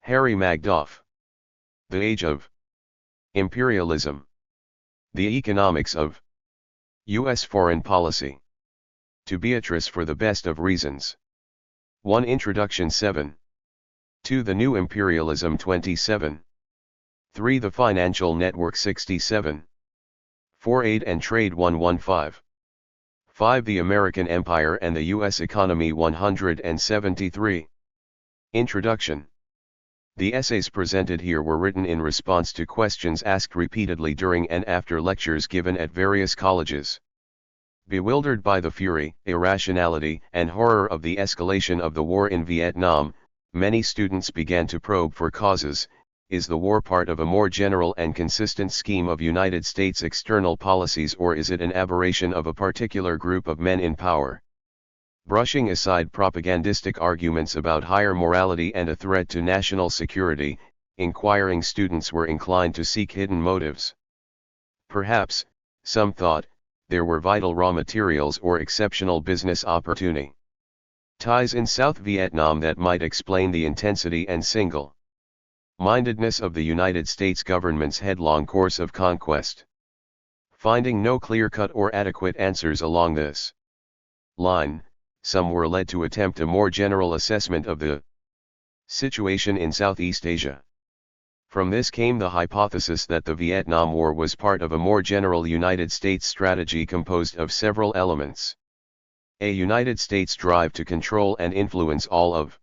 Harry Magdoff. The Age of Imperialism. The Economics of U.S. Foreign Policy. To Beatrice for the Best of Reasons. 1 Introduction 7. 2 The New Imperialism 27. 3 The Financial Network 67. 4 Aid and Trade 115. 5 The American Empire and the U.S. Economy 173. Introduction. The essays presented here were written in response to questions asked repeatedly during and after lectures given at various colleges. Bewildered by the fury, irrationality, and horror of the escalation of the war in Vietnam, many students began to probe for causes. Is the war part of a more general and consistent scheme of United States external policies, or is it an aberration of a particular group of men in power? Brushing aside propagandistic arguments about higher morality and a threat to national security, inquiring students were inclined to seek hidden motives. Perhaps, some thought, there were vital raw materials or exceptional business opportunity ties in South Vietnam that might explain the intensity and single-mindedness of the United States government's headlong course of conquest. Finding no clear-cut or adequate answers along this line, some were led to attempt a more general assessment of the situation in Southeast Asia. From this came the hypothesis that the Vietnam War was part of a more general United States strategy composed of several elements. A United States drive to control and influence all of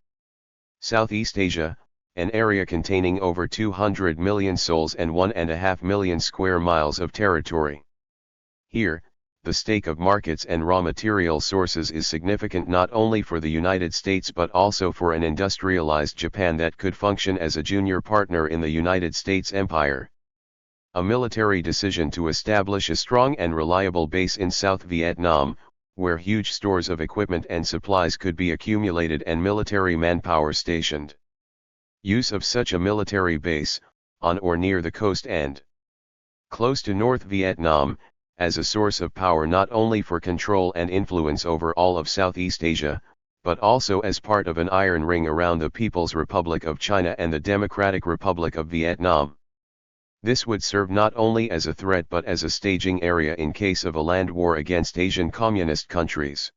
Southeast Asia, an area containing over 200 million souls and 1.5 million square miles of territory. Here, the stake of markets and raw material sources is significant not only for the United States but also for an industrialized Japan that could function as a junior partner in the United States empire. A military decision to establish a strong and reliable base in South Vietnam, where huge stores of equipment and supplies could be accumulated and military manpower stationed. Use of such a military base, on or near the coast and close to North Vietnam, as a source of power not only for control and influence over all of Southeast Asia, but also as part of an iron ring around the People's Republic of China and the Democratic Republic of Vietnam. This would serve not only as a threat but as a staging area in case of a land war against Asian communist countries.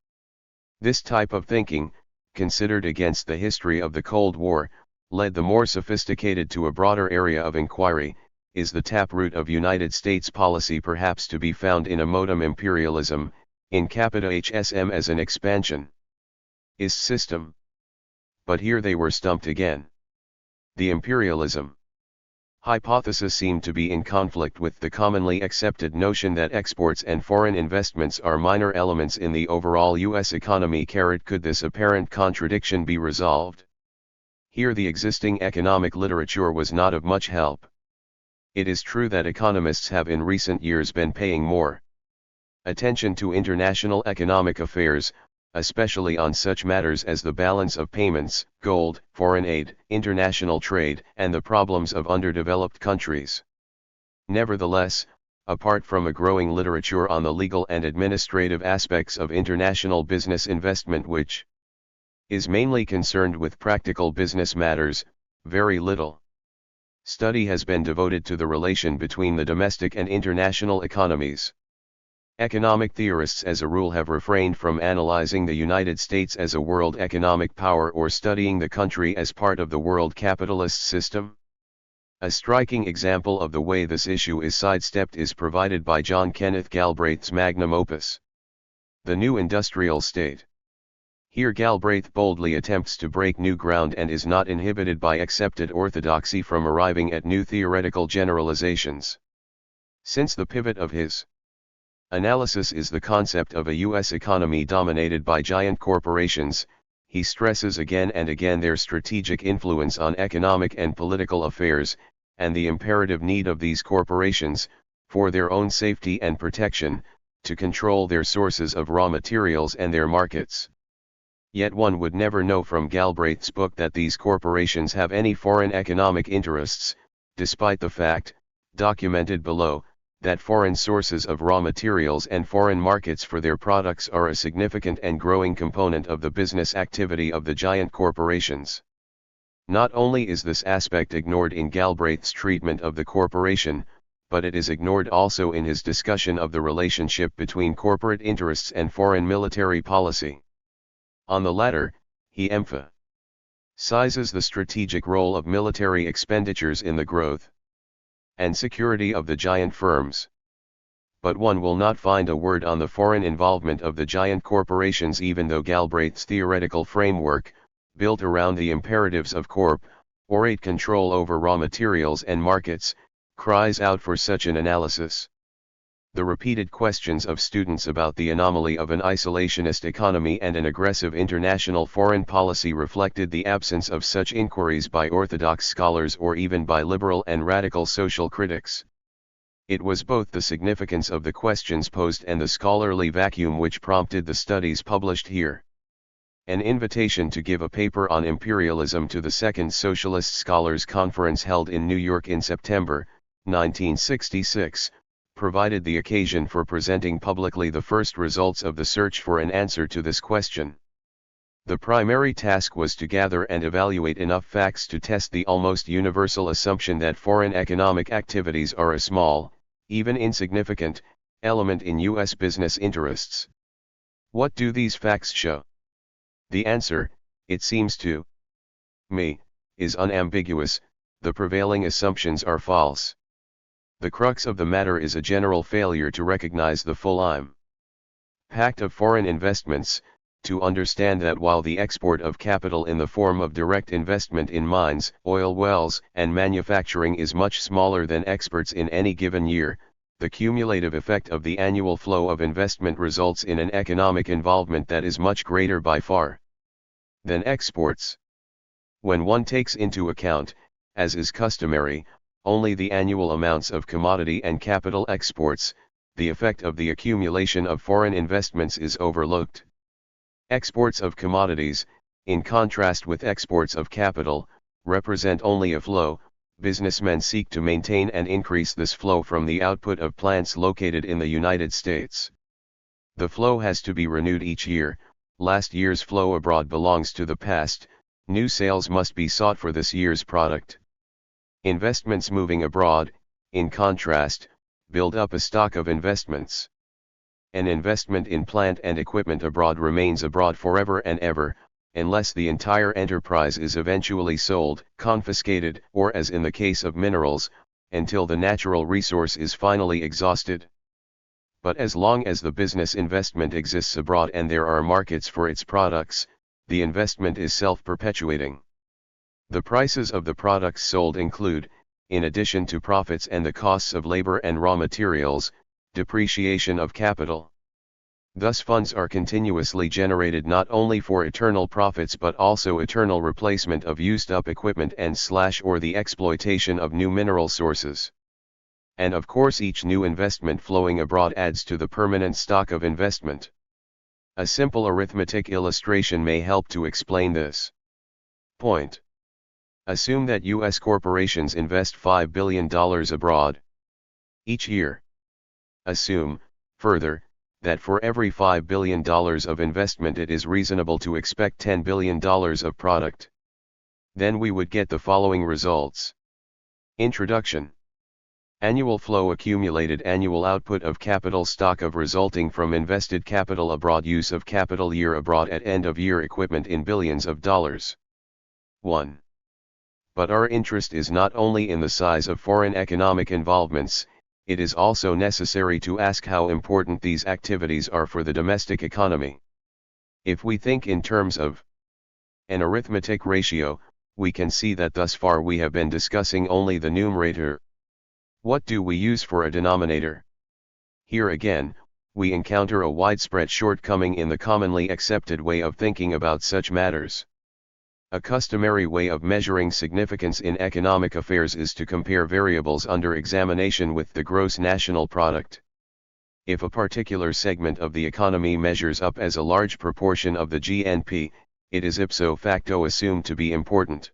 This type of thinking, considered against the history of the Cold War, led the more sophisticated to a broader area of inquiry. Is the taproot of United States policy perhaps to be found in a modem imperialism, in capita HSM as an expansion is system? But here they were stumped again. The imperialism hypothesis seemed to be in conflict with the commonly accepted notion that exports and foreign investments are minor elements in the overall U.S. economy. Could this apparent contradiction be resolved? Here the existing economic literature was not of much help. It is true that economists have in recent years been paying more attention to international economic affairs, especially on such matters as the balance of payments, gold, foreign aid, international trade, and the problems of underdeveloped countries. Nevertheless, apart from a growing literature on the legal and administrative aspects of international business investment, which is mainly concerned with practical business matters, very little study has been devoted to the relation between the domestic and international economies. Economic theorists as a rule have refrained from analyzing the United States as a world economic power or studying the country as part of the world capitalist system. A striking example of the way this issue is sidestepped is provided by John Kenneth Galbraith's magnum opus, The New Industrial State. Here Galbraith boldly attempts to break new ground and is not inhibited by accepted orthodoxy from arriving at new theoretical generalizations. Since the pivot of his analysis is the concept of a U.S. economy dominated by giant corporations, he stresses again and again their strategic influence on economic and political affairs, and the imperative need of these corporations, for their own safety and protection, to control their sources of raw materials and their markets. Yet one would never know from Galbraith's book that these corporations have any foreign economic interests, despite the fact, documented below, that foreign sources of raw materials and foreign markets for their products are a significant and growing component of the business activity of the giant corporations. Not only is this aspect ignored in Galbraith's treatment of the corporation, but it is ignored also in his discussion of the relationship between corporate interests and foreign military policy. On the latter, he emphasizes the strategic role of military expenditures in the growth and security of the giant firms. But one will not find a word on the foreign involvement of the giant corporations, even though Galbraith's theoretical framework, built around the imperatives of corporate control over raw materials and markets, cries out for such an analysis. The repeated questions of students about the anomaly of an isolationist economy and an aggressive international foreign policy reflected the absence of such inquiries by orthodox scholars or even by liberal and radical social critics. It was both the significance of the questions posed and the scholarly vacuum which prompted the studies published here. An invitation to give a paper on imperialism to the Second Socialist Scholars Conference held in New York in September 1966, provided the occasion for presenting publicly the first results of the search for an answer to this question. The primary task was to gather and evaluate enough facts to test the almost universal assumption that foreign economic activities are a small, even insignificant, element in U.S. business interests. What do these facts show? The answer, it seems to me, is unambiguous: the prevailing assumptions are false. The crux of the matter is a general failure to recognize the full impact of foreign investments, to understand that while the export of capital in the form of direct investment in mines, oil wells, and manufacturing is much smaller than exports in any given year, the cumulative effect of the annual flow of investment results in an economic involvement that is much greater by far than exports. When one takes into account, as is customary, only the annual amounts of commodity and capital exports, the effect of the accumulation of foreign investments is overlooked. Exports of commodities, in contrast with exports of capital, represent only a flow. Businessmen seek to maintain and increase this flow from the output of plants located in the United States. The flow has to be renewed each year. Last year's flow abroad belongs to the past. New sales must be sought for this year's product. Investments moving abroad, in contrast, build up a stock of investments. An investment in plant and equipment abroad remains abroad forever and ever, unless the entire enterprise is eventually sold, confiscated, or, as in the case of minerals, until the natural resource is finally exhausted. But as long as the business investment exists abroad and there are markets for its products, the investment is self-perpetuating. The prices of the products sold include, in addition to profits and the costs of labor and raw materials, depreciation of capital. Thus funds are continuously generated not only for eternal profits but also eternal replacement of used-up equipment and/or the exploitation of new mineral sources. And of course each new investment flowing abroad adds to the permanent stock of investment. A simple arithmetic illustration may help to explain this point. Assume that U.S. corporations invest $5 billion abroad each year. Assume, further, that for every $5 billion of investment it is reasonable to expect $10 billion of product. Then we would get the following results. Introduction. Annual flow accumulated annual output of capital stock of resulting from invested capital abroad use of capital year abroad at end of year equipment in billions of dollars. 1. But our interest is not only in the size of foreign economic involvements, it is also necessary to ask how important these activities are for the domestic economy. If we think in terms of an arithmetic ratio, we can see that thus far we have been discussing only the numerator. What do we use for a denominator? Here again, we encounter a widespread shortcoming in the commonly accepted way of thinking about such matters. A customary way of measuring significance in economic affairs is to compare variables under examination with the gross national product. If a particular segment of the economy measures up as a large proportion of the GNP, it is ipso facto assumed to be important.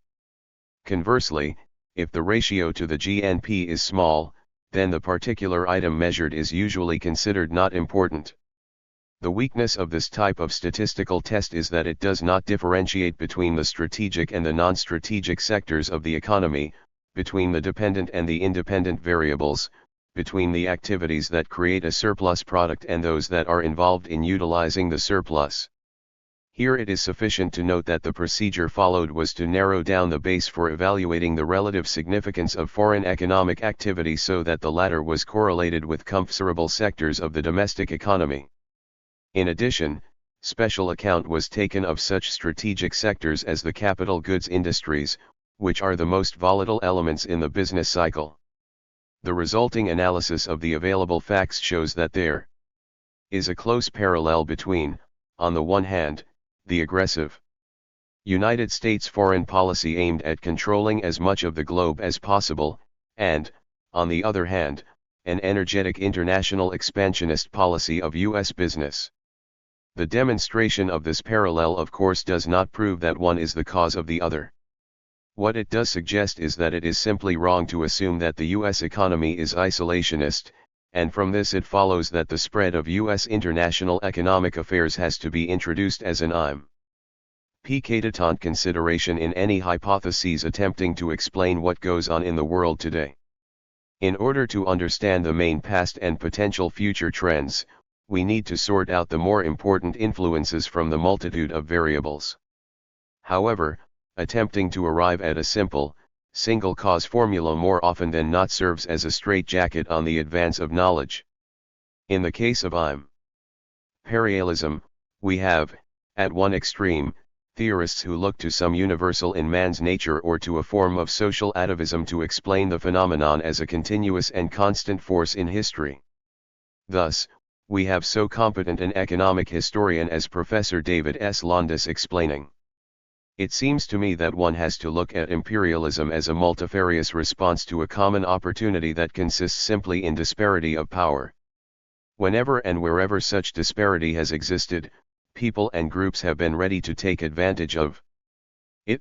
Conversely, if the ratio to the GNP is small, then the particular item measured is usually considered not important. The weakness of this type of statistical test is that it does not differentiate between the strategic and the non-strategic sectors of the economy, between the dependent and the independent variables, between the activities that create a surplus product and those that are involved in utilizing the surplus. Here it is sufficient to note that the procedure followed was to narrow down the base for evaluating the relative significance of foreign economic activity so that the latter was correlated with comparable sectors of the domestic economy. In addition, special account was taken of such strategic sectors as the capital goods industries, which are the most volatile elements in the business cycle. The resulting analysis of the available facts shows that there is a close parallel between, on the one hand, the aggressive United States foreign policy aimed at controlling as much of the globe as possible, and, on the other hand, an energetic international expansionist policy of U.S. business. The demonstration of this parallel of course does not prove that one is the cause of the other. What it does suggest is that it is simply wrong to assume that the U.S. economy is isolationist, and from this it follows that the spread of U.S. international economic affairs has to be introduced as an important consideration in any hypotheses attempting to explain what goes on in the world today. In order to understand the main past and potential future trends, we need to sort out the more important influences from the multitude of variables. However, attempting to arrive at a simple, single cause formula more often than not serves as a straitjacket on the advance of knowledge. In the case of imperialism, we have, at one extreme, theorists who look to some universal in man's nature or to a form of social atavism to explain the phenomenon as a continuous and constant force in history. Thus, we have so competent an economic historian as Professor David S. Londas explaining. It seems to me that one has to look at imperialism as a multifarious response to a common opportunity that consists simply in disparity of power. Whenever and wherever such disparity has existed, people and groups have been ready to take advantage of it.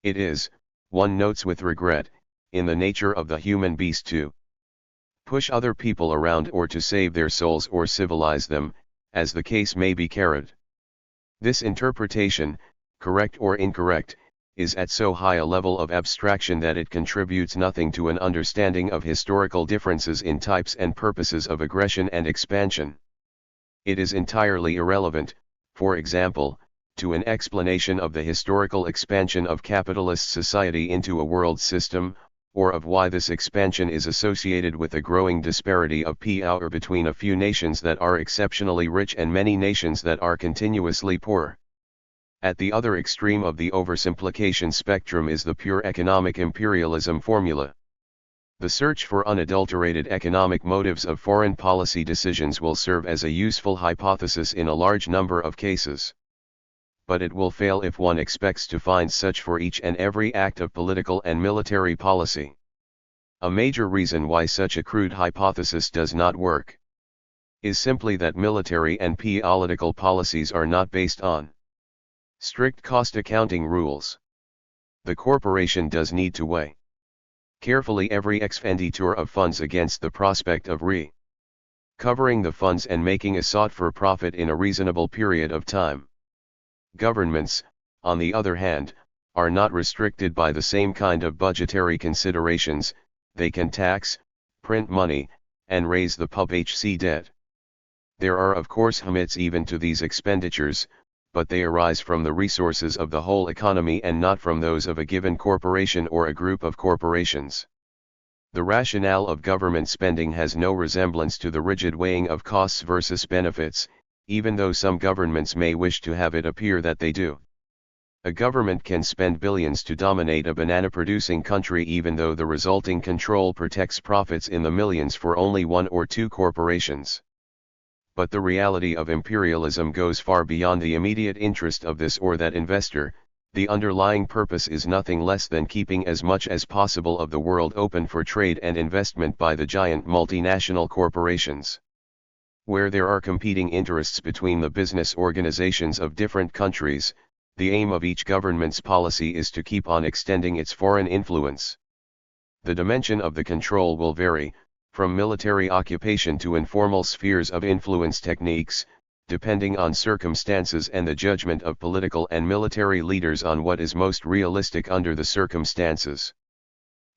It is, one notes with regret, in the nature of the human beast to push other people around or to save their souls or civilize them, as the case may be carried. This interpretation, correct or incorrect, is at so high a level of abstraction that it contributes nothing to an understanding of historical differences in types and purposes of aggression and expansion. It is entirely irrelevant, for example, to an explanation of the historical expansion of capitalist society into a world system, or of why this expansion is associated with a growing disparity of power between a few nations that are exceptionally rich and many nations that are continuously poor. At the other extreme of the oversimplification spectrum is the pure economic imperialism formula. The search for unadulterated economic motives of foreign policy decisions will serve as a useful hypothesis in a large number of cases. But it will fail if one expects to find such for each and every act of political and military policy. A major reason why such a crude hypothesis does not work is simply that military and political policies are not based on strict cost accounting rules. The corporation does need to weigh carefully every expenditure of funds against the prospect of recovering the funds and making a sought-for-profit in a reasonable period of time. Governments, on the other hand, are not restricted by the same kind of budgetary considerations. They can tax, print money, and raise the public debt. There are of course limits even to these expenditures, but they arise from the resources of the whole economy and not from those of a given corporation or a group of corporations. The rationale of government spending has no resemblance to the rigid weighing of costs versus benefits, even though some governments may wish to have it appear that they do. A government can spend billions to dominate a banana-producing country even though the resulting control protects profits in the millions for only one or two corporations. But the reality of imperialism goes far beyond the immediate interest of this or that investor. The underlying purpose is nothing less than keeping as much as possible of the world open for trade and investment by the giant multinational corporations. Where there are competing interests between the business organizations of different countries, the aim of each government's policy is to keep on extending its foreign influence. The dimension of the control will vary, from military occupation to informal spheres of influence techniques, depending on circumstances and the judgment of political and military leaders on what is most realistic under the circumstances.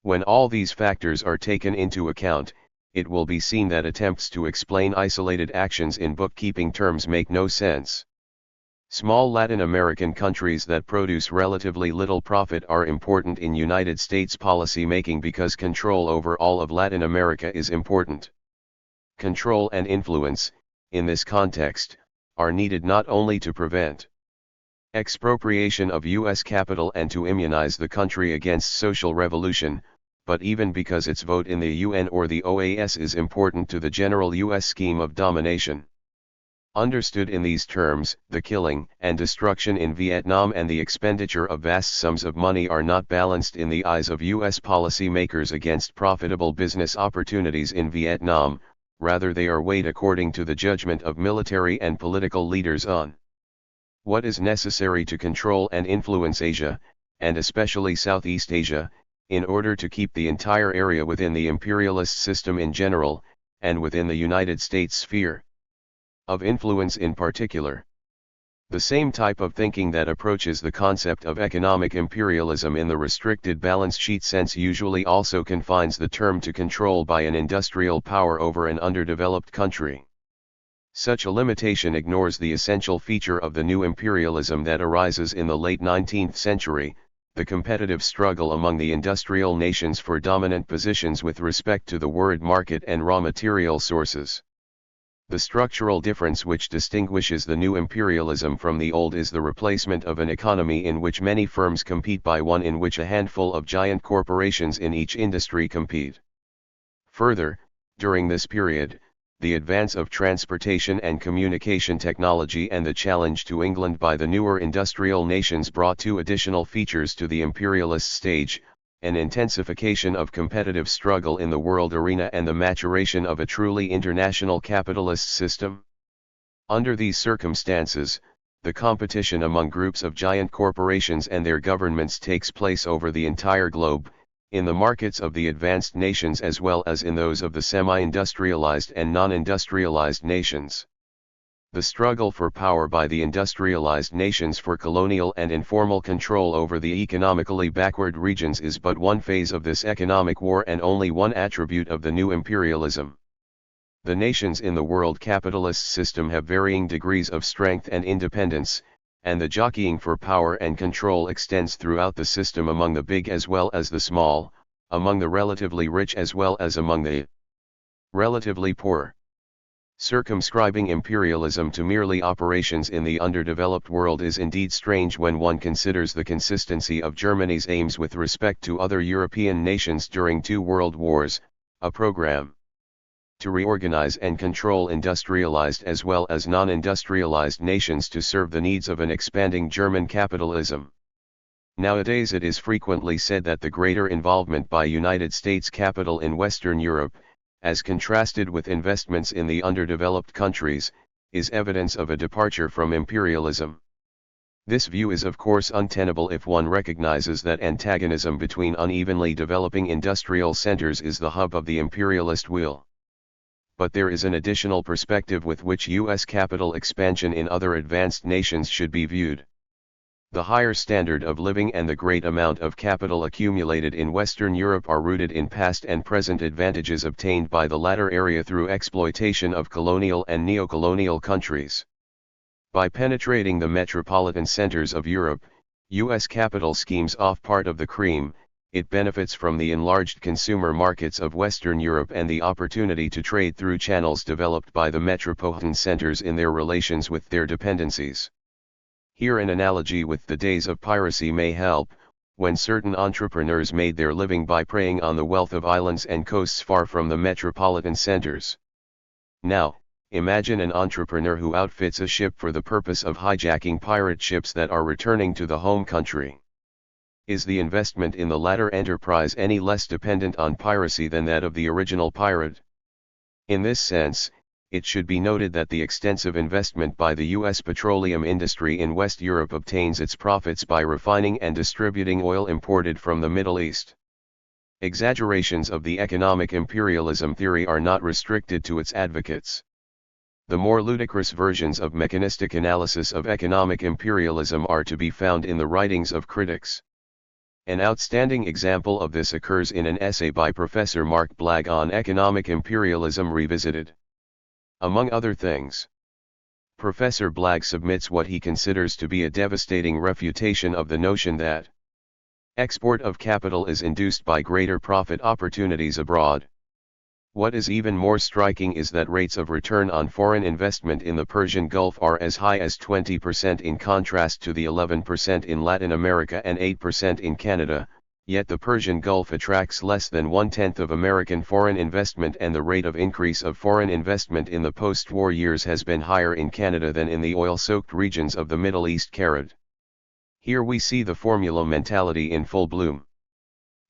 When all these factors are taken into account, it will be seen that attempts to explain isolated actions in bookkeeping terms make no sense. Small Latin American countries that produce relatively little profit are important in United States policy making because control over all of Latin America is important. Control and influence, in this context, are needed not only to prevent expropriation of U.S. capital and to immunize the country against social revolution, but even because its vote in the UN or the OAS is important to the general U.S. scheme of domination. Understood in these terms, the killing and destruction in Vietnam and the expenditure of vast sums of money are not balanced in the eyes of U.S. policymakers against profitable business opportunities in Vietnam, rather they are weighed according to the judgment of military and political leaders on what is necessary to control and influence Asia, and especially Southeast Asia, in order to keep the entire area within the imperialist system in general, and within the United States sphere of influence in particular. The same type of thinking that approaches the concept of economic imperialism in the restricted balance sheet sense usually also confines the term to control by an industrial power over an underdeveloped country. Such a limitation ignores the essential feature of the new imperialism that arises in the late 19th century, the competitive struggle among the industrial nations for dominant positions with respect to the world market and raw material sources. The structural difference which distinguishes the new imperialism from the old is the replacement of an economy in which many firms compete by one in which a handful of giant corporations in each industry compete. Further, during this period, the advance of transportation and communication technology and the challenge to England by the newer industrial nations brought two additional features to the imperialist stage: an intensification of competitive struggle in the world arena and the maturation of a truly international capitalist system. Under these circumstances, the competition among groups of giant corporations and their governments takes place over the entire globe, in the markets of the advanced nations as well as in those of the semi-industrialized and non-industrialized nations. The struggle for power by the industrialized nations for colonial and informal control over the economically backward regions is but one phase of this economic war and only one attribute of the new imperialism. The nations in the world capitalist system have varying degrees of strength and independence, and the jockeying for power and control extends throughout the system among the big as well as the small, among the relatively rich as well as among the relatively poor. Circumscribing imperialism to merely operations in the underdeveloped world is indeed strange when one considers the consistency of Germany's aims with respect to other European nations during 2 world wars, a program to reorganize and control industrialized as well as non-industrialized nations to serve the needs of an expanding German capitalism. Nowadays it is frequently said that the greater involvement by United States capital in Western Europe, as contrasted with investments in the underdeveloped countries, is evidence of a departure from imperialism. This view is of course untenable if one recognizes that antagonism between unevenly developing industrial centers is the hub of the imperialist will. But there is an additional perspective with which U.S. capital expansion in other advanced nations should be viewed. The higher standard of living and the great amount of capital accumulated in Western Europe are rooted in past and present advantages obtained by the latter area through exploitation of colonial and neocolonial countries. By penetrating the metropolitan centers of Europe, U.S. capital schemes off part of the cream. It benefits from the enlarged consumer markets of Western Europe and the opportunity to trade through channels developed by the metropolitan centers in their relations with their dependencies. Here an analogy with the days of piracy may help, when certain entrepreneurs made their living by preying on the wealth of islands and coasts far from the metropolitan centers. Now, imagine an entrepreneur who outfits a ship for the purpose of hijacking pirate ships that are returning to the home country. Is the investment in the latter enterprise any less dependent on piracy than that of the original pirate? In this sense, it should be noted that the extensive investment by the U.S. petroleum industry in West Europe obtains its profits by refining and distributing oil imported from the Middle East. Exaggerations of the economic imperialism theory are not restricted to its advocates. The more ludicrous versions of mechanistic analysis of economic imperialism are to be found in the writings of critics. An outstanding example of this occurs in an essay by Professor Mark Blagg on Economic Imperialism Revisited. Among other things, Professor Blagg submits what he considers to be a devastating refutation of the notion that export of capital is induced by greater profit opportunities abroad. What is even more striking is that rates of return on foreign investment in the Persian Gulf are as high as 20% in contrast to the 11% in Latin America and 8% in Canada, yet the Persian Gulf attracts less than 1/10 of American foreign investment, and the rate of increase of foreign investment in the post-war years has been higher in Canada than in the oil-soaked regions of the Middle East. Here we see the formula mentality in full bloom.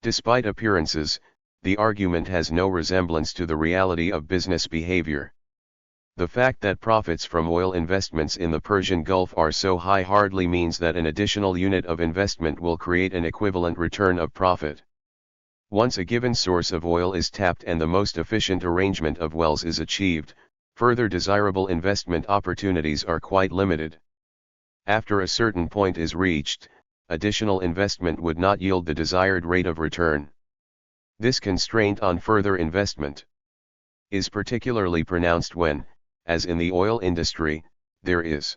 Despite appearances, the argument has no resemblance to the reality of business behavior. The fact that profits from oil investments in the Persian Gulf are so high hardly means that an additional unit of investment will create an equivalent return of profit. Once a given source of oil is tapped and the most efficient arrangement of wells is achieved, further desirable investment opportunities are quite limited. After a certain point is reached, additional investment would not yield the desired rate of return. This constraint on further investment is particularly pronounced when, as in the oil industry, there is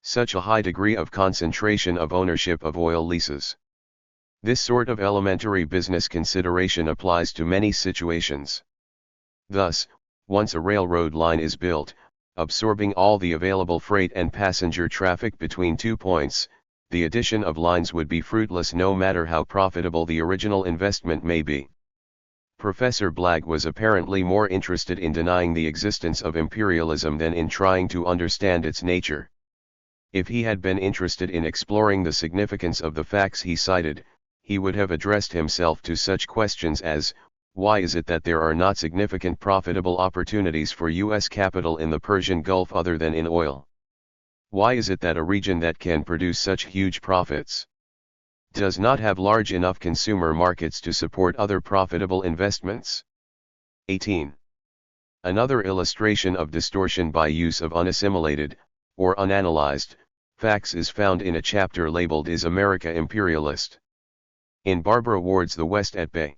such a high degree of concentration of ownership of oil leases. This sort of elementary business consideration applies to many situations. Thus, once a railroad line is built, absorbing all the available freight and passenger traffic between 2 points, the addition of lines would be fruitless no matter how profitable the original investment may be. Professor Blagg was apparently more interested in denying the existence of imperialism than in trying to understand its nature. If he had been interested in exploring the significance of the facts he cited, he would have addressed himself to such questions as, why is it that there are not significant profitable opportunities for U.S. capital in the Persian Gulf other than in oil? Why is it that a region that can produce such huge profits does not have large enough consumer markets to support other profitable investments? 18. Another illustration of distortion by use of unassimilated, or unanalyzed, facts is found in a chapter labeled Is America Imperialist? In Barbara Ward's The West at Bay.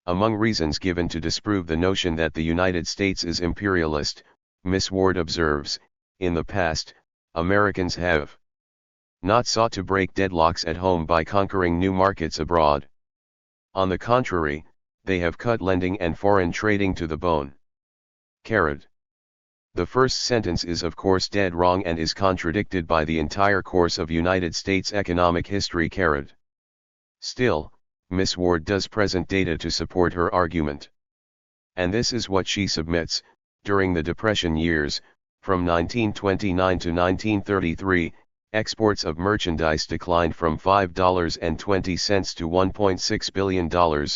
Among reasons given to disprove the notion that the United States is imperialist, Miss Ward observes, in the past, Americans have not sought to break deadlocks at home by conquering new markets abroad. On the contrary, they have cut lending and foreign trading to the bone. The first sentence is of course dead wrong and is contradicted by the entire course of United States economic history. Still, Miss Ward does present data to support her argument. And this is what she submits: during the Depression years, from 1929 to 1933, exports of merchandise declined from $5.20 to $1.6 billion,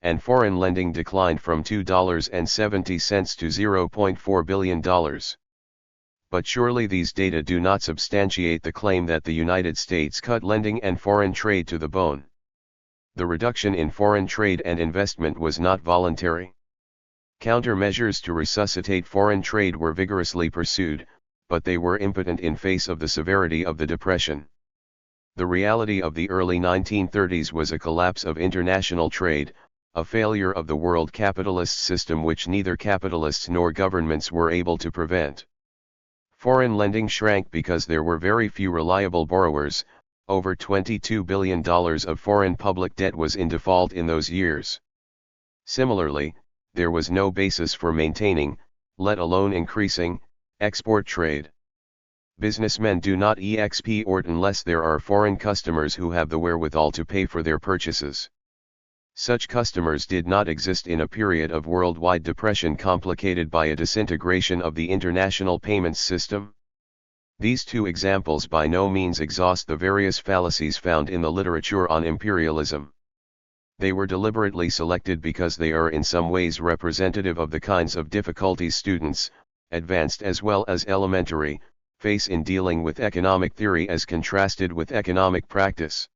and foreign lending declined from $2.70 to $0.4 billion. But surely these data do not substantiate the claim that the United States cut lending and foreign trade to the bone. The reduction in foreign trade and investment was not voluntary. Countermeasures to resuscitate foreign trade were vigorously pursued, but they were impotent in face of the severity of the Depression. The reality of the early 1930s was a collapse of international trade, a failure of the world capitalist system which neither capitalists nor governments were able to prevent. Foreign lending shrank because there were very few reliable borrowers. Over $22 billion of foreign public debt was in default in those years. Similarly, there was no basis for maintaining, let alone increasing, export trade. Businessmen do not export unless there are foreign customers who have the wherewithal to pay for their purchases. Such customers did not exist in a period of worldwide depression complicated by a disintegration of the international payments system. These two examples by no means exhaust the various fallacies found in the literature on imperialism. They were deliberately selected because they are in some ways representative of the kinds of difficulties students, advanced as well as elementary, face in dealing with economic theory as contrasted with economic practice.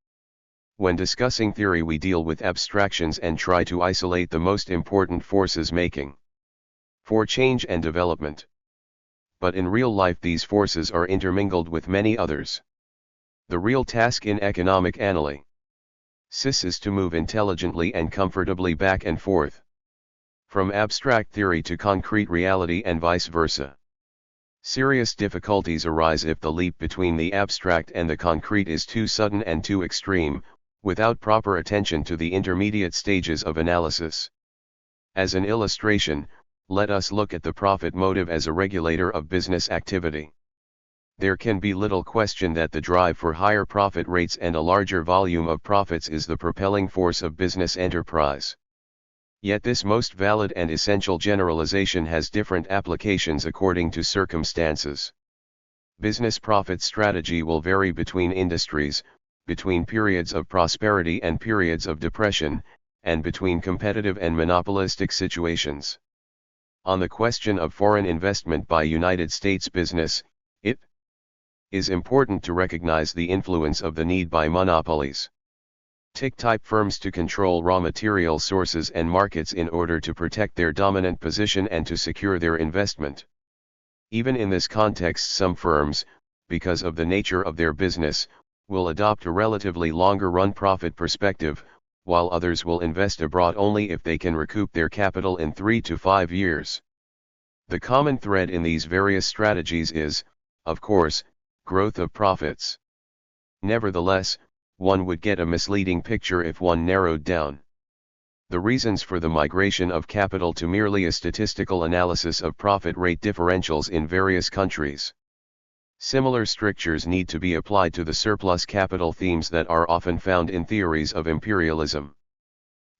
When discussing theory, we deal with abstractions and try to isolate the most important forces making for change and development. but in real life these forces are intermingled with many others. The real task in economic analysis is to move intelligently and comfortably back and forth, from abstract theory to concrete reality and vice versa. Serious difficulties arise if the leap between the abstract and the concrete is too sudden and too extreme, without proper attention to the intermediate stages of analysis. As an illustration, let us look at the profit motive as a regulator of business activity. There can be little question that the drive for higher profit rates and a larger volume of profits is the propelling force of business enterprise. Yet this most valid and essential generalization has different applications according to circumstances. Business profit strategy will vary between industries, between periods of prosperity and periods of depression, and between competitive and monopolistic situations. On the question of foreign investment by United States business, it is important to recognize the influence of the need by monopolies. TIC-type firms to control raw material sources and markets in order to protect their dominant position and to secure their investment. Even in this context, some firms, because of the nature of their business, will adopt a relatively longer run profit perspective, while others will invest abroad only if they can recoup their capital in 3 to 5 years. The common thread in these various strategies is, of course, growth of profits. Nevertheless, one would get a misleading picture if one narrowed down the reasons for the migration of capital to merely a statistical analysis of profit rate differentials in various countries. Similar strictures need to be applied to the surplus capital themes that are often found in theories of imperialism.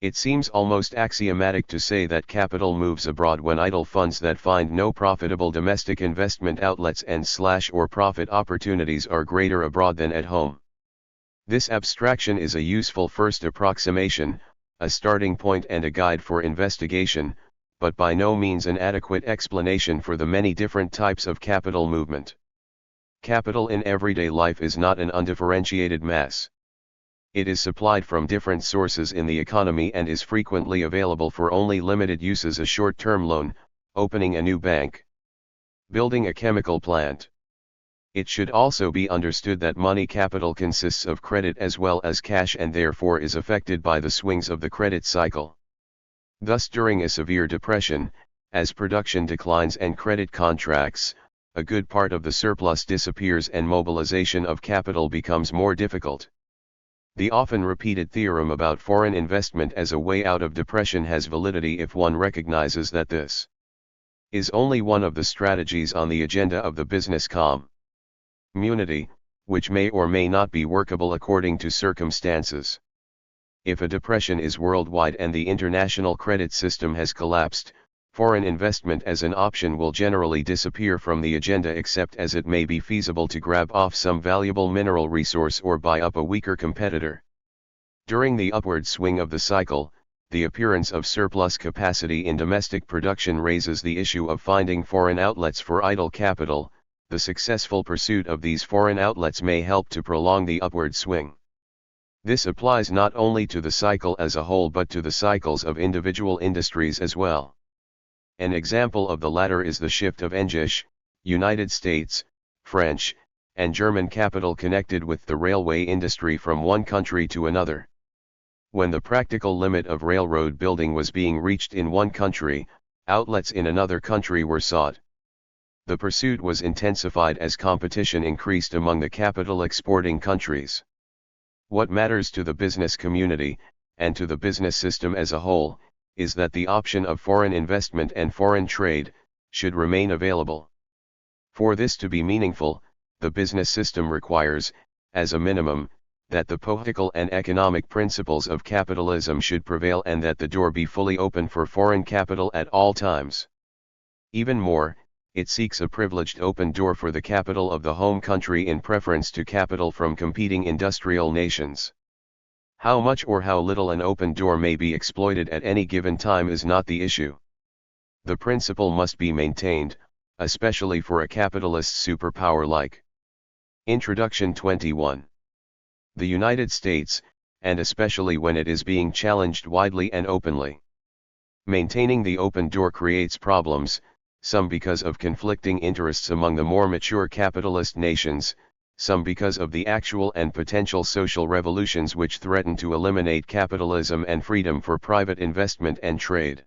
It seems almost axiomatic to say that capital moves abroad when idle funds that find no profitable domestic investment outlets and/or profit opportunities are greater abroad than at home. This abstraction is a useful first approximation, a starting point and a guide for investigation, but by no means an adequate explanation for the many different types of capital movement. Capital in everyday life is not an undifferentiated mass. It is supplied from different sources in the economy and is frequently available for only limited uses: a short-term loan, opening a new bank, building a chemical plant. It should also be understood that money capital consists of credit as well as cash and therefore is affected by the swings of the credit cycle. Thus, during a severe depression, as production declines and credit contracts, a good part of the surplus disappears and mobilization of capital becomes more difficult. The often repeated theorem about foreign investment as a way out of depression has validity if one recognizes that this is only one of the strategies on the agenda of the business community, which may or may not be workable according to circumstances. If a depression is worldwide and the international credit system has collapsed, foreign investment as an option will generally disappear from the agenda, except as it may be feasible to grab off some valuable mineral resource or buy up a weaker competitor. During the upward swing of the cycle, the appearance of surplus capacity in domestic production raises the issue of finding foreign outlets for idle capital. The successful pursuit of these foreign outlets may help to prolong the upward swing. This applies not only to the cycle as a whole but to the cycles of individual industries as well. An example of the latter is the shift of English, United States, French, and German capital connected with the railway industry from one country to another. When the practical limit of railroad building was being reached in one country, outlets in another country were sought. The pursuit was intensified as competition increased among the capital exporting countries. What matters to the business community, and to the business system as a whole, is that the option of foreign investment and foreign trade should remain available. For this to be meaningful, the business system requires, as a minimum, that the political and economic principles of capitalism should prevail and that the door be fully open for foreign capital at all times. Even more, it seeks a privileged open door for the capital of the home country in preference to capital from competing industrial nations. How much or how little an open door may be exploited at any given time is not the issue. The principle must be maintained, especially for a capitalist superpower like. Introduction 21. The United States, and especially when it is being challenged widely and openly. Maintaining the open door creates problems, some because of conflicting interests among the more mature capitalist nations, some because of the actual and potential social revolutions which threaten to eliminate capitalism and freedom for private investment and trade.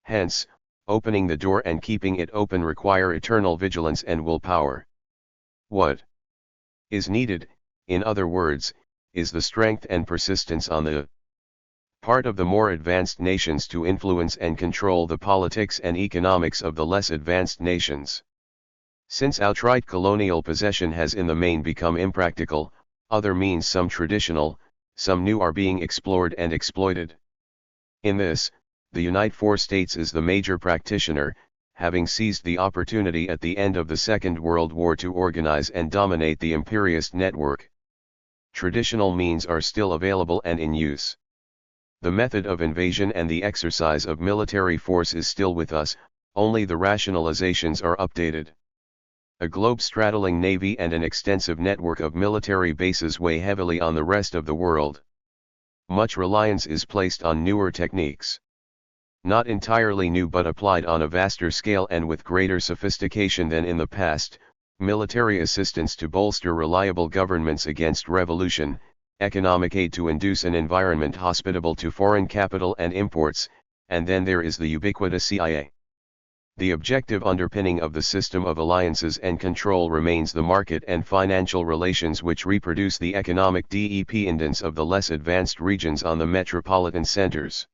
Hence, opening the door and keeping it open require eternal vigilance and willpower. What is needed, in other words, is the strength and persistence on the part of the more advanced nations to influence and control the politics and economics of the less advanced nations. Since outright colonial possession has in the main become impractical, other means, some traditional, some new, are being explored and exploited. In this, the United States is the major practitioner, having seized the opportunity at the end of the Second World War to organize and dominate the imperialist network. Traditional means are still available and in use. The method of invasion and the exercise of military force is still with us, only the rationalizations are updated. A globe-straddling navy and an extensive network of military bases weigh heavily on the rest of the world. Much reliance is placed on newer techniques. Not entirely new but applied on a vaster scale and with greater sophistication than in the past, military assistance to bolster reliable governments against revolution, economic aid to induce an environment hospitable to foreign capital and imports, and then there is the ubiquitous CIA. The objective underpinning of the system of alliances and control remains the market and financial relations which reproduce the economic dependence of the less advanced regions on the metropolitan centers.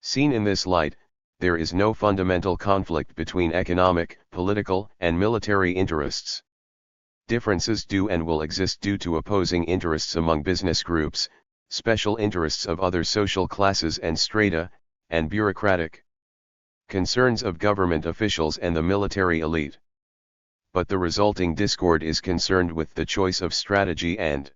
Seen in this light, there is no fundamental conflict between economic, political, and military interests. Differences do and will exist due to opposing interests among business groups, special interests of other social classes and strata, and bureaucratic concerns of government officials and the military elite. But the resulting discord is concerned with the choice of strategy and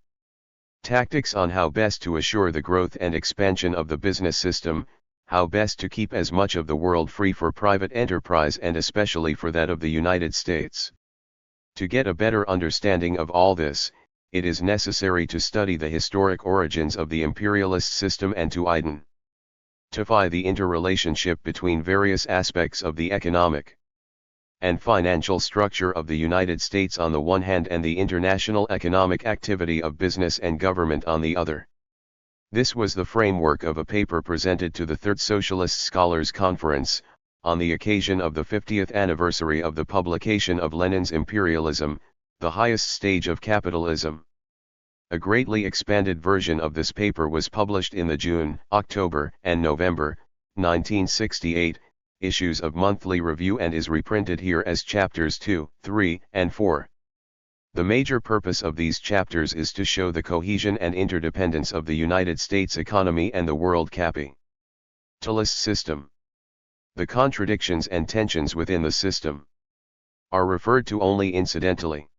tactics on how best to assure the growth and expansion of the business system, how best to keep as much of the world free for private enterprise and especially for that of the United States. To get a better understanding of all this, it is necessary to study the historic origins of the imperialist system and to identify the interrelationship between various aspects of the economic and financial structure of the United States on the one hand and the international economic activity of business and government on the other. This was the framework of a paper presented to the Third Socialist Scholars Conference, on the occasion of the 50th anniversary of the publication of Lenin's Imperialism, the Highest Stage of Capitalism. A greatly expanded version of this paper was published in the June, October, and November, 1968, issues of Monthly Review and is reprinted here as chapters 2, 3, and 4. The major purpose of these chapters is to show the cohesion and interdependence of the United States economy and the world capitalist system. The contradictions and tensions within the system are referred to only incidentally.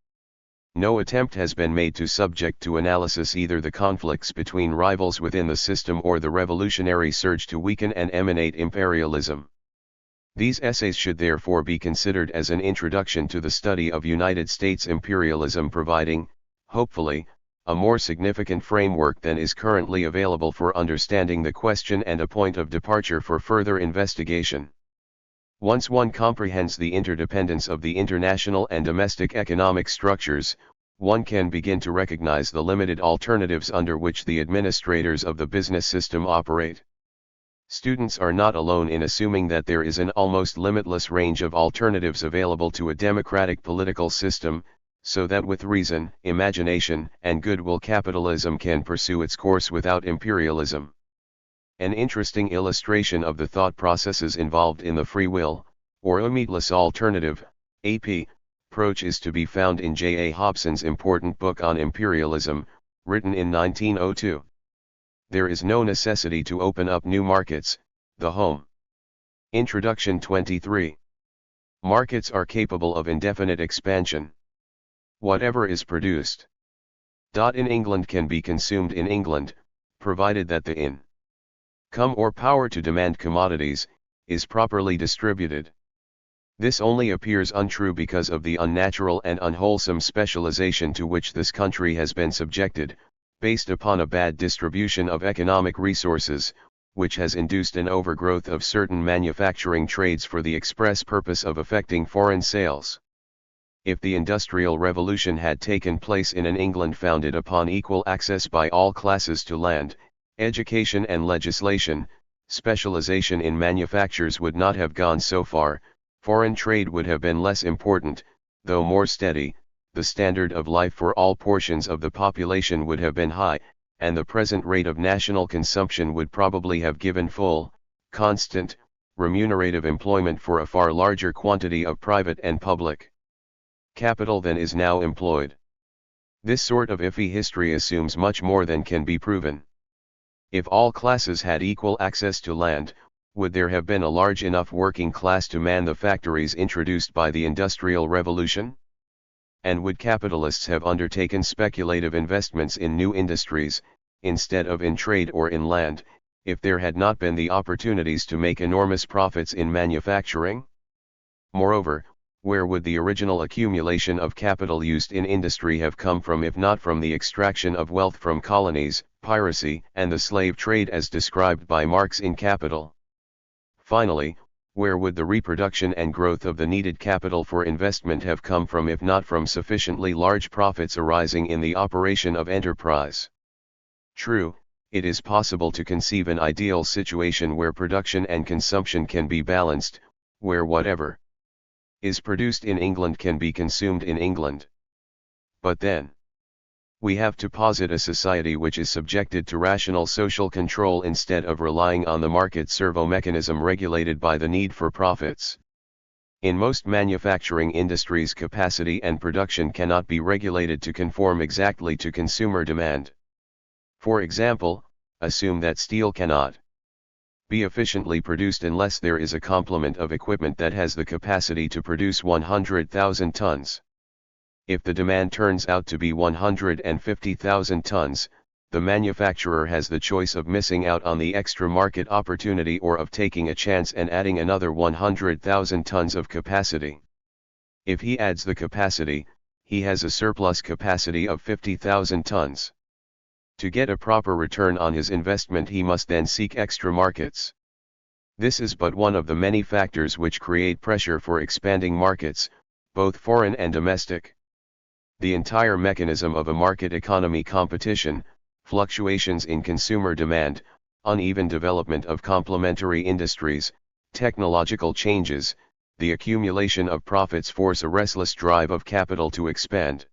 No attempt has been made to subject to analysis either the conflicts between rivals within the system or the revolutionary surge to weaken and eliminate imperialism. These essays should therefore be considered as an introduction to the study of United States imperialism, providing, hopefully, a more significant framework than is currently available for understanding the question and a point of departure for further investigation. Once one comprehends the interdependence of the international and domestic economic structures, one can begin to recognize the limited alternatives under which the administrators of the business system operate. Students are not alone in assuming that there is an almost limitless range of alternatives available to a democratic political system, so that with reason, imagination, and goodwill capitalism can pursue its course without imperialism. An interesting illustration of the thought processes involved in the free will, or limitless alternative, AP, approach is to be found in J. A. Hobson's important book on imperialism, written in 1902. There is no necessity to open up new markets, the home. Introduction 23. Markets are capable of indefinite expansion. Whatever is produced in England can be consumed in England, provided that the income or power to demand commodities is properly distributed. This only appears untrue because of the unnatural and unwholesome specialization to which this country has been subjected, based upon a bad distribution of economic resources, which has induced an overgrowth of certain manufacturing trades for the express purpose of affecting foreign sales. If the Industrial Revolution had taken place in an England founded upon equal access by all classes to land, education and legislation, specialization in manufactures would not have gone so far, foreign trade would have been less important, though more steady, the standard of life for all portions of the population would have been high, and the present rate of national consumption would probably have given full, constant, remunerative employment for a far larger quantity of private and public capital than is now employed. This sort of iffy history assumes much more than can be proven. If all classes had equal access to land, would there have been a large enough working class to man the factories introduced by the Industrial Revolution? And would capitalists have undertaken speculative investments in new industries, instead of in trade or in land, if there had not been the opportunities to make enormous profits in manufacturing? Moreover, where would the original accumulation of capital used in industry have come from if not from the extraction of wealth from colonies, piracy, and the slave trade as described by Marx in Capital? Finally, where would the reproduction and growth of the needed capital for investment have come from if not from sufficiently large profits arising in the operation of enterprise? True, it is possible to conceive an ideal situation where production and consumption can be balanced, where whatever is produced in England can be consumed in England. But then, we have to posit a society which is subjected to rational social control instead of relying on the market servo mechanism regulated by the need for profits. In most manufacturing industries, capacity and production cannot be regulated to conform exactly to consumer demand. For example, assume that steel cannot be efficiently produced unless there is a complement of equipment that has the capacity to produce 100,000 tons. If the demand turns out to be 150,000 tons, the manufacturer has the choice of missing out on the extra market opportunity or of taking a chance and adding another 100,000 tons of capacity. If he adds the capacity, he has a surplus capacity of 50,000 tons. To get a proper return on his investment, he must then seek extra markets. This is but one of the many factors which create pressure for expanding markets, both foreign and domestic. The entire mechanism of a market economy, competition, fluctuations in consumer demand, uneven development of complementary industries, technological changes, the accumulation of profits force a restless drive of capital to expand.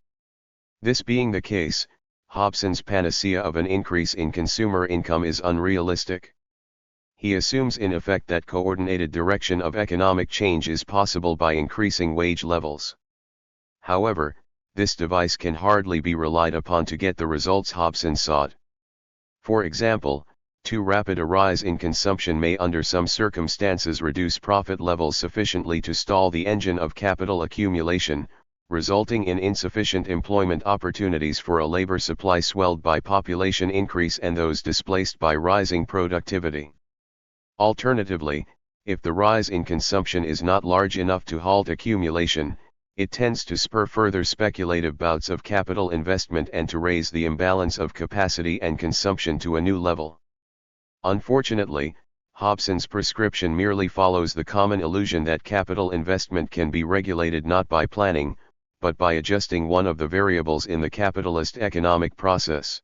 This being the case, Hobson's panacea of an increase in consumer income is unrealistic. He assumes in effect that coordinated direction of economic change is possible by increasing wage levels. However, this device can hardly be relied upon to get the results Hobson sought. For example, too rapid a rise in consumption may under some circumstances reduce profit levels sufficiently to stall the engine of capital accumulation, resulting in insufficient employment opportunities for a labor supply swelled by population increase and those displaced by rising productivity. Alternatively, if the rise in consumption is not large enough to halt accumulation, it tends to spur further speculative bouts of capital investment and to raise the imbalance of capacity and consumption to a new level. Unfortunately, Hobson's prescription merely follows the common illusion that capital investment can be regulated not by planning, but by adjusting one of the variables in the capitalist economic process.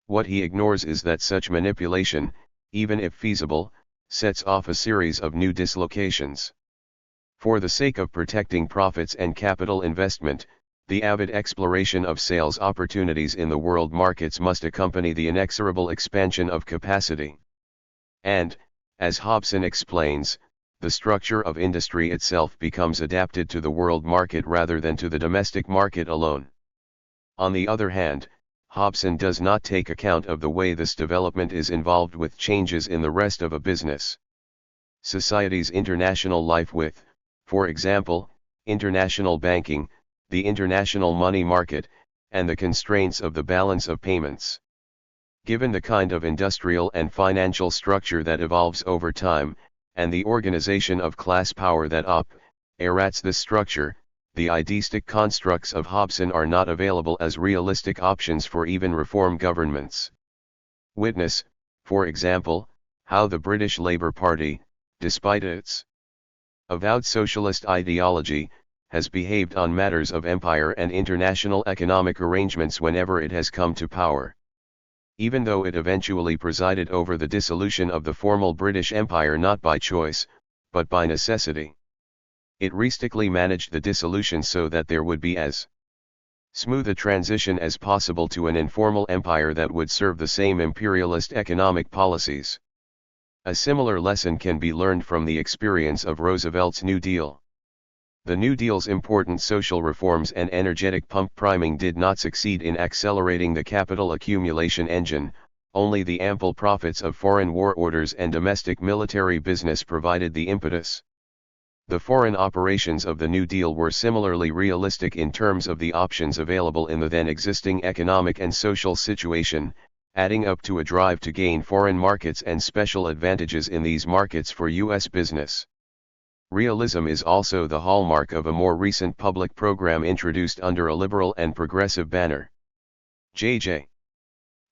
What he ignores is that such manipulation, even if feasible, sets off a series of new dislocations. For the sake of protecting profits and capital investment, the avid exploration of sales opportunities in the world markets must accompany the inexorable expansion of capacity. And, as Hobson explains, the structure of industry itself becomes adapted to the world market rather than to the domestic market alone. On the other hand, Hobson does not take account of the way this development is involved with changes in the rest of a business society's international life with, for example, international banking, the international money market, and the constraints of the balance of payments. Given the kind of industrial and financial structure that evolves over time, and the organization of class power that errats this structure, the ideistic constructs of Hobson are not available as realistic options for even reform governments. Witness, for example, how the British Labour Party, despite its avowed socialist ideology, has behaved on matters of empire and international economic arrangements whenever it has come to power. Even though it eventually presided over the dissolution of the formal British Empire not by choice, but by necessity, it realistically managed the dissolution so that there would be as smooth a transition as possible to an informal empire that would serve the same imperialist economic policies. A similar lesson can be learned from the experience of Roosevelt's New Deal. The New Deal's important social reforms and energetic pump priming did not succeed in accelerating the capital accumulation engine, only the ample profits of foreign war orders and domestic military business provided the impetus. The foreign operations of the New Deal were similarly realistic in terms of the options available in the then existing economic and social situation, adding up to a drive to gain foreign markets and special advantages in these markets for U.S. business. Realism is also the hallmark of a more recent public program introduced under a liberal and progressive banner. J.J.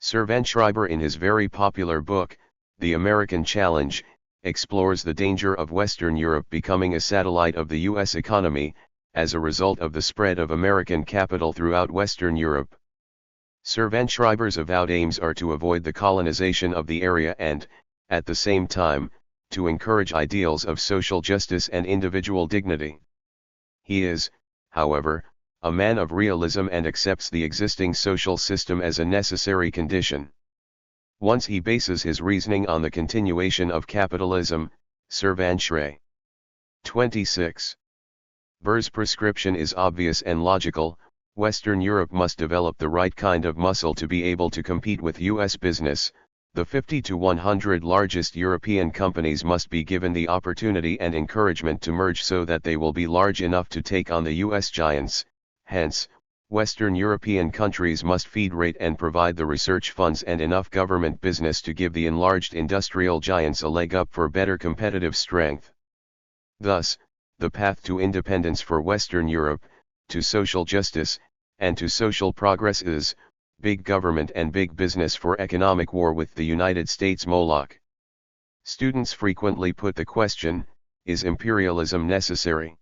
Servan-Schreiber, in his very popular book, The American Challenge, explores the danger of Western Europe becoming a satellite of the U.S. economy, as a result of the spread of American capital throughout Western Europe. Servan-Schreiber's avowed aims are to avoid the colonization of the area and, at the same time, to encourage ideals of social justice and individual dignity. He is, however, a man of realism and accepts the existing social system as a necessary condition. Once he bases his reasoning on the continuation of capitalism, Servan-Schreiber. 26. Burr's prescription is obvious and logical. Western Europe must develop the right kind of muscle to be able to compete with U.S. business. The 50 to 100 largest European companies must be given the opportunity and encouragement to merge so that they will be large enough to take on the U.S. giants. Hence, Western European countries must feed rate and provide the research funds and enough government business to give the enlarged industrial giants a leg up for better competitive strength. Thus, the path to independence for Western Europe, to social justice, and to social progress is big government and big business for economic war with the United States Moloch. Students frequently put the question, is imperialism necessary?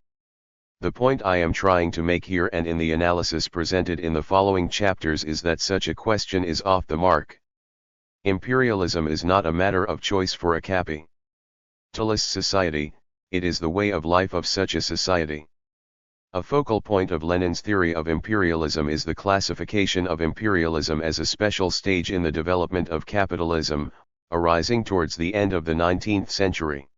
The point I am trying to make here and in the analysis presented in the following chapters is that such a question is off the mark. Imperialism is not a matter of choice for a capitalist society, it is the way of life of such a society. A focal point of Lenin's theory of imperialism is the classification of imperialism as a special stage in the development of capitalism, arising towards the end of the 19th century.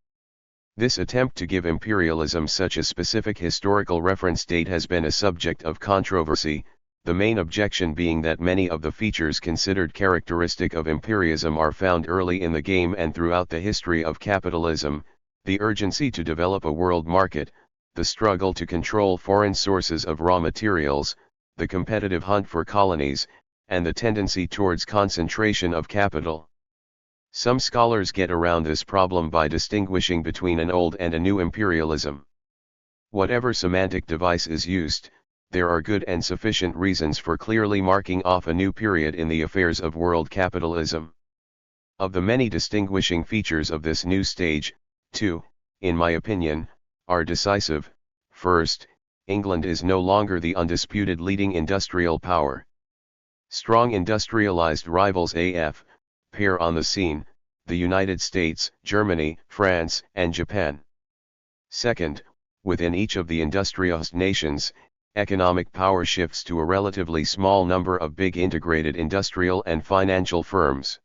This attempt to give imperialism such a specific historical reference date has been a subject of controversy, the main objection being that many of the features considered characteristic of imperialism are found early in the game and throughout the history of capitalism: the urgency to develop a world market, the struggle to control foreign sources of raw materials, the competitive hunt for colonies, and the tendency towards concentration of capital. Some scholars get around this problem by distinguishing between an old and a new imperialism. Whatever semantic device is used, there are good and sufficient reasons for clearly marking off a new period in the affairs of world capitalism. Of the many distinguishing features of this new stage, two, in my opinion, are decisive. First, England is no longer the undisputed leading industrial power. Strong industrialized rivals appear on the scene: the United States, Germany, France, and Japan. Second, within each of the industrialized nations, economic power shifts to a relatively small number of big integrated industrial and financial firms.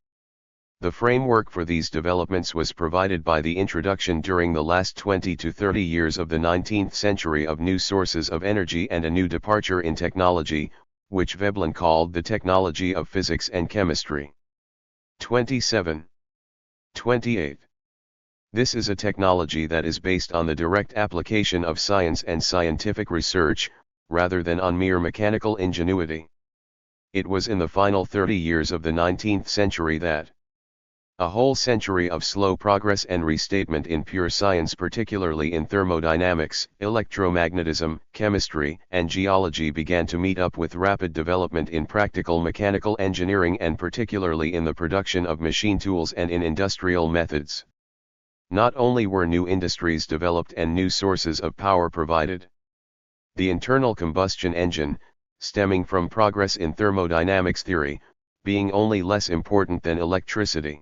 The framework for these developments was provided by the introduction during the last 20 to 30 years of the 19th century of new sources of energy and a new departure in technology, which Veblen called the technology of physics and chemistry. 27. 28. This is a technology that is based on the direct application of science and scientific research, rather than on mere mechanical ingenuity. It was in the final 30 years of the 19th century that A whole century of slow progress and restatement in pure science, particularly in thermodynamics, electromagnetism, chemistry, and geology, began to meet up with rapid development in practical mechanical engineering, and particularly in the production of machine tools and in industrial methods. Not only were new industries developed and new sources of power provided. The internal combustion engine, stemming from progress in thermodynamics theory, being only less important than electricity.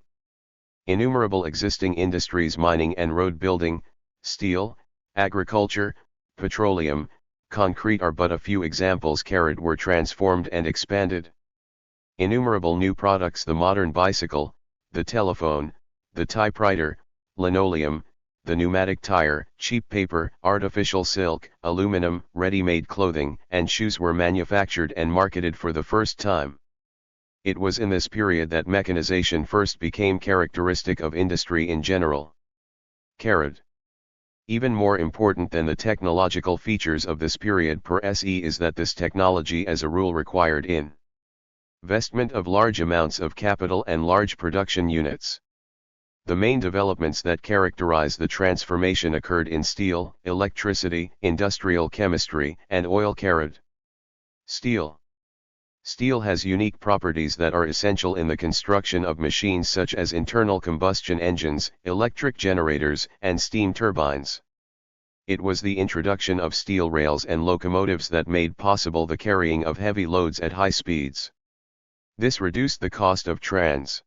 Innumerable existing industries, mining and road building, steel, agriculture, petroleum, concrete are but a few examples. Were transformed and expanded. Innumerable new products: the modern bicycle, the telephone, the typewriter, linoleum, the pneumatic tire, cheap paper, artificial silk, aluminum, ready-made clothing, and shoes were manufactured and marketed for the first time. It was in this period that mechanization first became characteristic of industry in general. Even more important than the technological features of this period per se is that this technology as a rule required investment of large amounts of capital and large production units. The main developments that characterize the transformation occurred in steel, electricity, industrial chemistry, and oil. Steel has unique properties that are essential in the construction of machines such as internal combustion engines, electric generators, and steam turbines. It was the introduction of steel rails and locomotives that made possible the carrying of heavy loads at high speeds. This reduced the cost of transport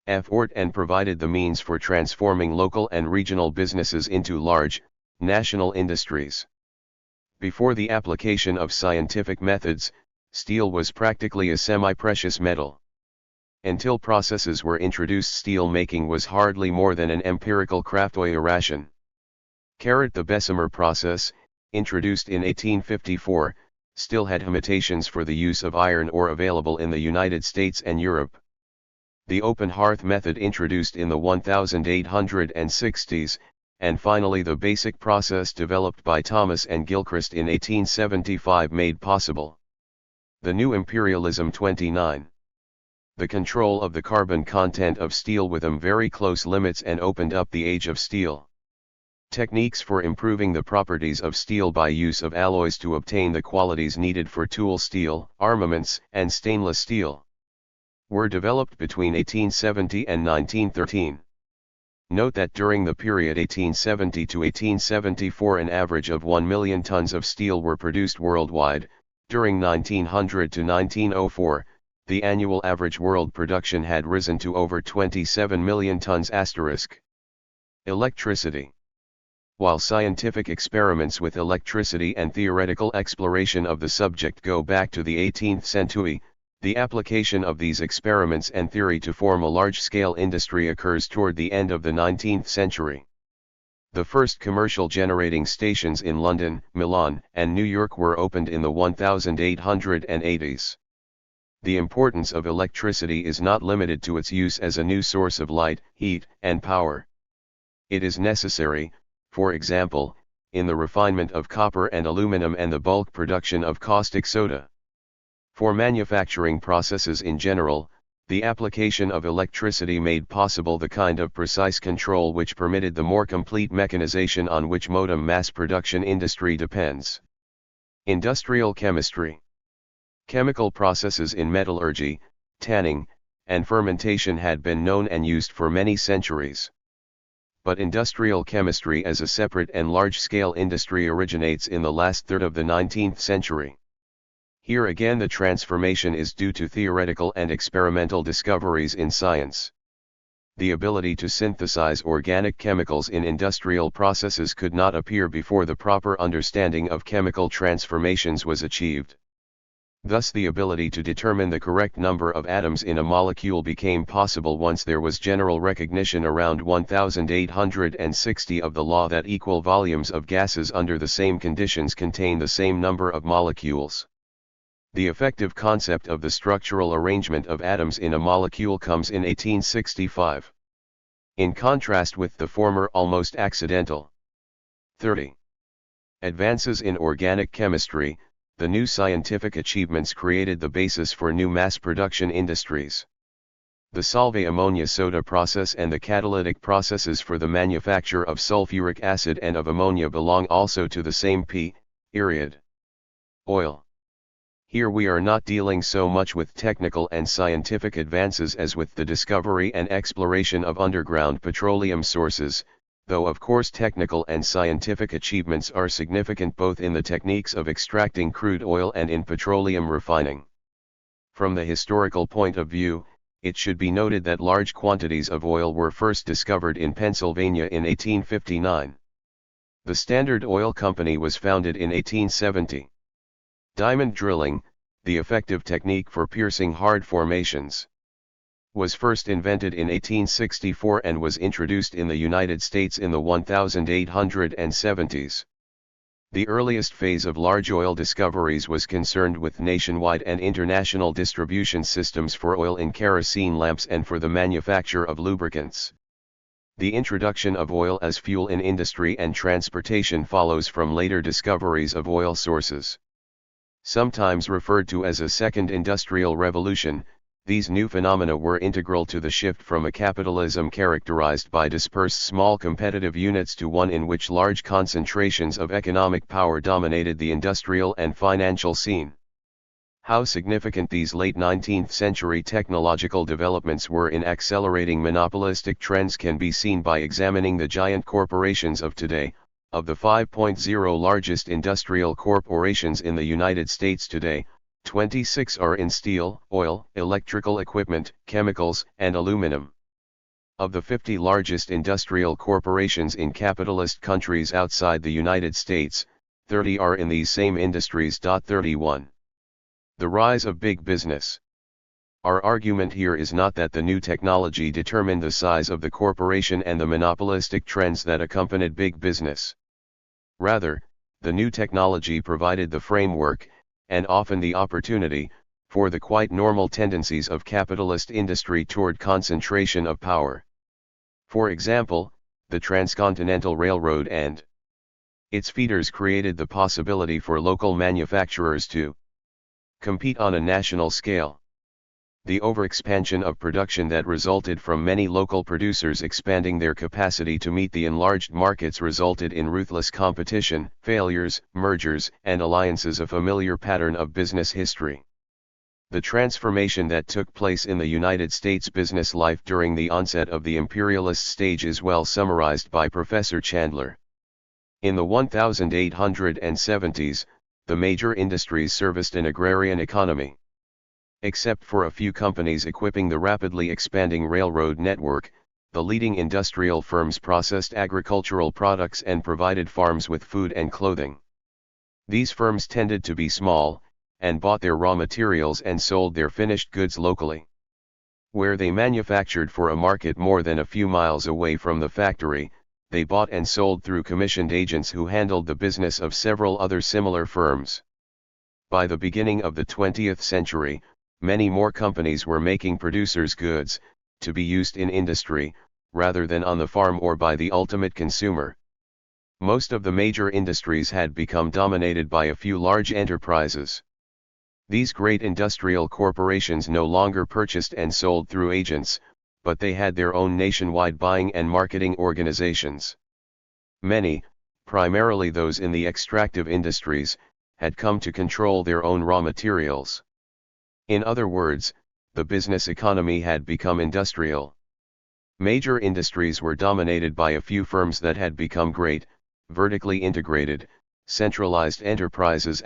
and provided the means for transforming local and regional businesses into large, national industries. Before the application of scientific methods, steel was practically a semi-precious metal. Until processes were introduced, steel making was hardly more than an empirical craft or operation. The Bessemer process, introduced in 1854, still had limitations for the use of iron ore available in the United States and Europe. The open hearth method introduced in the 1860s, and finally the basic process developed by Thomas and Gilchrist in 1875 made possible the new imperialism. 29. The control of the carbon content of steel within very close limits and opened up the age of steel. Techniques for improving the properties of steel by use of alloys to obtain the qualities needed for tool steel, armaments, and stainless steel were developed between 1870 and 1913. Note that during the period 1870 to 1874 an average of 1 million tons of steel were produced worldwide. During 1900 to 1904, the annual average world production had risen to over 27 million tons. Electricity. While scientific experiments with electricity and theoretical exploration of the subject go back to the 18th century, the application of these experiments and theory to form a large-scale industry occurs toward the end of the 19th century. The first commercial generating stations in London, Milan, and New York were opened in the 1880s. The importance of electricity is not limited to its use as a new source of light, heat, and power. It is necessary, for example, in the refinement of copper and aluminum and the bulk production of caustic soda. For manufacturing processes in general, the application of electricity made possible the kind of precise control which permitted the more complete mechanization on which modern mass production industry depends. Industrial chemistry. Chemical processes in metallurgy, tanning, and fermentation had been known and used for many centuries. But industrial chemistry as a separate and large-scale industry originates in the last third of the 19th century. Here again the transformation is due to theoretical and experimental discoveries in science. The ability to synthesize organic chemicals in industrial processes could not appear before the proper understanding of chemical transformations was achieved. Thus the ability to determine the correct number of atoms in a molecule became possible once there was general recognition around 1860 of the law that equal volumes of gases under the same conditions contain the same number of molecules. The effective concept of the structural arrangement of atoms in a molecule comes in 1865. In contrast with the former almost accidental 30. Advances in organic chemistry, the new scientific achievements created the basis for new mass production industries. The Solvay ammonia soda process and the catalytic processes for the manufacture of sulfuric acid and of ammonia belong also to the same period. Oil. Here we are not dealing so much with technical and scientific advances as with the discovery and exploration of underground petroleum sources, though of course technical and scientific achievements are significant both in the techniques of extracting crude oil and in petroleum refining. From the historical point of view, it should be noted that large quantities of oil were first discovered in Pennsylvania in 1859. The Standard Oil Company was founded in 1870. Diamond drilling, the effective technique for piercing hard formations, was first invented in 1864 and was introduced in the United States in the 1870s. The earliest phase of large oil discoveries was concerned with nationwide and international distribution systems for oil in kerosene lamps and for the manufacture of lubricants. The introduction of oil as fuel in industry and transportation follows from later discoveries of oil sources. Sometimes referred to as a second industrial revolution, these new phenomena were integral to the shift from a capitalism characterized by dispersed small competitive units to one in which large concentrations of economic power dominated the industrial and financial scene. How significant these late 19th century technological developments were in accelerating monopolistic trends can be seen by examining the giant corporations of today. Of the 5.0 largest industrial corporations in the United States today, 26 are in steel, oil, electrical equipment, chemicals, and aluminum. Of the 50 largest industrial corporations in capitalist countries outside the United States, 30 are in these same industries. 31. The rise of big business. Our argument here is not that the new technology determined the size of the corporation and the monopolistic trends that accompanied big business. Rather, the new technology provided the framework, and often the opportunity, for the quite normal tendencies of capitalist industry toward concentration of power. For example, the Transcontinental Railroad and its feeders created the possibility for local manufacturers to compete on a national scale. The overexpansion of production that resulted from many local producers expanding their capacity to meet the enlarged markets resulted in ruthless competition, failures, mergers, and alliances, a familiar pattern of business history. The transformation that took place in the United States business life during the onset of the imperialist stage is well summarized by Professor Chandler. In the 1870s, the major industries serviced an agrarian economy. Except for a few companies equipping the rapidly expanding railroad network, the leading industrial firms processed agricultural products and provided farms with food and clothing. These firms tended to be small, and bought their raw materials and sold their finished goods locally. Where they manufactured for a market more than a few miles away from the factory, they bought and sold through commissioned agents who handled the business of several other similar firms. By the beginning of the 20th century, many more companies were making producers' goods, to be used in industry, rather than on the farm or by the ultimate consumer. Most of the major industries had become dominated by a few large enterprises. These great industrial corporations no longer purchased and sold through agents, but they had their own nationwide buying and marketing organizations. Many, primarily those in the extractive industries, had come to control their own raw materials. In other words, the business economy had become industrial. Major industries were dominated by a few firms that had become great, vertically integrated, centralized enterprises.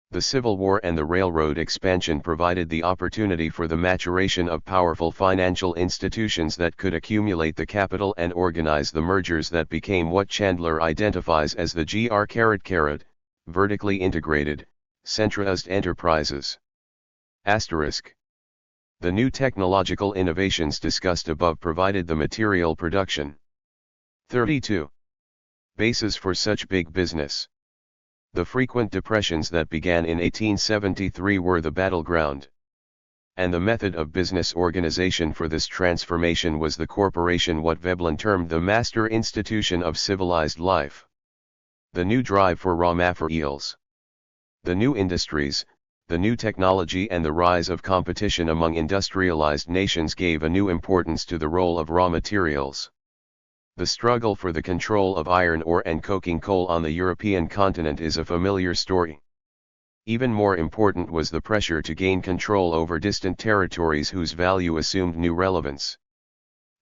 The Civil War and the railroad expansion provided the opportunity for the maturation of powerful financial institutions that could accumulate the capital and organize the mergers that became what Chandler identifies as the vertically integrated, centralized enterprises. The new technological innovations discussed above provided the material production. 32. Bases for such big business. The frequent depressions that began in 1873 were the battleground. And the method of business organization for this transformation was the corporation, what Veblen termed the master institution of civilized life. The new drive for raw materials. The new industries, The new technology and the rise of competition among industrialized nations gave a new importance to the role of raw materials. The struggle for the control of iron ore and coking coal on the European continent is a familiar story. Even more important was the pressure to gain control over distant territories whose value assumed new relevance.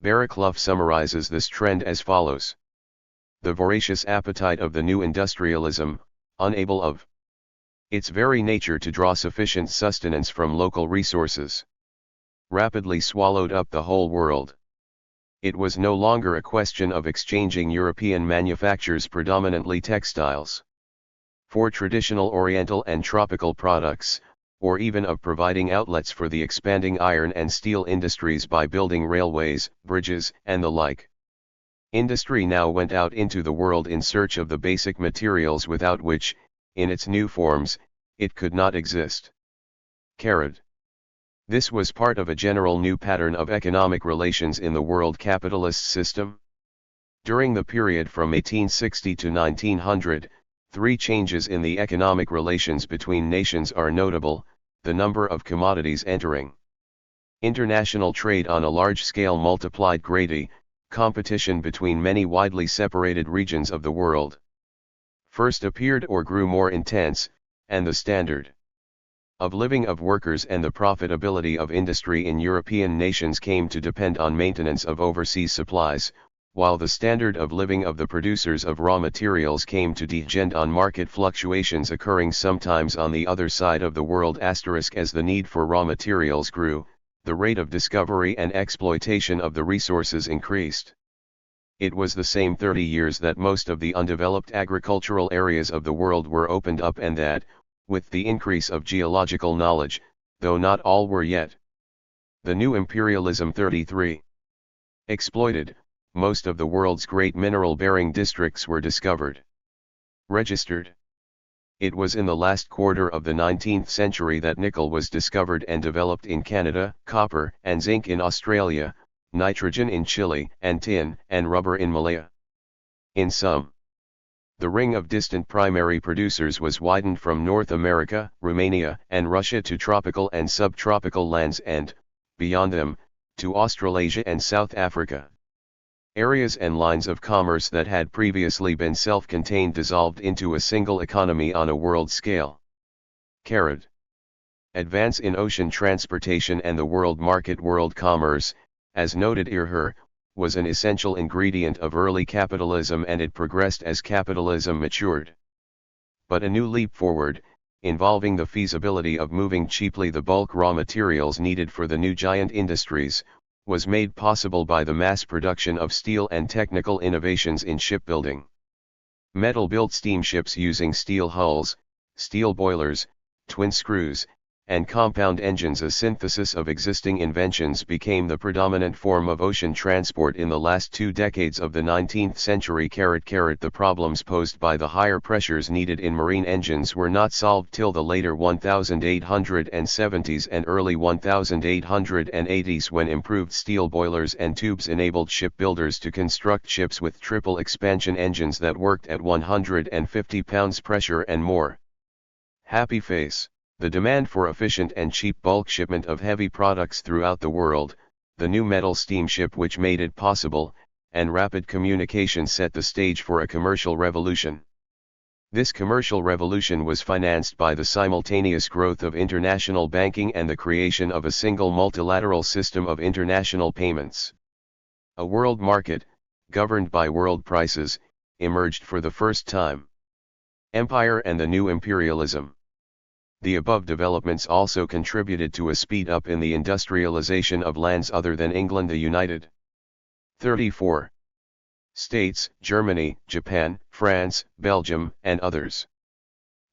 Barraclough summarizes this trend as follows. The voracious appetite of the new industrialism, unable of its very nature to draw sufficient sustenance from local resources, rapidly swallowed up the whole world. It was no longer a question of exchanging European manufactures, predominantly textiles, for traditional Oriental and tropical products, or even of providing outlets for the expanding iron and steel industries by building railways, bridges, and the like. Industry now went out into the world in search of the basic materials without which, in its new forms, it could not exist. This was part of a general new pattern of economic relations in the world capitalist system. During the period from 1860 to 1900, three changes in the economic relations between nations are notable: the number of commodities entering international trade on a large scale multiplied greatly, competition between many widely separated regions of the world first appeared or grew more intense, and the standard of living of workers and the profitability of industry in European nations came to depend on maintenance of overseas supplies, while the standard of living of the producers of raw materials came to depend on market fluctuations occurring sometimes on the other side of the world. As the need for raw materials grew, the rate of discovery and exploitation of the resources increased. It was the same 30 years that most of the undeveloped agricultural areas of the world were opened up, and that, with the increase of geological knowledge, though not all were yet the new imperialism 33 exploited, most of the world's great mineral-bearing districts were discovered, registered. It was in the last quarter of the 19th century that nickel was discovered and developed in Canada, copper and zinc in Australia, nitrogen in Chile, and tin and rubber in Malaya. In sum, the ring of distant primary producers was widened from North America, Romania, and Russia to tropical and subtropical lands and, beyond them, to Australasia and South Africa. Areas and lines of commerce that had previously been self-contained dissolved into a single economy on a world scale. Advance in ocean transportation and the world market. World commerce, as noted earlier, was an essential ingredient of early capitalism, and it progressed as capitalism matured. But a new leap forward, involving the feasibility of moving cheaply the bulk raw materials needed for the new giant industries, was made possible by the mass production of steel and technical innovations in shipbuilding. Metal-built steamships using steel hulls, steel boilers, twin screws, and compound engines, a synthesis of existing inventions, became the predominant form of ocean transport in the last 2 decades of the 19th century. The problems posed by the higher pressures needed in marine engines were not solved till the later 1870s and early 1880s, when improved steel boilers and tubes enabled shipbuilders to construct ships with triple expansion engines that worked at 150 pounds pressure and more. Happy face. The demand for efficient and cheap bulk shipment of heavy products throughout the world, the new metal steamship which made it possible, and rapid communication set the stage for a commercial revolution. This commercial revolution was financed by the simultaneous growth of international banking and the creation of a single multilateral system of international payments. A world market, governed by world prices, emerged for the first time. Empire and the new imperialism. The above developments also contributed to a speed up in the industrialization of lands other than England. The United 34 States, Germany, Japan, France, Belgium, and others.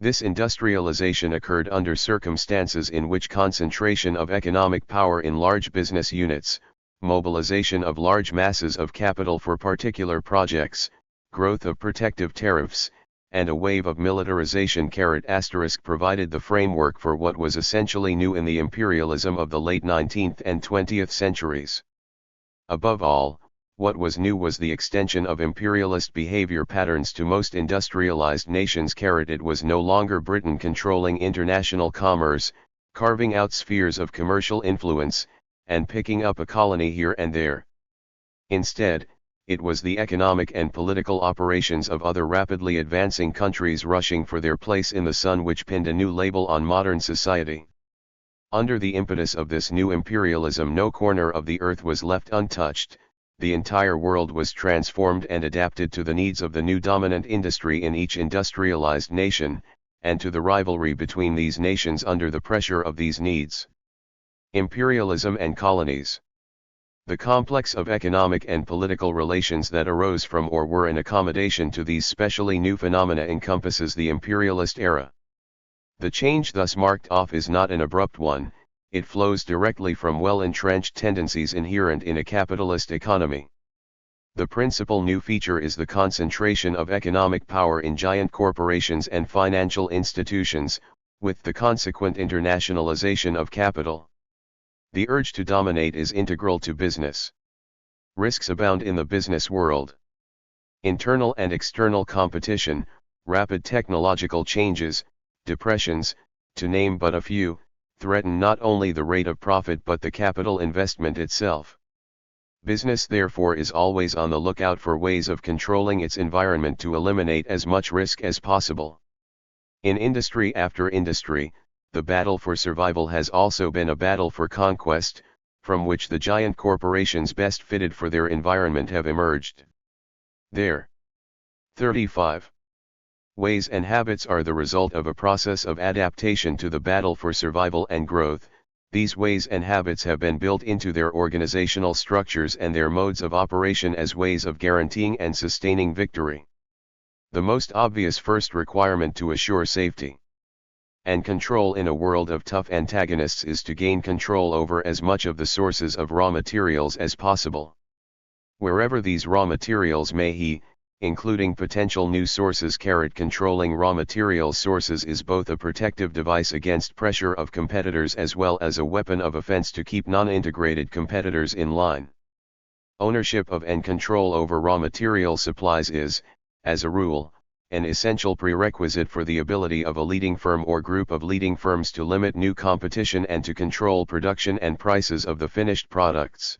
This industrialization occurred under circumstances in which concentration of economic power in large business units, mobilization of large masses of capital for particular projects, growth of protective tariffs, and a wave of militarization provided the framework for what was essentially new in the imperialism of the late 19th and 20th centuries. Above all, What was new was the extension of imperialist behavior patterns to most industrialized nations. It was no longer Britain controlling international commerce, carving out spheres of commercial influence, and picking up a colony here and there. Instead, it was the economic and political operations of other rapidly advancing countries rushing for their place in the sun which pinned a new label on modern society. Under the impetus of this new imperialism, no corner of the earth was left untouched. The entire world was transformed and adapted to the needs of the new dominant industry in each industrialized nation, and to the rivalry between these nations under the pressure of these needs. Imperialism and colonies. The complex of economic and political relations that arose from or were in accommodation to these specially new phenomena encompasses the imperialist era. The change thus marked off is not an abrupt one. It flows directly from well-entrenched tendencies inherent in a capitalist economy. The principal new feature is the concentration of economic power in giant corporations and financial institutions, with the consequent internationalization of capital. The urge to dominate is integral to business. Risks abound in the business world. Internal and external competition, rapid technological changes, depressions, to name but a few, threaten not only the rate of profit but the capital investment itself. Business therefore is always on the lookout for ways of controlling its environment to eliminate as much risk as possible. In industry after industry, the battle for survival has also been a battle for conquest, from which the giant corporations best fitted for their environment have emerged. There. 35. Ways and habits are the result of a process of adaptation to the battle for survival and growth. These ways and habits have been built into their organizational structures and their modes of operation as ways of guaranteeing and sustaining victory. The most obvious first requirement to assure safety and control in a world of tough antagonists is to gain control over as much of the sources of raw materials as possible. Wherever these raw materials may be, including potential new sources. Controlling raw materials sources is both a protective device against pressure of competitors as well as a weapon of offense to keep non-integrated competitors in line. Ownership of and control over raw material supplies is, as a rule, an essential prerequisite for the ability of a leading firm or group of leading firms to limit new competition and to control production and prices of the finished products.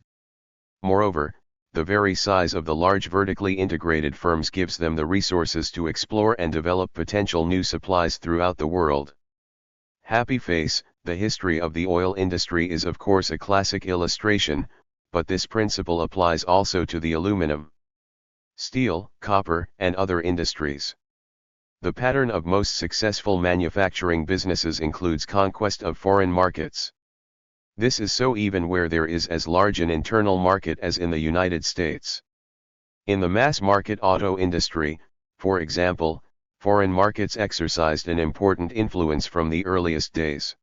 Moreover, the very size of the large vertically integrated firms gives them the resources to explore and develop potential new supplies throughout the world. Happy face, the history of the oil industry is of course a classic illustration, but this principle applies also to the aluminum, steel, copper, and other industries. The pattern of most successful manufacturing businesses includes conquest of foreign markets. This is so even where there is as large an internal market as in the United States. In the mass market auto industry, for example, foreign markets exercised an important influence from the earliest days.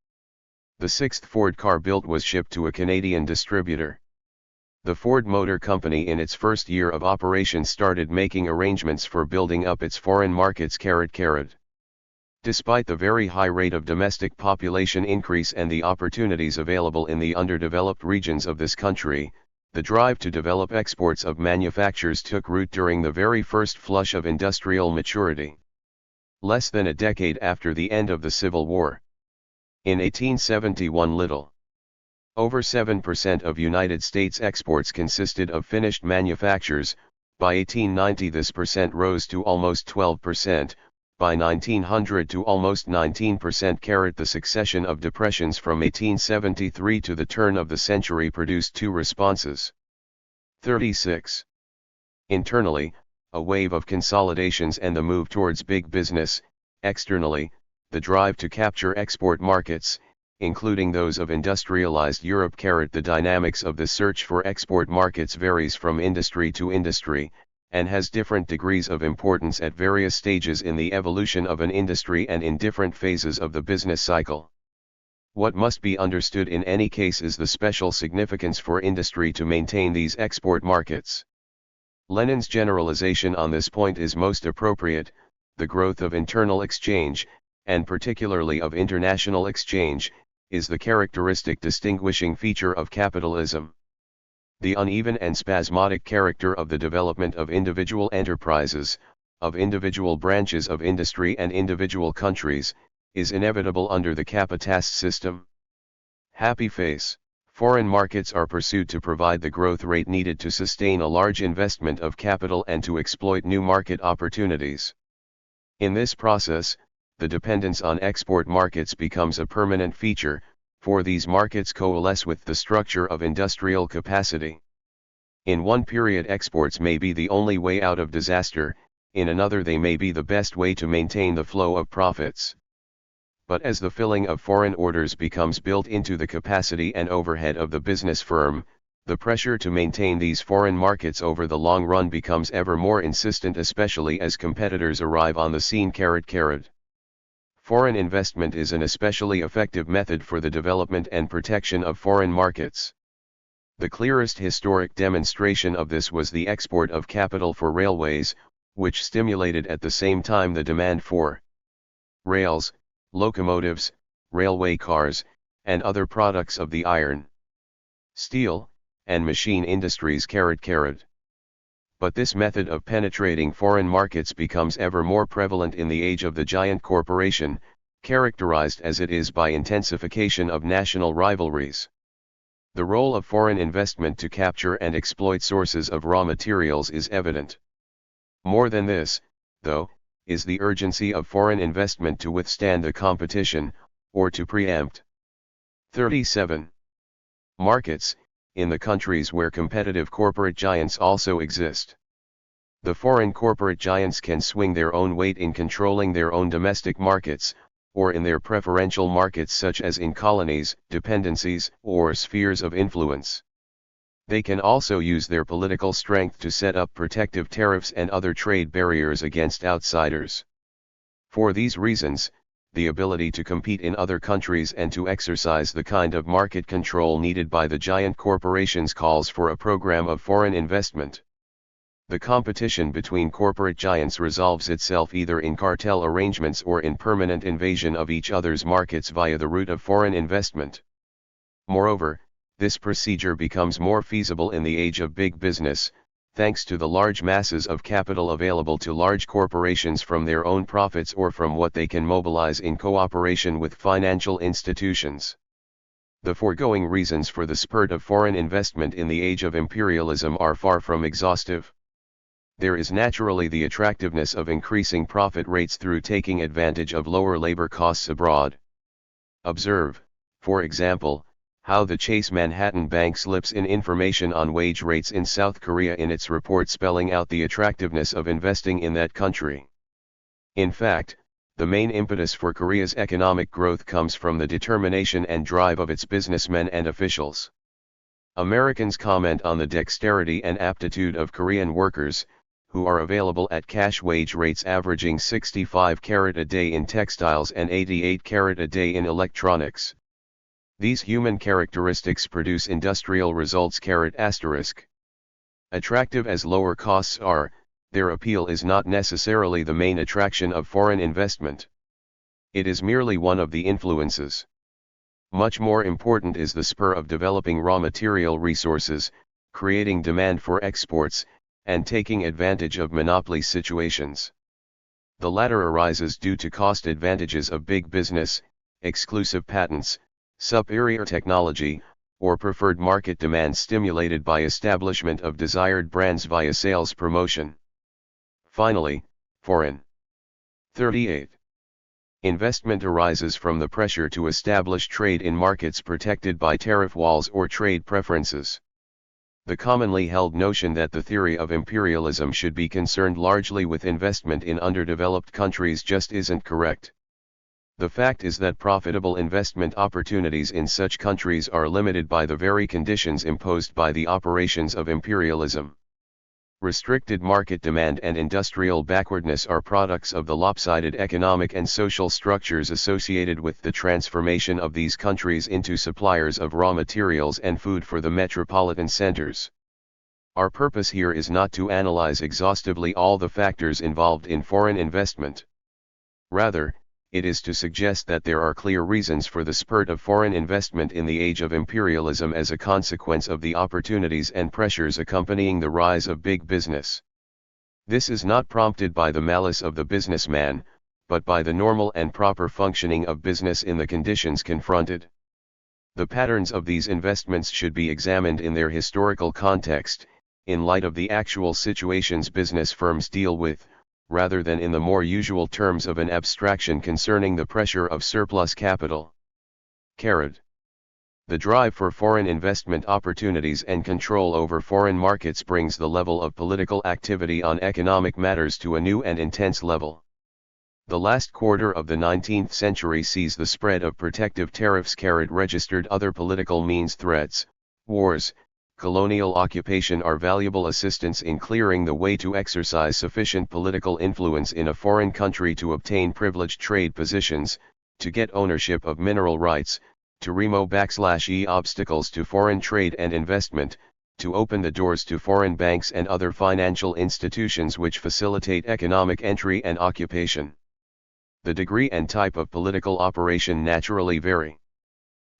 The sixth Ford car built was shipped to a Canadian distributor. The Ford Motor Company in its first year of operation started making arrangements for building up its foreign markets. Despite the very high rate of domestic population increase and the opportunities available in the underdeveloped regions of this country, the drive to develop exports of manufactures took root during the very first flush of industrial maturity. Less than a decade after the end of the Civil War. In 1871, little over 7% of United States exports consisted of finished manufactures. By 1890 this percent rose to almost 12%. By 1900 to almost 19%. The succession of depressions from 1873 to the turn of the century produced two responses. 36. Internally, a wave of consolidations and the move towards big business. Externally, the drive to capture export markets, including those of industrialized Europe. The dynamics of the search for export markets varies from industry to industry, and has different degrees of importance at various stages in the evolution of an industry and in different phases of the business cycle. What must be understood in any case is the special significance for industry to maintain these export markets. Lenin's generalization on this point is most appropriate. The growth of internal exchange, and particularly of international exchange, is the characteristic distinguishing feature of capitalism. The uneven and spasmodic character of the development of individual enterprises, of individual branches of industry and individual countries, is inevitable under the capitalist system. Happy face. Foreign markets are pursued to provide the growth rate needed to sustain a large investment of capital and to exploit new market opportunities. In this process, the dependence on export markets becomes a permanent feature, for these markets coalesce with the structure of industrial capacity. In one period exports may be the only way out of disaster, in another they may be the best way to maintain the flow of profits. But as the filling of foreign orders becomes built into the capacity and overhead of the business firm, the pressure to maintain these foreign markets over the long run becomes ever more insistent, especially as competitors arrive on the scene. Foreign investment is an especially effective method for the development and protection of foreign markets. The clearest historic demonstration of this was the export of capital for railways, which stimulated at the same time the demand for rails, locomotives, railway cars, and other products of the iron, steel, and machine industries. But this method of penetrating foreign markets becomes ever more prevalent in the age of the giant corporation, characterized as it is by intensification of national rivalries. The role of foreign investment to capture and exploit sources of raw materials is evident. More than this, though, is the urgency of foreign investment to withstand the competition, or to preempt. 37. Markets, in the countries where competitive corporate giants also exist. The foreign corporate giants can swing their own weight in controlling their own domestic markets, or in their preferential markets such as in colonies, dependencies, or spheres of influence. They can also use their political strength to set up protective tariffs and other trade barriers against outsiders. For these reasons, the ability to compete in other countries and to exercise the kind of market control needed by the giant corporations calls for a program of foreign investment. The competition between corporate giants resolves itself either in cartel arrangements or in permanent invasion of each other's markets via the route of foreign investment. Moreover, this procedure becomes more feasible in the age of big business, thanks to the large masses of capital available to large corporations from their own profits or from what they can mobilize in cooperation with financial institutions. The foregoing reasons for the spurt of foreign investment in the age of imperialism are far from exhaustive. There is naturally the attractiveness of increasing profit rates through taking advantage of lower labor costs abroad. Observe, for example, how the Chase Manhattan Bank slips in information on wage rates in South Korea in its report spelling out the attractiveness of investing in that country. In fact, the main impetus for Korea's economic growth comes from the determination and drive of its businessmen and officials. Americans comment on the dexterity and aptitude of Korean workers, who are available at cash wage rates averaging 65 carat a day in textiles and 88 carat a day in electronics. These human characteristics produce industrial results. Attractive as lower costs are, their appeal is not necessarily the main attraction of foreign investment. It is merely one of the influences. Much more important is the spur of developing raw material resources, creating demand for exports, and taking advantage of monopoly situations. The latter arises due to cost advantages of big business, exclusive patents, superior technology, or preferred market demand stimulated by establishment of desired brands via sales promotion. Finally, foreign. 38. Investment arises from the pressure to establish trade in markets protected by tariff walls or trade preferences. The commonly held notion that the theory of imperialism should be concerned largely with investment in underdeveloped countries just isn't correct. The fact is that profitable investment opportunities in such countries are limited by the very conditions imposed by the operations of imperialism. Restricted market demand and industrial backwardness are products of the lopsided economic and social structures associated with the transformation of these countries into suppliers of raw materials and food for the metropolitan centers. Our purpose here is not to analyze exhaustively all the factors involved in foreign investment. Rather, it is to suggest that there are clear reasons for the spurt of foreign investment in the age of imperialism as a consequence of the opportunities and pressures accompanying the rise of big business. This is not prompted by the malice of the businessman, but by the normal and proper functioning of business in the conditions confronted. The patterns of these investments should be examined in their historical context, in light of the actual situations business firms deal with, rather than in the more usual terms of an abstraction concerning the pressure of surplus capital. The drive for foreign investment opportunities and control over foreign markets brings the level of political activity on economic matters to a new and intense level. The last quarter of the 19th century sees the spread of protective tariffs. Registered other political means, threats, wars, colonial occupation are valuable assistance in clearing the way to exercise sufficient political influence in a foreign country to obtain privileged trade positions, to get ownership of mineral rights, to remove obstacles to foreign trade and investment, to open the doors to foreign banks and other financial institutions which facilitate economic entry and occupation. The degree and type of political operation naturally vary.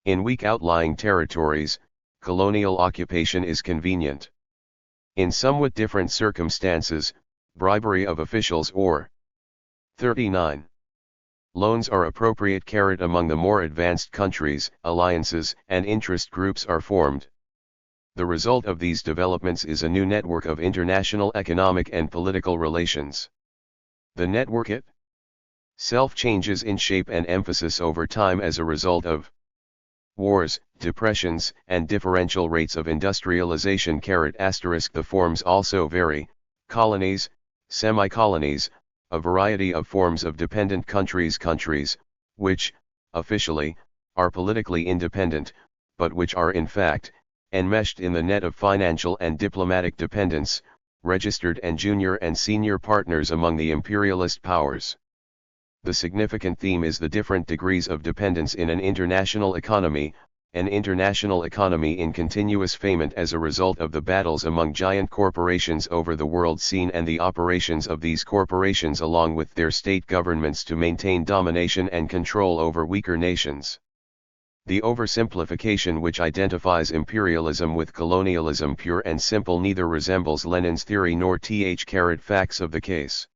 In weak outlying territories, colonial occupation is convenient. In somewhat different circumstances, bribery of officials or 39. Loans are appropriate. Among the more advanced countries, alliances and interest groups are formed. The result of these developments is a new network of international economic and political relations. The network itself changes in shape and emphasis over time as a result of wars, depressions, and differential rates of industrialization. The forms also vary: colonies, semi-colonies, a variety of forms of dependent countries, which, officially, are politically independent, but which are in fact, enmeshed in the net of financial and diplomatic dependence, registered and junior and senior partners among the imperialist powers. The significant theme is the different degrees of dependence in an international economy in continuous ferment as a result of the battles among giant corporations over the world scene and the operations of these corporations along with their state governments to maintain domination and control over weaker nations. The oversimplification which identifies imperialism with colonialism pure and simple neither resembles Lenin's theory nor facts of the case.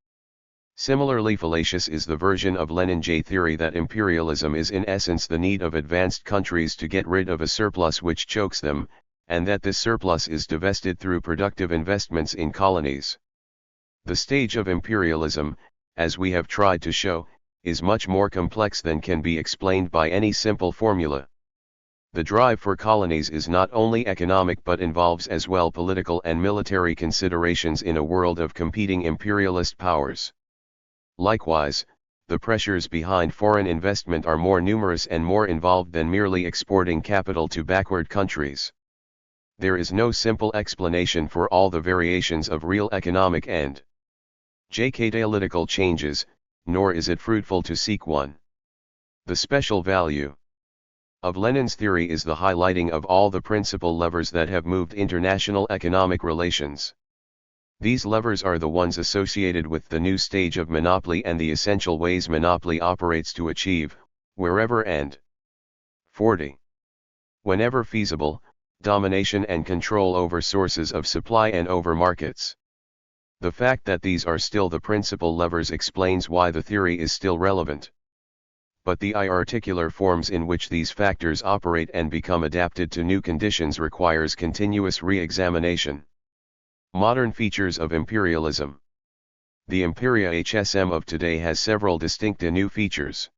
Similarly fallacious is the version of Lenin's theory that imperialism is in essence the need of advanced countries to get rid of a surplus which chokes them, and that this surplus is divested through productive investments in colonies. The stage of imperialism, as we have tried to show, is much more complex than can be explained by any simple formula. The drive for colonies is not only economic but involves as well political and military considerations in a world of competing imperialist powers. Likewise, the pressures behind foreign investment are more numerous and more involved than merely exporting capital to backward countries. There is no simple explanation for all the variations of real economic and geopolitical changes, nor is it fruitful to seek one. The special value of Lenin's theory is the highlighting of all the principal levers that have moved international economic relations. These levers are the ones associated with the new stage of monopoly and the essential ways monopoly operates to achieve, wherever and 40. Whenever feasible, domination and control over sources of supply and over markets. The fact that these are still the principal levers explains why the theory is still relevant. But the articular forms in which these factors operate and become adapted to new conditions requires continuous re-examination. Modern features of imperialism. The imperialism of today has several distinct and new features.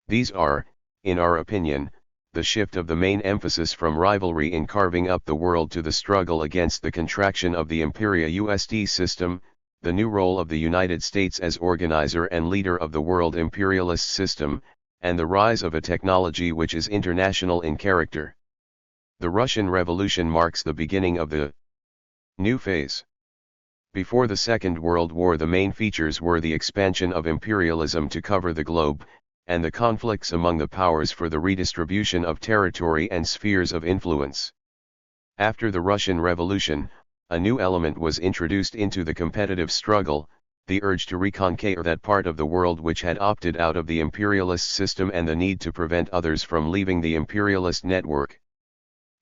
These are, in our opinion, the shift of the main emphasis from rivalry in carving up the world to the struggle against the contraction of the imperialist system, the new role of the United States as organizer and leader of the world imperialist system, and the rise of a technology which is international in character. The Russian Revolution marks the beginning of the new phase. Before the Second World War, the main features were the expansion of imperialism to cover the globe, and the conflicts among the powers for the redistribution of territory and spheres of influence. After the Russian Revolution, a new element was introduced into the competitive struggle, the urge to reconquer that part of the world which had opted out of the imperialist system and the need to prevent others from leaving the imperialist network.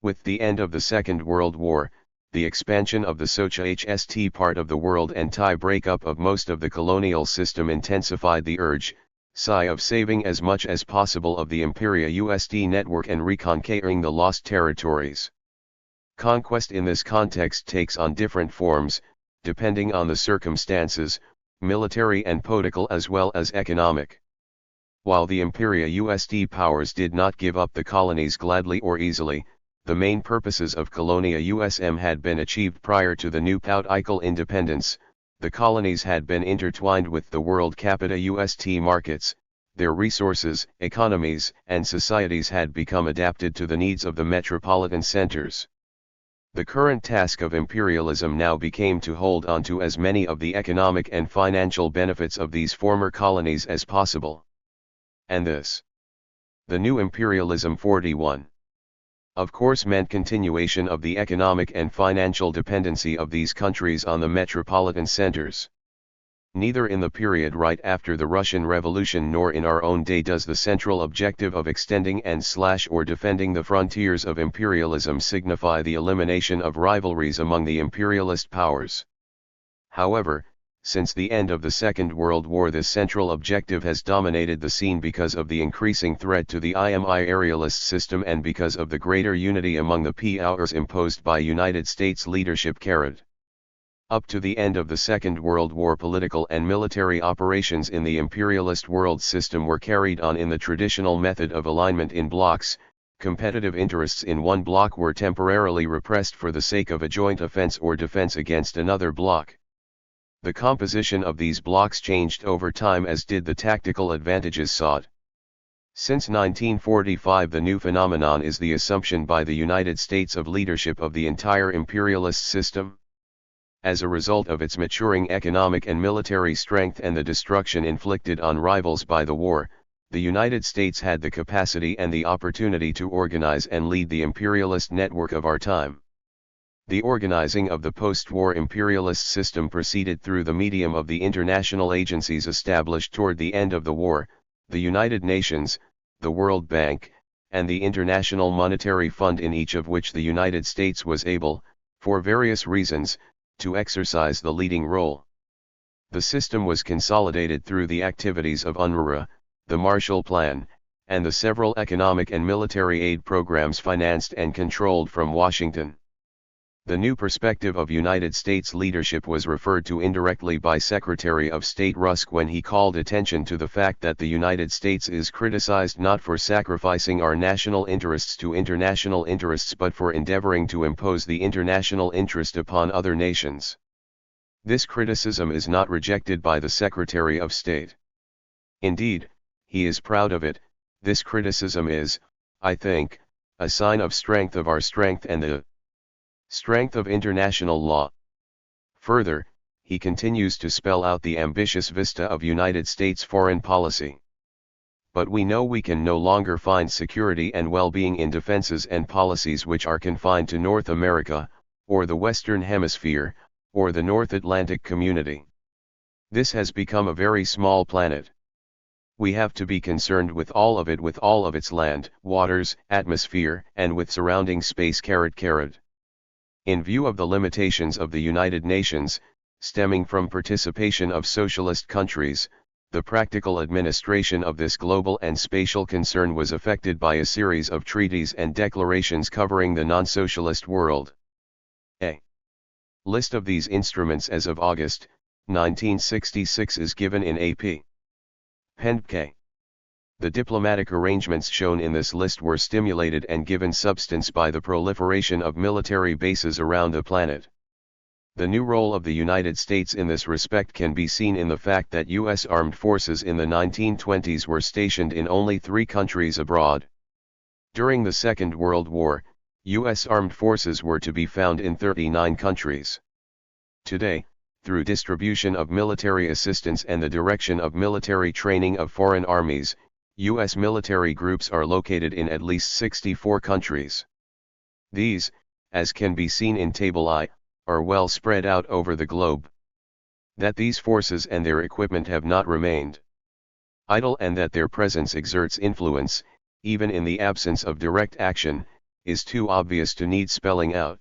With the end of the Second World War, the expansion of the Socialist part of the world and breakup of most of the colonial system intensified the urge, of saving as much as possible of the imperialist network and reconquering the lost territories. Conquest in this context takes on different forms, depending on the circumstances, military and political as well as economic. While the imperialist powers did not give up the colonies gladly or easily, the main purposes of colonialism had been achieved prior to the new political independence. The colonies had been intertwined with the world capitalist markets, their resources, economies, and societies had become adapted to the needs of the metropolitan centers. The current task of imperialism now became to hold on to as many of the economic and financial benefits of these former colonies as possible. And this, the new imperialism 41, of course meant continuation of the economic and financial dependency of these countries on the metropolitan centers. Neither in the period right after the Russian Revolution nor in our own day does the central objective of extending and/or defending the frontiers of imperialism signify the elimination of rivalries among the imperialist powers. However, since the end of the Second World War this central objective has dominated the scene because of the increasing threat to the imperialist system and because of the greater unity among the powers imposed by United States leadership. Up to the end of the Second World War political and military operations in the imperialist world system were carried on in the traditional method of alignment in blocks. Competitive interests in one bloc were temporarily repressed for the sake of a joint offense or defense against another bloc. The composition of these blocks changed over time as did the tactical advantages sought. Since 1945 the new phenomenon is the assumption by the United States of leadership of the entire imperialist system. As a result of its maturing economic and military strength and the destruction inflicted on rivals by the war, the United States had the capacity and the opportunity to organize and lead the imperialist network of our time. The organizing of the post-war imperialist system proceeded through the medium of the international agencies established toward the end of the war, the United Nations, the World Bank, and the International Monetary Fund, in each of which the United States was able, for various reasons, to exercise the leading role. The system was consolidated through the activities of UNRWA, the Marshall Plan, and the several economic and military aid programs financed and controlled from Washington. The new perspective of United States leadership was referred to indirectly by Secretary of State Rusk when he called attention to the fact that the United States is criticized not for sacrificing our national interests to international interests but for endeavoring to impose the international interest upon other nations. This criticism is not rejected by the Secretary of State. Indeed, he is proud of it. This criticism is, I think, a sign of strength of our strength and the strength of international law. Further, he continues to spell out the ambitious vista of United States foreign policy. But we know we can no longer find security and well-being in defenses and policies which are confined to North America, or the Western Hemisphere, or the North Atlantic community. This has become a very small planet. We have to be concerned with all of its land, waters, atmosphere, and with surrounding space. In view of the limitations of the United Nations, stemming from participation of socialist countries, the practical administration of this global and spatial concern was affected by a series of treaties and declarations covering the non-socialist world. A list of these instruments as of August 1966 is given in AP. Pend K. The diplomatic arrangements shown in this list were stimulated and given substance by the proliferation of military bases around the planet. The new role of the United States in this respect can be seen in the fact that U.S. armed forces in the 1920s were stationed in only 3 countries abroad. During the Second World War, U.S. armed forces were to be found in 39 countries. Today, through distribution of military assistance and the direction of military training of foreign armies, U.S. military groups are located in at least 64 countries. These, as can be seen in Table I, are well spread out over the globe. That these forces and their equipment have not remained idle and that their presence exerts influence, even in the absence of direct action, is too obvious to need spelling out.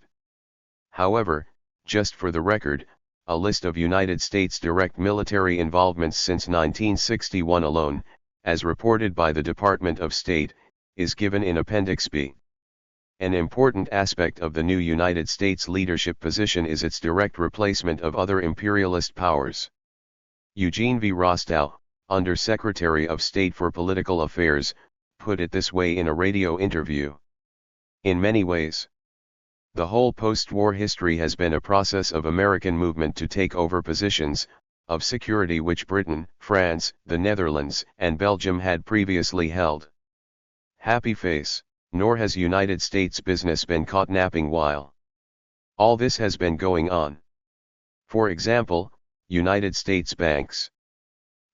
However, just for the record, a list of United States direct military involvements since 1961 alone, as reported by the Department of State, is given in Appendix B. An important aspect of the new United States leadership position is its direct replacement of other imperialist powers. Eugene V. Rostow, Under-Secretary of State for Political Affairs, put it this way in a radio interview. In many ways, the whole post-war history has been a process of American movement to take over positions of security which Britain, France, the Netherlands, and Belgium had previously held. Happy face. Nor has United States business been caught napping while all this has been going on. For example, United States banks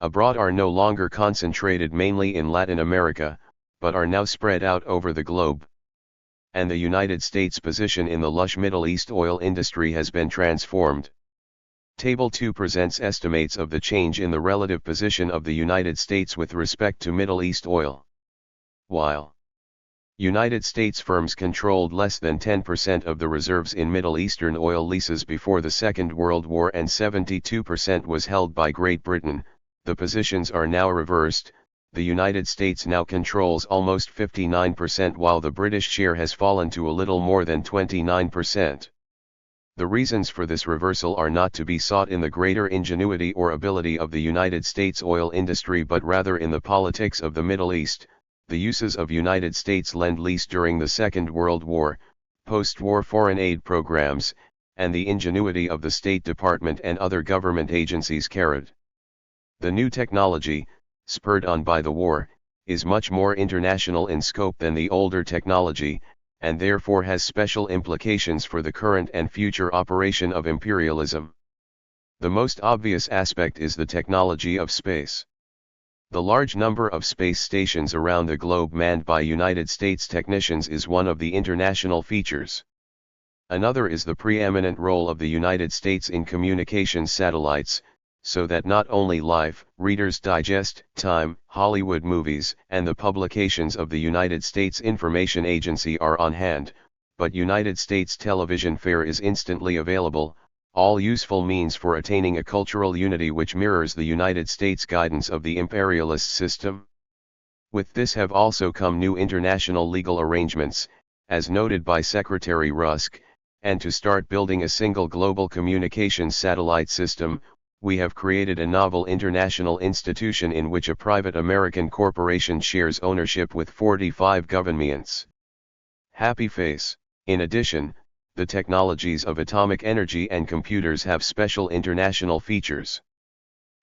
abroad are no longer concentrated mainly in Latin America, but are now spread out over the globe. And the United States position in the lush Middle East oil industry has been transformed. Table 2 presents estimates of the change in the relative position of the United States with respect to Middle East oil. While United States firms controlled less than 10% of the reserves in Middle Eastern oil leases before the Second World War and 72% was held by Great Britain, the positions are now reversed. The United States now controls almost 59% while the British share has fallen to a little more than 29%. The reasons for this reversal are not to be sought in the greater ingenuity or ability of the United States oil industry but rather in the politics of the Middle East, the uses of United States Lend-Lease during the Second World War, post-war foreign aid programs, and the ingenuity of the State Department and other government agencies carried. The new technology, spurred on by the war, is much more international in scope than the older technology, and therefore has special implications for the current and future operation of imperialism. The most obvious aspect is the technology of space. The large number of space stations around the globe manned by United States technicians is one of the international features. Another is the preeminent role of the United States in communications satellites, so that not only Life, Reader's Digest, Time, Hollywood movies, and the publications of the United States Information Agency are on hand, but United States television fare is instantly available, all useful means for attaining a cultural unity which mirrors the United States guidance of the imperialist system. With this have also come new international legal arrangements, as noted by Secretary Rusk, and to start building a single global communications satellite system, we have created a novel international institution in which a private American corporation shares ownership with 45 governments. Happy face. In addition, the technologies of atomic energy and computers have special international features.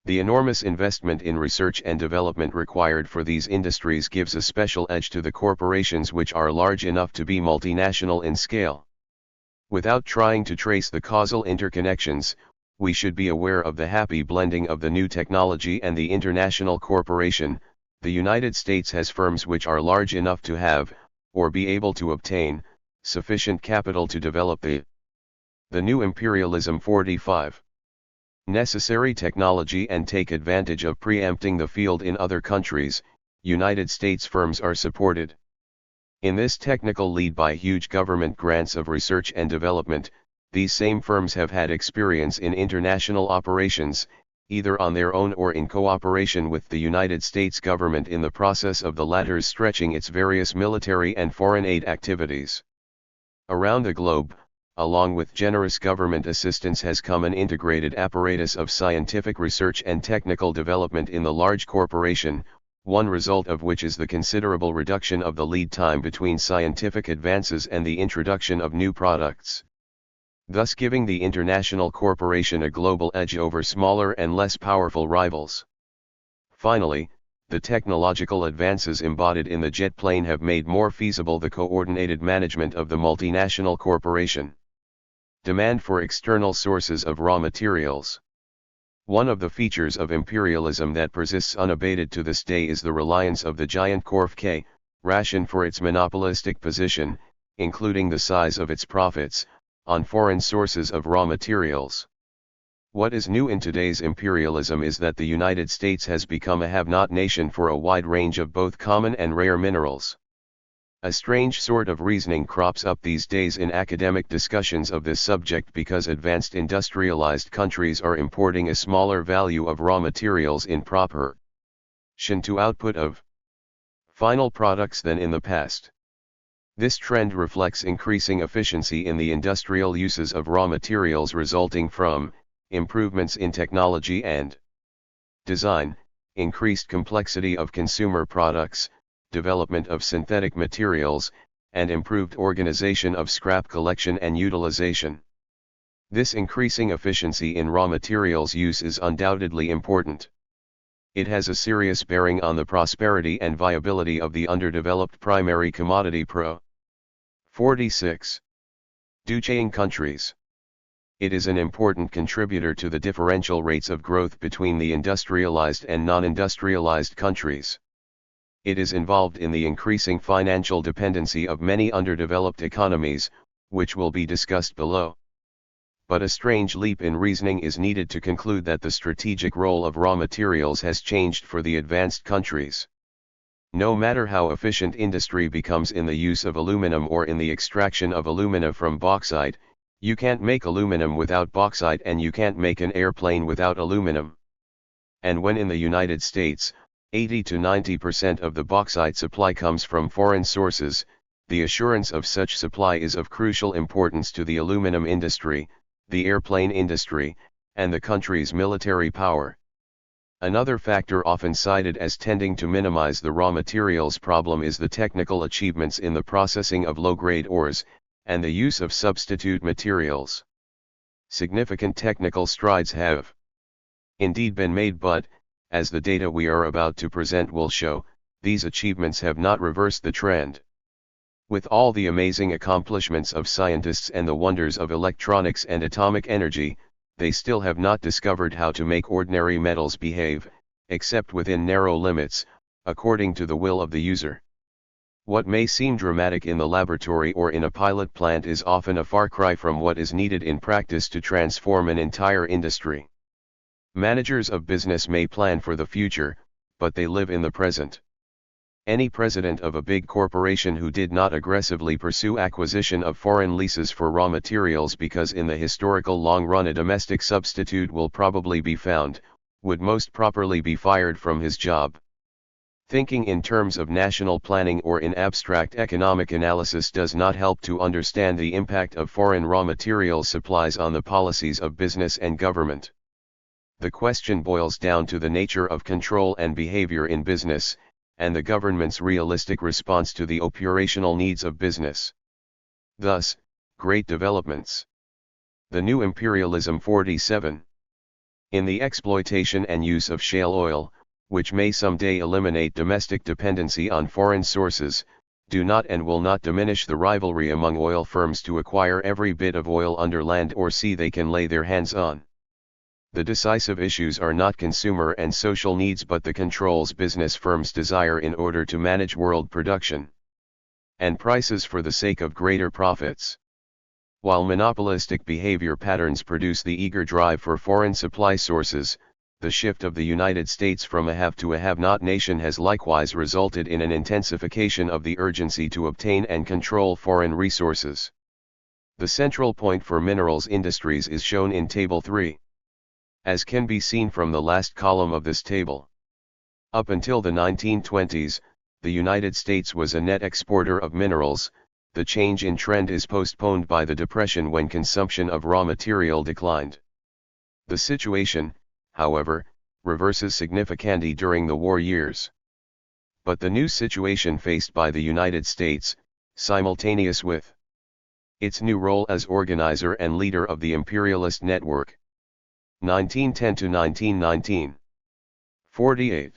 The enormous investment in research and development required for these industries gives a special edge to the corporations which are large enough to be multinational in scale. Without trying to trace the causal interconnections, we should be aware of the happy blending of the new technology and the international corporation. The United States has firms which are large enough to have, or be able to obtain, sufficient capital to develop the new imperialism 45. Necessary technology and take advantage of preempting the field in other countries. United States firms are supported in this technical lead by huge government grants of research and development. These same firms have had experience in international operations, either on their own or in cooperation with the United States government in the process of the latter's stretching its various military and foreign aid activities. Around the globe, along with generous government assistance has come an integrated apparatus of scientific research and technical development in the large corporation, one result of which is the considerable reduction of the lead time between scientific advances and the introduction of new products, thus giving the international corporation a global edge over smaller and less powerful rivals. Finally, the technological advances embodied in the jet plane have made more feasible the coordinated management of the multinational corporation. Demand for external sources of raw materials. One of the features of imperialism that persists unabated to this day is the reliance of the giant Corp ration for its monopolistic position, including the size of its profits, on foreign sources of raw materials. What is new in today's imperialism is that the United States has become a have-not nation for a wide range of both common and rare minerals. A strange sort of reasoning crops up these days in academic discussions of this subject because advanced industrialized countries are importing a smaller value of raw materials in proportion to output of final products than in the past. This trend reflects increasing efficiency in the industrial uses of raw materials resulting from improvements in technology and design, increased complexity of consumer products, development of synthetic materials, and improved organization of scrap collection and utilization. This increasing efficiency in raw materials use is undoubtedly important. It has a serious bearing on the prosperity and viability of the underdeveloped primary commodity pro. 46. Duching countries. It is an important contributor to the differential rates of growth between the industrialized and non-industrialized countries. It is involved in the increasing financial dependency of many underdeveloped economies, which will be discussed below. But a strange leap in reasoning is needed to conclude that the strategic role of raw materials has changed for the advanced countries. No matter how efficient industry becomes in the use of aluminum or in the extraction of alumina from bauxite, you can't make aluminum without bauxite and you can't make an airplane without aluminum. And when in the United States, 80 to 90% of the bauxite supply comes from foreign sources, the assurance of such supply is of crucial importance to the aluminum industry, the airplane industry, and the country's military power. Another factor often cited as tending to minimize the raw materials problem is the technical achievements in the processing of low-grade ores, and the use of substitute materials. Significant technical strides have indeed been made, but, as the data we are about to present will show, these achievements have not reversed the trend. With all the amazing accomplishments of scientists and the wonders of electronics and atomic energy, they still have not discovered how to make ordinary metals behave, except within narrow limits, according to the will of the user. What may seem dramatic in the laboratory or in a pilot plant is often a far cry from what is needed in practice to transform an entire industry. Managers of business may plan for the future, but they live in the present. Any president of a big corporation who did not aggressively pursue acquisition of foreign leases for raw materials because in the historical long run a domestic substitute will probably be found, would most properly be fired from his job. Thinking in terms of national planning or in abstract economic analysis does not help to understand the impact of foreign raw materials supplies on the policies of business and government. The question boils down to the nature of control and behavior in business, and the government's realistic response to the operational needs of business. Thus, great developments. The new imperialism 47. In the exploitation and use of shale oil, which may someday eliminate domestic dependency on foreign sources, do not and will not diminish the rivalry among oil firms to acquire every bit of oil under land or sea they can lay their hands on. The decisive issues are not consumer and social needs but the controls business firms desire in order to manage world production and prices for the sake of greater profits. While monopolistic behavior patterns produce the eager drive for foreign supply sources, the shift of the United States from a have to a have-not nation has likewise resulted in an intensification of the urgency to obtain and control foreign resources. The central point for minerals industries is shown in Table 3. As can be seen from the last column of this table. Up until the 1920s, the United States was a net exporter of minerals. The change in trend is postponed by the Depression when consumption of raw material declined. The situation, however, reverses significantly during the war years. But the new situation faced by the United States, simultaneous with its new role as organizer and leader of the imperialist network, 1910 to 1919. 48.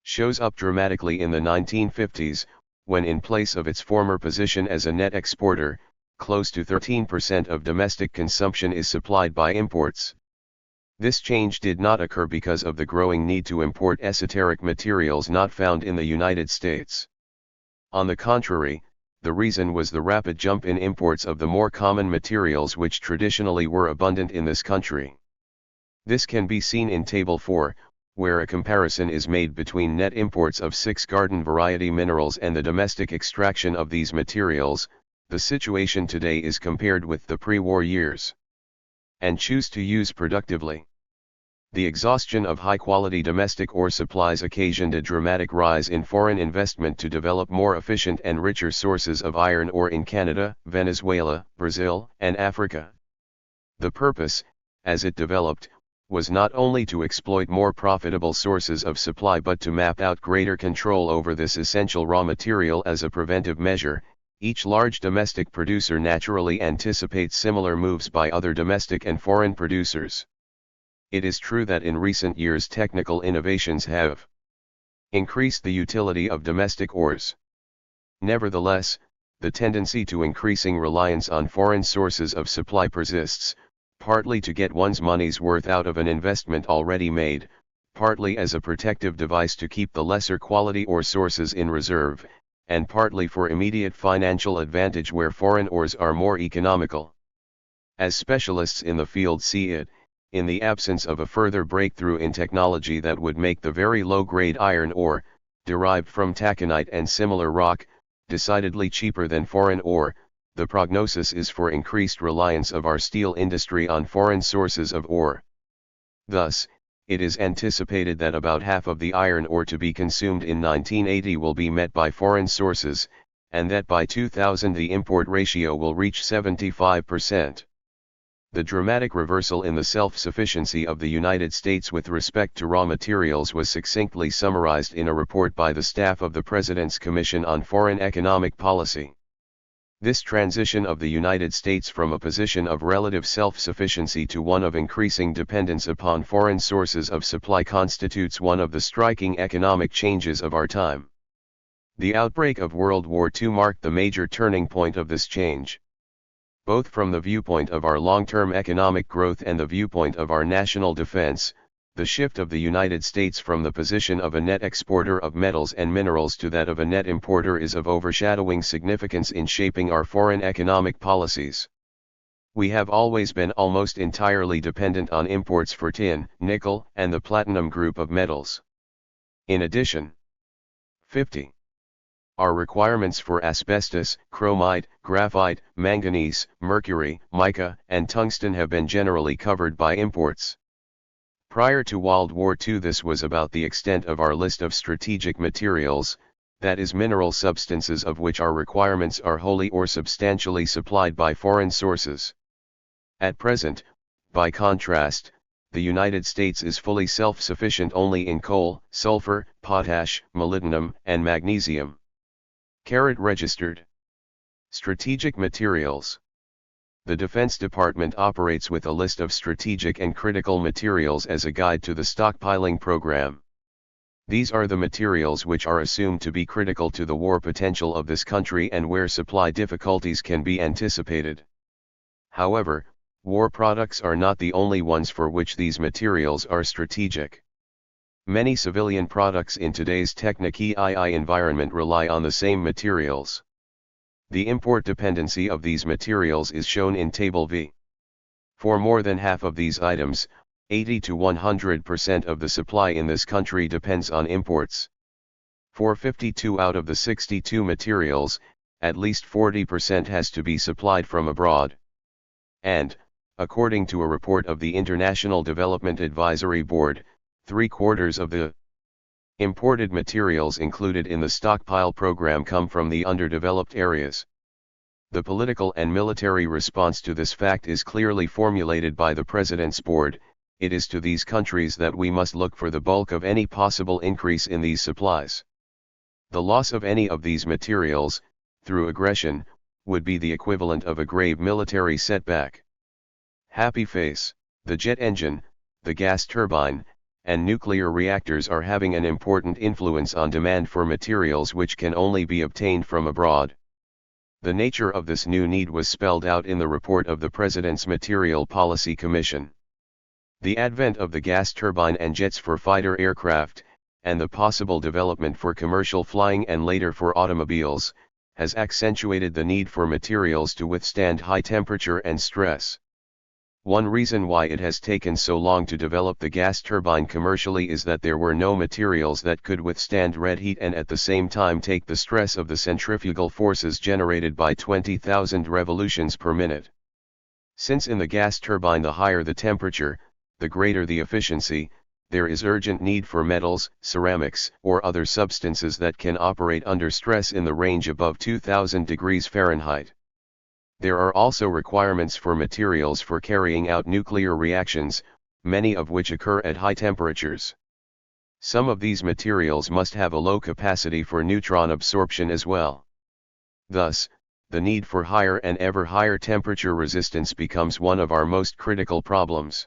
Shows up dramatically in the 1950s, when in place of its former position as a net exporter, close to 13% of domestic consumption is supplied by imports. This change did not occur because of the growing need to import esoteric materials not found in the United States. On the contrary, the reason was the rapid jump in imports of the more common materials which traditionally were abundant in this country. This can be seen in Table 4, where a comparison is made between net imports of 6 garden variety minerals and the domestic extraction of these materials. The situation today is compared with the pre-war years, and choose to use productively. The exhaustion of high-quality domestic ore supplies occasioned a dramatic rise in foreign investment to develop more efficient and richer sources of iron ore in Canada, Venezuela, Brazil, and Africa. The purpose, as it developed, was not only to exploit more profitable sources of supply but to map out greater control over this essential raw material as a preventive measure. Each large domestic producer naturally anticipates similar moves by other domestic and foreign producers. It is true that in recent years technical innovations have increased the utility of domestic ores. Nevertheless, the tendency to increasing reliance on foreign sources of supply persists, partly to get one's money's worth out of an investment already made, partly as a protective device to keep the lesser quality ore sources in reserve, and partly for immediate financial advantage where foreign ores are more economical. As specialists in the field see it, in the absence of a further breakthrough in technology that would make the very low-grade iron ore, derived from taconite and similar rock, decidedly cheaper than foreign ore, the prognosis is for increased reliance of our steel industry on foreign sources of ore. Thus, it is anticipated that about half of the iron ore to be consumed in 1980 will be met by foreign sources, and that by 2000 the import ratio will reach 75%. The dramatic reversal in the self-sufficiency of the United States with respect to raw materials was succinctly summarized in a report by the staff of the President's Commission on Foreign Economic Policy. This transition of the United States from a position of relative self-sufficiency to one of increasing dependence upon foreign sources of supply constitutes one of the striking economic changes of our time. The outbreak of World War II marked the major turning point of this change. Both from the viewpoint of our long-term economic growth and the viewpoint of our national defense, the shift of the United States from the position of a net exporter of metals and minerals to that of a net importer is of overshadowing significance in shaping our foreign economic policies. We have always been almost entirely dependent on imports for tin, nickel, and the platinum group of metals. In addition, 50. Our requirements for asbestos, chromite, graphite, manganese, mercury, mica, and tungsten have been generally covered by imports. Prior to World War II, this was about the extent of our list of strategic materials, that is, mineral substances of which our requirements are wholly or substantially supplied by foreign sources. At present, by contrast, the United States is fully self-sufficient only in coal, sulfur, potash, molybdenum, and magnesium. Registered strategic materials. The Defense Department operates with a list of strategic and critical materials as a guide to the stockpiling program. These are the materials which are assumed to be critical to the war potential of this country and where supply difficulties can be anticipated. However, war products are not the only ones for which these materials are strategic. Many civilian products in today's technical environment rely on the same materials. The import dependency of these materials is shown in Table V. For more than half of these items, 80 to 100% of the supply in this country depends on imports. For 52 out of the 62 materials, at least 40% has to be supplied from abroad. And, according to a report of the International Development Advisory Board, 3/4 of the imported materials included in the stockpile program come from the underdeveloped areas. The political and military response to this fact is clearly formulated by the President's Board. It is to these countries that we must look for the bulk of any possible increase in these supplies. The loss of any of these materials, through aggression, would be the equivalent of a grave military setback. Happy face, the jet engine, the gas turbine, and nuclear reactors are having an important influence on demand for materials which can only be obtained from abroad. The nature of this new need was spelled out in the report of the President's Material Policy Commission. The advent of the gas turbine and jets for fighter aircraft, and the possible development for commercial flying and later for automobiles, has accentuated the need for materials to withstand high temperature and stress. One reason why it has taken so long to develop the gas turbine commercially is that there were no materials that could withstand red heat and at the same time take the stress of the centrifugal forces generated by 20,000 revolutions per minute. Since in the gas turbine the higher the temperature, the greater the efficiency, there is urgent need for metals, ceramics, or other substances that can operate under stress in the range above 2000 degrees Fahrenheit. There are also requirements for materials for carrying out nuclear reactions, many of which occur at high temperatures. Some of these materials must have a low capacity for neutron absorption as well. Thus, the need for higher and ever higher temperature resistance becomes one of our most critical problems.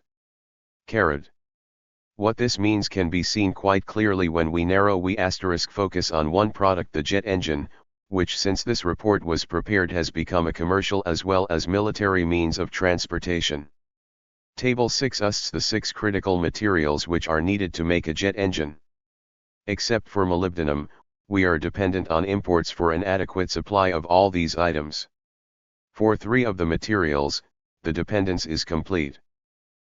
What this means can be seen quite clearly when we focus on one product, the jet engine, which since this report was prepared has become a commercial as well as military means of transportation. Table 6 lists the 6 critical materials which are needed to make a jet engine. Except for molybdenum, we are dependent on imports for an adequate supply of all these items. For 3 of the materials, the dependence is complete.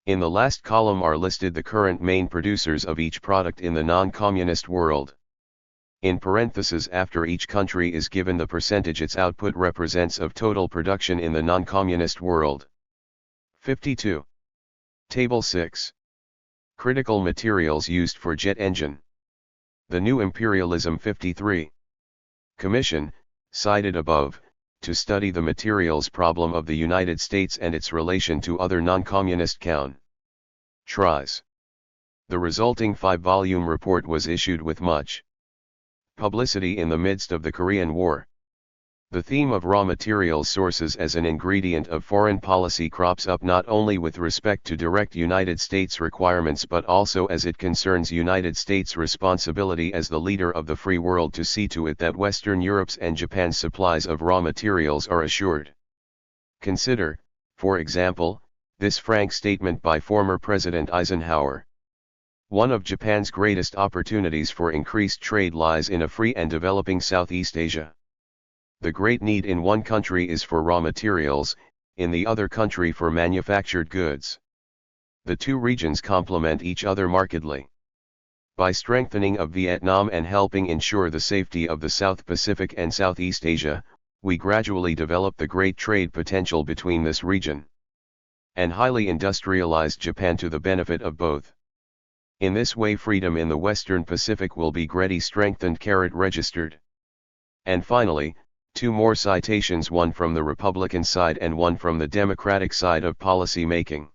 In the last column are listed the current main producers of each product in the non-communist world. In parentheses after each country is given the percentage its output represents of total production in the non-communist world. 52. Table 6. Critical materials used for jet engine. The New Imperialism 53. Commission, cited above, to study the materials problem of the United States and its relation to other non-communist countries. The resulting 5-volume report was issued with much publicity in the midst of the Korean War. The theme of raw materials sources as an ingredient of foreign policy crops up not only with respect to direct United States requirements but also as it concerns United States' responsibility as the leader of the free world to see to it that Western Europe's and Japan's supplies of raw materials are assured. Consider, for example, this frank statement by former President Eisenhower. One of Japan's greatest opportunities for increased trade lies in a free and developing Southeast Asia. The great need in one country is for raw materials, in the other country for manufactured goods. The two regions complement each other markedly. By strengthening of Vietnam and helping ensure the safety of the South Pacific and Southeast Asia, we gradually develop the great trade potential between this region and highly industrialized Japan to the benefit of both. In this way freedom in the Western Pacific will be greatly strengthened. Registered. And finally, 2 more citations, one from the Republican side and one from the Democratic side of policy making.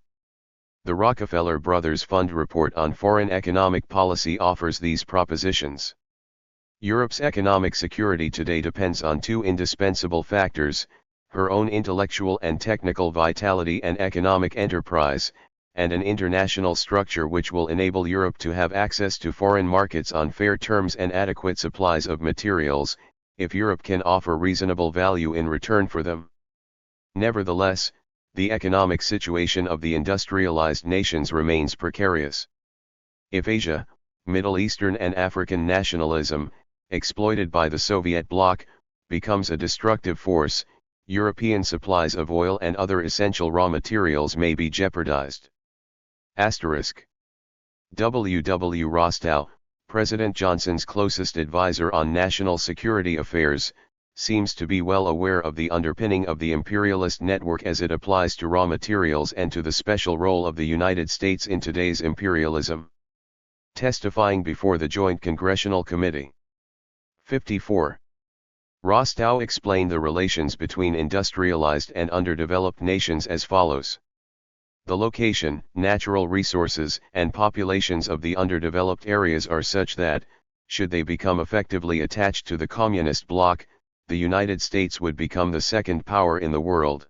The Rockefeller Brothers Fund report on foreign economic policy offers these propositions. Europe's economic security today depends on 2 indispensable factors: her own intellectual and technical vitality and economic enterprise, and an international structure which will enable Europe to have access to foreign markets on fair terms and adequate supplies of materials, if Europe can offer reasonable value in return for them. Nevertheless, the economic situation of the industrialized nations remains precarious. If Asia, Middle Eastern and African nationalism, exploited by the Soviet bloc, becomes a destructive force, European supplies of oil and other essential raw materials may be jeopardized. W. W. Rostow, President Johnson's closest advisor on national security affairs, seems to be well aware of the underpinning of the imperialist network as it applies to raw materials and to the special role of the United States in today's imperialism. Testifying before the Joint Congressional Committee. 54. Rostow explained the relations between industrialized and underdeveloped nations as follows. The location, natural resources, and populations of the underdeveloped areas are such that, should they become effectively attached to the communist bloc, the United States would become the second power in the world.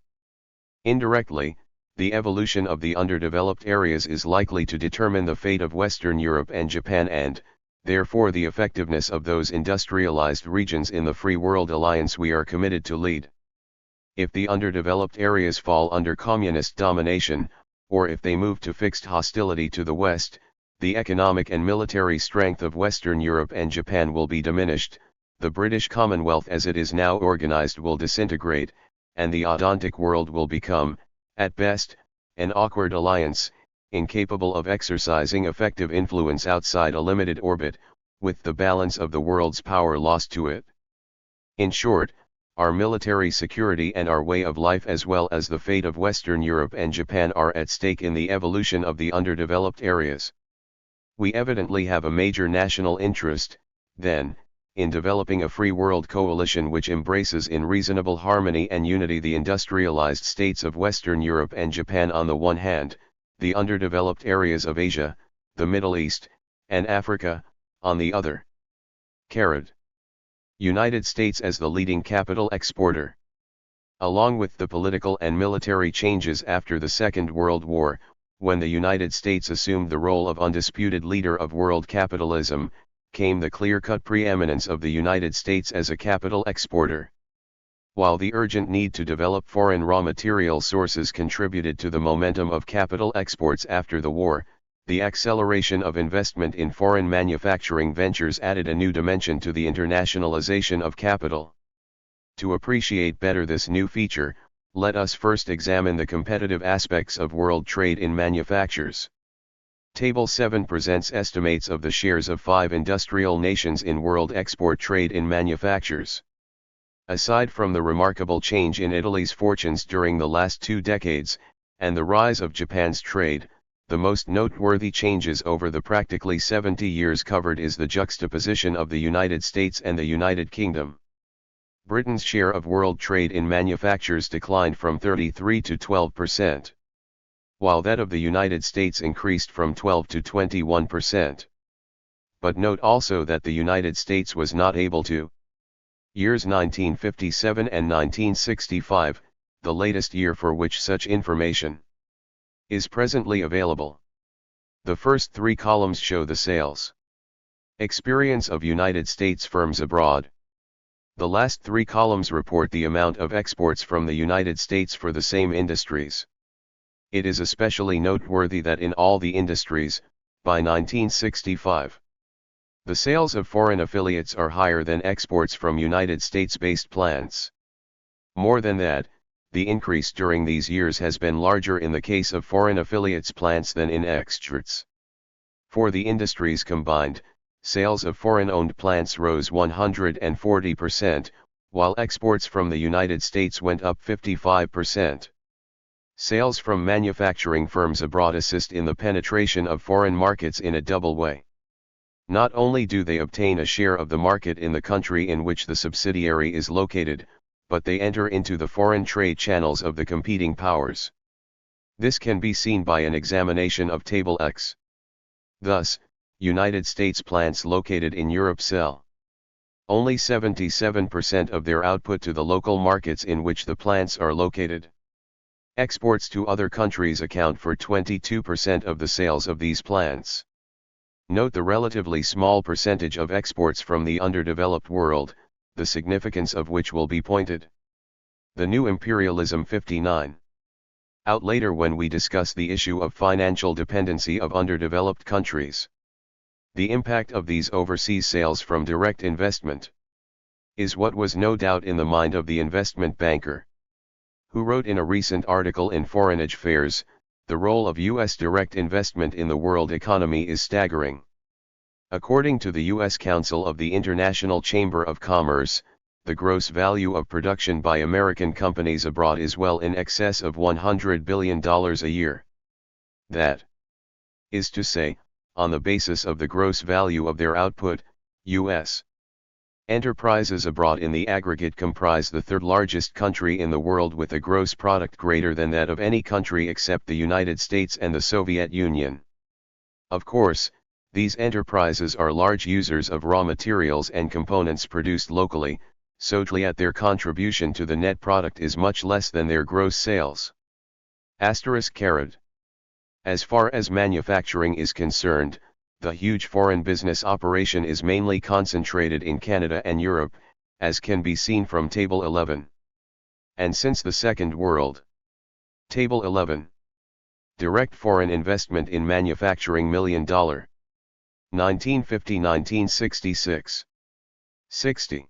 Indirectly, the evolution of the underdeveloped areas is likely to determine the fate of Western Europe and Japan and, therefore, the effectiveness of those industrialized regions in the free world alliance we are committed to lead. If the underdeveloped areas fall under communist domination, or if they move to fixed hostility to the West, the economic and military strength of Western Europe and Japan will be diminished, the British Commonwealth as it is now organized will disintegrate, and the Odontic world will become, at best, an awkward alliance, incapable of exercising effective influence outside a limited orbit, with the balance of the world's power lost to it. In short, our military security and our way of life as well as the fate of Western Europe and Japan are at stake in the evolution of the underdeveloped areas. We evidently have a major national interest, then, in developing a free world coalition which embraces in reasonable harmony and unity the industrialized states of Western Europe and Japan on the one hand, the underdeveloped areas of Asia, the Middle East, and Africa, on the other. United States as the leading capital exporter. Along with the political and military changes after the Second World War, when the United States assumed the role of undisputed leader of world capitalism, came the clear-cut preeminence of the United States as a capital exporter. While the urgent need to develop foreign raw material sources contributed to the momentum of capital exports after the war, the acceleration of investment in foreign manufacturing ventures added a new dimension to the internationalization of capital. To appreciate better this new feature, let us first examine the competitive aspects of world trade in manufactures. Table 7 presents estimates of the shares of 5 industrial nations in world export trade in manufactures. Aside from the remarkable change in Italy's fortunes during the last 2 decades, and the rise of Japan's trade, the most noteworthy changes over the practically 70 years covered is the juxtaposition of the United States and the United Kingdom. Britain's share of world trade in manufactures declined from 33% to 12%, while that of the United States increased from 12% to 21%. But note also that the United States was not able to. Years 1957 and 1965, the latest year for which such information is presently available. The first 3 columns show the sales experience of United States firms abroad. The last 3 columns report the amount of exports from the United States for the same industries. It is especially noteworthy that in all the industries, by 1965, the sales of foreign affiliates are higher than exports from United States-based plants. More than that, the increase during these years has been larger in the case of foreign affiliates plants than in exports. For the industries combined, sales of foreign-owned plants rose 140%, while exports from the United States went up 55%. Sales from manufacturing firms abroad assist in the penetration of foreign markets in a double way. Not only do they obtain a share of the market in the country in which the subsidiary is located, but they enter into the foreign trade channels of the competing powers. This can be seen by an examination of Table X. Thus, United States plants located in Europe sell only 77% of their output to the local markets in which the plants are located. Exports to other countries account for 22% of the sales of these plants. Note the relatively small percentage of exports from the underdeveloped world, the significance of which will be pointed. The new imperialism 59. Out later when we discuss the issue of financial dependency of underdeveloped countries. The impact of these overseas sales from direct investment is what was no doubt in the mind of the investment banker, who wrote in a recent article in Foreign Affairs, the role of U.S. direct investment in the world economy is staggering. According to the U.S. Council of the International Chamber of Commerce, the gross value of production by American companies abroad is well in excess of $100 billion a year. That is to say, on the basis of the gross value of their output, U.S. enterprises abroad in the aggregate comprise the 3rd largest country in the world with a gross product greater than that of any country except the United States and the Soviet Union. Of course, these enterprises are large users of raw materials and components produced locally, so their contribution to the net product is much less than their gross sales. As far as manufacturing is concerned, the huge foreign business operation is mainly concentrated in Canada and Europe, as can be seen from Table 11. And since the Second World. Table 11. Direct foreign investment in manufacturing $1,000,000. 1950–1966. 60.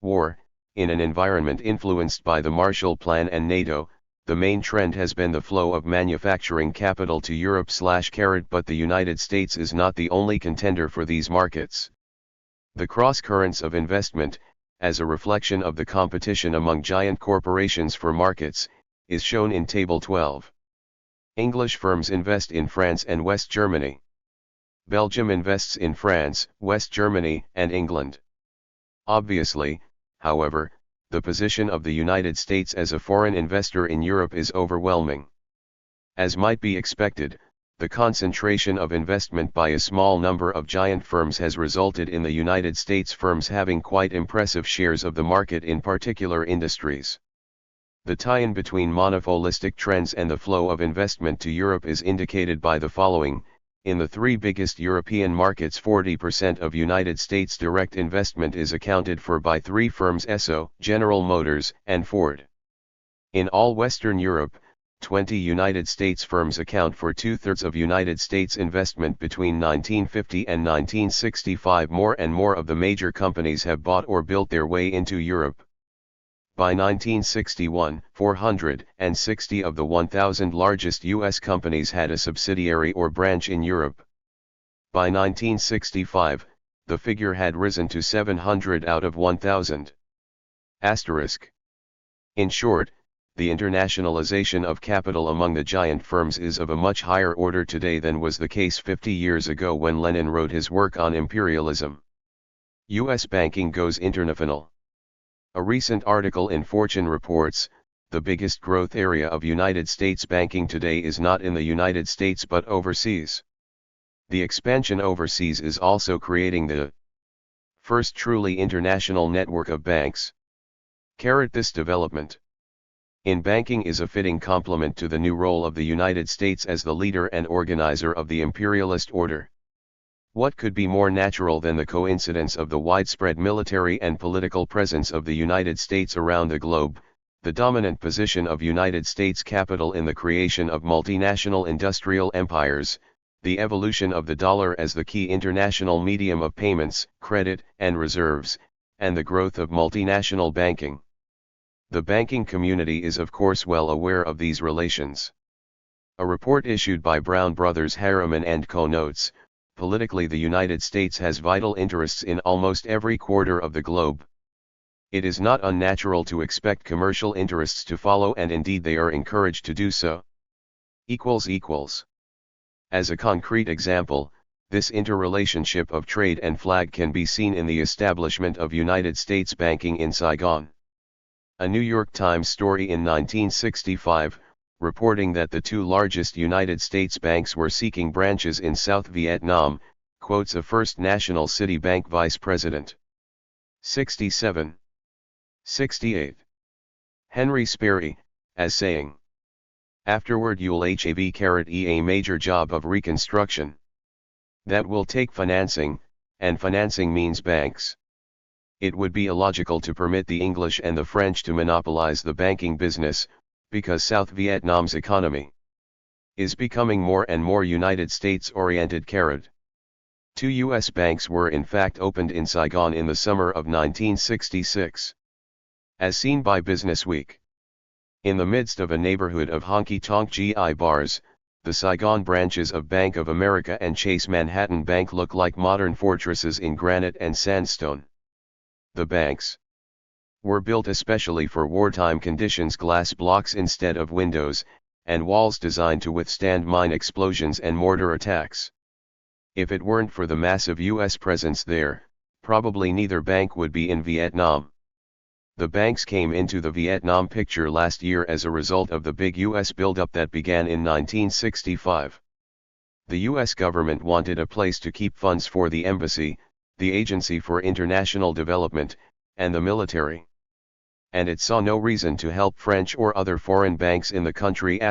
War, in an environment influenced by the Marshall Plan and NATO, the main trend has been the flow of manufacturing capital to Europe / but the United States is not the only contender for these markets. The cross-currents of investment, as a reflection of the competition among giant corporations for markets, is shown in Table 12. English firms invest in France and West Germany. Belgium invests in France, West Germany, and England. Obviously, however, the position of the United States as a foreign investor in Europe is overwhelming. As might be expected, the concentration of investment by a small number of giant firms has resulted in the United States firms having quite impressive shares of the market in particular industries. The tie-in between monopolistic trends and the flow of investment to Europe is indicated by the following. In the three biggest European markets, 40% of United States direct investment is accounted for by three firms: Esso, General Motors, and Ford. In all Western Europe, 20 United States firms account for 2/3 of United States investment. Between 1950 and 1965, more and more of the major companies have bought or built their way into Europe. By 1961, 460 of the 1,000 largest U.S. companies had a subsidiary or branch in Europe. By 1965, the figure had risen to 700 out of 1,000. In short, the internationalization of capital among the giant firms is of a much higher order today than was the case 50 years ago when Lenin wrote his work on imperialism. U.S. banking goes international. A recent article in Fortune reports, the biggest growth area of United States banking today is not in the United States but overseas. The expansion overseas is also creating the first truly international network of banks. This development in banking is a fitting complement to the new role of the United States as the leader and organizer of the imperialist order. What could be more natural than the coincidence of the widespread military and political presence of the United States around the globe, the dominant position of United States capital in the creation of multinational industrial empires, the evolution of the dollar as the key international medium of payments, credit, and reserves, and the growth of multinational banking. The banking community is of course well aware of these relations. A report issued by Brown Brothers Harriman and Co. notes, politically the United States has vital interests in almost every quarter of the globe. It is not unnatural to expect commercial interests to follow, and indeed they are encouraged to do so. As a concrete example, this interrelationship of trade and flag can be seen in the establishment of United States banking in Saigon. A New York Times story in 1965, reporting that the two largest United States banks were seeking branches in South Vietnam, quotes a First National City Bank vice president. 68. Henry Sperry, as saying, "Afterward you'll have a major job of reconstruction. That will take financing, and financing means banks. It would be illogical to permit the English and the French to monopolize the banking business, because South Vietnam's economy is becoming more and more United States-oriented. Two U.S. banks were in fact opened in Saigon in the summer of 1966. As seen by Businessweek. In the midst of a neighborhood of honky-tonk GI bars, the Saigon branches of Bank of America and Chase Manhattan Bank look like modern fortresses in granite and sandstone. The banks were built especially for wartime conditions, glass blocks instead of windows, and walls designed to withstand mine explosions and mortar attacks. If it weren't for the massive U.S. presence there, probably neither bank would be in Vietnam. The banks came into the Vietnam picture last year as a result of the big U.S. buildup that began in 1965. The U.S. government wanted a place to keep funds for the embassy, the Agency for International Development, and the military. And it saw no reason to help French or other foreign banks in the country.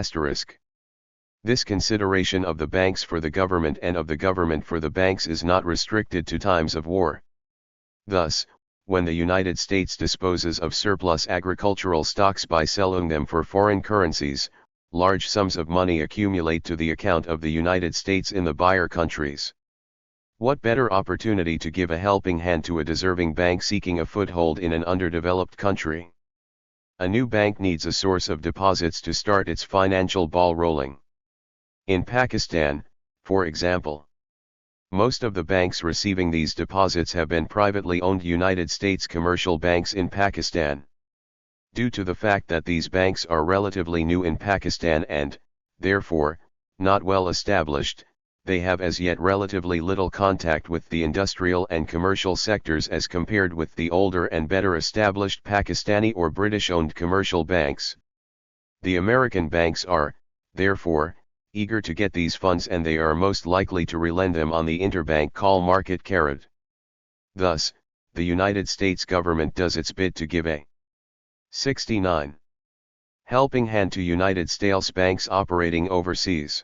This consideration of the banks for the government and of the government for the banks is not restricted to times of war. Thus, when the United States disposes of surplus agricultural stocks by selling them for foreign currencies, large sums of money accumulate to the account of the United States in the buyer countries. What better opportunity to give a helping hand to a deserving bank seeking a foothold in an underdeveloped country? A new bank needs a source of deposits to start its financial ball rolling. In Pakistan, for example, most of the banks receiving these deposits have been privately owned United States commercial banks in Pakistan. Due to the fact that these banks are relatively new in Pakistan and, therefore, not well established, they have as yet relatively little contact with the industrial and commercial sectors as compared with the older and better established Pakistani or British-owned commercial banks. The American banks are, therefore, eager to get these funds, and they are most likely to relend them on the interbank call market carrot. Thus, the United States government does its bit to give a 69 helping hand to United States banks operating overseas.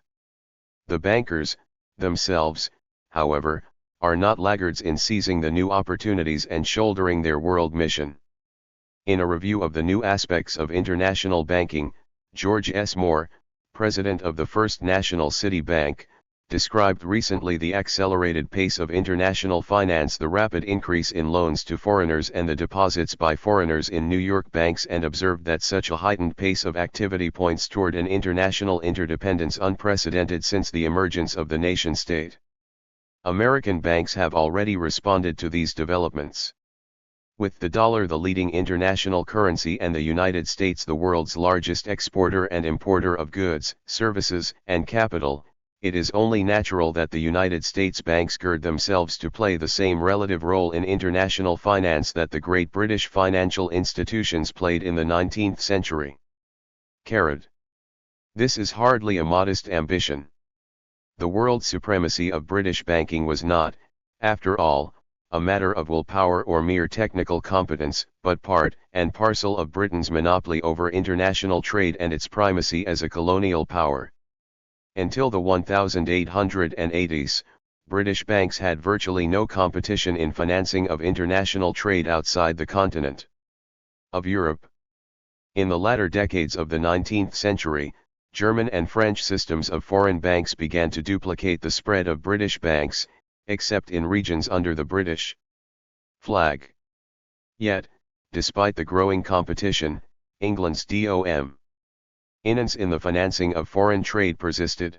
The bankers, themselves, however, are not laggards in seizing the new opportunities and shouldering their world mission. In a review of the new aspects of international banking, George S. Moore, president of the First National City Bank, described recently the accelerated pace of international finance, the rapid increase in loans to foreigners and the deposits by foreigners in New York banks, and observed that such a heightened pace of activity points toward an international interdependence unprecedented since the emergence of the nation-state. American banks have already responded to these developments. With the dollar the leading international currency and the United States the world's largest exporter and importer of goods, services, and capital, it is only natural that the United States banks gird themselves to play the same relative role in international finance that the great British financial institutions played in the 19th century. Carrot. This is hardly a modest ambition. The world supremacy of British banking was not, after all, a matter of willpower or mere technical competence, but part and parcel of Britain's monopoly over international trade and its primacy as a colonial power. Until the 1880s, British banks had virtually no competition in financing of international trade outside the continent of Europe. In the latter decades of the 19th century, German and French systems of foreign banks began to duplicate the spread of British banks, except in regions under the British flag. Yet, despite the growing competition, England's dominance in the financing of foreign trade persisted.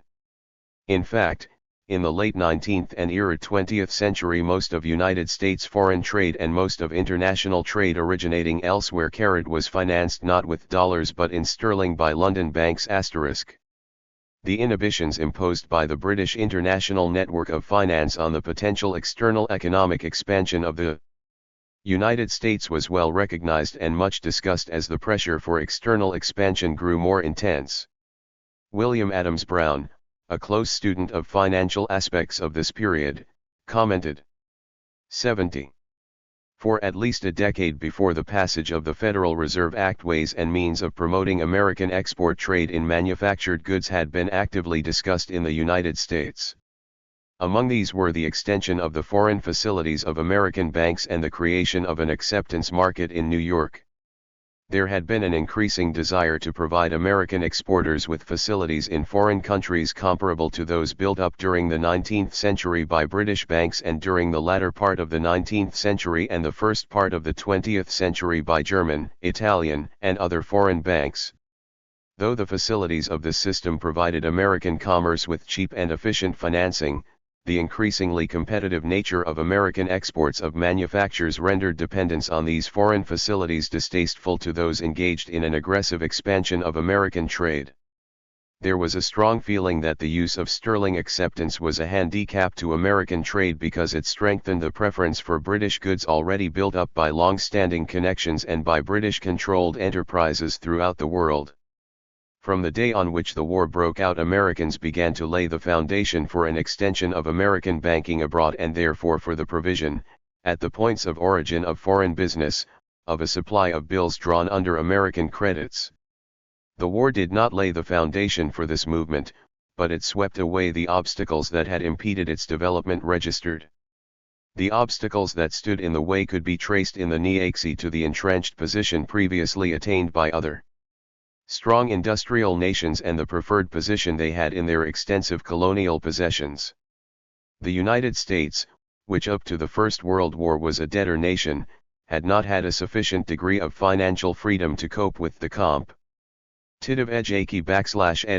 In fact, in the late 19th and early 20th century, most of United States foreign trade and most of international trade originating elsewhere was financed not with dollars but in sterling by London banks*. The inhibitions imposed by the British international network of finance on the potential external economic expansion of the United States was well recognized and much discussed as the pressure for external expansion grew more intense. William Adams Brown, a close student of financial aspects of this period, commented, 70. For at least a decade before the passage of the Federal Reserve Act, ways and means of promoting American export trade in manufactured goods had been actively discussed in the United States. Among these were the extension of the foreign facilities of American banks and the creation of an acceptance market in New York. There had been an increasing desire to provide American exporters with facilities in foreign countries comparable to those built up during the 19th century by British banks and during the latter part of the 19th century and the first part of the 20th century by German, Italian, and other foreign banks. Though the facilities of this system provided American commerce with cheap and efficient financing, the increasingly competitive nature of American exports of manufactures rendered dependence on these foreign facilities distasteful to those engaged in an aggressive expansion of American trade. There was a strong feeling that the use of sterling acceptance was a handicap to American trade because it strengthened the preference for British goods already built up by long-standing connections and by British-controlled enterprises throughout the world. From the day on which the war broke out, Americans began to lay the foundation for an extension of American banking abroad and therefore for the provision, at the points of origin of foreign business, of a supply of bills drawn under American credits. The war did not lay the foundation for this movement, but it swept away the obstacles that had impeded its development registered. The obstacles that stood in the way could be traced in the neaxi to the entrenched position previously attained by other strong industrial nations and the preferred position they had in their extensive colonial possessions. The United States, which up to the First World War was a debtor nation, had not had a sufficient degree of financial freedom to cope with the competitive-ed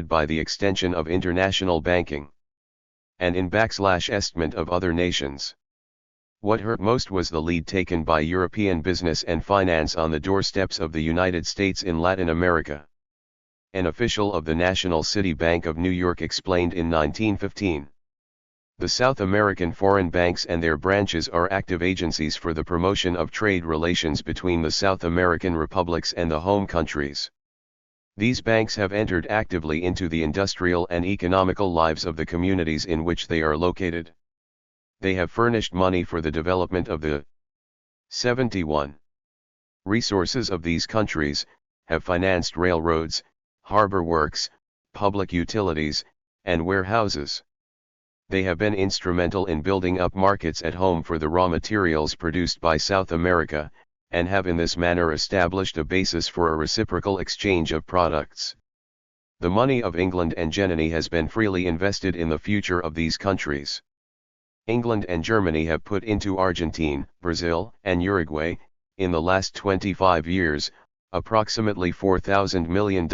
by the extension of international banking, and in estimate of other nations. What hurt most was the lead taken by European business and finance on the doorsteps of the United States in Latin America. An official of the National City Bank of New York explained in 1915. The South American foreign banks and their branches are active agencies for the promotion of trade relations between the South American republics and the home countries. These banks have entered actively into the industrial and economical lives of the communities in which they are located. They have furnished money for the development of the 71 resources of these countries, have financed railroads, harbor works, public utilities, and warehouses. They have been instrumental in building up markets at home for the raw materials produced by South America, and have in this manner established a basis for a reciprocal exchange of products. The money of England and Germany has been freely invested in the future of these countries. England and Germany have put into Argentina, Brazil, and Uruguay, in the last 25 years, approximately $4,000 million,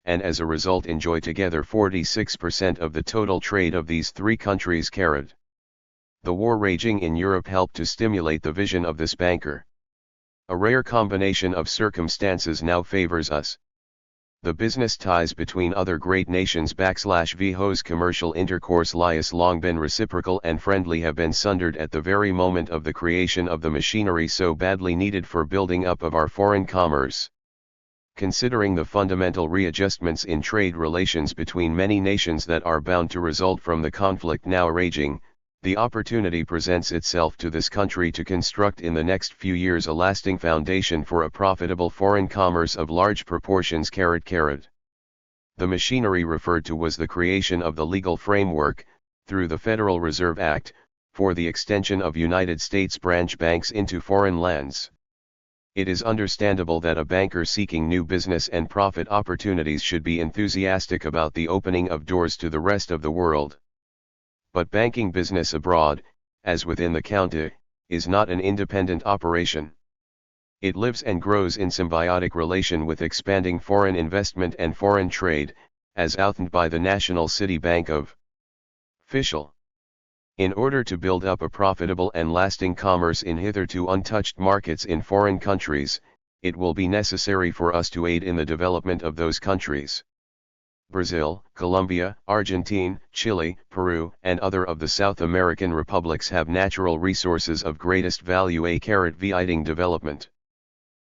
and as a result enjoy together 46% of the total trade of these three countries. The war raging in Europe helped to stimulate the vision of this banker. A rare combination of circumstances now favors us. The business ties between other great nations / whose commercial intercourse lies long been reciprocal and friendly have been sundered at the very moment of the creation of the machinery so badly needed for building up of our foreign commerce. Considering the fundamental readjustments in trade relations between many nations that are bound to result from the conflict now raging, the opportunity presents itself to this country to construct in the next few years a lasting foundation for a profitable foreign commerce of large proportions. The machinery referred to was the creation of the legal framework, through the Federal Reserve Act, for the extension of United States branch banks into foreign lands. It is understandable that a banker seeking new business and profit opportunities should be enthusiastic about the opening of doors to the rest of the world. But banking business abroad, as within the county, is not an independent operation. It lives and grows in symbiotic relation with expanding foreign investment and foreign trade, as outlined by the National City Bank of Official. In order to build up a profitable and lasting commerce in hitherto untouched markets in foreign countries, it will be necessary for us to aid in the development of those countries. Brazil, Colombia, Argentina, Chile, Peru, and other of the South American republics have natural resources of greatest value aiding development.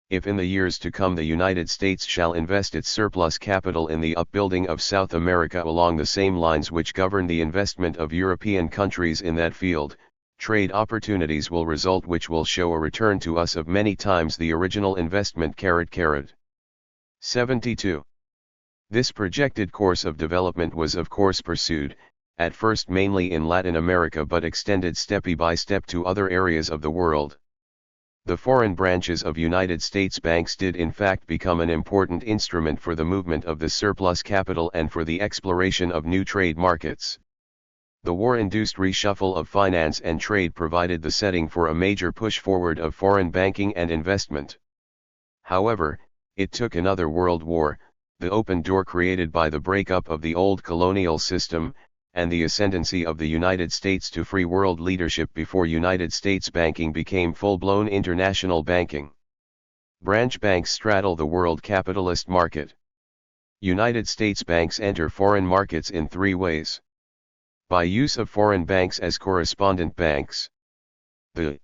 If in the years to come the United States shall invest its surplus capital in the upbuilding of South America along the same lines which govern the investment of European countries in that field, trade opportunities will result which will show a return to us of many times the original investment. 72. This projected course of development was of course pursued, at first mainly in Latin America but extended step by step to other areas of the world. The foreign branches of United States banks did in fact become an important instrument for the movement of the surplus capital and for the exploration of new trade markets. The war-induced reshuffle of finance and trade provided the setting for a major push forward of foreign banking and investment. However, it took another world war, the open door created by the breakup of the old colonial system, and the ascendancy of the United States to free world leadership before United States banking became full-blown international banking. Branch banks straddle the world capitalist market. United States banks enter foreign markets in three ways. By use of foreign banks as correspondent banks. The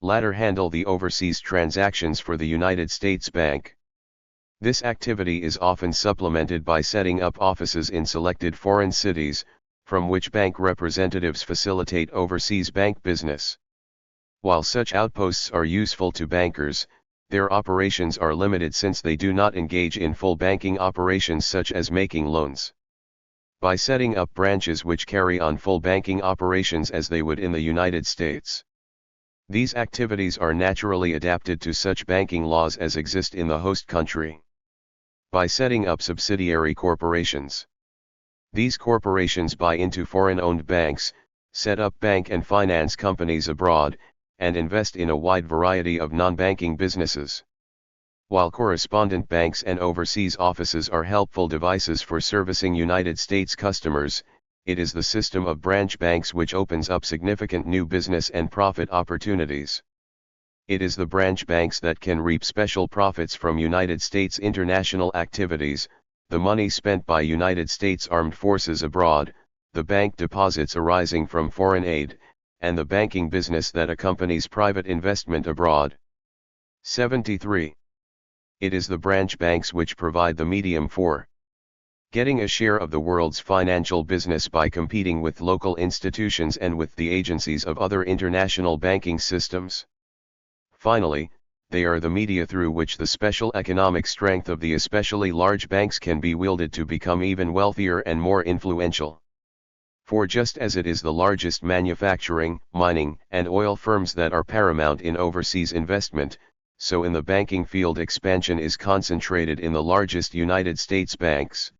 latter handle the overseas transactions for the United States Bank. This activity is often supplemented by setting up offices in selected foreign cities, from which bank representatives facilitate overseas bank business. While such outposts are useful to bankers, their operations are limited since they do not engage in full banking operations such as making loans. By setting up branches which carry on full banking operations as they would in the United States. These activities are naturally adapted to such banking laws as exist in the host country. By setting up subsidiary corporations. These corporations buy into foreign-owned banks, set up bank and finance companies abroad, and invest in a wide variety of non-banking businesses. While correspondent banks and overseas offices are helpful devices for servicing United States customers, it is the system of branch banks which opens up significant new business and profit opportunities. It is the branch banks that can reap special profits from United States international activities, the money spent by United States Armed Forces abroad, the bank deposits arising from foreign aid, and the banking business that accompanies private investment abroad. 73. It is the branch banks which provide the medium for getting a share of the world's financial business by competing with local institutions and with the agencies of other international banking systems. Finally, they are the media through which the special economic strength of the especially large banks can be wielded to become even wealthier and more influential. For just as it is the largest manufacturing, mining, and oil firms that are paramount in overseas investment, so in the banking field expansion is concentrated in the largest United States banks.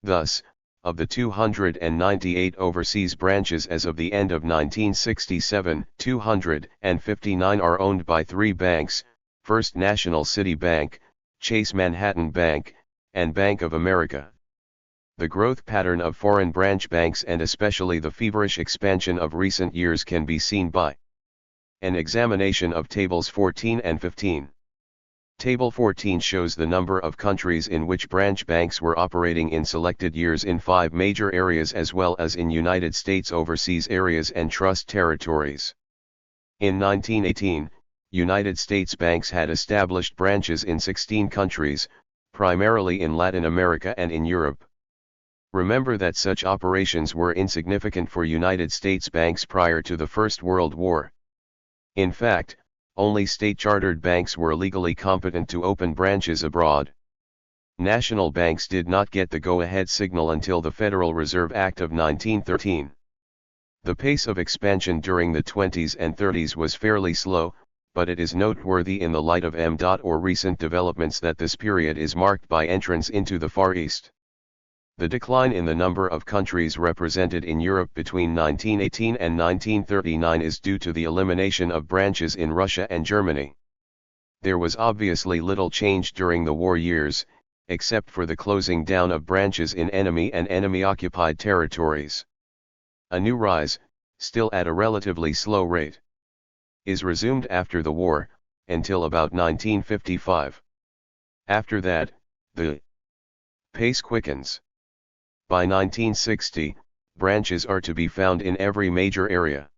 Thus, of the 298 overseas branches as of the end of 1967, 259 are owned by three banks: First National City Bank, Chase Manhattan Bank, and Bank of America. The growth pattern of foreign branch banks and especially the feverish expansion of recent years can be seen by an examination of tables 14 and 15. Table 14 shows the number of countries in which branch banks were operating in selected years in 5 major areas as well as in United States overseas areas and trust territories. In 1918, United States banks had established branches in 16 countries, primarily in Latin America and in Europe. Remember that such operations were insignificant for United States banks prior to the First World War. In fact, only state-chartered banks were legally competent to open branches abroad. National banks did not get the go-ahead signal until the Federal Reserve Act of 1913. The pace of expansion during the 20s and 30s was fairly slow, but it is noteworthy in the light of or recent developments that this period is marked by entrance into the Far East. The decline in the number of countries represented in Europe between 1918 and 1939 is due to the elimination of branches in Russia and Germany. There was obviously little change during the war years, except for the closing down of branches in enemy and enemy-occupied territories. A new rise, still at a relatively slow rate, is resumed after the war, until about 1955. After that, the pace quickens. By 1960, branches are to be found in every major area.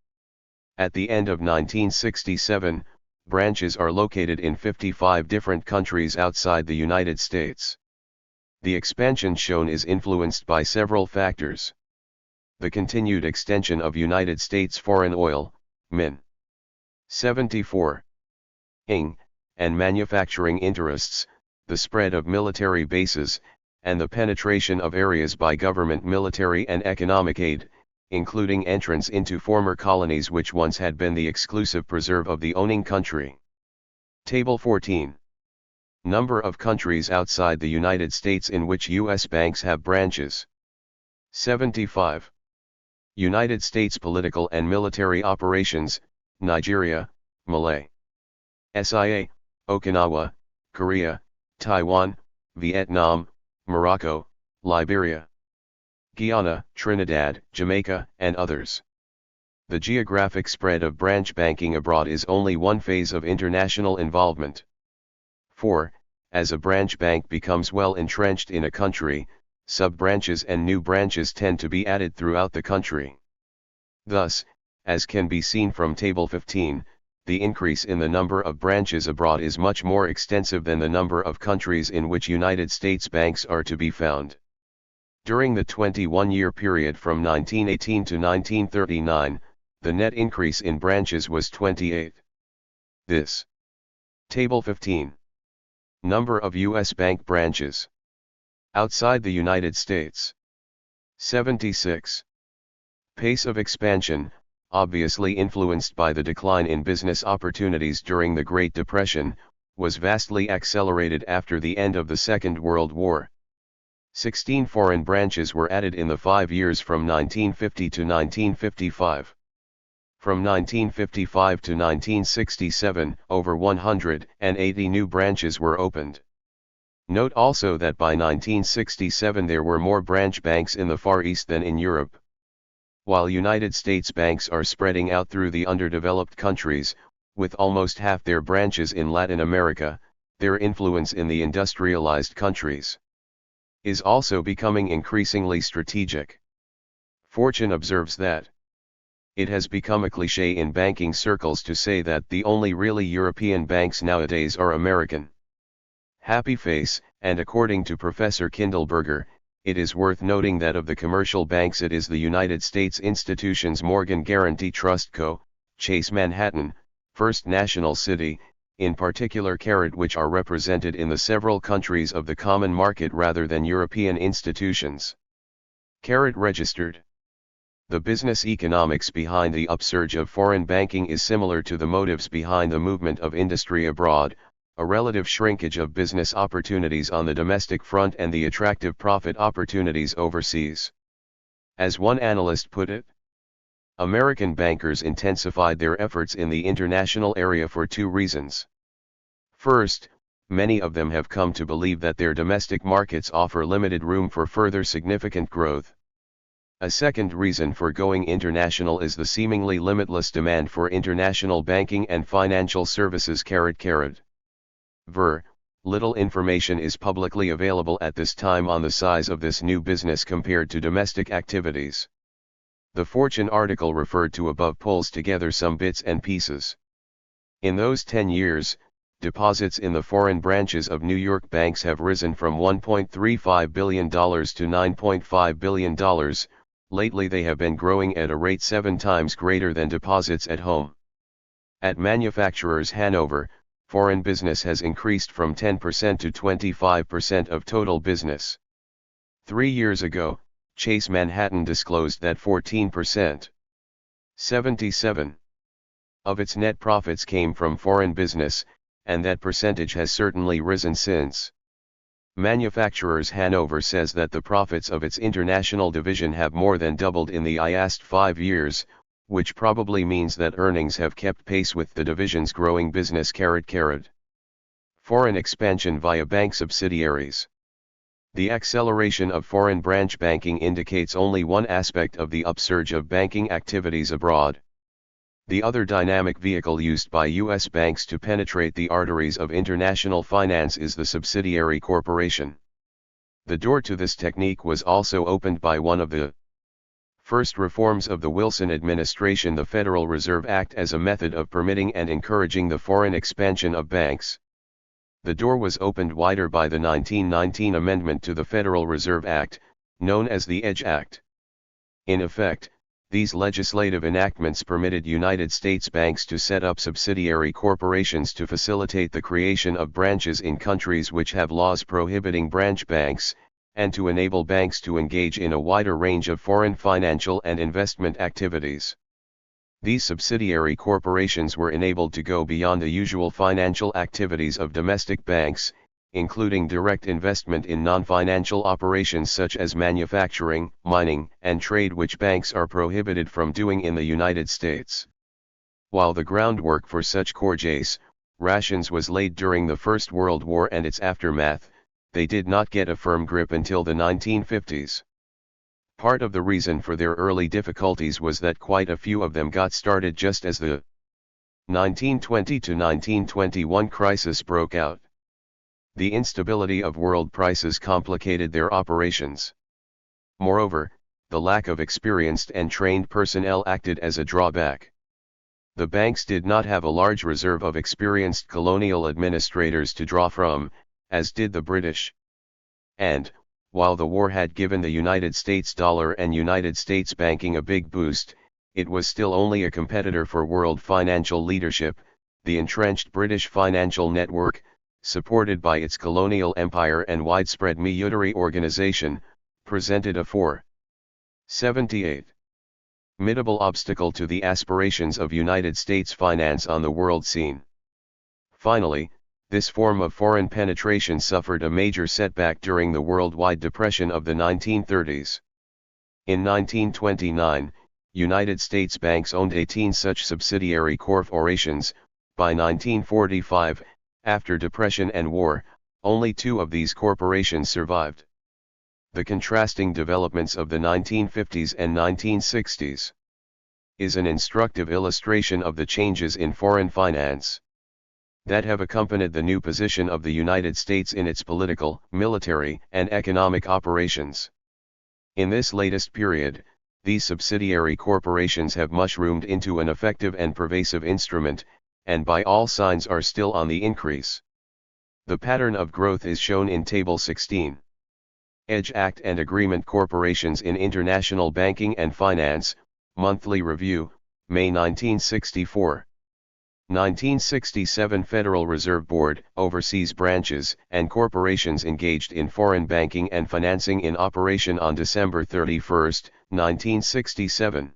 At the end of 1967, branches are located in 55 different countries outside the United States. The expansion shown is influenced by several factors. The continued extension of United States foreign oil, Min. 74. ing, and manufacturing interests, the spread of military bases, and the penetration of areas by government military and economic aid, including entrance into former colonies which once had been the exclusive preserve of the owning country. Table 14. Number of countries outside the United States in which U.S. banks have branches. 75. United States political and military operations: Nigeria, Malay, SIA, Okinawa, Korea, Taiwan, Vietnam, Morocco, Liberia, Guyana, Trinidad, Jamaica, and others. The geographic spread of branch banking abroad is only one phase of international involvement. 4. As a branch bank becomes well entrenched in a country, sub-branches and new branches tend to be added throughout the country. Thus, as can be seen from Table 15, the increase in the number of branches abroad is much more extensive than the number of countries in which United States banks are to be found. During the 21-year period from 1918 to 1939, the net increase in branches was 28. This. Table 15. Number of U.S. bank branches outside the United States. 76. Pace of expansion, obviously influenced by the decline in business opportunities during the Great Depression, was vastly accelerated after the end of the Second World War. 16 foreign branches were added in the 5 years from 1950 to 1955. From 1955 to 1967, over 180 new branches were opened. Note also that by 1967 there were more branch banks in the Far East than in Europe. While United States banks are spreading out through the underdeveloped countries, with almost half their branches in Latin America, their influence in the industrialized countries is also becoming increasingly strategic. Fortune observes that it has become a cliché in banking circles to say that the only really European banks nowadays are American. Happy face, and according to Professor Kindleberger, it is worth noting that of the commercial banks it is the United States institutions Morgan Guaranty Trust Co., Chase Manhattan, First National City, in particular which are represented in the several countries of the common market rather than European institutions. Registered. The business economics behind the upsurge of foreign banking is similar to the motives behind the movement of industry abroad, a relative shrinkage of business opportunities on the domestic front and the attractive profit opportunities overseas. As one analyst put it, American bankers intensified their efforts in the international area for two reasons. First, many of them have come to believe that their domestic markets offer limited room for further significant growth. A second reason for going international is the seemingly limitless demand for international banking and financial services. Little information is publicly available at this time on the size of this new business compared to domestic activities. The Fortune article referred to above pulls together some bits and pieces. In those 10 years, deposits in the foreign branches of New York banks have risen from $1.35 billion to $9.5 billion. Lately they have been growing at a rate 7 times greater than deposits at home. At Manufacturers Hanover, foreign business has increased from 10% to 25% of total business. 3 years ago, Chase Manhattan disclosed that 14%, 77, of its net profits came from foreign business, and that percentage has certainly risen since. Manufacturers Hanover says that the profits of its international division have more than doubled in the last 5 years, which probably means that earnings have kept pace with the division's growing business. Foreign expansion via bank subsidiaries. The acceleration of foreign branch banking indicates only one aspect of the upsurge of banking activities abroad. The other dynamic vehicle used by U.S. banks to penetrate the arteries of international finance is the subsidiary corporation. The door to this technique was also opened by one of the first reforms of the Wilson administration, the Federal Reserve Act, as a method of permitting and encouraging the foreign expansion of banks. The door was opened wider by the 1919 amendment to the Federal Reserve Act, known as the EDGE Act. In effect, these legislative enactments permitted United States banks to set up subsidiary corporations to facilitate the creation of branches in countries which have laws prohibiting branch banks, and to enable banks to engage in a wider range of foreign financial and investment activities. These subsidiary corporations were enabled to go beyond the usual financial activities of domestic banks, including direct investment in non-financial operations such as manufacturing, mining, and trade, which banks are prohibited from doing in the United States. While the groundwork for such corporations was laid during the First World War and its aftermath, they did not get a firm grip until the 1950s. Part of the reason for their early difficulties was that quite a few of them got started just as the 1920 to 1921 crisis broke out. The instability of world prices complicated their operations. Moreover, the lack of experienced and trained personnel acted as a drawback. The banks did not have a large reserve of experienced colonial administrators to draw from, as did the British. And, while the war had given the United States dollar and United States banking a big boost, it was still only a competitor for world financial leadership. The entrenched British financial network, supported by its colonial empire and widespread military organization, presented a formidable obstacle to the aspirations of United States finance on the world scene. Finally, this form of foreign penetration suffered a major setback during the worldwide depression of the 1930s. In 1929, United States banks owned 18 such subsidiary corporations. By 1945, after Depression and war, only 2 of these corporations survived. The contrasting developments of the 1950s and 1960s is an instructive illustration of the changes in foreign finance that have accompanied the new position of the United States in its political, military, and economic operations. In this latest period, these subsidiary corporations have mushroomed into an effective and pervasive instrument, and by all signs are still on the increase. The pattern of growth is shown in Table 16. EDGE Act and Agreement Corporations in International Banking and Finance, Monthly Review, May 1964. 1967 Federal Reserve Board, Overseas Branches and Corporations engaged in foreign banking and financing in operation on December 31, 1967.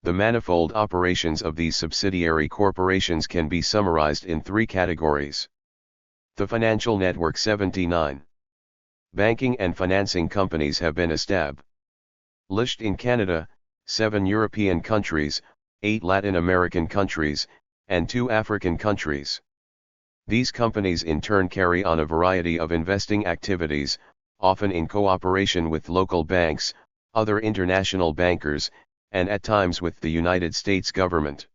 The manifold operations of these subsidiary corporations can be summarized in 3 categories. The Financial Network 79. Banking and financing companies have been established in Canada, 7 European countries, 8 Latin American countries, and 2 African countries. These companies in turn carry on a variety of investing activities, often in cooperation with local banks, other international bankers, and at times with the United States government.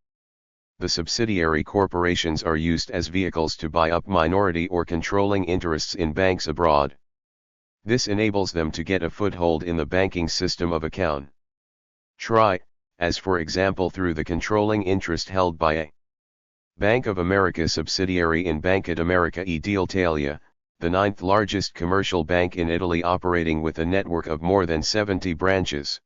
The subsidiary corporations are used as vehicles to buy up minority or controlling interests in banks abroad. This enables them to get a foothold in the banking system of a country, as for example through the controlling interest held by a Bank of America subsidiary in Banca d'America e d'Italia, the 9th largest commercial bank in Italy operating with a network of more than 70 branches.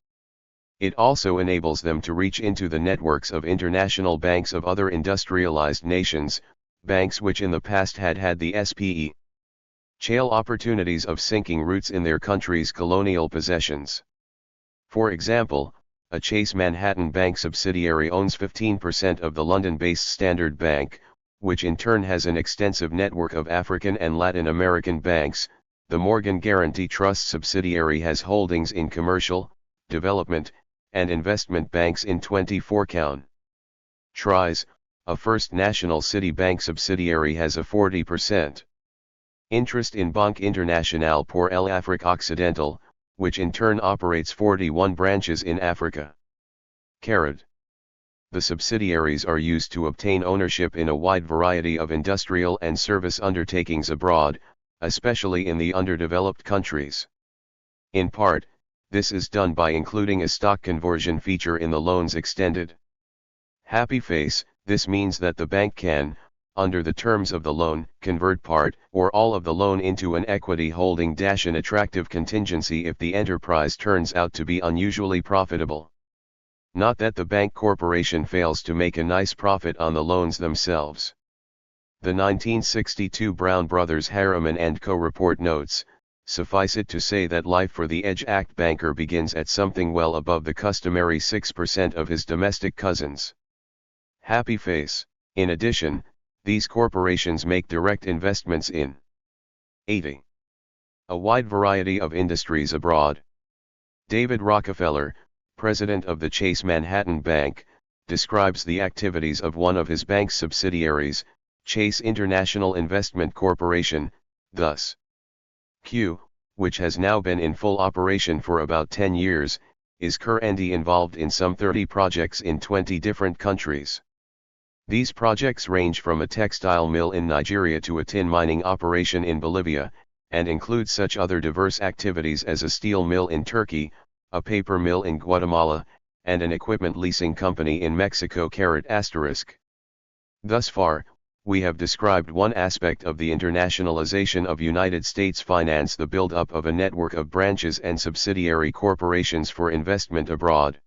It also enables them to reach into the networks of international banks of other industrialized nations, banks which in the past had the special opportunities of sinking roots in their country's colonial possessions. For example, a Chase Manhattan Bank subsidiary owns 15% of the London-based Standard Bank, which in turn has an extensive network of African and Latin American banks. The Morgan Guaranty Trust subsidiary has holdings in commercial, development, and investment banks in 24 countries. A First National City Bank subsidiary has a 40% interest in Banque Internationale pour l'Afrique Occidentale, which in turn operates 41 branches in Africa. The subsidiaries are used to obtain ownership in a wide variety of industrial and service undertakings abroad, especially in the underdeveloped countries. In part, this is done by including a stock conversion feature in the loans extended. Happy face, this means that the bank can, under the terms of the loan, convert part or all of the loan into an equity holding - an attractive contingency if the enterprise turns out to be unusually profitable. Not that the bank corporation fails to make a nice profit on the loans themselves. The 1962 Brown Brothers Harriman & Co. report notes, suffice it to say that life for the EDGE Act banker begins at something well above the customary 6% of his domestic cousins. Happy face. In addition, these corporations make direct investments in a wide variety of industries abroad. David Rockefeller, president of the Chase Manhattan Bank, describes the activities of one of his bank's subsidiaries, Chase International Investment Corporation, thus. Q, which has now been in full operation for about 10 years, is currently involved in some 30 projects in 20 different countries. These projects range from a textile mill in Nigeria to a tin mining operation in Bolivia, and include such other diverse activities as a steel mill in Turkey, a paper mill in Guatemala, and an equipment leasing company in Mexico. Thus far, we have described one aspect of the internationalization of United States finance, the build-up of a network of branches and subsidiary corporations for investment abroad.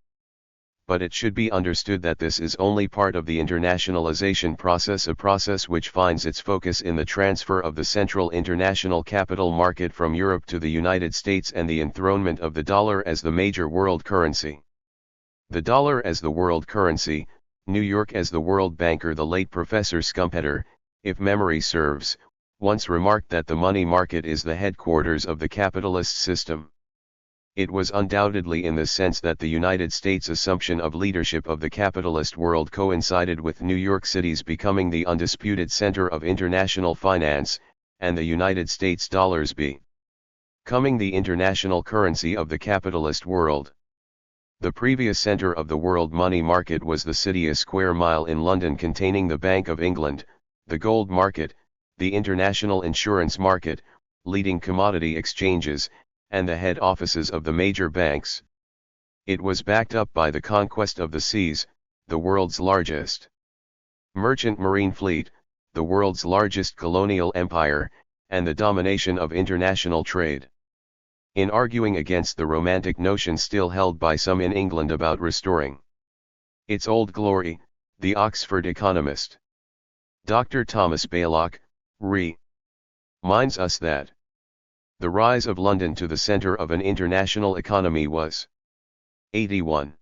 But it should be understood that this is only part of the internationalization process, a process which finds its focus in the transfer of the central international capital market from Europe to the United States and the enthronement of the dollar as the major world currency. The dollar as the world currency, New York as the world banker. The late Professor Schumpeter, if memory serves, once remarked that the money market is the headquarters of the capitalist system. It was undoubtedly in the sense that the United States' assumption of leadership of the capitalist world coincided with New York City's becoming the undisputed center of international finance, and the United States dollars becoming the international currency of the capitalist world. The previous center of the world money market was the City a square mile in London, containing the Bank of England, the gold market, the international insurance market, leading commodity exchanges, and the head offices of the major banks. It was backed up by the conquest of the seas, the world's largest merchant marine fleet, the world's largest colonial empire, and the domination of international trade. In arguing against the romantic notion still held by some in England about restoring its old glory, the Oxford economist Dr. Thomas Baylock reminds us that the rise of London to the center of an international economy was 81.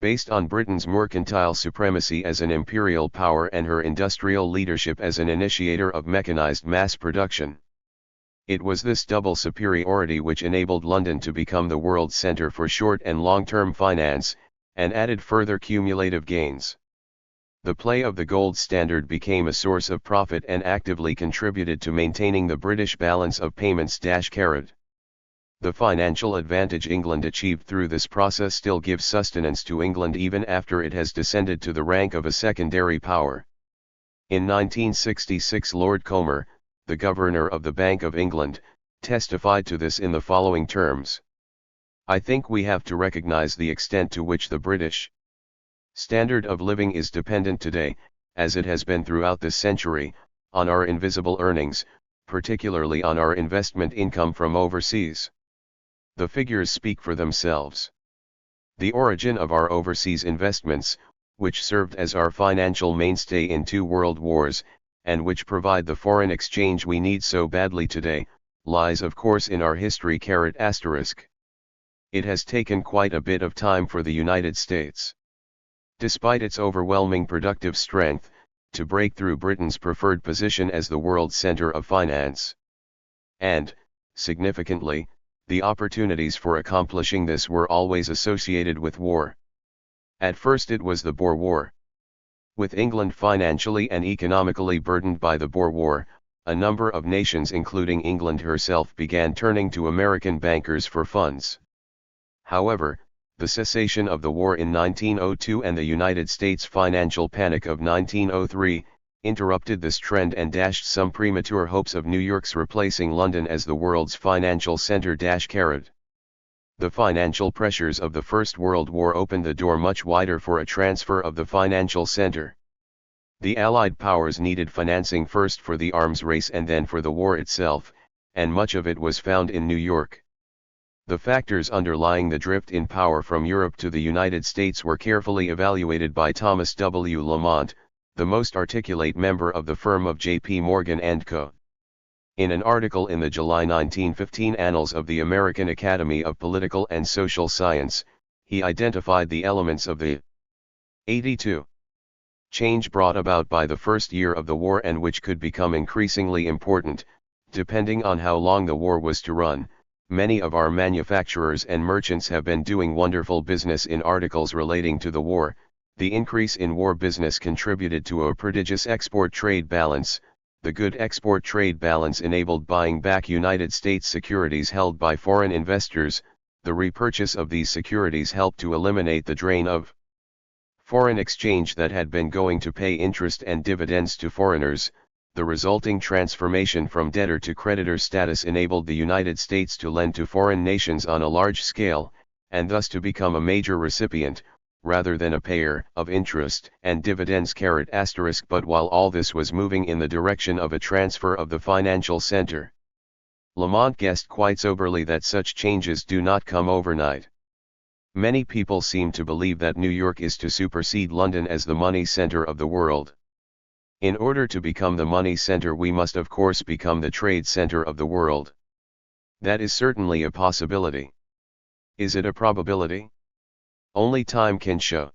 Based on Britain's mercantile supremacy as an imperial power and her industrial leadership as an initiator of mechanized mass production. It was this double superiority which enabled London to become the world center for short and long-term finance, and added further cumulative gains. The play of the gold standard became a source of profit and actively contributed to maintaining the British balance of payments. The financial advantage England achieved through this process still gives sustenance to England even after it has descended to the rank of a secondary power. In 1966, Lord Cromer, the Governor of the Bank of England, testified to this in the following terms. I think we have to recognize the extent to which the British standard of living is dependent today, as it has been throughout this century, on our invisible earnings, particularly on our investment income from overseas. The figures speak for themselves. The origin of our overseas investments, which served as our financial mainstay in 2 world wars, and which provide the foreign exchange we need so badly today, lies of course in our history. It has taken quite a bit of time for the United States, despite its overwhelming productive strength, to break through Britain's preferred position as the world center of finance. And, significantly, the opportunities for accomplishing this were always associated with war. At first it was the Boer War. With England financially and economically burdened by the Boer War, a number of nations including England herself began turning to American bankers for funds. However, the cessation of the war in 1902 and the United States financial panic of 1903, interrupted this trend and dashed some premature hopes of New York's replacing London as the world's financial center. The financial pressures of the First World War opened the door much wider for a transfer of the financial center. The Allied powers needed financing first for the arms race and then for the war itself, and much of it was found in New York. The factors underlying the drift in power from Europe to the United States were carefully evaluated by Thomas W. Lamont, the most articulate member of the firm of J.P. Morgan & Co. In an article in the July 1915 Annals of the American Academy of Political and Social Science, he identified the elements of the 82 change brought about by the first year of the war and which could become increasingly important, depending on how long the war was to run. Many of our manufacturers and merchants have been doing wonderful business in articles relating to the war. The increase in war business contributed to a prodigious export-trade balance. The good export-trade balance enabled buying back United States securities held by foreign investors. The repurchase of these securities helped to eliminate the drain of foreign exchange that had been going to pay interest and dividends to foreigners. The resulting transformation from debtor to creditor status enabled the United States to lend to foreign nations on a large scale, and thus to become a major recipient, rather than a payer, of interest and dividends. But while all this was moving in the direction of a transfer of the financial center, Lamont guessed quite soberly that such changes do not come overnight. Many people seem to believe that New York is to supersede London as the money center of the world. In order to become the money center, we must of course become the trade center of the world. That is certainly a possibility. Is it a probability? Only time can show.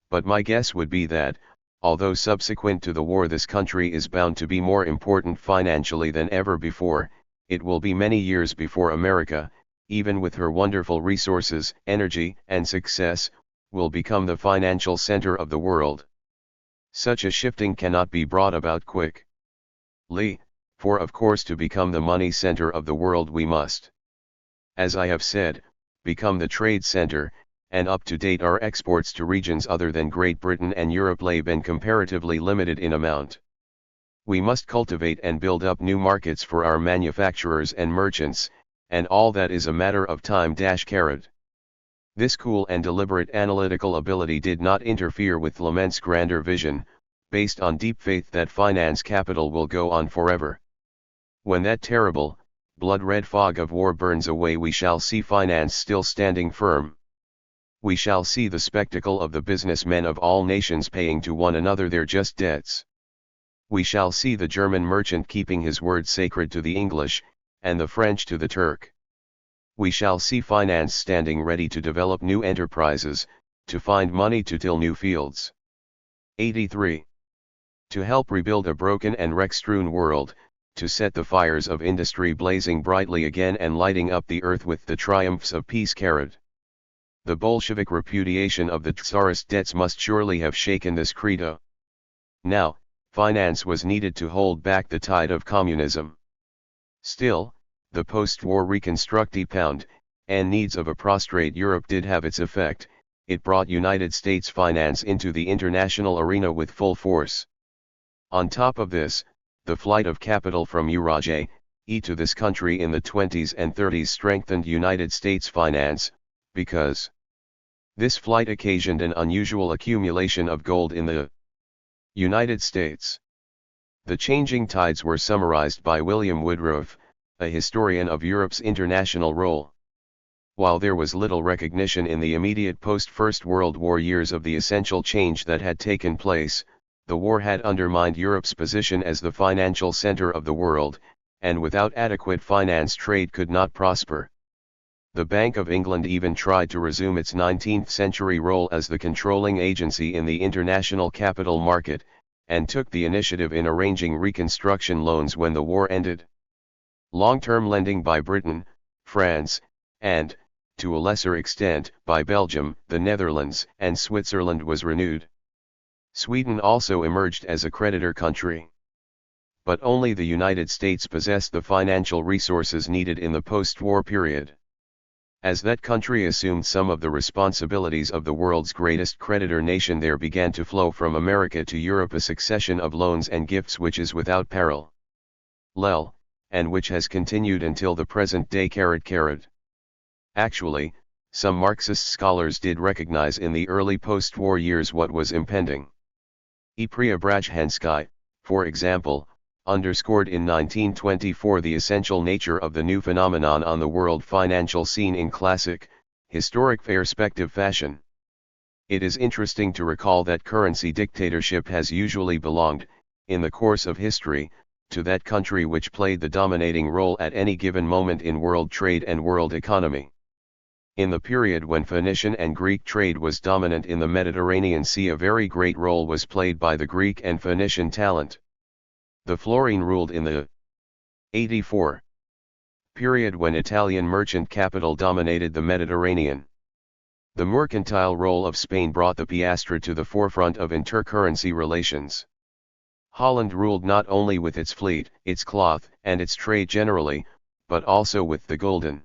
But my guess would be that, although subsequent to the war this country is bound to be more important financially than ever before, it will be many years before America, even with her wonderful resources, energy, and success, will become the financial center of the world. Such a shifting cannot be brought about quickly, for of course to become the money center of the world we must, as I have said, become the trade center, and up to date our exports to regions other than Great Britain and Europe have been comparatively limited in amount. We must cultivate and build up new markets for our manufacturers and merchants, and all that is a matter of time. This cool and deliberate analytical ability did not interfere with Lament's grander vision, based on deep faith that finance capital will go on forever. When that terrible, blood-red fog of war burns away, we shall see finance still standing firm. We shall see the spectacle of the businessmen of all nations paying to one another their just debts. We shall see the German merchant keeping his word sacred to the English, and the French to the Turk. We shall see finance standing ready to develop new enterprises, to find money to till new fields. 83. To help rebuild a broken and wreck-strewn world, to set the fires of industry blazing brightly again and lighting up the earth with the triumphs of peace. The Bolshevik repudiation of the Tsarist debts must surely have shaken this credo. Now, finance was needed to hold back the tide of communism. Still, the post-war reconstructive pound, and needs of a prostrate Europe did have its effect. It brought United States finance into the international arena with full force. On top of this, the flight of capital from Eurasia to this country in the 20s and 30s strengthened United States finance, because this flight occasioned an unusual accumulation of gold in the United States. The changing tides were summarized by William Woodruff, a historian of Europe's international role. While there was little recognition in the immediate post-First World War years of the essential change that had taken place, the war had undermined Europe's position as the financial center of the world, and without adequate finance trade could not prosper. The Bank of England even tried to resume its 19th-century role as the controlling agency in the international capital market, and took the initiative in arranging reconstruction loans when the war ended. Long-term lending by Britain, France, and, to a lesser extent, by Belgium, the Netherlands, and Switzerland was renewed. Sweden also emerged as a creditor country. But only the United States possessed the financial resources needed in the post-war period. As that country assumed some of the responsibilities of the world's greatest creditor nation, there began to flow from America to Europe a succession of loans and gifts which is without parallel, and which has continued until the present day. Actually, some Marxist scholars did recognize in the early post-war years what was impending. Preobrazhensky, for example, underscored in 1924 the essential nature of the new phenomenon on the world financial scene in classic, historic perspective fashion. It is interesting to recall that currency dictatorship has usually belonged, in the course of history, to that country which played the dominating role at any given moment in world trade and world economy. In the period when Phoenician and Greek trade was dominant in the Mediterranean Sea, a very great role was played by the Greek and Phoenician talent. The florine ruled in the 84 period when Italian merchant capital dominated the Mediterranean. The mercantile role of Spain brought the piastre to the forefront of intercurrency relations. Holland ruled not only with its fleet, its cloth, and its trade generally, but also with the gulden.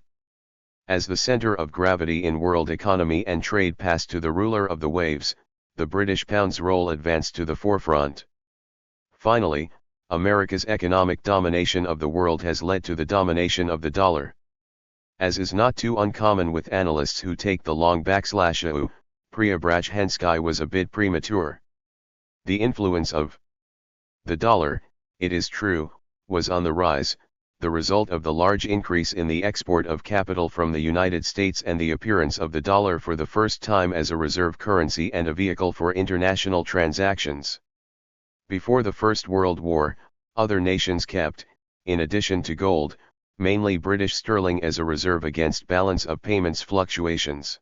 As the center of gravity in world economy and trade passed to the ruler of the waves, the British pound's role advanced to the forefront. Finally, America's economic domination of the world has led to the domination of the dollar. As is not too uncommon with analysts who take the long /, Preobrazhensky was a bit premature. The influence of the dollar, it is true, was on the rise, the result of the large increase in the export of capital from the United States and the appearance of the dollar for the first time as a reserve currency and a vehicle for international transactions. Before the First World War, other nations kept, in addition to gold, mainly British sterling as a reserve against balance of payments fluctuations.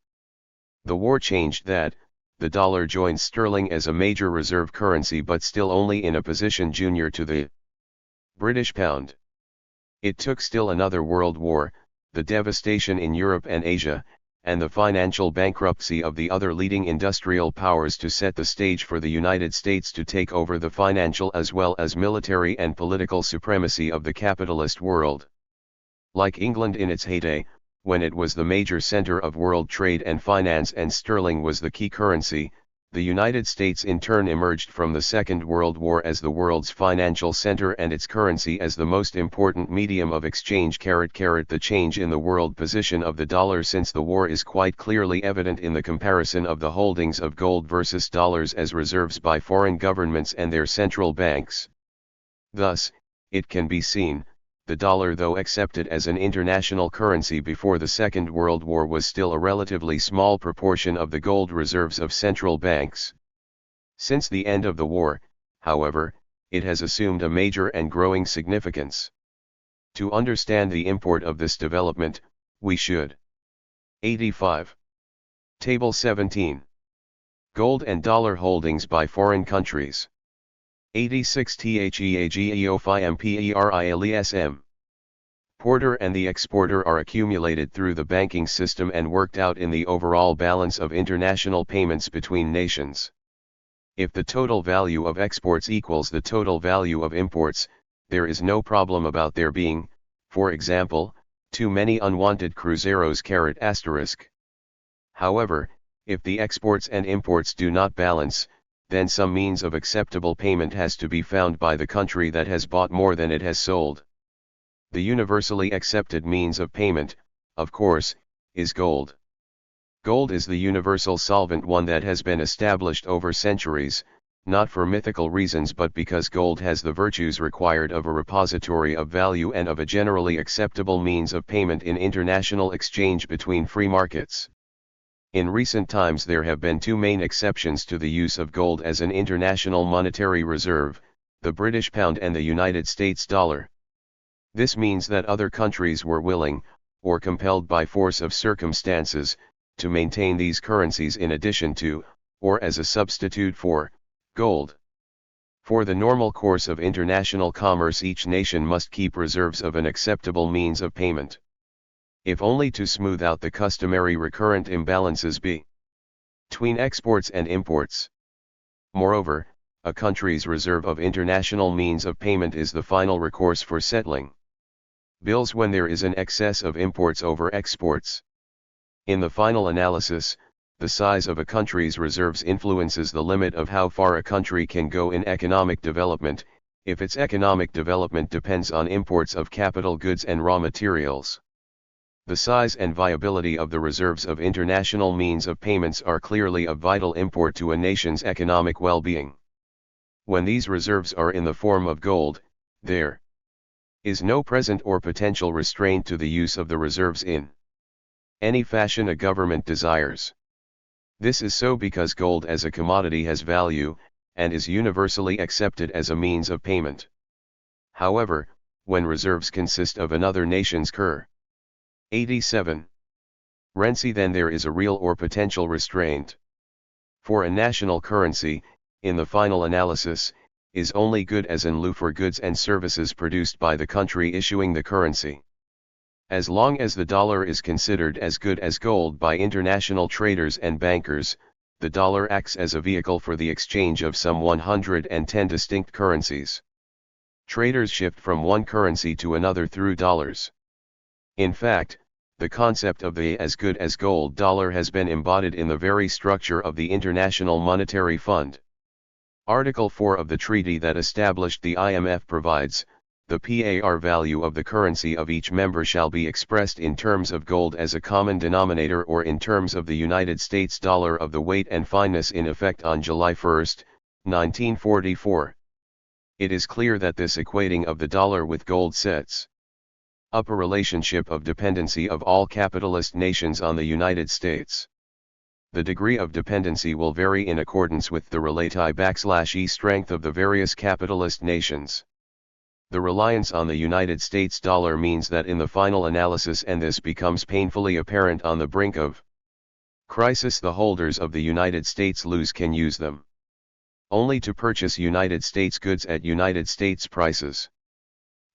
The war changed that. The dollar joined sterling as a major reserve currency, but still only in a position junior to the British pound. It took still another world war, the devastation in Europe and Asia, and the financial bankruptcy of the other leading industrial powers to set the stage for the United States to take over the financial as well as military and political supremacy of the capitalist world. Like England in its heyday, when it was the major center of world trade and finance and sterling was the key currency, the United States in turn emerged from the Second World War as the world's financial center and its currency as the most important medium of exchange. The change in the world position of the dollar since the war is quite clearly evident in the comparison of the holdings of gold versus dollars as reserves by foreign governments and their central banks. Thus, it can be seen, the dollar, though accepted as an international currency before the Second World War, was still a relatively small proportion of the gold reserves of central banks. Since the end of the war, however, it has assumed a major and growing significance. To understand the import of this development, we should 85. Table 17. Gold and dollar holdings by foreign countries. 86 THEAGEOPHIMPERILESM. Importer and the exporter are accumulated through the banking system and worked out in the overall balance of international payments between nations. If the total value of exports equals the total value of imports, there is no problem about there being, for example, too many unwanted cruceros. However, if the exports and imports do not balance, then some means of acceptable payment has to be found by the country that has bought more than it has sold. The universally accepted means of payment, of course, is gold. Gold is the universal solvent, one that has been established over centuries, not for mythical reasons but because gold has the virtues required of a repository of value and of a generally acceptable means of payment in international exchange between free markets. In recent times there have been two main exceptions to the use of gold as an international monetary reserve, the British pound and the United States dollar. This means that other countries were willing, or compelled by force of circumstances, to maintain these currencies in addition to, or as a substitute for, gold. For the normal course of international commerce each nation must keep reserves of an acceptable means of payment, if only to smooth out the customary recurrent imbalances between exports and imports. Moreover, a country's reserve of international means of payment is the final recourse for settling bills when there is an excess of imports over exports. In the final analysis, the size of a country's reserves influences the limit of how far a country can go in economic development, if its economic development depends on imports of capital goods and raw materials. The size and viability of the reserves of international means of payments are clearly of vital import to a nation's economic well-being. When these reserves are in the form of gold, there is no present or potential restraint to the use of the reserves in any fashion a government desires. This is so because gold as a commodity has value, and is universally accepted as a means of payment. However, when reserves consist of another nation's currency, 87. Then there is a real or potential restraint. For a national currency, in the final analysis, is only good as in lieu for goods and services produced by the country issuing the currency. As long as the dollar is considered as good as gold by international traders and bankers, the dollar acts as a vehicle for the exchange of some 110 distinct currencies. Traders shift from one currency to another through dollars. In fact, the concept of the as good as gold dollar has been embodied in the very structure of the International Monetary Fund. Article 4 of the treaty that established the IMF provides, the par value of the currency of each member shall be expressed in terms of gold as a common denominator or in terms of the United States dollar of the weight and fineness in effect on July 1, 1944. It is clear that this equating of the dollar with gold sets up a relationship of dependency of all capitalist nations on the United States. The degree of dependency will vary in accordance with the relati/E strength of the various capitalist nations. The reliance on the United States dollar means that in the final analysis, and this becomes painfully apparent on the brink of crisis, the holders of the United States can use them only to purchase United States goods at United States prices.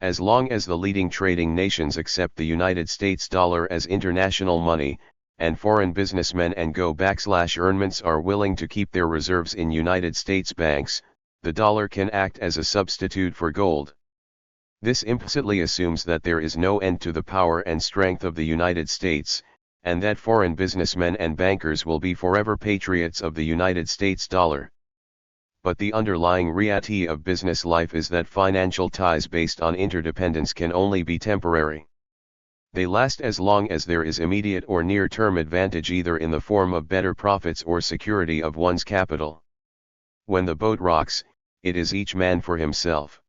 As long as the leading trading nations accept the United States dollar as international money, and foreign businessmen and go-earnments are willing to keep their reserves in United States banks, the dollar can act as a substitute for gold. This implicitly assumes that there is no end to the power and strength of the United States, and that foreign businessmen and bankers will be forever patriots of the United States dollar. But the underlying reality of business life is that financial ties based on interdependence can only be temporary. They last as long as there is immediate or near-term advantage either in the form of better profits or security of one's capital. When the boat rocks, it is each man for himself.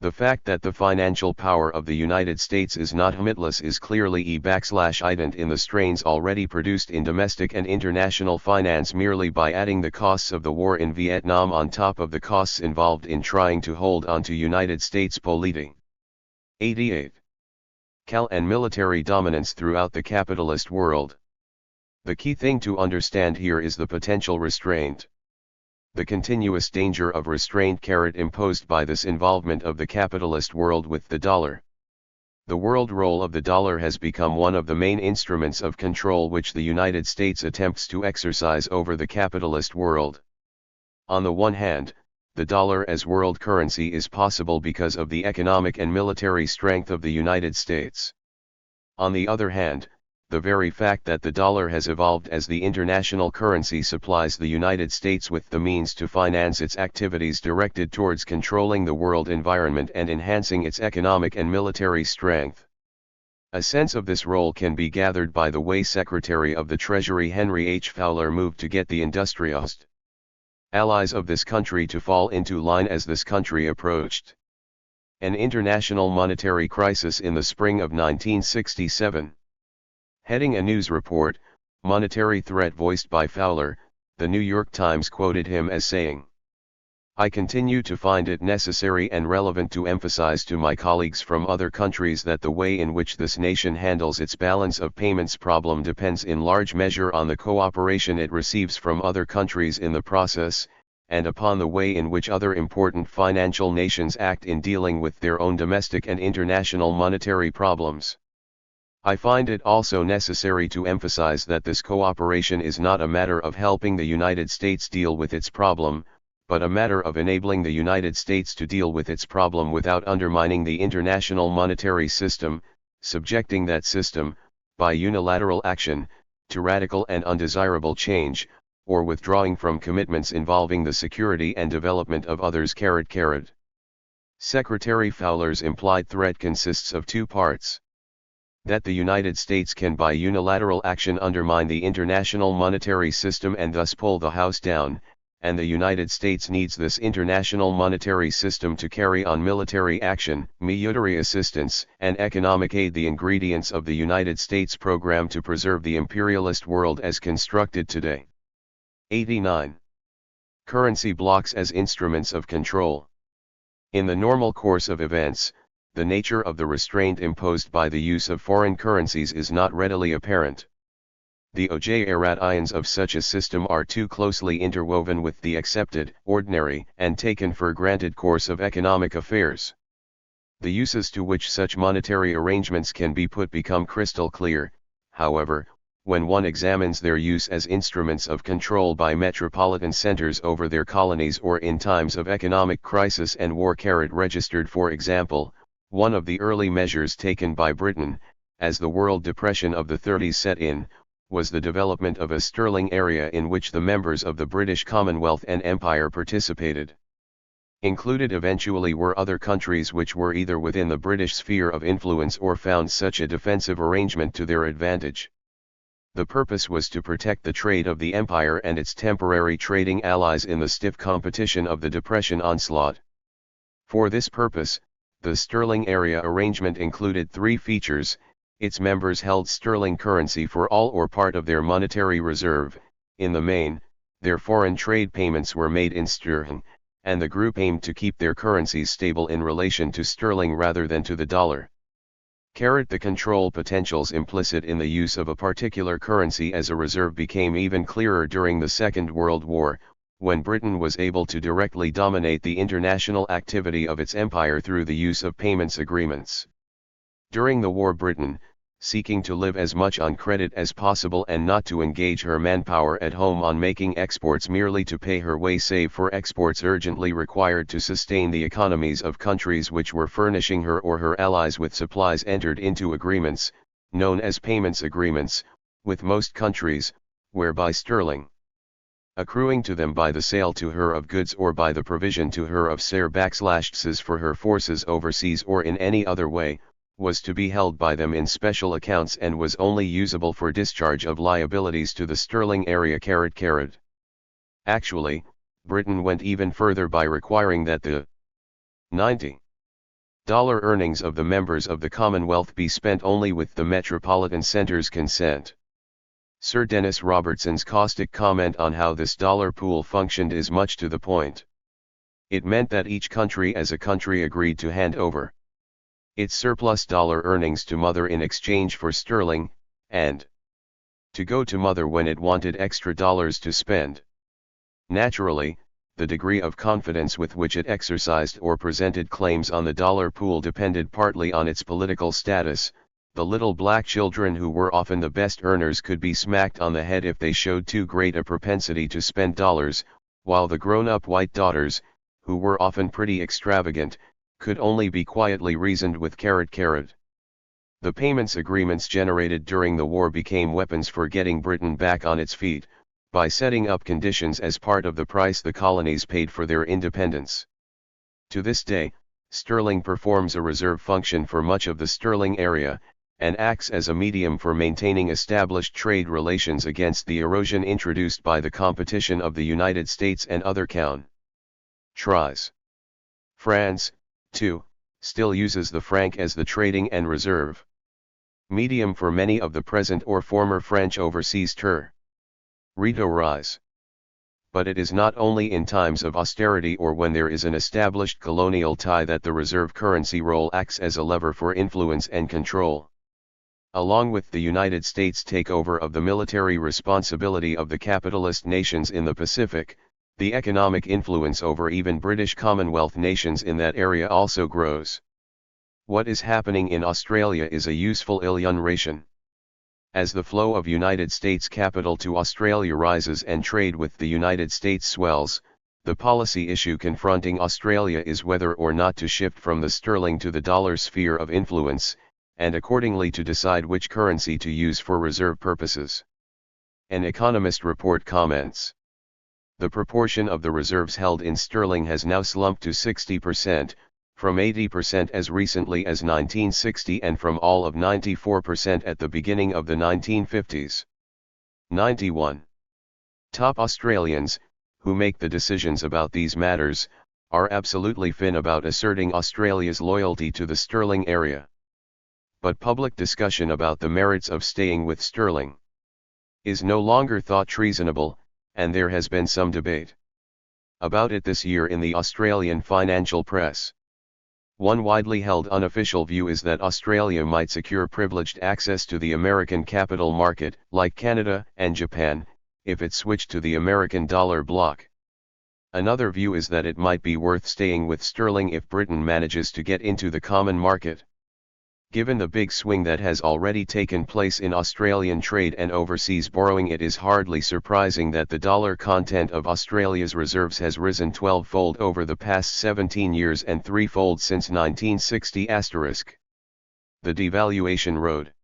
The fact that the financial power of the United States is not limitless is clearly evident in the strains already produced in domestic and international finance merely by adding the costs of the war in Vietnam on top of the costs involved in trying to hold on to United States polity. 88. And military dominance throughout the capitalist world. The key thing to understand here is the potential restraint. The continuous danger of restraint imposed by this involvement of the capitalist world with the dollar. The world role of the dollar has become one of the main instruments of control which the United States attempts to exercise over the capitalist world. On the one hand, the dollar as world currency is possible because of the economic and military strength of the United States. On the other hand, the very fact that the dollar has evolved as the international currency supplies the United States with the means to finance its activities directed towards controlling the world environment and enhancing its economic and military strength. A sense of this role can be gathered by the way Secretary of the Treasury Henry H. Fowler moved to get the industrialist allies of this country to fall into line as this country approached an international monetary crisis in the spring of 1967. Heading a news report, Monetary Threat Voiced by Fowler, the New York Times quoted him as saying, "I continue to find it necessary and relevant to emphasize to my colleagues from other countries that the way in which this nation handles its balance of payments problem depends in large measure on the cooperation it receives from other countries in the process, and upon the way in which other important financial nations act in dealing with their own domestic and international monetary problems. I find it also necessary to emphasize that this cooperation is not a matter of helping the United States deal with its problem, but a matter of enabling the United States to deal with its problem without undermining the international monetary system, subjecting that system, by unilateral action, to radical and undesirable change, or withdrawing from commitments involving the security and development of others. Secretary Fowler's implied threat consists of two parts. That the United States can by unilateral action undermine the international monetary system and thus pull the house down, and the United States needs this international monetary system to carry on military action, military assistance, and economic aid, the ingredients of the United States program to preserve the imperialist world as constructed today. 89. Currency blocks as instruments of control. In the normal course of events, the nature of the restraint imposed by the use of foreign currencies is not readily apparent. The objections of such a system are too closely interwoven with the accepted, ordinary, and taken for granted course of economic affairs. The uses to which such monetary arrangements can be put become crystal clear, however, when one examines their use as instruments of control by metropolitan centers over their colonies or in times of economic crisis and war. Registered, for example, one of the early measures taken by Britain, as the world depression of the 30s set in, was the development of a sterling area in which the members of the British Commonwealth and Empire participated. Included eventually were other countries which were either within the British sphere of influence or found such a defensive arrangement to their advantage. The purpose was to protect the trade of the Empire and its temporary trading allies in the stiff competition of the depression onslaught. For this purpose, the sterling area arrangement included three features: its members held sterling currency for all or part of their monetary reserve, in the main, their foreign trade payments were made in sterling, and the group aimed to keep their currencies stable in relation to sterling rather than to the dollar. The control potentials implicit in the use of a particular currency as a reserve became even clearer during the Second World War, when Britain was able to directly dominate the international activity of its empire through the use of payments agreements. During the war, Britain, seeking to live as much on credit as possible and not to engage her manpower at home on making exports merely to pay her way save for exports urgently required to sustain the economies of countries which were furnishing her or her allies with supplies, entered into agreements, known as payments agreements, with most countries, whereby sterling, accruing to them by the sale to her of goods or by the provision to her of SER/SES for her forces overseas or in any other way, was to be held by them in special accounts and was only usable for discharge of liabilities to the sterling area. Actually, Britain went even further by requiring that the $90 earnings of the members of the Commonwealth be spent only with the metropolitan center's consent. Sir Dennis Robertson's caustic comment on how this dollar pool functioned is much to the point. It meant that each country as a country agreed to hand over its surplus dollar earnings to mother in exchange for sterling, and to go to mother when it wanted extra dollars to spend. Naturally, the degree of confidence with which it exercised or presented claims on the dollar pool depended partly on its political status. The little black children who were often the best earners could be smacked on the head if they showed too great a propensity to spend dollars, while the grown-up white daughters, who were often pretty extravagant, could only be quietly reasoned with. The payments agreements generated during the war became weapons for getting Britain back on its feet, by setting up conditions as part of the price the colonies paid for their independence. To this day, sterling performs a reserve function for much of the sterling area, and acts as a medium for maintaining established trade relations against the erosion introduced by the competition of the United States and other countries. France, too, still uses the franc as the trading and reserve medium for many of the present or former French overseas territories. But it is not only in times of austerity or when there is an established colonial tie that the reserve currency role acts as a lever for influence and control. Along with the United States' takeover of the military responsibility of the capitalist nations in the Pacific, the economic influence over even British Commonwealth nations in that area also grows. What is happening in Australia is a useful illustration. As the flow of United States capital to Australia rises and trade with the United States swells, the policy issue confronting Australia is whether or not to shift from the sterling to the dollar sphere of influence, and accordingly to decide which currency to use for reserve purposes. An Economist report comments, the proportion of the reserves held in sterling has now slumped to 60%, from 80% as recently as 1960 and from all of 94% at the beginning of the 1950s. 91. Top Australians, who make the decisions about these matters, are absolutely fin about asserting Australia's loyalty to the sterling area. But public discussion about the merits of staying with sterling is no longer thought treasonable, and there has been some debate about it this year in the Australian financial press. One widely held unofficial view is that Australia might secure privileged access to the American capital market, like Canada and Japan, if it switched to the American dollar bloc. Another view is that it might be worth staying with sterling if Britain manages to get into the common market. Given the big swing that has already taken place in Australian trade and overseas borrowing, it is hardly surprising that the dollar content of Australia's reserves has risen 12-fold over the past 17 years and 3-fold since 1960 *. The devaluation road.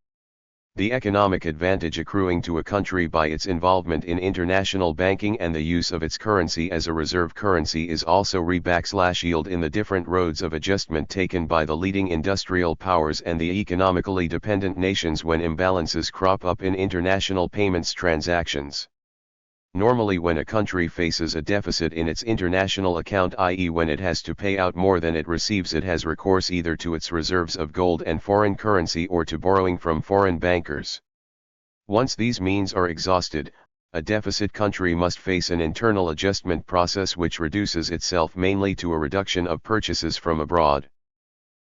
The economic advantage accruing to a country by its involvement in international banking and the use of its currency as a reserve currency is also re-yield in the different roads of adjustment taken by the leading industrial powers and the economically dependent nations when imbalances crop up in international payments transactions. Normally, when a country faces a deficit in its international account, i.e. when it has to pay out more than it receives, it has recourse either to its reserves of gold and foreign currency or to borrowing from foreign bankers. Once these means are exhausted, a deficit country must face an internal adjustment process which reduces itself mainly to a reduction of purchases from abroad.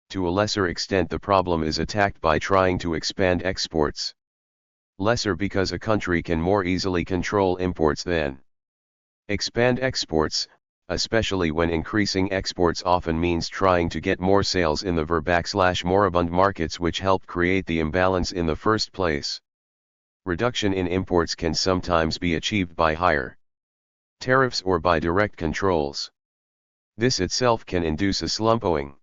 To a lesser extent, the problem is attacked by trying to expand exports. Lesser because a country can more easily control imports than Expand exports, especially when increasing exports often means trying to get more sales in the moribund markets which helped create the imbalance in the first place. Reduction in imports can sometimes be achieved by higher tariffs or by direct controls. This itself can induce a slump owing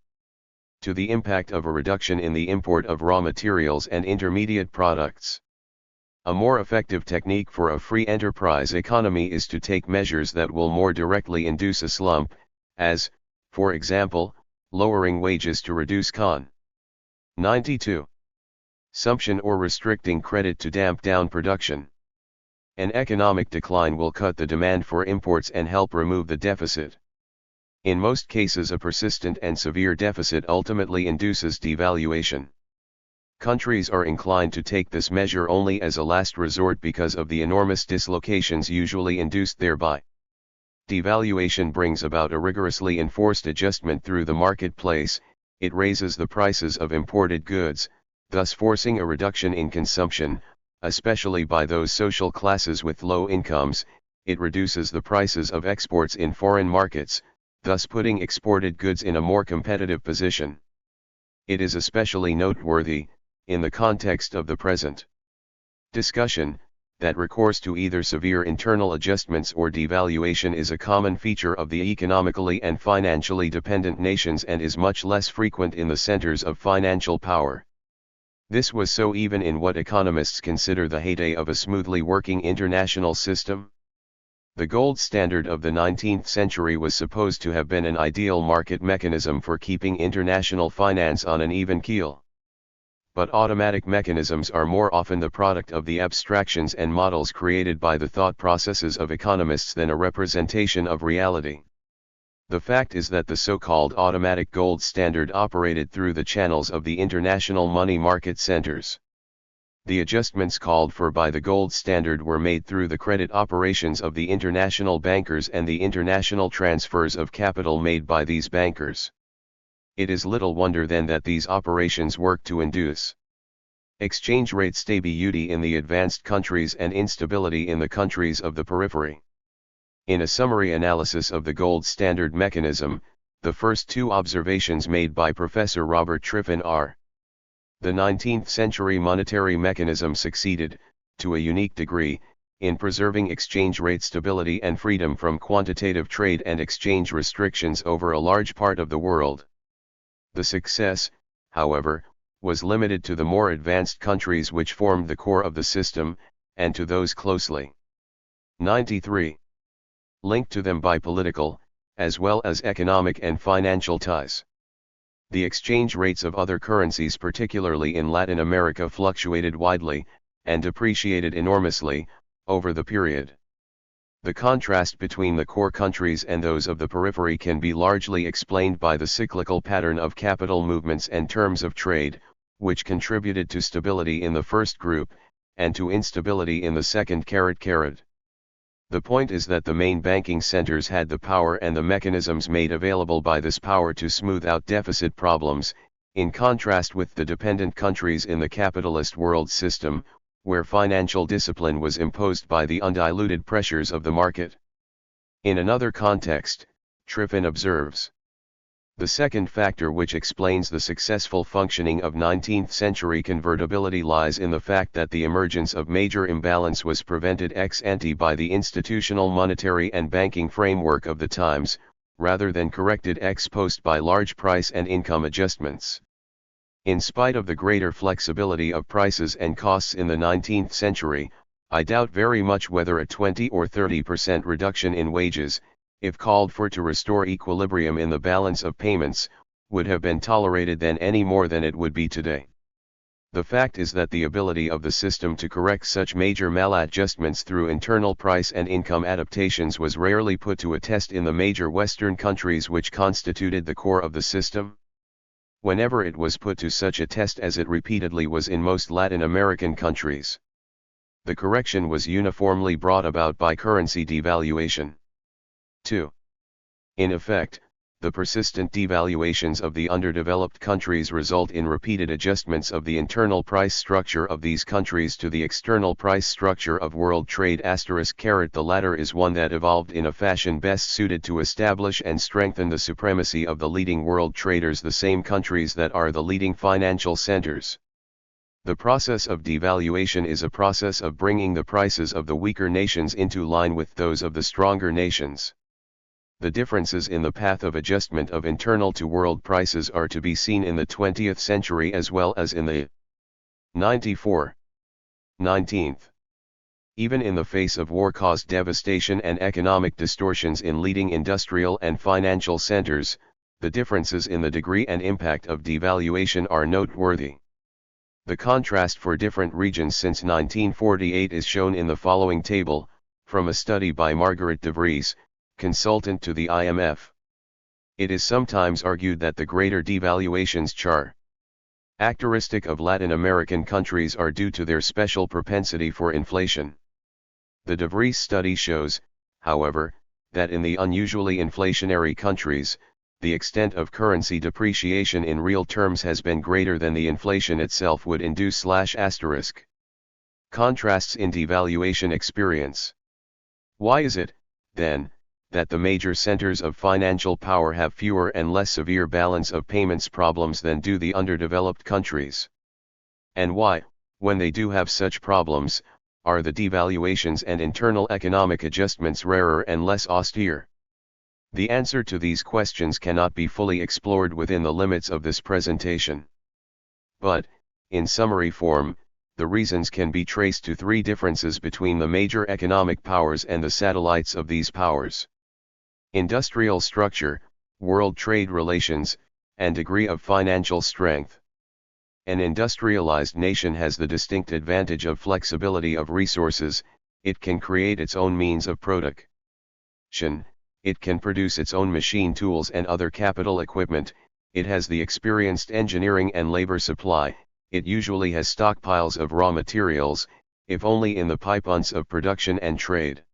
to the impact of a reduction in the import of raw materials and intermediate products. A more effective technique for a free enterprise economy is to take measures that will more directly induce a slump, as, for example, lowering wages to reduce con. 92. Sumption or restricting credit to damp down production. An economic decline will cut the demand for imports and help remove the deficit. In most cases, a persistent and severe deficit ultimately induces devaluation. Countries are inclined to take this measure only as a last resort because of the enormous dislocations usually induced thereby. Devaluation brings about a rigorously enforced adjustment through the marketplace. It raises the prices of imported goods, thus forcing a reduction in consumption, especially by those social classes with low incomes. It reduces the prices of exports in foreign markets, thus putting exported goods in a more competitive position. It is especially noteworthy, in the context of the present discussion, that recourse to either severe internal adjustments or devaluation is a common feature of the economically and financially dependent nations and is much less frequent in the centers of financial power. This was so even in what economists consider the heyday of a smoothly working international system. The gold standard of the 19th century was supposed to have been an ideal market mechanism for keeping international finance on an even keel. But automatic mechanisms are more often the product of the abstractions and models created by the thought processes of economists than a representation of reality. The fact is that the so-called automatic gold standard operated through the channels of the international money market centers. The adjustments called for by the gold standard were made through the credit operations of the international bankers and the international transfers of capital made by these bankers. It is little wonder then that these operations work to induce exchange rate stability in the advanced countries and instability in the countries of the periphery. In a summary analysis of the gold standard mechanism, the first two observations made by Professor Robert Triffin are: the 19th century monetary mechanism succeeded, to a unique degree, in preserving exchange rate stability and freedom from quantitative trade and exchange restrictions over a large part of the world. The success, however, was limited to the more advanced countries which formed the core of the system, and to those closely 93. linked to them by political, as well as economic and financial ties. The exchange rates of other currencies, particularly in Latin America, fluctuated widely, and depreciated enormously, over the period. The contrast between the core countries and those of the periphery can be largely explained by the cyclical pattern of capital movements and terms of trade, which contributed to stability in the first group, and to instability in the second. The point is that the main banking centers had the power and the mechanisms made available by this power to smooth out deficit problems, in contrast with the dependent countries in the capitalist world system, where financial discipline was imposed by the undiluted pressures of the market. In another context, Triffin observes: the second factor which explains the successful functioning of 19th century convertibility lies in the fact that the emergence of major imbalance was prevented ex ante by the institutional monetary and banking framework of the times, rather than corrected ex post by large price and income adjustments. In spite of the greater flexibility of prices and costs in the 19th century, I doubt very much whether a 20 or 30% reduction in wages, if called for to restore equilibrium in the balance of payments, would have been tolerated then any more than it would be today. The fact is that the ability of the system to correct such major maladjustments through internal price and income adaptations was rarely put to a test in the major Western countries which constituted the core of the system. Whenever it was put to such a test as it repeatedly was in most Latin American countries, the correction was uniformly brought about by currency devaluation. 2. In effect, the persistent devaluations of the underdeveloped countries result in repeated adjustments of the internal price structure of these countries to the external price structure of world trade *. The latter is one that evolved in a fashion best suited to establish and strengthen the supremacy of the leading world traders, the same countries that are the leading financial centers. The process of devaluation is a process of bringing the prices of the weaker nations into line with those of the stronger nations. The differences in the path of adjustment of internal to world prices are to be seen in the 20th century as well as in the 19th. Even in the face of war-caused devastation and economic distortions in leading industrial and financial centers, the differences in the degree and impact of devaluation are noteworthy. The contrast for different regions since 1948 is shown in the following table, from a study by Margaret de Vries, consultant to the IMF. It is sometimes argued that the greater devaluations characteristic of Latin American countries are due to their special propensity for inflation. The de Vries study shows, however, that in the unusually inflationary countries, the extent of currency depreciation in real terms has been greater than the inflation itself would induce. Contrasts in devaluation experience. Why is it, then, that the major centers of financial power have fewer and less severe balance of payments problems than do the underdeveloped countries? And why, when they do have such problems, are the devaluations and internal economic adjustments rarer and less austere? The answer to these questions cannot be fully explored within the limits of this presentation. But, in summary form, the reasons can be traced to three differences between the major economic powers and the satellites of these powers: industrial structure, world trade relations, and degree of financial strength. An industrialized nation has the distinct advantage of flexibility of resources. It can create its own means of production, it can produce its own machine tools and other capital equipment, it has the experienced engineering and labor supply, it usually has stockpiles of raw materials, if only in the pipelines of production and trade.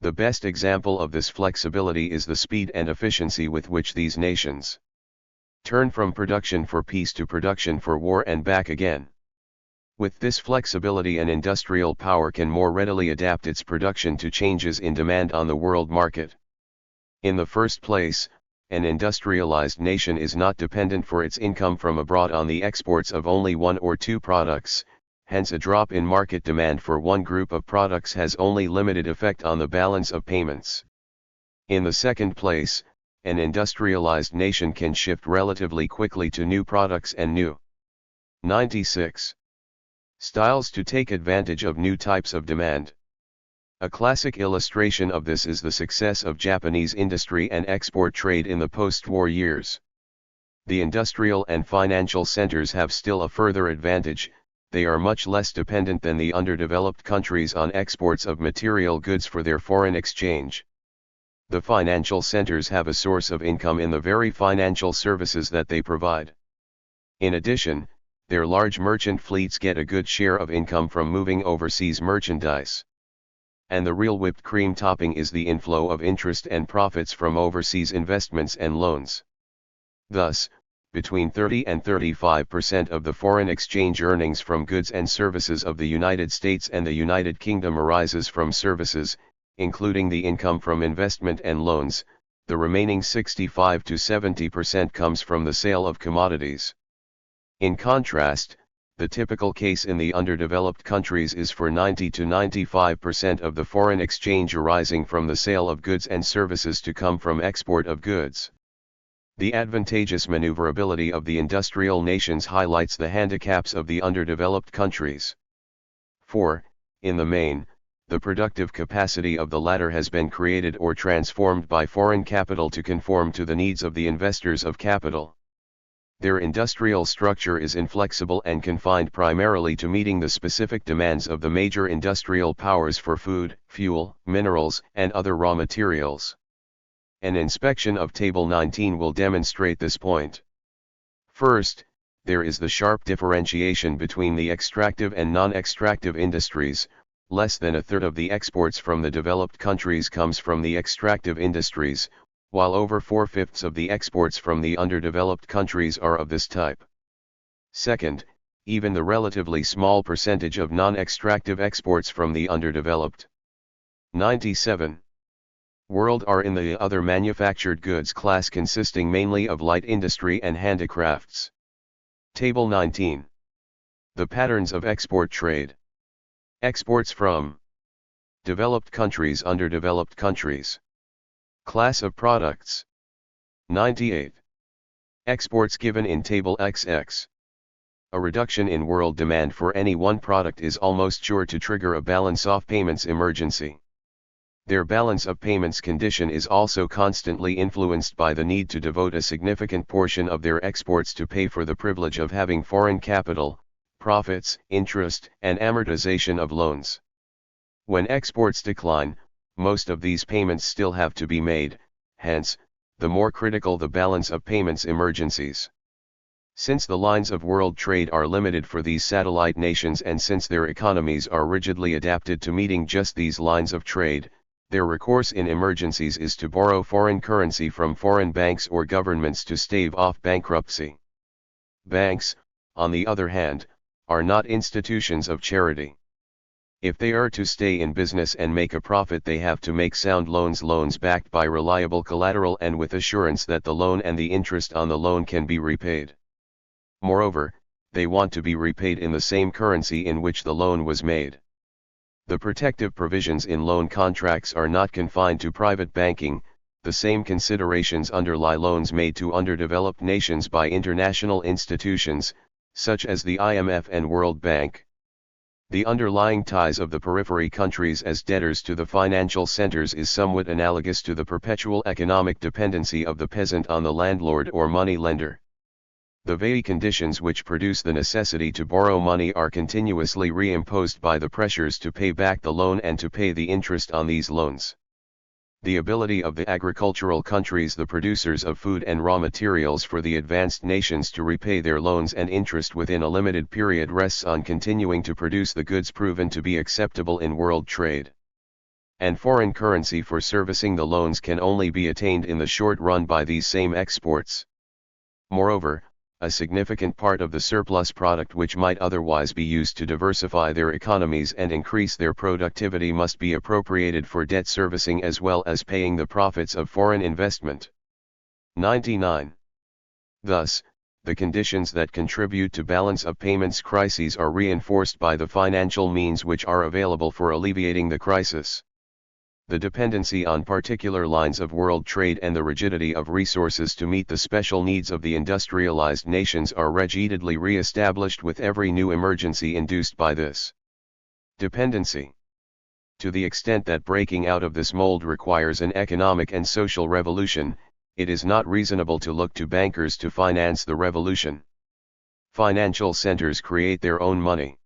The best example of this flexibility is the speed and efficiency with which these nations turn from production for peace to production for war and back again. With this flexibility, an industrial power can more readily adapt its production to changes in demand on the world market. In the first place, an industrialized nation is not dependent for its income from abroad on the exports of only one or two products, hence a drop in market demand for one group of products has only limited effect on the balance of payments. In the second place, an industrialized nation can shift relatively quickly to new products and new 96 styles to take advantage of new types of demand. A classic illustration of this is the success of Japanese industry and export trade in the post-war years. The industrial and financial centers have still a further advantage: they are much less dependent than the underdeveloped countries on exports of material goods for their foreign exchange. The financial centers have a source of income in the very financial services that they provide. In addition, their large merchant fleets get a good share of income from moving overseas merchandise. And the real whipped cream topping is the inflow of interest and profits from overseas investments and loans. Thus, between 30 and 35% of the foreign exchange earnings from goods and services of the United States and the United Kingdom arises from services, including the income from investment and loans. The remaining 65 to 70% comes from the sale of commodities. In contrast, the typical case in the underdeveloped countries is for 90 to 95% of the foreign exchange arising from the sale of goods and services to come from export of goods. The advantageous maneuverability of the industrial nations highlights the handicaps of the underdeveloped countries. For, in the main, the productive capacity of the latter has been created or transformed by foreign capital to conform to the needs of the investors of capital. Their industrial structure is inflexible and confined primarily to meeting the specific demands of the major industrial powers for food, fuel, minerals, and other raw materials. An inspection of Table 19 will demonstrate this point. First, there is the sharp differentiation between the extractive and non-extractive industries. Less than a third of the exports from the developed countries comes from the extractive industries, while over 4/5 of the exports from the underdeveloped countries are of this type. Second, even the relatively small percentage of non-extractive exports from the underdeveloped 97 world are in the other manufactured goods class, consisting mainly of light industry and handicrafts. Table 19. The patterns of export trade. Exports from developed countries, underdeveloped countries. Class of products. 98. Exports given in Table XX. A reduction in world demand for any one product is almost sure to trigger a balance of payments emergency. Their balance of payments condition is also constantly influenced by the need to devote a significant portion of their exports to pay for the privilege of having foreign capital, profits, interest, and amortization of loans. When exports decline, most of these payments still have to be made, hence, the more critical the balance of payments emergencies. Since the lines of world trade are limited for these satellite nations, and since their economies are rigidly adapted to meeting just these lines of trade, their recourse in emergencies is to borrow foreign currency from foreign banks or governments to stave off bankruptcy. Banks, on the other hand, are not institutions of charity. If they are to stay in business and make a profit, they have to make sound loans backed by reliable collateral and with assurance that the loan and the interest on the loan can be repaid. Moreover, they want to be repaid in the same currency in which the loan was made. The protective provisions in loan contracts are not confined to private banking. The same considerations underlie loans made to underdeveloped nations by international institutions, such as the IMF and World Bank. The underlying ties of the periphery countries as debtors to the financial centers is somewhat analogous to the perpetual economic dependency of the peasant on the landlord or money lender. The very conditions which produce the necessity to borrow money are continuously reimposed by the pressures to pay back the loan and to pay the interest on these loans. The ability of the agricultural countries, the producers of food and raw materials for the advanced nations, to repay their loans and interest within a limited period rests on continuing to produce the goods proven to be acceptable in world trade. And foreign currency for servicing the loans can only be attained in the short run by these same exports. Moreover, a significant part of the surplus product which might otherwise be used to diversify their economies and increase their productivity must be appropriated for debt servicing as well as paying the profits of foreign investment. 99. Thus, the conditions that contribute to balance of payments crises are reinforced by the financial means which are available for alleviating the crisis. The dependency on particular lines of world trade and the rigidity of resources to meet the special needs of the industrialized nations are repeatedly re-established with every new emergency induced by this dependency. To the extent that breaking out of this mold requires an economic and social revolution, it is not reasonable to look to bankers to finance the revolution. Financial centers create their own money.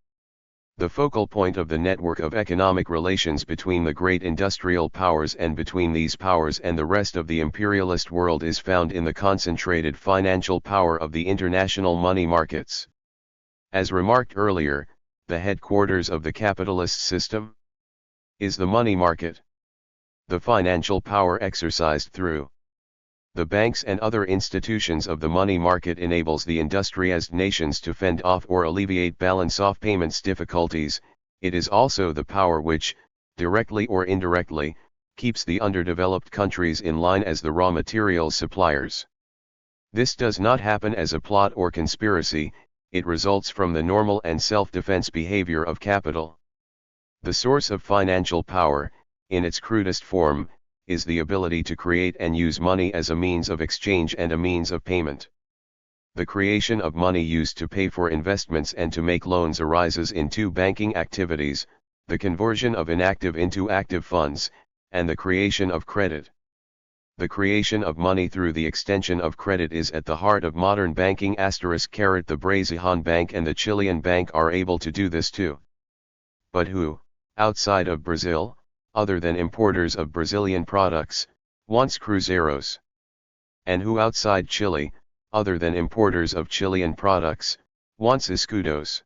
The focal point of the network of economic relations between the great industrial powers and between these powers and the rest of the imperialist world is found in the concentrated financial power of the international money markets. As remarked earlier, the headquarters of the capitalist system is the money market. The financial power exercised through the banks and other institutions of the money market enables the industrialized nations to fend off or alleviate balance of payments difficulties. It is also the power which, directly or indirectly, keeps the underdeveloped countries in line as the raw materials suppliers. This does not happen as a plot or conspiracy, it results from the normal and self-defense behavior of capital. The source of financial power, in its crudest form, is the ability to create and use money as a means of exchange and a means of payment. The creation of money used to pay for investments and to make loans arises in two banking activities, the conversion of inactive into active funds, and the creation of credit. The creation of money through the extension of credit is at the heart of modern banking. The Brazilian Bank and the Chilean Bank are able to do this too. But who, outside of Brazil, other than importers of Brazilian products, wants cruzeiros? And who outside Chile, other than importers of Chilean products, wants escudos?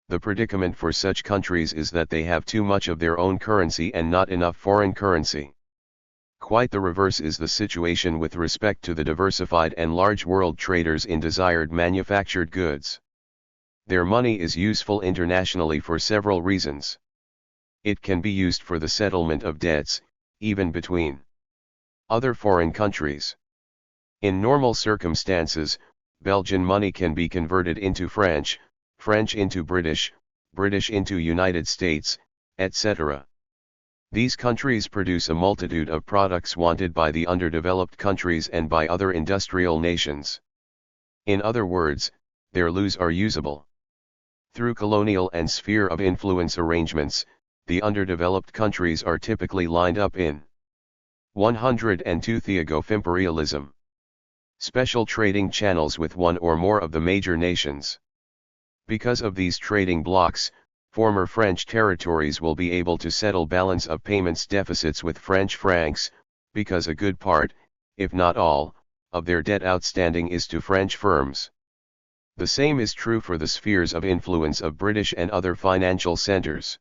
The predicament for such countries is that they have too much of their own currency and not enough foreign currency. Quite the reverse is the situation with respect to the diversified and large world traders in desired manufactured goods. Their money is useful internationally for several reasons. It can be used for the settlement of debts, even between other foreign countries. In normal circumstances, Belgian money can be converted into French, French into British, British into United States, etc. These countries produce a multitude of products wanted by the underdeveloped countries and by other industrial nations. In other words, their loos are usable. Through colonial and sphere of influence arrangements, the underdeveloped countries are typically lined up in 102 imperialism. Special trading channels with one or more of the major nations. Because of these trading blocks, former French territories will be able to settle balance of payments deficits with French francs, because a good part, if not all, of their debt outstanding is to French firms. The same is true for the spheres of influence of British and other financial centers.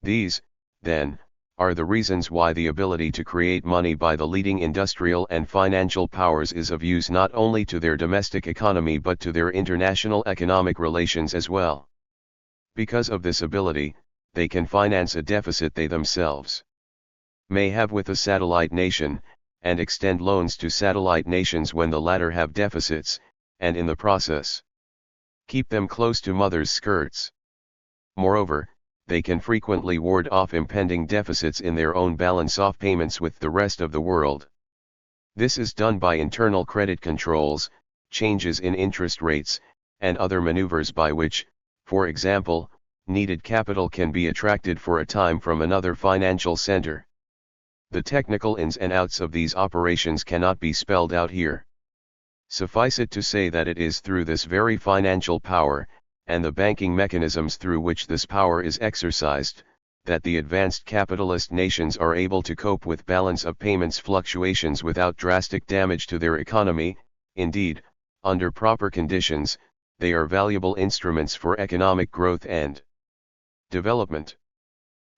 These, then, are the reasons why the ability to create money by the leading industrial and financial powers is of use not only to their domestic economy but to their international economic relations as well. Because of this ability, they can finance a deficit they themselves may have with a satellite nation, and extend loans to satellite nations when the latter have deficits, and in the process, keep them close to mother's skirts. Moreover, they can frequently ward off impending deficits in their own balance-off payments with the rest of the world. This is done by internal credit controls, changes in interest rates, and other maneuvers by which, for example, needed capital can be attracted for a time from another financial center. The technical ins and outs of these operations cannot be spelled out here. Suffice it to say that it is through this very financial power, and the banking mechanisms through which this power is exercised, that the advanced capitalist nations are able to cope with balance of payments fluctuations without drastic damage to their economy. Indeed, under proper conditions, they are valuable instruments for economic growth and development.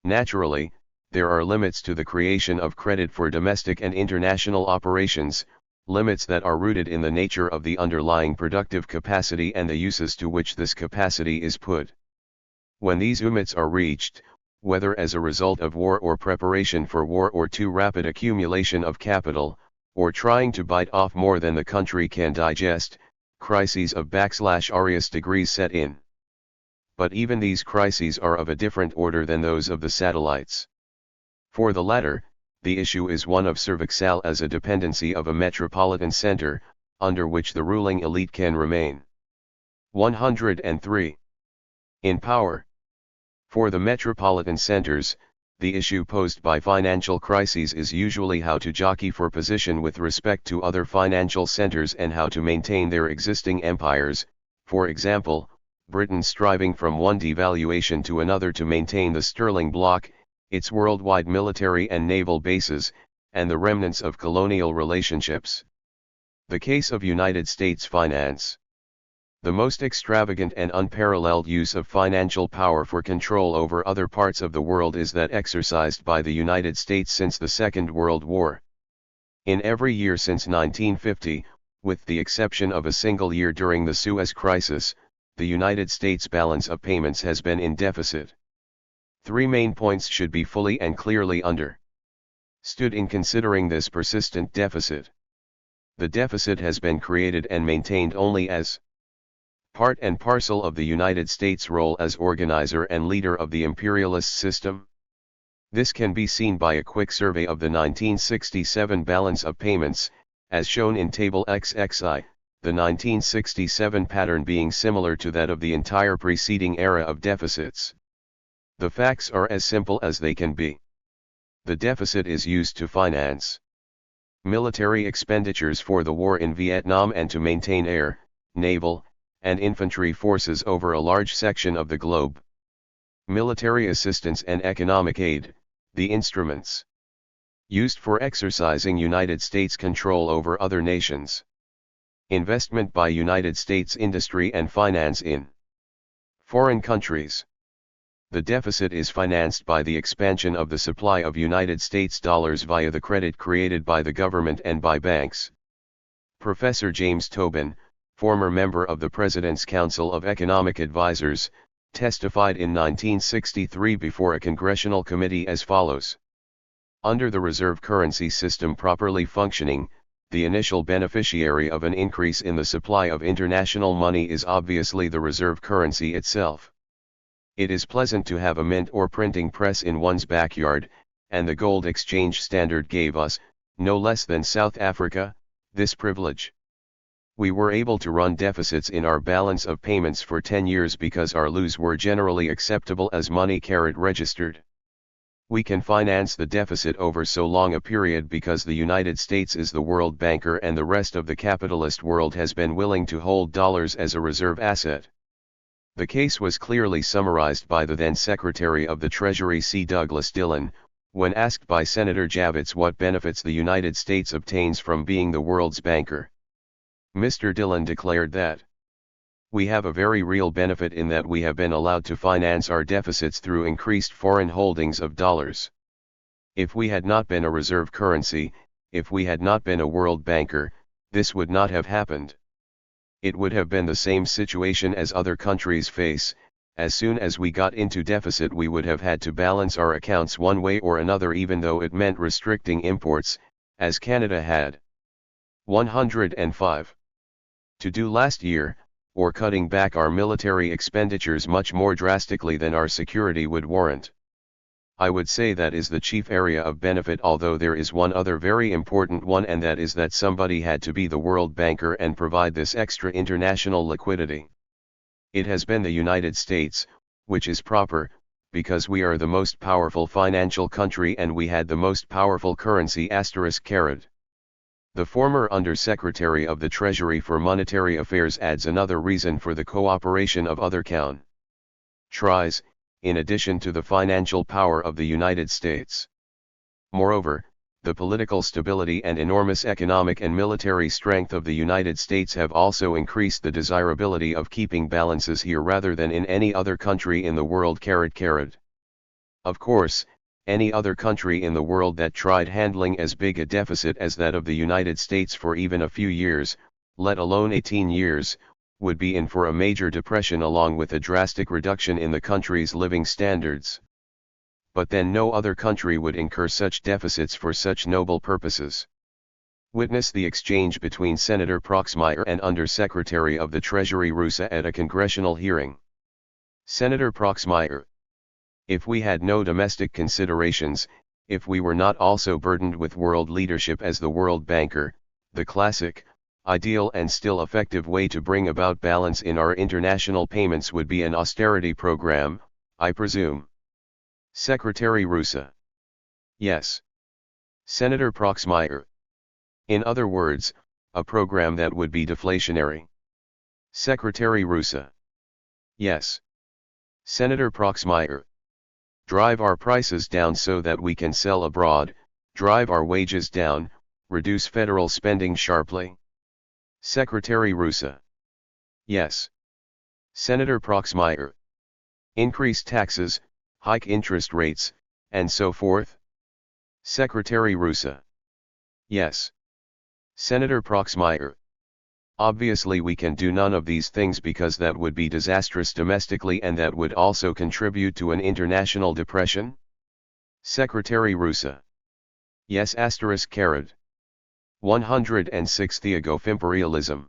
Naturally, there are limits to the creation of credit for domestic and international operations, limits that are rooted in the nature of the underlying productive capacity and the uses to which this capacity is put. When these limits are reached, whether as a result of war or preparation for war or too rapid accumulation of capital, or trying to bite off more than the country can digest, crises of \various degrees set in. But even these crises are of a different order than those of the satellites. For the latter, the issue is one of servixal as a dependency of a metropolitan center, under which the ruling elite can remain. 103. In power. For the metropolitan centers, the issue posed by financial crises is usually how to jockey for position with respect to other financial centers and how to maintain their existing empires, for example, Britain striving from one devaluation to another to maintain the sterling bloc, its worldwide military and naval bases, and the remnants of colonial relationships. The case of United States finance. The most extravagant and unparalleled use of financial power for control over other parts of the world is that exercised by the United States since the Second World War. In every year since 1950, with the exception of a single year during the Suez Crisis, the United States balance of payments has been in deficit. Three main points should be fully and clearly understood in considering this persistent deficit. The deficit has been created and maintained only as part and parcel of the United States' role as organizer and leader of the imperialist system. This can be seen by a quick survey of the 1967 balance of payments, as shown in Table XXI, the 1967 pattern being similar to that of the entire preceding era of deficits. The facts are as simple as they can be. The deficit is used to finance military expenditures for the war in Vietnam and to maintain air, naval, and infantry forces over a large section of the globe. Military assistance and economic aid, the instruments used for exercising United States control over other nations. Investment by United States industry and finance in foreign countries. The deficit is financed by the expansion of the supply of United States dollars via the credit created by the government and by banks. Professor James Tobin, former member of the President's Council of Economic Advisers, testified in 1963 before a congressional committee as follows. Under the reserve currency system properly functioning, the initial beneficiary of an increase in the supply of international money is obviously the reserve currency itself. It is pleasant to have a mint or printing press in one's backyard, and the gold exchange standard gave us, no less than South Africa, this privilege. We were able to run deficits in our balance of payments for 10 years because our loos were generally acceptable as money carried registered. We can finance the deficit over so long a period because the United States is the world banker and the rest of the capitalist world has been willing to hold dollars as a reserve asset. The case was clearly summarized by the then Secretary of the Treasury C. Douglas Dillon, when asked by Senator Javits what benefits the United States obtains from being the world's banker. Mr. Dillon declared that, "We have a very real benefit in that we have been allowed to finance our deficits through increased foreign holdings of dollars. If we had not been a reserve currency, if we had not been a world banker, this would not have happened. It would have been the same situation as other countries face. As soon as we got into deficit we would have had to balance our accounts one way or another even though it meant restricting imports, as Canada had. 105. To do last year, or cutting back our military expenditures much more drastically than our security would warrant. I would say that is the chief area of benefit, although there is one other very important one, and that is that somebody had to be the world banker and provide this extra international liquidity. It has been the United States, which is proper, because we are the most powerful financial country and we had the most powerful currency **. The former Under-Secretary of the Treasury for Monetary Affairs adds another reason for the cooperation of other countries, in addition to the financial power of the United States. Moreover, the political stability and enormous economic and military strength of the United States have also increased the desirability of keeping balances here rather than in any other country in the world. Of course, any other country in the world that tried handling as big a deficit as that of the United States for even a few years, let alone 18 years, would be in for a major depression along with a drastic reduction in the country's living standards. But then no other country would incur such deficits for such noble purposes. Witness the exchange between Senator Proxmire and Under-Secretary of the Treasury Rusa at a congressional hearing. Senator Proxmire: if we had no domestic considerations, if we were not also burdened with world leadership as the world banker, the classic, ideal and still effective way to bring about balance in our international payments would be an austerity program, I presume. Secretary Rusa: yes. Senator Proxmire: in other words, a program that would be deflationary. Secretary Rusa: yes. Senator Proxmire: drive our prices down so that we can sell abroad, drive our wages down, reduce federal spending sharply. Secretary Rusa: yes. Senator Proxmire: increase taxes, hike interest rates, and so forth. Secretary Rusa: yes. Senator Proxmire: obviously we can do none of these things because that would be disastrous domestically and that would also contribute to an international depression. Secretary Rusa: yes. 106. Imperialism.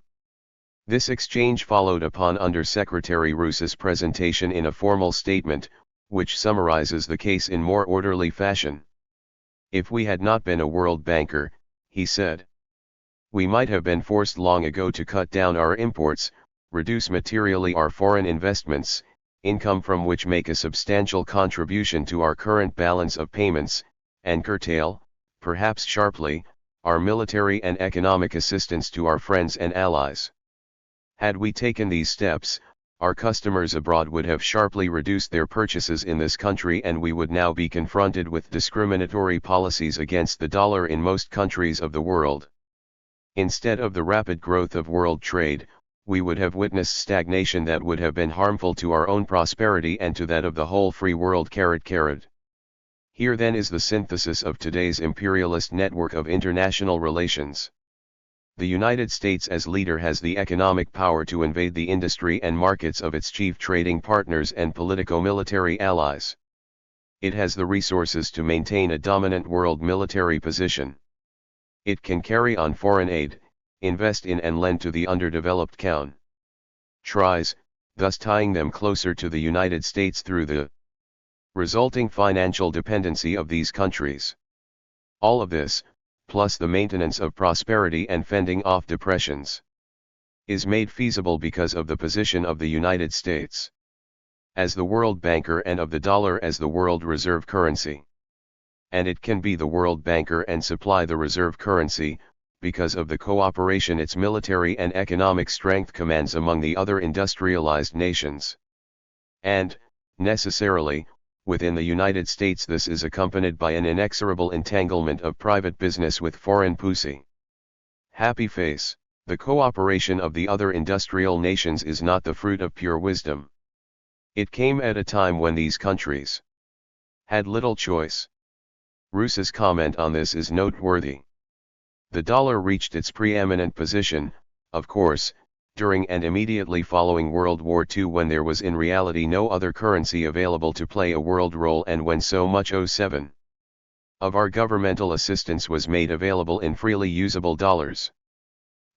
This exchange followed upon Under-Secretary Rusa's presentation in a formal statement, which summarizes the case in more orderly fashion. If we had not been a world banker, he said, we might have been forced long ago to cut down our imports, reduce materially our foreign investments, income from which make a substantial contribution to our current balance of payments, and curtail, perhaps sharply, our military and economic assistance to our friends and allies. Had we taken these steps, our customers abroad would have sharply reduced their purchases in this country and we would now be confronted with discriminatory policies against the dollar in most countries of the world. Instead of the rapid growth of world trade, we would have witnessed stagnation that would have been harmful to our own prosperity and to that of the whole free world. Here then is the synthesis of today's imperialist network of international relations. The United States as leader has the economic power to invade the industry and markets of its chief trading partners and politico-military allies. It has the resources to maintain a dominant world military position. It can carry on foreign aid, invest in and lend to the underdeveloped countries, thus tying them closer to the United States through the resulting financial dependency of these countries. All of this, plus the maintenance of prosperity and fending off depressions, is made feasible because of the position of the United States as the world banker and of the dollar as the world reserve currency. And it can be the world banker and supply the reserve currency, because of the cooperation its military and economic strength commands among the other industrialized nations. And, necessarily, within the United States this is accompanied by an inexorable entanglement of private business with foreign pussy. Happy face, the cooperation of the other industrial nations is not the fruit of pure wisdom. It came at a time when these countries had little choice. Rousseau's comment on this is noteworthy. The dollar reached its preeminent position, of course, during and immediately following World War II, when there was in reality no other currency available to play a world role, and when so much of our governmental assistance was made available in freely usable dollars.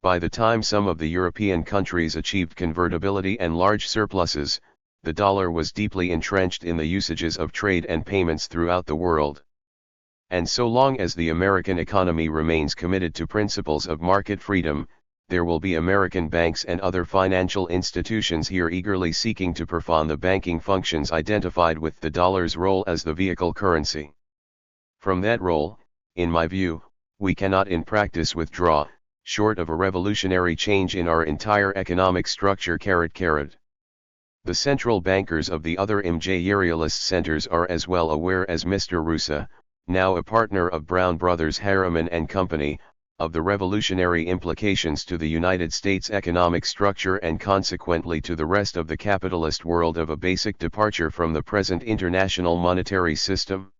By the time some of the European countries achieved convertibility and large surpluses, the dollar was deeply entrenched in the usages of trade and payments throughout the world. And so long as the American economy remains committed to principles of market freedom, there will be American banks and other financial institutions here eagerly seeking to perform the banking functions identified with the dollar's role as the vehicle currency. From that role, in my view, we cannot in practice withdraw, short of a revolutionary change in our entire economic structure. The central bankers of the other imperialist centers are as well aware as Mr. Rousseau, now a partner of Brown Brothers Harriman and Company, of the revolutionary implications to the United States economic structure and consequently to the rest of the capitalist world of a basic departure from the present international monetary system.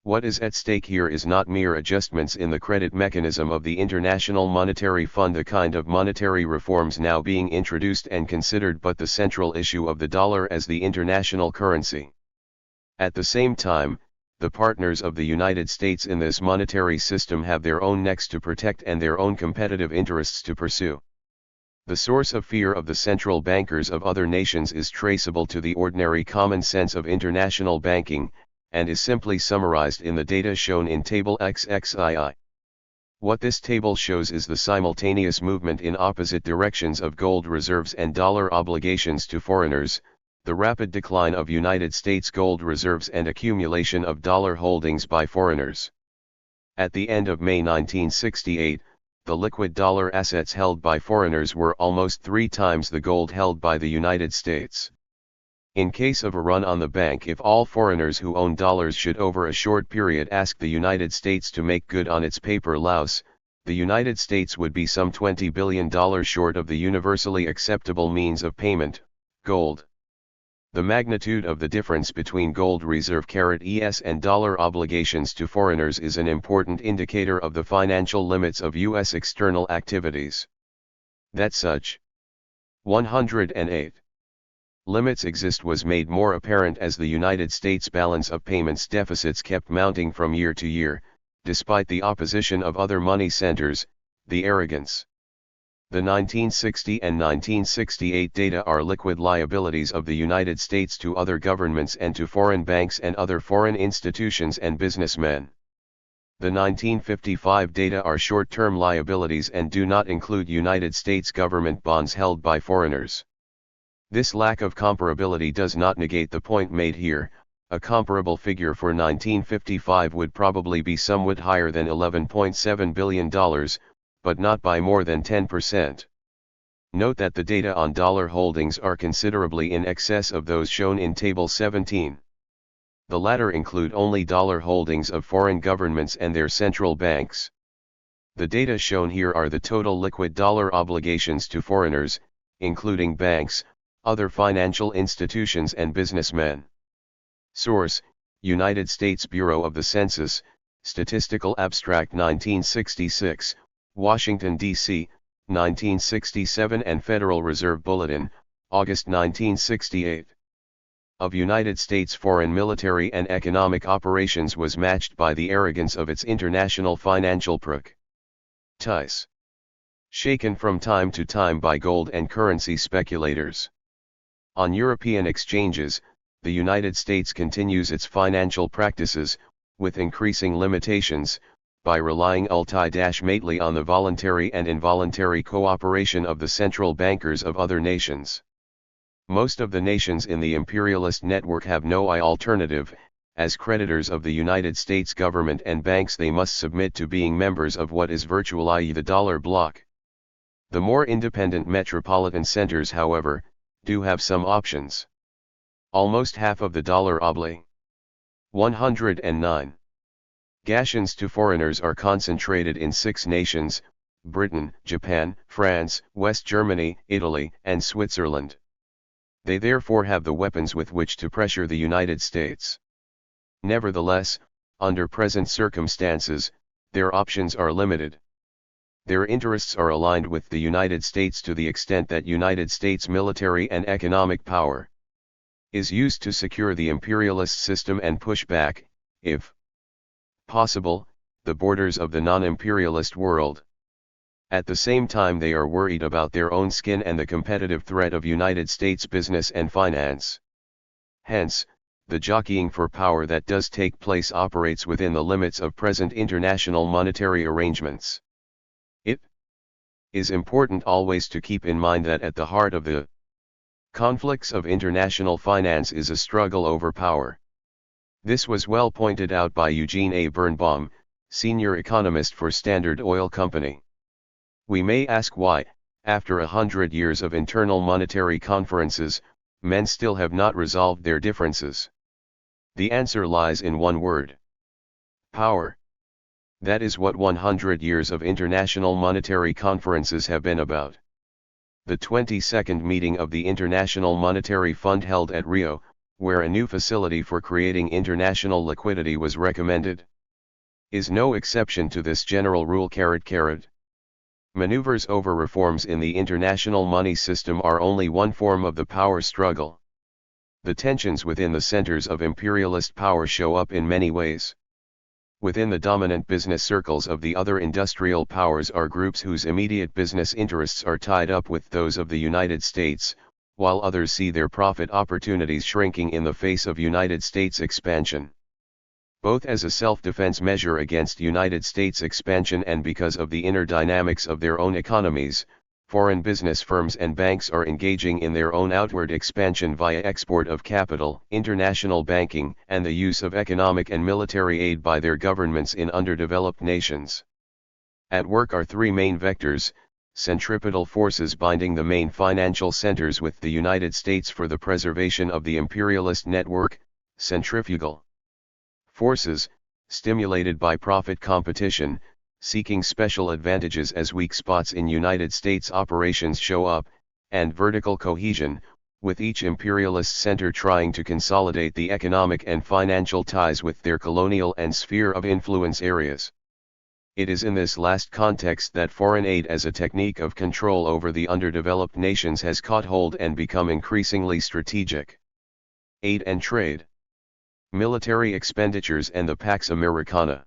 What is at stake here is not mere adjustments in the credit mechanism of the International Monetary Fund, a kind of monetary reforms now being introduced and considered, but the central issue of the dollar as the international currency. At the same time, the partners of the United States in this monetary system have their own necks to protect and their own competitive interests to pursue. The source of fear of the central bankers of other nations is traceable to the ordinary common sense of international banking, and is simply summarized in the data shown in Table XXII. What this table shows is the simultaneous movement in opposite directions of gold reserves and dollar obligations to foreigners, the rapid decline of United States gold reserves and accumulation of dollar holdings by foreigners. At the end of May 1968, the liquid dollar assets held by foreigners were almost 3 times the gold held by the United States. In case of a run on the bank, if all foreigners who own dollars should over a short period ask the United States to make good on its paper loss, the United States would be some $20 billion short of the universally acceptable means of payment, gold. The magnitude of the difference between gold reserve (ES) and dollar obligations to foreigners is an important indicator of the financial limits of U.S. external activities. That such 108 limits exist was made more apparent as the United States balance of payments deficits kept mounting from year to year, despite the opposition of other money centers, the arrogance. The 1960 and 1968 data are liquid liabilities of the United States to other governments and to foreign banks and other foreign institutions and businessmen. The 1955 data are short-term liabilities and do not include United States government bonds held by foreigners. This lack of comparability does not negate the point made here. A comparable figure for 1955 would probably be somewhat higher than $11.7 billion, but not by more than 10%. Note that the data on dollar holdings are considerably in excess of those shown in Table 17. The latter include only dollar holdings of foreign governments and their central banks. The data shown here are the total liquid dollar obligations to foreigners, including banks, other financial institutions and businessmen. Source: United States Bureau of the Census, Statistical Abstract 1966, Washington, D.C., 1967 and Federal Reserve Bulletin, August 1968. Of United States foreign military and economic operations was matched by the arrogance of its international financial ties. Shaken from time to time by gold and currency speculators. On European exchanges, the United States continues its financial practices, with increasing limitations, by relying ultimately on the voluntary and involuntary cooperation of the central bankers of other nations. Most of the nations in the imperialist network have no alternative. As creditors of the United States government and banks, they must submit to being members of what is virtually the dollar bloc. The more independent metropolitan centers, however, do have some options. Almost half of the dollar obli. 109. Gations to foreigners are concentrated in 6 nations: Britain, Japan, France, West Germany, Italy, and Switzerland. They therefore have the weapons with which to pressure the United States. Nevertheless, under present circumstances, their options are limited. Their interests are aligned with the United States to the extent that United States military and economic power is used to secure the imperialist system and push back, if possible, the borders of the non-imperialist world. At the same time, they are worried about their own skin and the competitive threat of United States business and finance. Hence, the jockeying for power that does take place operates within the limits of present international monetary arrangements. It is important always to keep in mind that at the heart of the conflicts of international finance is a struggle over power. This was well pointed out by Eugene A. Birnbaum, senior economist for Standard Oil Company. We may ask why, after 100 years of internal monetary conferences, men still have not resolved their differences. The answer lies in one word: power. That is what 100 years of international monetary conferences have been about. The 22nd meeting of the International Monetary Fund held at Rio, where a new facility for creating international liquidity was recommended, is no exception to this general rule. Maneuvers over reforms in the international money system are only one form of the power struggle. The tensions within the centers of imperialist power show up in many ways. Within the dominant business circles of the other industrial powers are groups whose immediate business interests are tied up with those of the United States, while others see their profit opportunities shrinking in the face of United States expansion. Both as a self-defense measure against United States expansion and because of the inner dynamics of their own economies, foreign business firms and banks are engaging in their own outward expansion via export of capital, international banking, and the use of economic and military aid by their governments in underdeveloped nations. At work are 3 main vectors: centripetal forces binding the main financial centers with the United States for the preservation of the imperialist network, centrifugal forces, stimulated by profit competition, seeking special advantages as weak spots in United States operations show up, and vertical cohesion, with each imperialist center trying to consolidate the economic and financial ties with their colonial and sphere of influence areas. It is in this last context that foreign aid as a technique of control over the underdeveloped nations has caught hold and become increasingly strategic. Aid and trade. Military expenditures and the Pax Americana.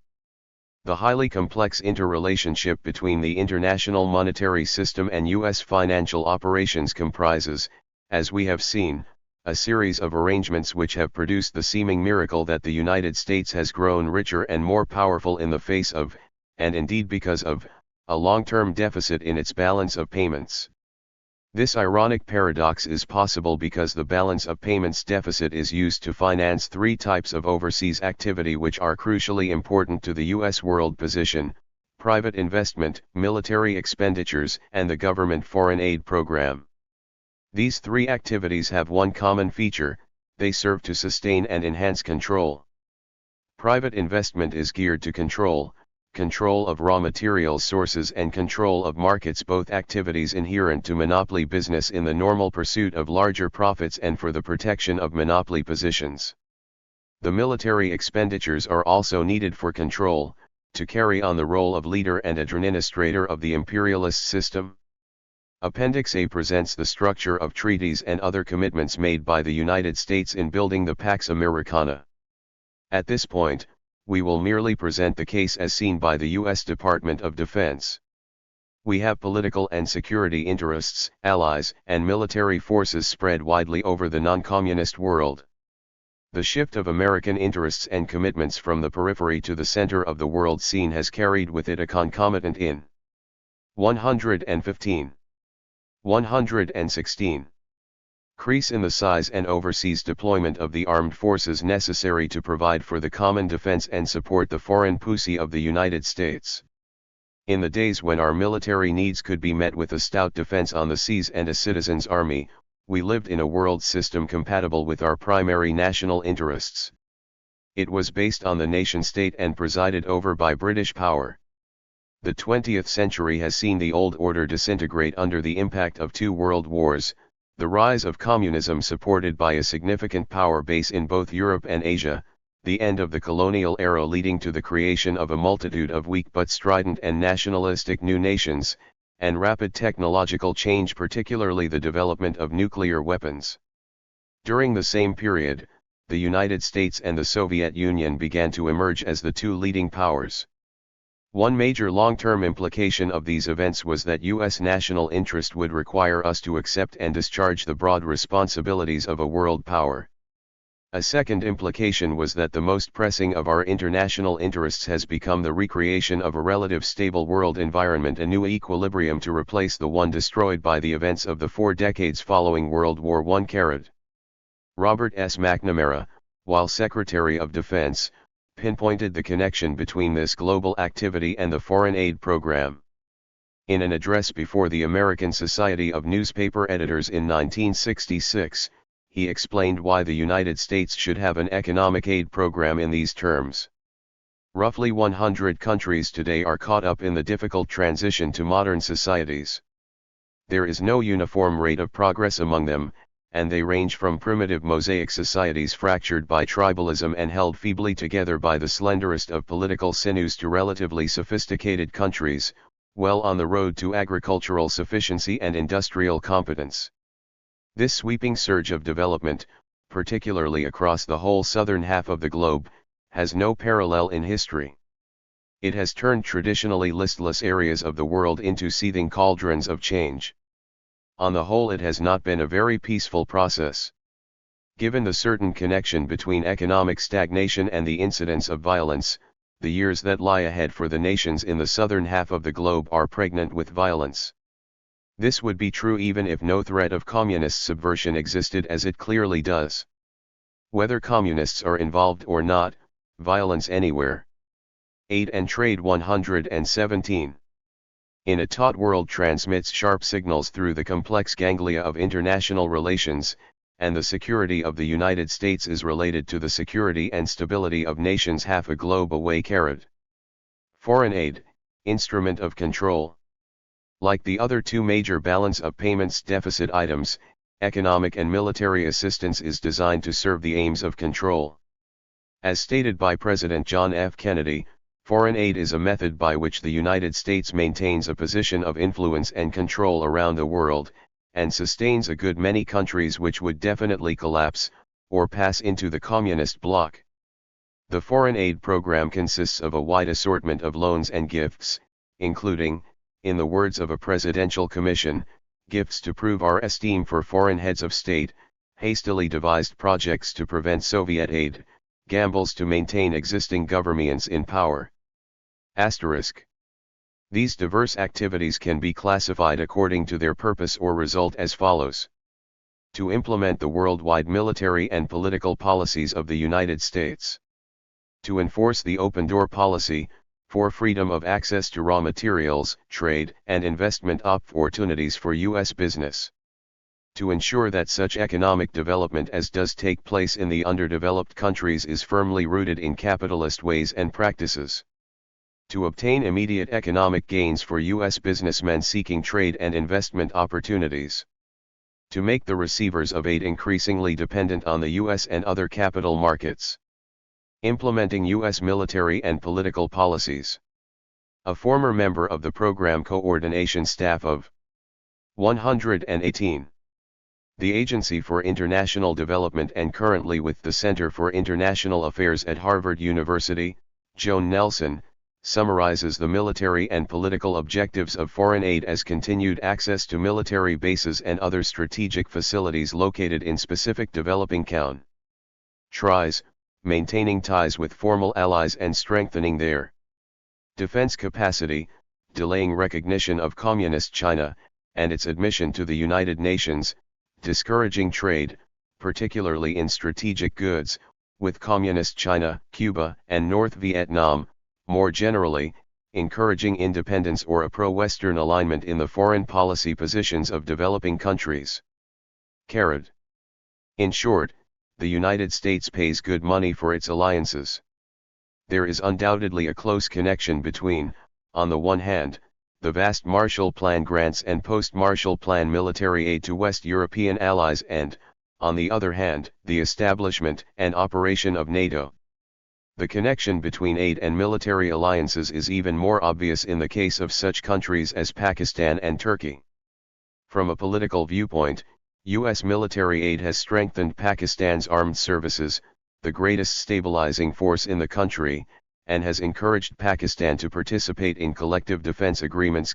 The highly complex interrelationship between the international monetary system and U.S. financial operations comprises, as we have seen, a series of arrangements which have produced the seeming miracle that the United States has grown richer and more powerful in the face of, and indeed because of, a long-term deficit in its balance of payments. This ironic paradox is possible because the balance of payments deficit is used to finance 3 types of overseas activity which are crucially important to the U.S. world position: private investment, military expenditures, and the government foreign aid program. These 3 activities have one common feature: they serve to sustain and enhance control. Private investment is geared to control, control of raw materials sources and control of markets, both activities inherent to monopoly business in the normal pursuit of larger profits and for the protection of monopoly positions. The military expenditures are also needed for control, to carry on the role of leader and administrator of the imperialist system. Appendix A presents the structure of treaties and other commitments made by the United States in building the Pax Americana. At this point, we will merely present the case as seen by the U.S. Department of Defense. We have political and security interests, allies, and military forces spread widely over the non-communist world. The shift of American interests and commitments from the periphery to the center of the world scene has carried with it a concomitant in 115. 116. Increase in the size and overseas deployment of the armed forces necessary to provide for the common defense and support the foreign policy of the United States. In the days when our military needs could be met with a stout defense on the seas and a citizens' army, we lived in a world system compatible with our primary national interests. It was based on the nation-state and presided over by British power. The 20th century has seen the old order disintegrate under the impact of two world wars, the rise of communism supported by a significant power base in both Europe and Asia, the end of the colonial era leading to the creation of a multitude of weak but strident and nationalistic new nations, and rapid technological change, particularly the development of nuclear weapons. During the same period, the United States and the Soviet Union began to emerge as the two leading powers. One major long-term implication of these events was that U.S. national interest would require us to accept and discharge the broad responsibilities of a world power. A second implication was that the most pressing of our international interests has become the recreation of a relative stable world environment, a new equilibrium to replace the one destroyed by the events of the 4 decades following World War I. Robert S. McNamara, while Secretary of Defense, pinpointed the connection between this global activity and the foreign aid program. In an address before the American Society of Newspaper Editors in 1966, he explained why the United States should have an economic aid program in these terms. Roughly 100 countries today are caught up in the difficult transition to modern societies. There is no uniform rate of progress among them, and they range from primitive mosaic societies fractured by tribalism and held feebly together by the slenderest of political sinews to relatively sophisticated countries, well on the road to agricultural sufficiency and industrial competence. This sweeping surge of development, particularly across the whole southern half of the globe, has no parallel in history. It has turned traditionally listless areas of the world into seething cauldrons of change. On the whole, it has not been a very peaceful process. Given the certain connection between economic stagnation and the incidence of violence, the years that lie ahead for the nations in the southern half of the globe are pregnant with violence. This would be true even if no threat of communist subversion existed, as it clearly does. Whether communists are involved or not, violence anywhere. Aid and Trade 117. In a taut world transmits sharp signals through the complex ganglia of international relations, and the security of the United States is related to the security and stability of nations half a globe away. Foreign aid, instrument of control. Like the other two major balance of payments deficit items, economic and military assistance is designed to serve the aims of control. As stated by President John F. Kennedy, foreign aid is a method by which the United States maintains a position of influence and control around the world, and sustains a good many countries which would definitely collapse, or pass into the communist bloc. The foreign aid program consists of a wide assortment of loans and gifts, including, in the words of a presidential commission, gifts to prove our esteem for foreign heads of state, hastily devised projects to prevent Soviet aid, gambles to maintain existing governments in power. Asterisk. These diverse activities can be classified according to their purpose or result as follows. To implement the worldwide military and political policies of the United States. To enforce the open door policy, for freedom of access to raw materials, trade, and investment opportunities for U.S. business. To ensure that such economic development as does take place in the underdeveloped countries is firmly rooted in capitalist ways and practices. To obtain immediate economic gains for U.S. businessmen seeking trade and investment opportunities. To make the receivers of aid increasingly dependent on the U.S. and other capital markets. Implementing U.S. military and political policies. A former member of the program coordination staff of 118. The Agency for International Development and currently with the Center for International Affairs at Harvard University, Joan Nelson, summarizes the military and political objectives of foreign aid as continued access to military bases and other strategic facilities located in specific developing countries, maintaining ties with formal allies and strengthening their defense capacity, delaying recognition of Communist China, and its admission to the United Nations, discouraging trade, particularly in strategic goods, with Communist China, Cuba, and North Vietnam, more generally, encouraging independence or a pro-Western alignment in the foreign policy positions of developing countries. In short, the United States pays good money for its alliances. There is undoubtedly a close connection between, on the one hand, the vast Marshall Plan grants and post-Marshall Plan military aid to West European allies and, on the other hand, the establishment and operation of NATO. The connection between aid and military alliances is even more obvious in the case of such countries as Pakistan and Turkey. From a political viewpoint, U.S. military aid has strengthened Pakistan's armed services, the greatest stabilizing force in the country, and has encouraged Pakistan to participate in collective defense agreements.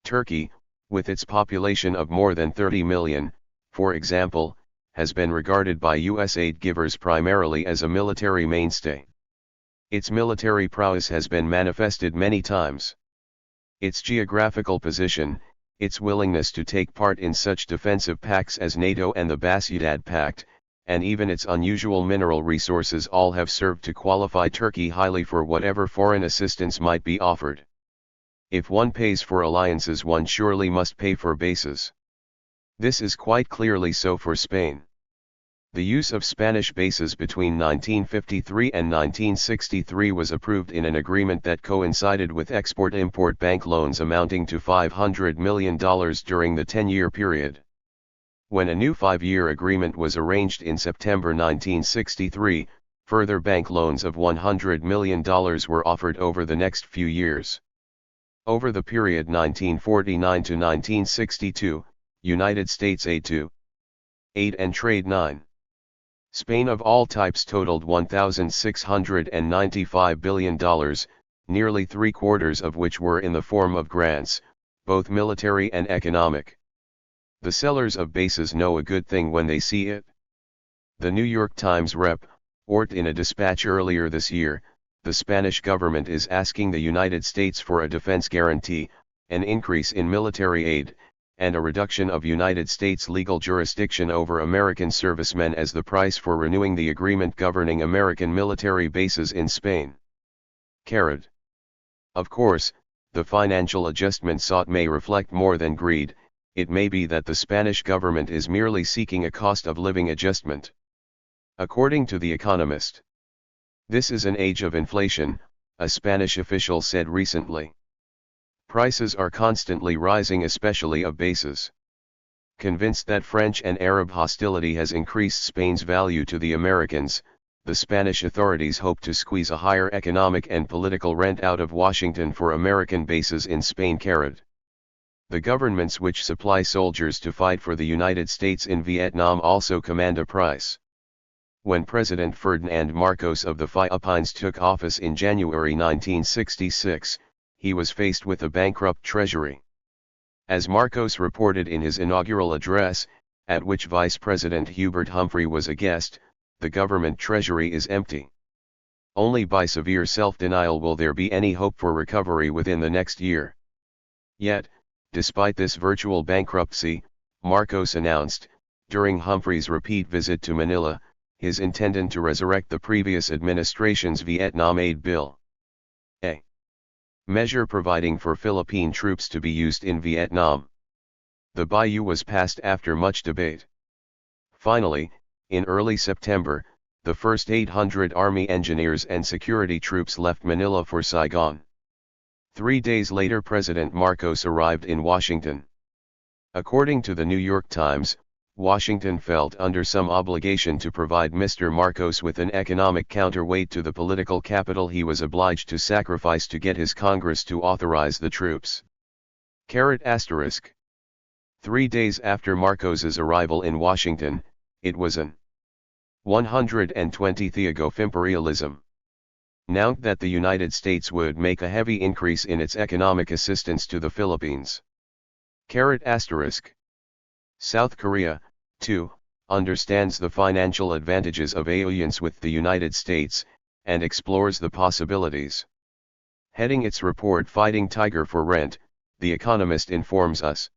Turkey, with its population of more than 30 million, for example, has been regarded by U.S. aid givers primarily as a military mainstay. Its military prowess has been manifested many times. Its geographical position, its willingness to take part in such defensive pacts as NATO and the Basyadad Pact, and even its unusual mineral resources all have served to qualify Turkey highly for whatever foreign assistance might be offered. If one pays for alliances, one surely must pay for bases. This is quite clearly so for Spain. The use of Spanish bases between 1953 and 1963 was approved in an agreement that coincided with Export-Import Bank loans amounting to $500 million during the 10-year period. When a new 5-year agreement was arranged in September 1963, further bank loans of $100 million were offered over the next few years. Over the period 1949 to 1962, United States aid to aid and trade 9. Spain of all types totaled $1,695 billion, nearly three-quarters of which were in the form of grants, both military and economic. The sellers of bases know a good thing when they see it. The New York Times reported in a dispatch earlier this year, the Spanish government is asking the United States for a defense guarantee, an increase in military aid, and a reduction of United States legal jurisdiction over American servicemen as the price for renewing the agreement governing American military bases in Spain. Of course, the financial adjustment sought may reflect more than greed. It may be that the Spanish government is merely seeking a cost of living adjustment. According to The Economist, this is an age of inflation, a Spanish official said recently. Prices are constantly rising, especially of bases. Convinced that French and Arab hostility has increased Spain's value to the Americans, the Spanish authorities hope to squeeze a higher economic and political rent out of Washington for American bases in Spain. The governments which supply soldiers to fight for the United States in Vietnam also command a price. When President Ferdinand Marcos of the Philippines took office in January 1966, he was faced with a bankrupt treasury. As Marcos reported in his inaugural address, at which Vice President Hubert Humphrey was a guest, the government treasury is empty. Only by severe self-denial will there be any hope for recovery within the next year. Yet, despite this virtual bankruptcy, Marcos announced, during Humphrey's repeat visit to Manila, his intent to resurrect the previous administration's Vietnam aid bill. A measure providing for Philippine troops to be used in Vietnam. The bill was passed after much debate. Finally, in early September, the first 800 Army engineers and security troops left Manila for Saigon. 3 days later President Marcos arrived in Washington. According to the New York Times, Washington felt under some obligation to provide Mr. Marcos with an economic counterweight to the political capital he was obliged to sacrifice to get his Congress to authorize the troops. ***. 3 days after Marcos's arrival in Washington, it was an 120th of imperialism. Announced that the United States would make a heavy increase in its economic assistance to the Philippines. South Korea, too, understands the financial advantages of alliance with the United States, and explores the possibilities. Heading its report Fighting Tiger for Rent, The Economist informs us.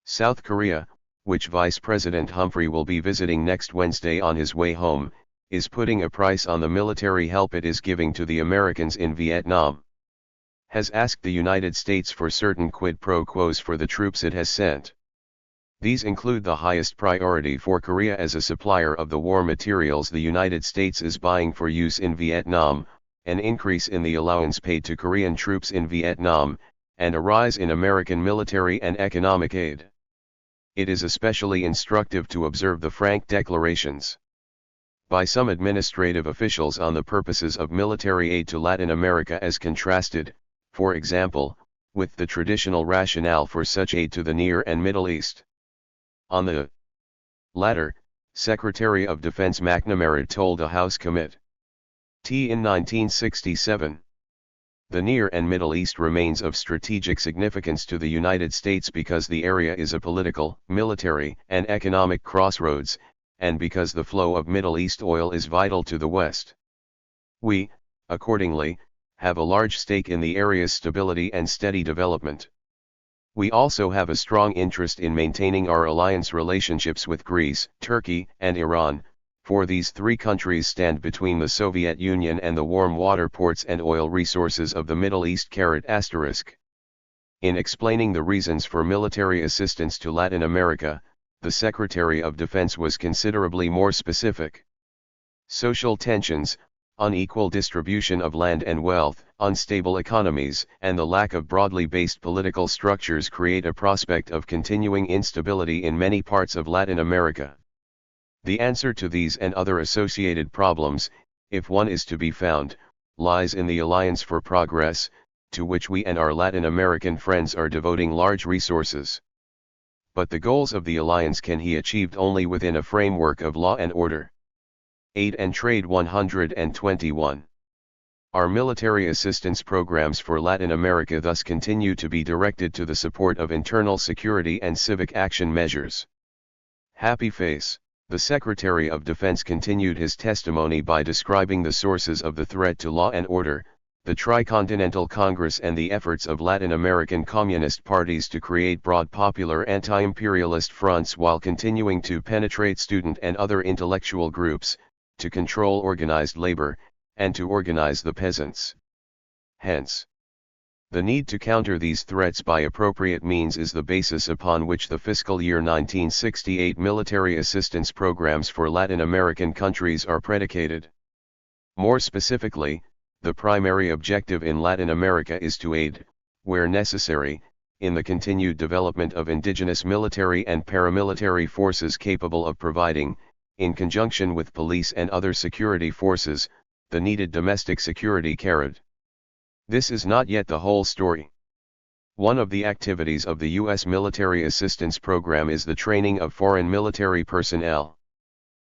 South Korea, which Vice President Humphrey will be visiting next Wednesday on his way home, is putting a price on the military help it is giving to the Americans in Vietnam. Has asked the United States for certain quid pro quos for the troops it has sent. These include the highest priority for Korea as a supplier of the war materials the United States is buying for use in Vietnam, an increase in the allowance paid to Korean troops in Vietnam, and a rise in American military and economic aid. It is especially instructive to observe the frank declarations by some administrative officials on the purposes of military aid to Latin America as contrasted, for example, with the traditional rationale for such aid to the Near and Middle East. On the latter, Secretary of Defense McNamara told a House committee in 1967. The Near and Middle East remains of strategic significance to the United States because the area is a political, military, and economic crossroads, and because the flow of Middle East oil is vital to the West. We, accordingly, have a large stake in the area's stability and steady development. We also have a strong interest in maintaining our alliance relationships with Greece, Turkey, and Iran, for these three countries stand between the Soviet Union and the warm water ports and oil resources of the Middle East. In explaining the reasons for military assistance to Latin America, the Secretary of Defense was considerably more specific. Social tensions, unequal distribution of land and wealth, unstable economies, and the lack of broadly based political structures create a prospect of continuing instability in many parts of Latin America. The answer to these and other associated problems, if one is to be found, lies in the Alliance for Progress, to which we and our Latin American friends are devoting large resources. But the goals of the alliance can be achieved only within a framework of law and order. Aid and Trade 121. Our military assistance programs for Latin America thus continue to be directed to the support of internal security and civic action measures. Happy face. The Secretary of Defense continued his testimony by describing the sources of the threat to law and order, the Tricontinental Congress and the efforts of Latin American communist parties to create broad popular anti-imperialist fronts while continuing to penetrate student and other intellectual groups, to control organized labor, and to organize the peasants. Hence, the need to counter these threats by appropriate means is the basis upon which the fiscal year 1968 military assistance programs for Latin American countries are predicated. More specifically, the primary objective in Latin America is to aid, where necessary, in the continued development of indigenous military and paramilitary forces capable of providing, in conjunction with police and other security forces, the needed domestic security carried. This is not yet the whole story. One of the activities of the U.S. military assistance program is the training of foreign military personnel.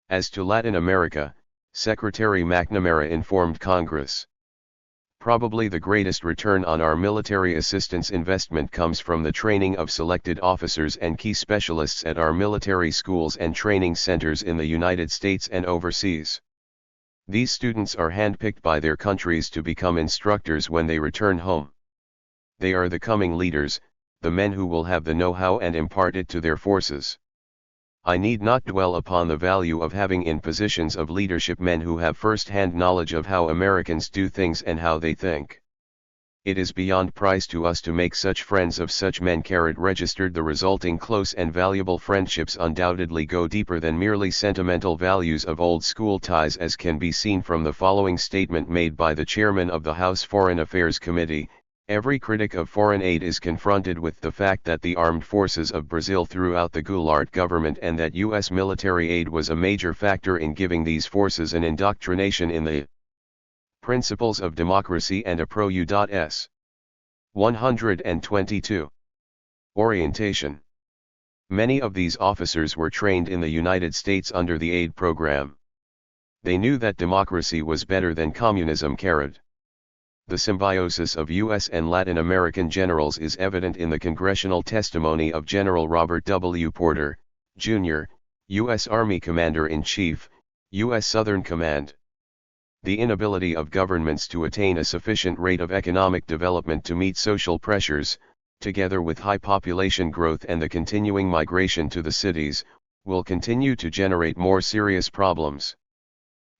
As to Latin America, Secretary McNamara informed Congress. Probably the greatest return on our military assistance investment comes from the training of selected officers and key specialists at our military schools and training centers in the United States and overseas. These students are handpicked by their countries to become instructors when they return home. They are the coming leaders, the men who will have the know-how and impart it to their forces. I need not dwell upon the value of having in positions of leadership men who have first-hand knowledge of how Americans do things and how they think. it is beyond price to us to make such friends of such men. Registered, the resulting close and valuable friendships undoubtedly go deeper than merely sentimental values of old school ties, as can be seen from the following statement made by the chairman of the House Foreign Affairs Committee. Every critic of foreign aid is confronted with the fact that the armed forces of Brazil threw out the Goulart government and that U.S. military aid was a major factor in giving these forces an indoctrination in the principles of democracy and a pro-U.S. 122. Orientation. Many of these officers were trained in the United States under the aid program. They knew that democracy was better than communism. The symbiosis of U.S. and Latin American generals is evident in the congressional testimony of General Robert W. Porter, Jr., U.S. Army Commander-in-Chief, U.S. Southern Command. The inability of governments to attain a sufficient rate of economic development to meet social pressures, together with high population growth and the continuing migration to the cities, will continue to generate more serious problems.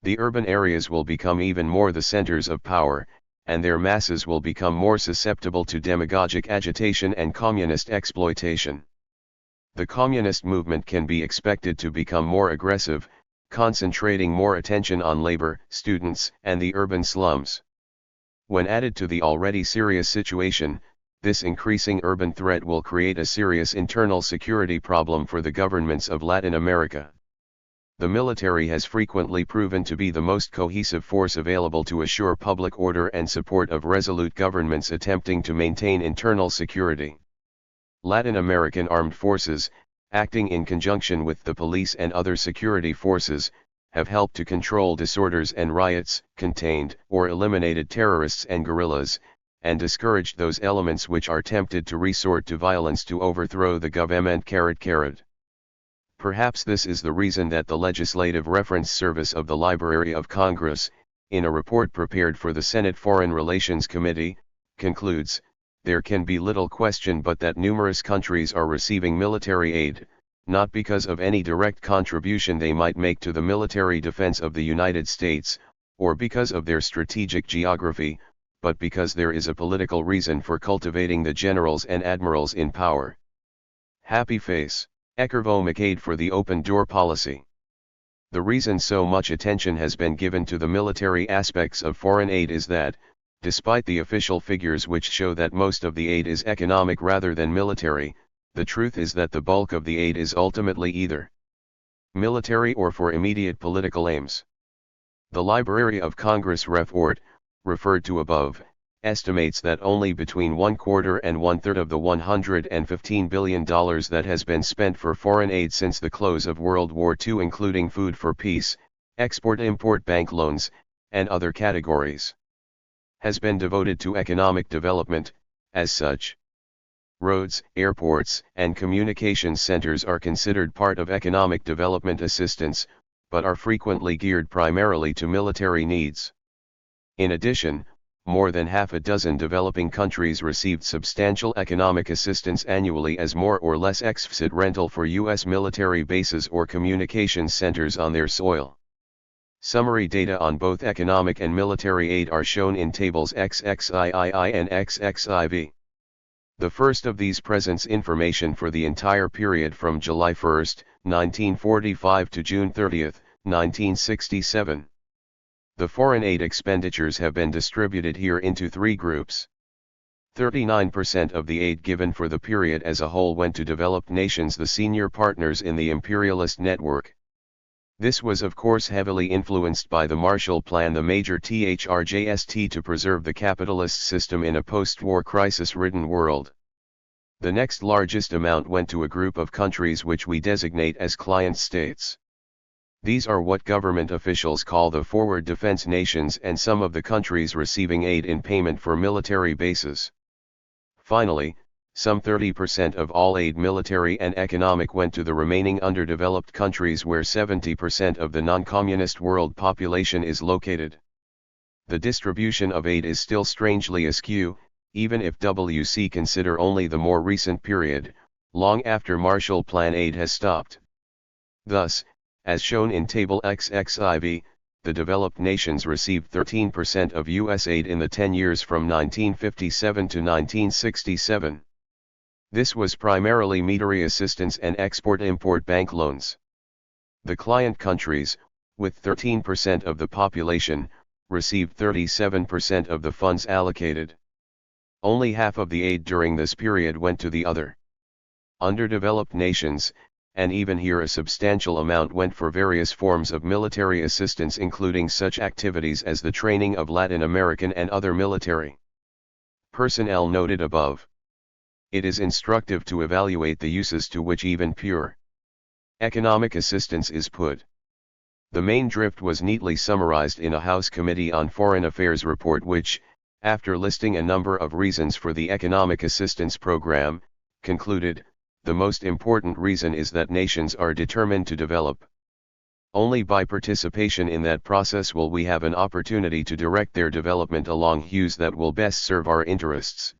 The urban areas will become even more the centers of power, and their masses will become more susceptible to demagogic agitation and communist exploitation. The communist movement can be expected to become more aggressive, concentrating more attention on labor, students, and the urban slums. When added to the already serious situation, this increasing urban threat will create a serious internal security problem for the governments of Latin America. The military has frequently proven to be the most cohesive force available to assure public order and support of resolute governments attempting to maintain internal security. Latin American armed forces, acting in conjunction with the police and other security forces, have helped to control disorders and riots, contained or eliminated terrorists and guerrillas, and discouraged those elements which are tempted to resort to violence to overthrow the government. Perhaps this is the reason that the Legislative Reference Service of the Library of Congress, in a report prepared for the Senate Foreign Relations Committee, concludes, there can be little question but that numerous countries are receiving military aid, not because of any direct contribution they might make to the military defense of the United States, or because of their strategic geography, but because there is a political reason for cultivating the generals and admirals in power. Happy face, Eckervo McCade for the open door policy. The reason so much attention has been given to the military aspects of foreign aid is that, despite the official figures which show that most of the aid is economic rather than military, the truth is that the bulk of the aid is ultimately either military or for immediate political aims. The Library of Congress report, referred to above, estimates that only between 1/4 and 1/3 of the $115 billion that has been spent for foreign aid since the close of World War II, including food for peace, export-import bank loans, and other categories, has been devoted to economic development. As such, roads, airports, and communications centers are considered part of economic development assistance, but are frequently geared primarily to military needs. In addition, more than half a dozen developing countries received substantial economic assistance annually as more or less explicit rental for U.S. military bases or communications centers on their soil. Summary data on both economic and military aid are shown in tables XXIII and XXIV. The first of these presents information for the entire period from July 1, 1945 to June 30, 1967. The foreign aid expenditures have been distributed here into three groups. 39% of the aid given for the period as a whole went to developed nations, the senior partners in the imperialist network. This was of course heavily influenced by the Marshall Plan, the major THRJST to preserve the capitalist system in a post-war crisis-ridden world. The next largest amount went to a group of countries which we designate as client states. These are what government officials call the forward defense nations, and some of the countries receiving aid in payment for military bases. Finally, some 30% of all aid, military and economic, went to the remaining underdeveloped countries where 70% of the non-communist world population is located. The distribution of aid is still strangely askew, even if WC consider only the more recent period, long after Marshall Plan aid has stopped. Thus, as shown in Table XXIV, the developed nations received 13% of U.S. aid in the 10 years from 1957 to 1967. This was primarily military assistance and export-import bank loans. The client countries, with 13% of the population, received 37% of the funds allocated. Only half of the aid during this period went to the other underdeveloped nations, and even here a substantial amount went for various forms of military assistance, including such activities as the training of Latin American and other military personnel noted above. It is instructive to evaluate the uses to which even pure economic assistance is put. The main drift was neatly summarized in a House Committee on Foreign Affairs report which, after listing a number of reasons for the economic assistance program, concluded, the most important reason is that nations are determined to develop. Only by participation in that process will we have an opportunity to direct their development along hues that will best serve our interests.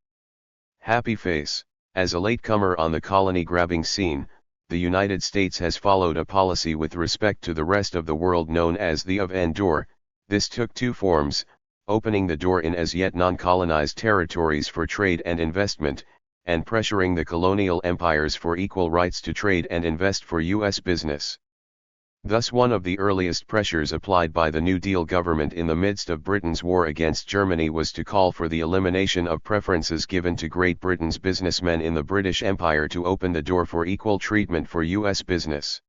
Happy face. As a latecomer on the colony-grabbing scene, the United States has followed a policy with respect to the rest of the world known as the of and door. This took two forms: opening the door in as yet non-colonized territories for trade and investment, and pressuring the colonial empires for equal rights to trade and invest for U.S. business. Thus one of the earliest pressures applied by the New Deal government in the midst of Britain's war against Germany was to call for the elimination of preferences given to Great Britain's businessmen in the British Empire to open the door for equal treatment for U.S. business.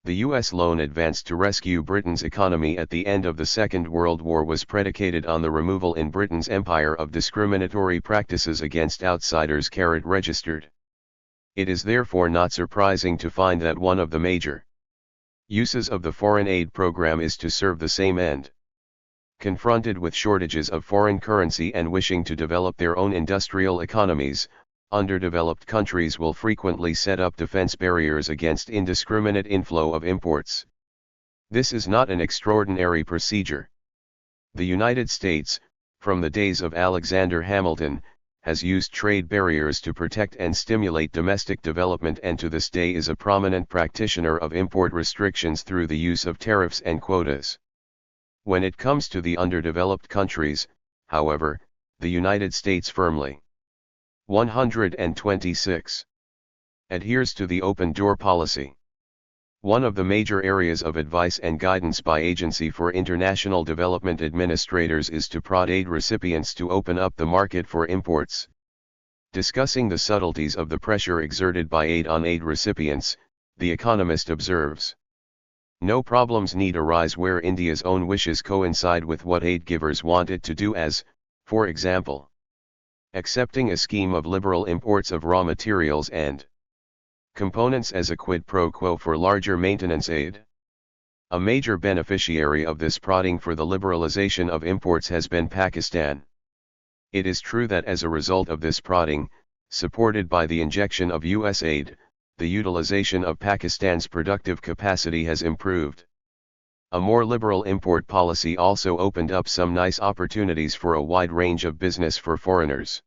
The U.S. loan advance to rescue Britain's economy at the end of the Second World War was predicated on the removal in Britain's empire of discriminatory practices against outsiders registered. It is therefore not surprising to find that one of the major uses of the foreign aid program is to serve the same end. Confronted with shortages of foreign currency and wishing to develop their own industrial economies, underdeveloped countries will frequently set up defense barriers against indiscriminate inflow of imports. This is not an extraordinary procedure. The United States, from the days of Alexander Hamilton, has used trade barriers to protect and stimulate domestic development, and to this day is a prominent practitioner of import restrictions through the use of tariffs and quotas. When it comes to the underdeveloped countries, however, the United States firmly 126 adheres to the open door policy. One of the major areas of advice and guidance by Agency for International Development administrators is to prod aid recipients to open up the market for imports. Discussing the subtleties of the pressure exerted by aid on aid recipients, The Economist observes, no problems need arise where India's own wishes coincide with what aid givers want it to do, as, for example, accepting a scheme of liberal imports of raw materials and components as a quid pro quo for larger maintenance aid. A major beneficiary of this prodding for the liberalization of imports has been Pakistan. It is true that as a result of this prodding, supported by the injection of U.S. aid, the utilization of Pakistan's productive capacity has improved. A more liberal import policy also opened up some nice opportunities for a wide range of business for foreigners.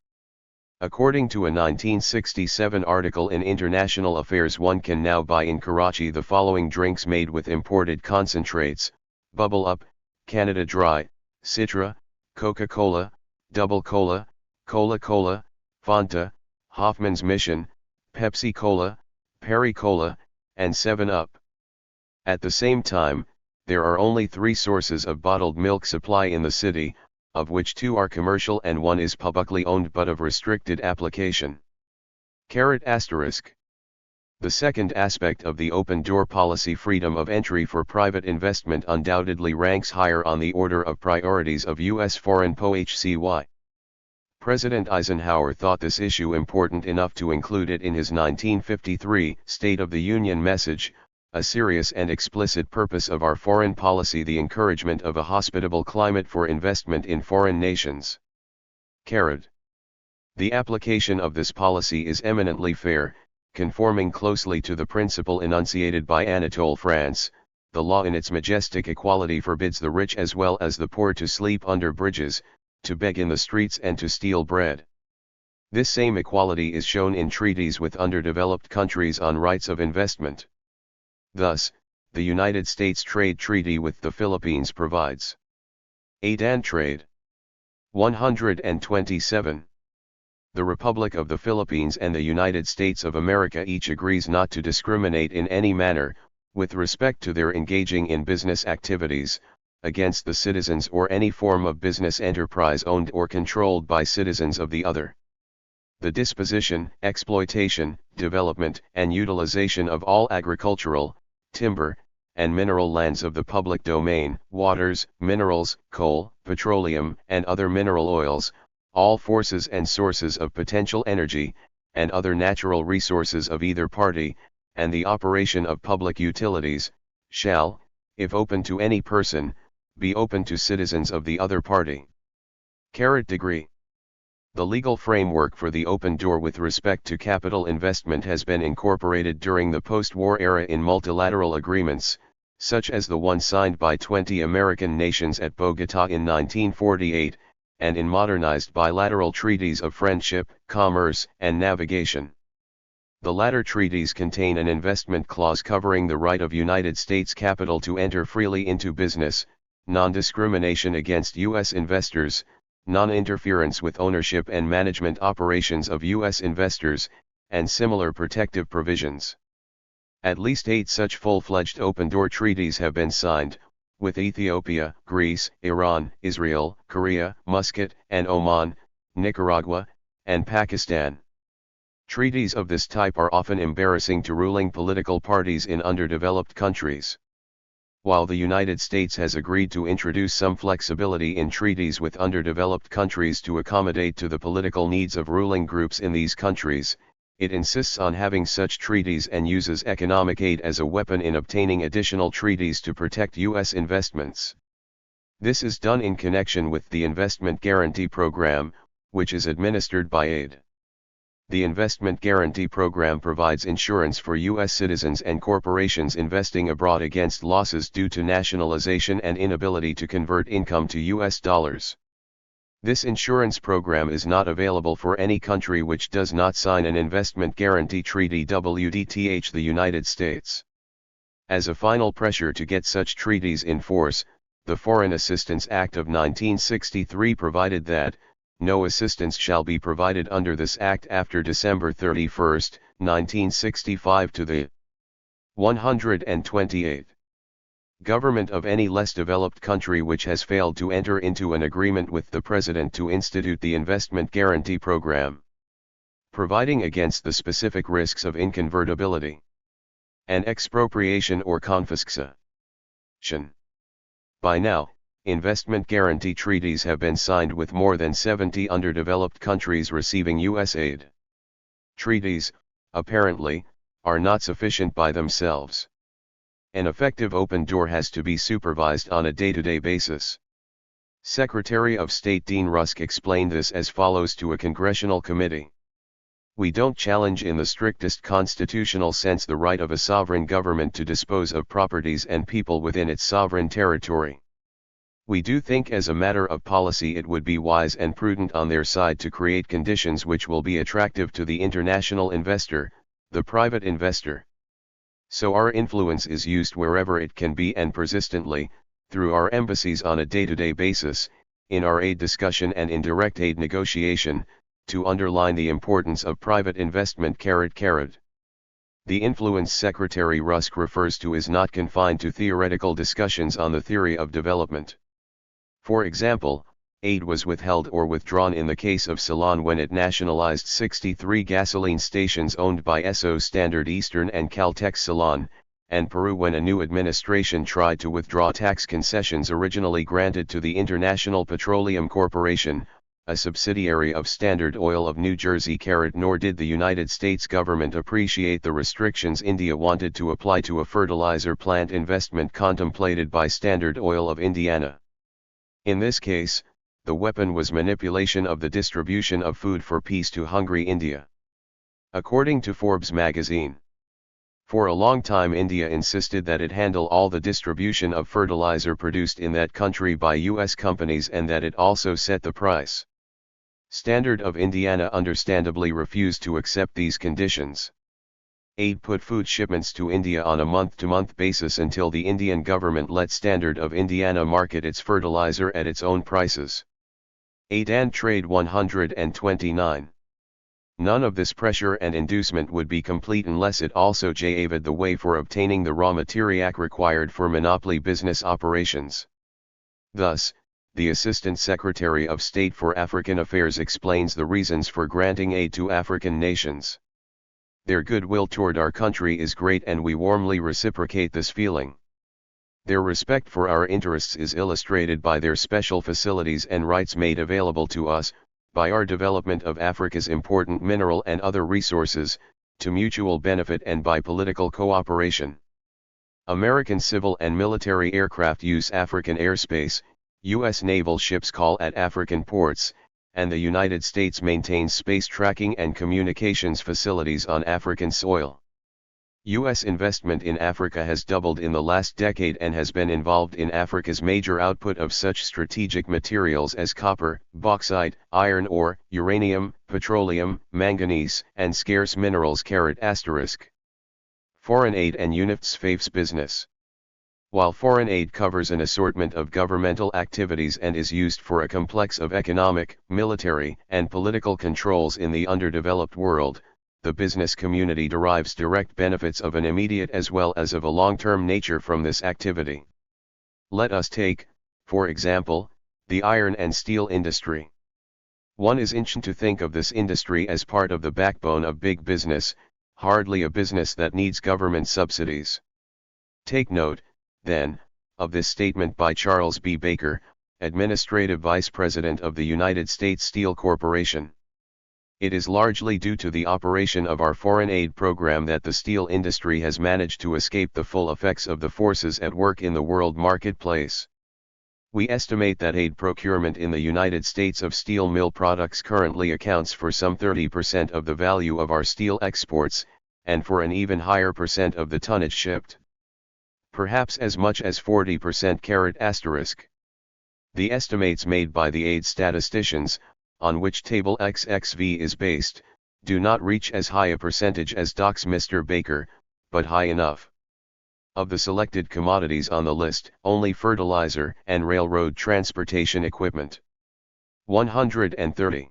According to a 1967 article in International Affairs, one can now buy in Karachi the following drinks made with imported concentrates: Bubble Up, Canada Dry, Citra, Coca-Cola, Double Cola, Cola-Cola, Fanta, Hoffman's Mission, Pepsi-Cola, Perry-Cola, and 7-Up. At the same time, there are only 3 sources of bottled milk supply in the city, of which 2 are commercial and 1 is publicly owned but of restricted application. **** The second aspect of the open door policy, freedom of entry for private investment, undoubtedly ranks higher on the order of priorities of U.S. foreign policy. President Eisenhower thought this issue important enough to include it in his 1953 State of the Union message, a serious and explicit purpose of our foreign policy, the encouragement of a hospitable climate for investment in foreign nations. The application of this policy is eminently fair, conforming closely to the principle enunciated by Anatole France: the law in its majestic equality forbids the rich as well as the poor to sleep under bridges, to beg in the streets, and to steal bread. This same equality is shown in treaties with underdeveloped countries on rights of investment. Thus, the United States trade treaty with the Philippines provides. 8. And trade. 127. The Republic of the Philippines and the United States of America each agrees not to discriminate in any manner, with respect to their engaging in business activities, against the citizens or any form of business enterprise owned or controlled by citizens of the other. The disposition, exploitation, development, and utilization of all agricultural, timber, and mineral lands of the public domain, waters, minerals, coal, petroleum, and other mineral oils, all forces and sources of potential energy, and other natural resources of either party, and the operation of public utilities, shall, if open to any person, be open to citizens of the other party. Degree. The legal framework for the open door with respect to capital investment has been incorporated during the post-war era in multilateral agreements, such as the one signed by 20 American nations at Bogota in 1948, and in modernized bilateral treaties of friendship, commerce, and navigation. The latter treaties contain an investment clause covering the right of United States capital to enter freely into business, non-discrimination against U.S. investors, non-interference with ownership and management operations of U.S. investors, and similar protective provisions. At least 8 such full-fledged open-door treaties have been signed, with Ethiopia, Greece, Iran, Israel, Korea, Muscat, and Oman, Nicaragua, and Pakistan. Treaties of this type are often embarrassing to ruling political parties in underdeveloped countries. While the United States has agreed to introduce some flexibility in treaties with underdeveloped countries to accommodate to the political needs of ruling groups in these countries, it insists on having such treaties and uses economic aid as a weapon in obtaining additional treaties to protect U.S. investments. This is done in connection with the Investment Guarantee Program, which is administered by aid. The Investment Guarantee Program provides insurance for U.S. citizens and corporations investing abroad against losses due to nationalization and inability to convert income to U.S. dollars. This insurance program is not available for any country which does not sign an Investment Guarantee Treaty WDTH the United States. As a final pressure to get such treaties in force, the Foreign Assistance Act of 1963 provided that, no assistance shall be provided under this Act after December 31, 1965 to the 128th government of any less developed country which has failed to enter into an agreement with the President to institute the Investment Guarantee Program, providing against the specific risks of inconvertibility and expropriation or confiscation. By now, investment guarantee treaties have been signed with more than 70 underdeveloped countries receiving U.S. aid. Treaties, apparently, are not sufficient by themselves. An effective open door has to be supervised on a day-to-day basis. Secretary of State Dean Rusk explained this as follows to a congressional committee. We don't challenge in the strictest constitutional sense the right of a sovereign government to dispose of properties and people within its sovereign territory. We do think as a matter of policy it would be wise and prudent on their side to create conditions which will be attractive to the international investor, the private investor. So our influence is used wherever it can be and persistently, through our embassies on a day-to-day basis, in our aid discussion and in direct aid negotiation, to underline the importance of private investment. The influence Secretary Rusk refers to is not confined to theoretical discussions on the theory of development. For example, aid was withheld or withdrawn in the case of Ceylon when it nationalized 63 gasoline stations owned by Esso Standard Eastern and Caltex Ceylon, and Peru when a new administration tried to withdraw tax concessions originally granted to the International Petroleum Corporation, a subsidiary of Standard Oil of New Jersey. Nor did the United States government appreciate the restrictions India wanted to apply to a fertilizer plant investment contemplated by Standard Oil of Indiana. In this case, the weapon was manipulation of the distribution of food for peace to hungry India. According to Forbes magazine, for a long time India insisted that it handle all the distribution of fertilizer produced in that country by U.S. companies and that it also set the price. Standard of Indiana understandably refused to accept these conditions. Aid put food shipments to India on a month-to-month basis until the Indian government let Standard of Indiana market its fertilizer at its own prices. Aid and Trade 129. None of this pressure and inducement would be complete unless it also paved the way for obtaining the raw material required for monopoly business operations. Thus, the Assistant Secretary of State for African Affairs explains the reasons for granting aid to African nations. Their goodwill toward our country is great and we warmly reciprocate this feeling. Their respect for our interests is illustrated by their special facilities and rights made available to us, by our development of Africa's important mineral and other resources, to mutual benefit and by political cooperation. American civil and military aircraft use African airspace, U.S. naval ships call at African ports, and the United States maintains space tracking and communications facilities on African soil. U.S. investment in Africa has doubled in the last decade and has been involved in Africa's major output of such strategic materials as copper, bauxite, iron ore, uranium, petroleum, manganese, and scarce minerals. Foreign aid and UNIFT's FAFE's business. While foreign aid covers an assortment of governmental activities and is used for a complex of economic, military, and political controls in the underdeveloped world, the business community derives direct benefits of an immediate as well as of a long-term nature from this activity. Let us take, for example, the iron and steel industry. One is inclined to think of this industry as part of the backbone of big business, hardly a business that needs government subsidies. Take note, then, of this statement by Charles B. Baker, Administrative Vice President of the United States Steel Corporation. It is largely due to the operation of our foreign aid program that the steel industry has managed to escape the full effects of the forces at work in the world marketplace. We estimate that aid procurement in the United States of steel mill products currently accounts for some 30% of the value of our steel exports, and for an even higher percent of the tonnage shipped. Perhaps as much as 40%. The estimates made by the aid statisticians, on which Table XXV is based, do not reach as high a percentage as docks Mr. Baker, but high enough. Of the selected commodities on the list, only fertilizer and railroad transportation equipment. 130.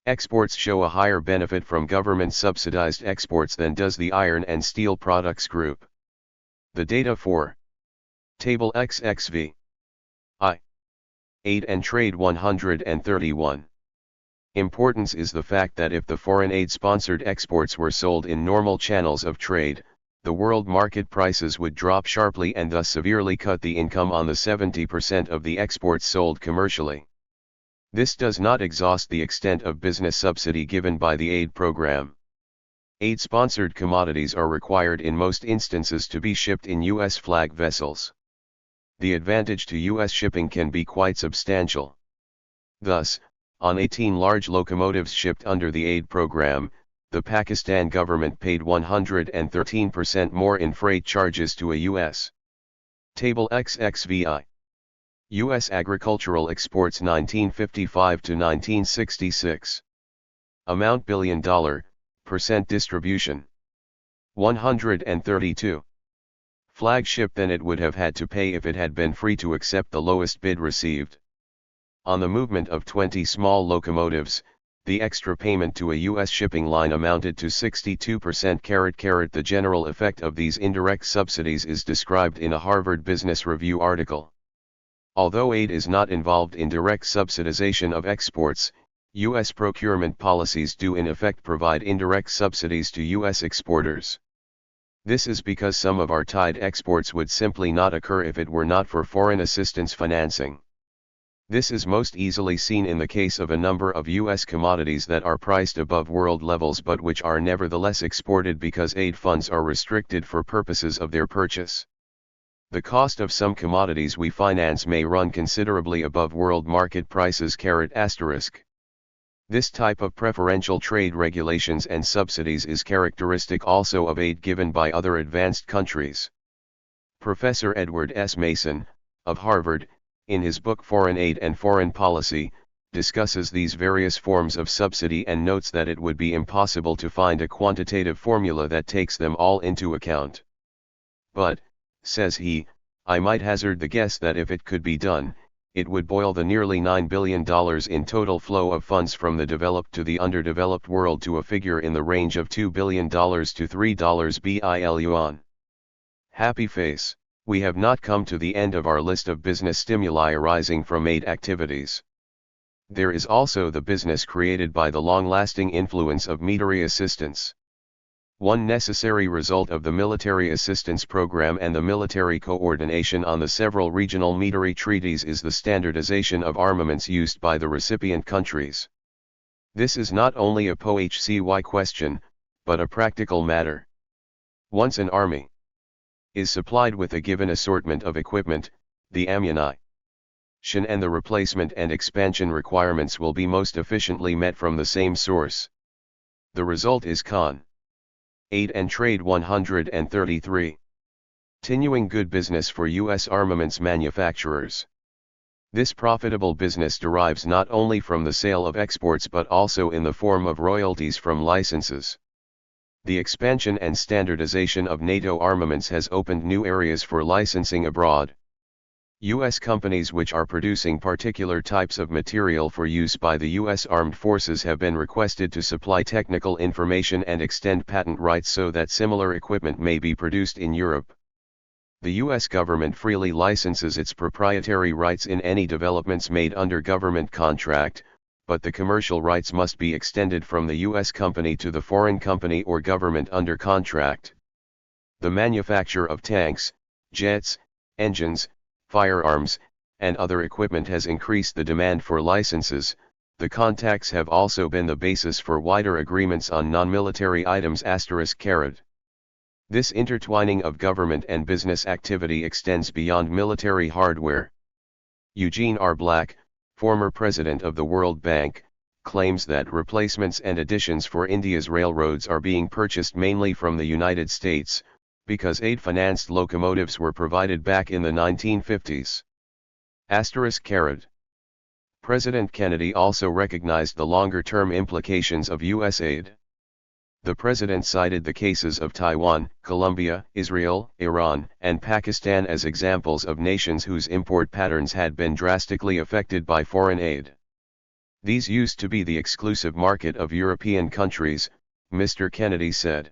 Exports show a higher benefit from government-subsidized exports than does the iron and steel products group. The data for Table XXV. Aid and Trade 131. Importance is the fact that if the foreign aid-sponsored exports were sold in normal channels of trade, the world market prices would drop sharply and thus severely cut the income on the 70% of the exports sold commercially. This does not exhaust the extent of business subsidy given by the aid program. Aid-sponsored commodities are required in most instances to be shipped in U.S. flag vessels. The advantage to U.S. shipping can be quite substantial. Thus, on 18 large locomotives shipped under the aid program, the Pakistan government paid 113% more in freight charges to a U.S. Table XXVI. U.S. agricultural exports 1955 to 1966. Amount $1 billion, percent distribution. 132. Flagship than it would have had to pay if it had been free to accept the lowest bid received. On the movement of 20 small locomotives, the extra payment to a U.S. shipping line amounted to 62%. The general effect of these indirect subsidies is described in a Harvard Business Review article. Although aid is not involved in direct subsidization of exports, U.S. procurement policies do in effect provide indirect subsidies to U.S. exporters. This is because some of our tied exports would simply not occur if it were not for foreign assistance financing. This is most easily seen in the case of a number of U.S. commodities that are priced above world levels but which are nevertheless exported because aid funds are restricted for purposes of their purchase. The cost of some commodities we finance may run considerably above world market prices. This type of preferential trade regulations and subsidies is characteristic also of aid given by other advanced countries. Professor Edward S. Mason, of Harvard, in his book Foreign Aid and Foreign Policy, discusses these various forms of subsidy and notes that it would be impossible to find a quantitative formula that takes them all into account. But, says he, I might hazard the guess that if it could be done, it would boil the nearly $9 billion in total flow of funds from the developed to the underdeveloped world to a figure in the range of $2 billion to $3 billion. Happy face, we have not come to the end of our list of business stimuli arising from aid activities. There is also the business created by the long-lasting influence of military assistance. One necessary result of the military assistance program and the military coordination on the several regional military treaties is the standardization of armaments used by the recipient countries. This is not only a POHCY question, but a practical matter. Once an army is supplied with a given assortment of equipment, the ammunition and the replacement and expansion requirements will be most efficiently met from the same source. The result is Con. Aid and Trade 133. Continuing good business for U.S. armaments manufacturers. This profitable business derives not only from the sale of exports but also in the form of royalties from licenses. The expansion and standardization of NATO armaments has opened new areas for licensing abroad. U.S. companies which are producing particular types of material for use by the U.S. Armed Forces have been requested to supply technical information and extend patent rights so that similar equipment may be produced in Europe. The U.S. government freely licenses its proprietary rights in any developments made under government contract, but the commercial rights must be extended from the U.S. company to the foreign company or government under contract. The manufacture of tanks, jets, engines, firearms, and other equipment has increased the demand for licenses. The contacts have also been the basis for wider agreements on non-military items **. This intertwining of government and business activity extends beyond military hardware. Eugene R. Black, former president of the World Bank, claims that replacements and additions for India's railroads are being purchased mainly from the United States, because aid-financed locomotives were provided back in the 1950s. President Kennedy also recognized the longer-term implications of U.S. aid. The president cited the cases of Taiwan, Colombia, Israel, Iran, and Pakistan as examples of nations whose import patterns had been drastically affected by foreign aid. These used to be the exclusive market of European countries, Mr. Kennedy said.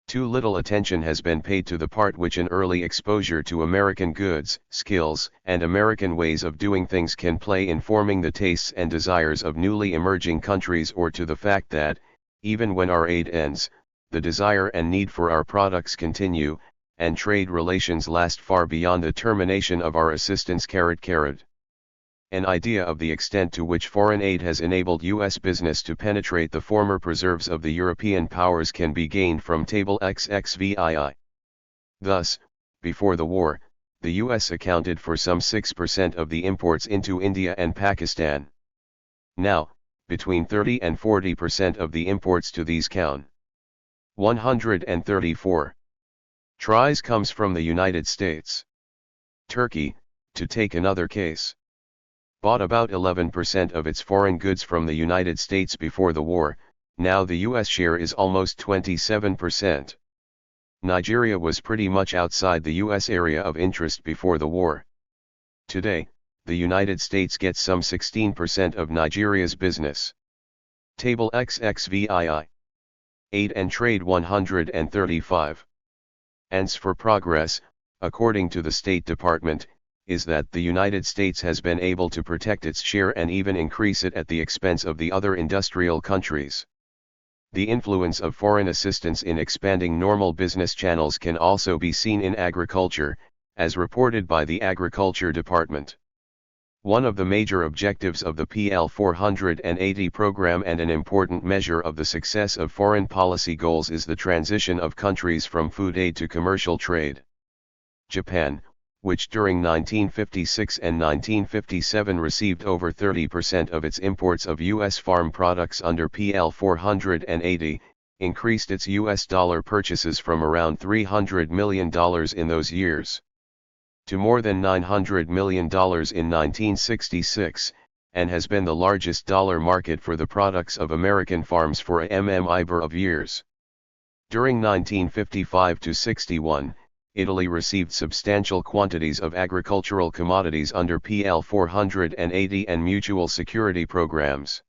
Too little attention has been paid to the part which an early exposure to American goods, skills, and American ways of doing things can play in forming the tastes and desires of newly emerging countries, or to the fact that, even when our aid ends, the desire and need for our products continue, and trade relations last far beyond the termination of our assistance. An idea of the extent to which foreign aid has enabled U.S. business to penetrate the former preserves of the European powers can be gained from Table XXVII. Thus, before the war, the U.S. accounted for some 6% of the imports into India and Pakistan. Now, between 30 and 40% of the imports to these count. 134. Tries comes from the United States. Turkey, to take another case, bought about 11% of its foreign goods from the United States before the war. Now the U.S. share is almost 27%. Nigeria was pretty much outside the U.S. area of interest before the war. Today, the United States gets some 16% of Nigeria's business. Table XXVII. Aid and Trade 135. Ants for progress, according to the State Department, is that the United States has been able to protect its share and even increase it at the expense of the other industrial countries. The influence of foreign assistance in expanding normal business channels can also be seen in agriculture, as reported by the Agriculture Department. One of the major objectives of the PL 480 program and an important measure of the success of foreign policy goals is the transition of countries from food aid to commercial trade. Japan, which during 1956 and 1957 received over 30% of its imports of U.S. farm products under PL 480, increased its U.S. dollar purchases from around $300 million in those years to more than $900 million in 1966, and has been the largest dollar market for the products of American farms for a number of years. During 1955 to 61, Italy received substantial quantities of agricultural commodities under PL 480 and mutual security programs.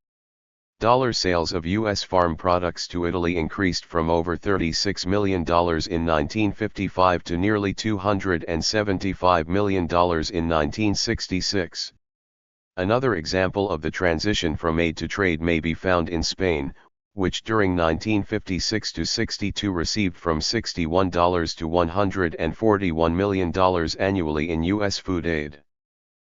Dollar sales of U.S. farm products to Italy increased from over $36 million in 1955 to nearly $275 million in 1966. Another example of the transition from aid to trade may be found in Spain, which during 1956 to 62 received from $61 to $141 million annually in U.S. food aid.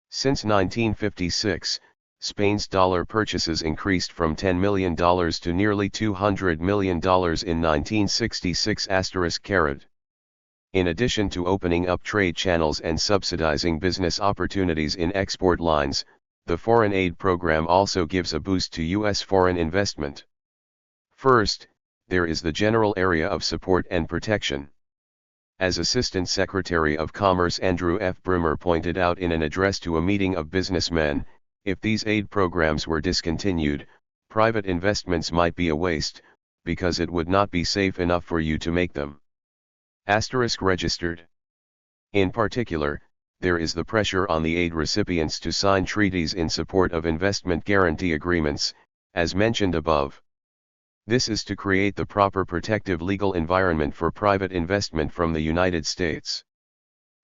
Since 1956, Spain's dollar purchases increased from $10 million to nearly $200 million in 1966 *. In addition to opening up trade channels and subsidizing business opportunities in export lines, the foreign aid program also gives a boost to U.S. foreign investment. First, there is the general area of support and protection. As Assistant Secretary of Commerce Andrew F. Brummer pointed out in an address to a meeting of businessmen, if these aid programs were discontinued, private investments might be a waste, because it would not be safe enough for you to make them. Registered. In particular, there is the pressure on the aid recipients to sign treaties in support of investment guarantee agreements, as mentioned above. This is to create the proper protective legal environment for private investment from the United States.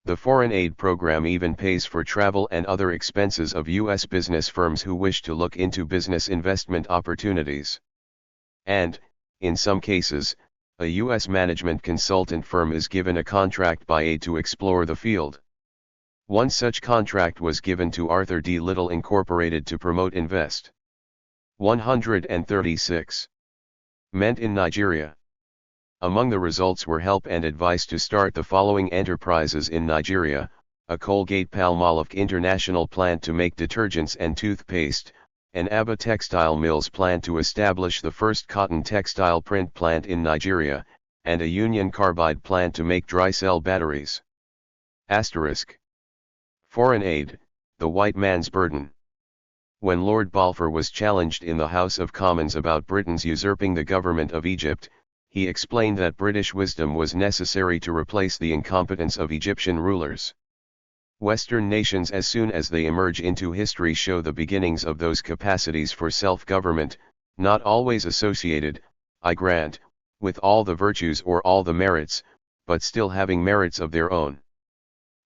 The foreign aid program even pays for travel and other expenses of U.S. business firms who wish to look into business investment opportunities. And, in some cases, a U.S. management consultant firm is given a contract by aid to explore the field. One such contract was given to Arthur D. Little Incorporated to promote Invest 136. Meant in Nigeria. Among the results were help and advice to start the following enterprises in Nigeria: a Colgate-Palmolive international plant to make detergents and toothpaste, an Abba Textile Mills plant to establish the first cotton textile print plant in Nigeria, and a Union Carbide plant to make dry cell batteries. Foreign aid, the white man's burden. When Lord Balfour was challenged in the House of Commons about Britain's usurping the government of Egypt, he explained that British wisdom was necessary to replace the incompetence of Egyptian rulers. Western nations, as soon as they emerge into history, show the beginnings of those capacities for self-government, not always associated, I grant, with all the virtues or all the merits, but still having merits of their own.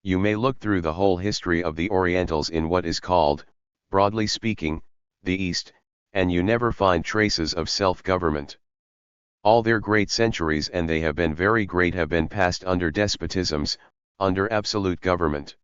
You may look through the whole history of the Orientals in what is called, broadly speaking, the East, and you never find traces of self-government. All their great centuries, and they have been very great, have been passed under despotisms, under absolute government.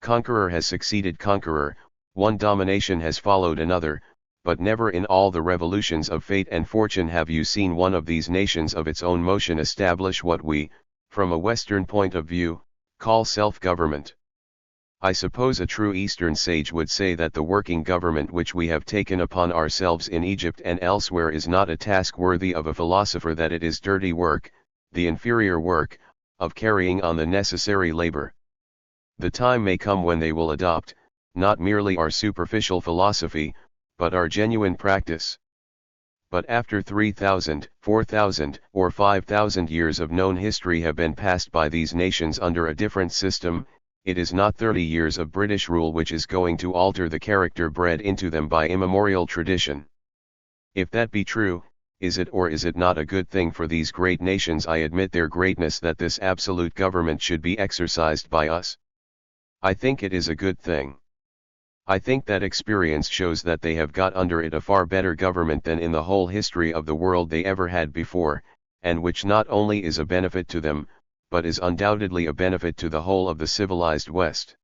Conqueror has succeeded conqueror, one domination has followed another, but never in all the revolutions of fate and fortune have you seen one of these nations of its own motion establish what we, from a Western point of view, call self-government. I suppose a true Eastern sage would say that the working government which we have taken upon ourselves in Egypt and elsewhere is not a task worthy of a philosopher, that it is dirty work, the inferior work, of carrying on the necessary labor. The time may come when they will adopt, not merely our superficial philosophy, but our genuine practice. But after 3,000, 4,000, or 5,000 years of known history have been passed by these nations under a different system, it is not 30 years of British rule which is going to alter the character bred into them by immemorial tradition. If that be true, is it or is it not a good thing for these great nations, I admit their greatness, that this absolute government should be exercised by us? I think it is a good thing. I think that experience shows that they have got under it a far better government than in the whole history of the world they ever had before, and which not only is a benefit to them, but is undoubtedly a benefit to the whole of the civilized West.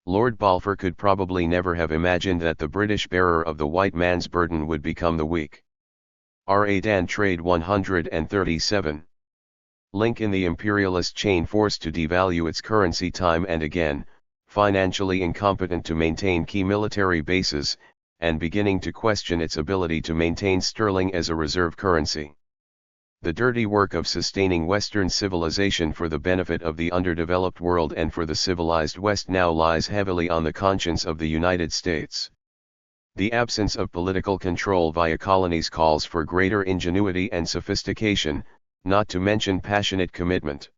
Lord Balfour could probably never have imagined that the British bearer of the white man's burden would become the weak. R.A. Dan Trade 137. Link in the imperialist chain, forced to devalue its currency time and again, financially incompetent to maintain key military bases, and beginning to question its ability to maintain sterling as a reserve currency. The dirty work of sustaining Western civilization for the benefit of the underdeveloped world and for the civilized West now lies heavily on the conscience of the United States. The absence of political control via colonies calls for greater ingenuity and sophistication, not to mention passionate commitment.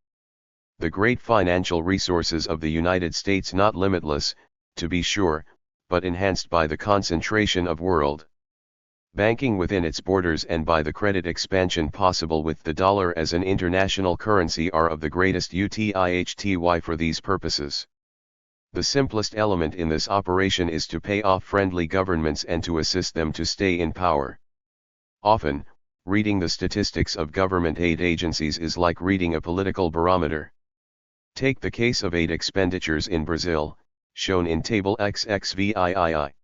The great financial resources of the United States not limitless, to be sure, but enhanced by the concentration of world banking within its borders and by the credit expansion possible with the dollar as an international currency are of the greatest utility for these purposes. The simplest element in this operation is to pay off friendly governments and to assist them to stay in power. Often, reading the statistics of government aid agencies is like reading a political barometer. Take the case of aid expenditures in Brazil, shown in Table XXVIII.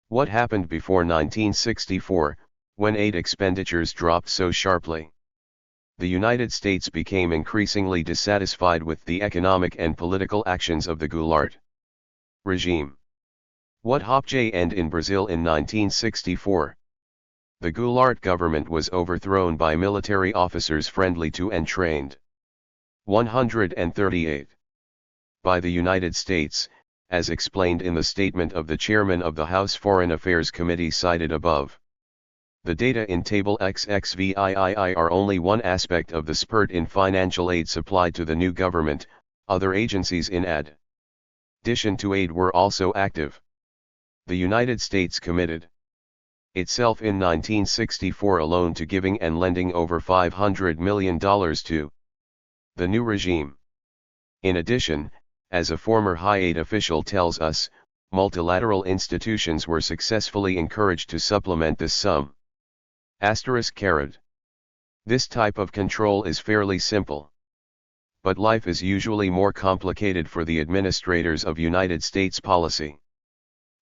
What happened before 1964, when aid expenditures dropped so sharply? The United States became increasingly dissatisfied with the economic and political actions of the Goulart regime. What happened in Brazil in 1964? The Goulart government was overthrown by military officers friendly to and trained. 138. By the United States, as explained in the statement of the chairman of the House Foreign Affairs Committee cited above. The data in Table XXVIII are only one aspect of the spurt in financial aid supplied to the new government. Other agencies in addition to aid were also active. The United States committed itself in 1964 alone to giving and lending over $500 million to the new regime. In addition, as a former high aid official tells us, multilateral institutions were successfully encouraged to supplement this sum. This type of control is fairly simple. But life is usually more complicated for the administrators of United States policy.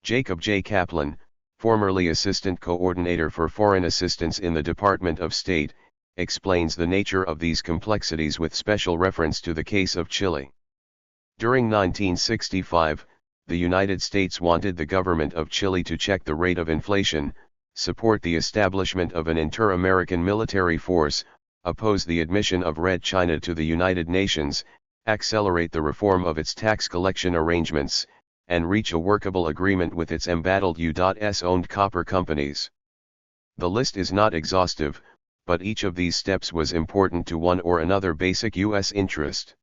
Jacob J. Kaplan, formerly Assistant Coordinator for Foreign Assistance in the Department of State, explains the nature of these complexities with special reference to the case of Chile. During 1965, the United States wanted the government of Chile to check the rate of inflation, support the establishment of an inter-American military force, oppose the admission of Red China to the United Nations, accelerate the reform of its tax collection arrangements, and reach a workable agreement with its embattled U.S.-owned copper companies. The list is not exhaustive, but each of these steps was important to one or another basic U.S. interest.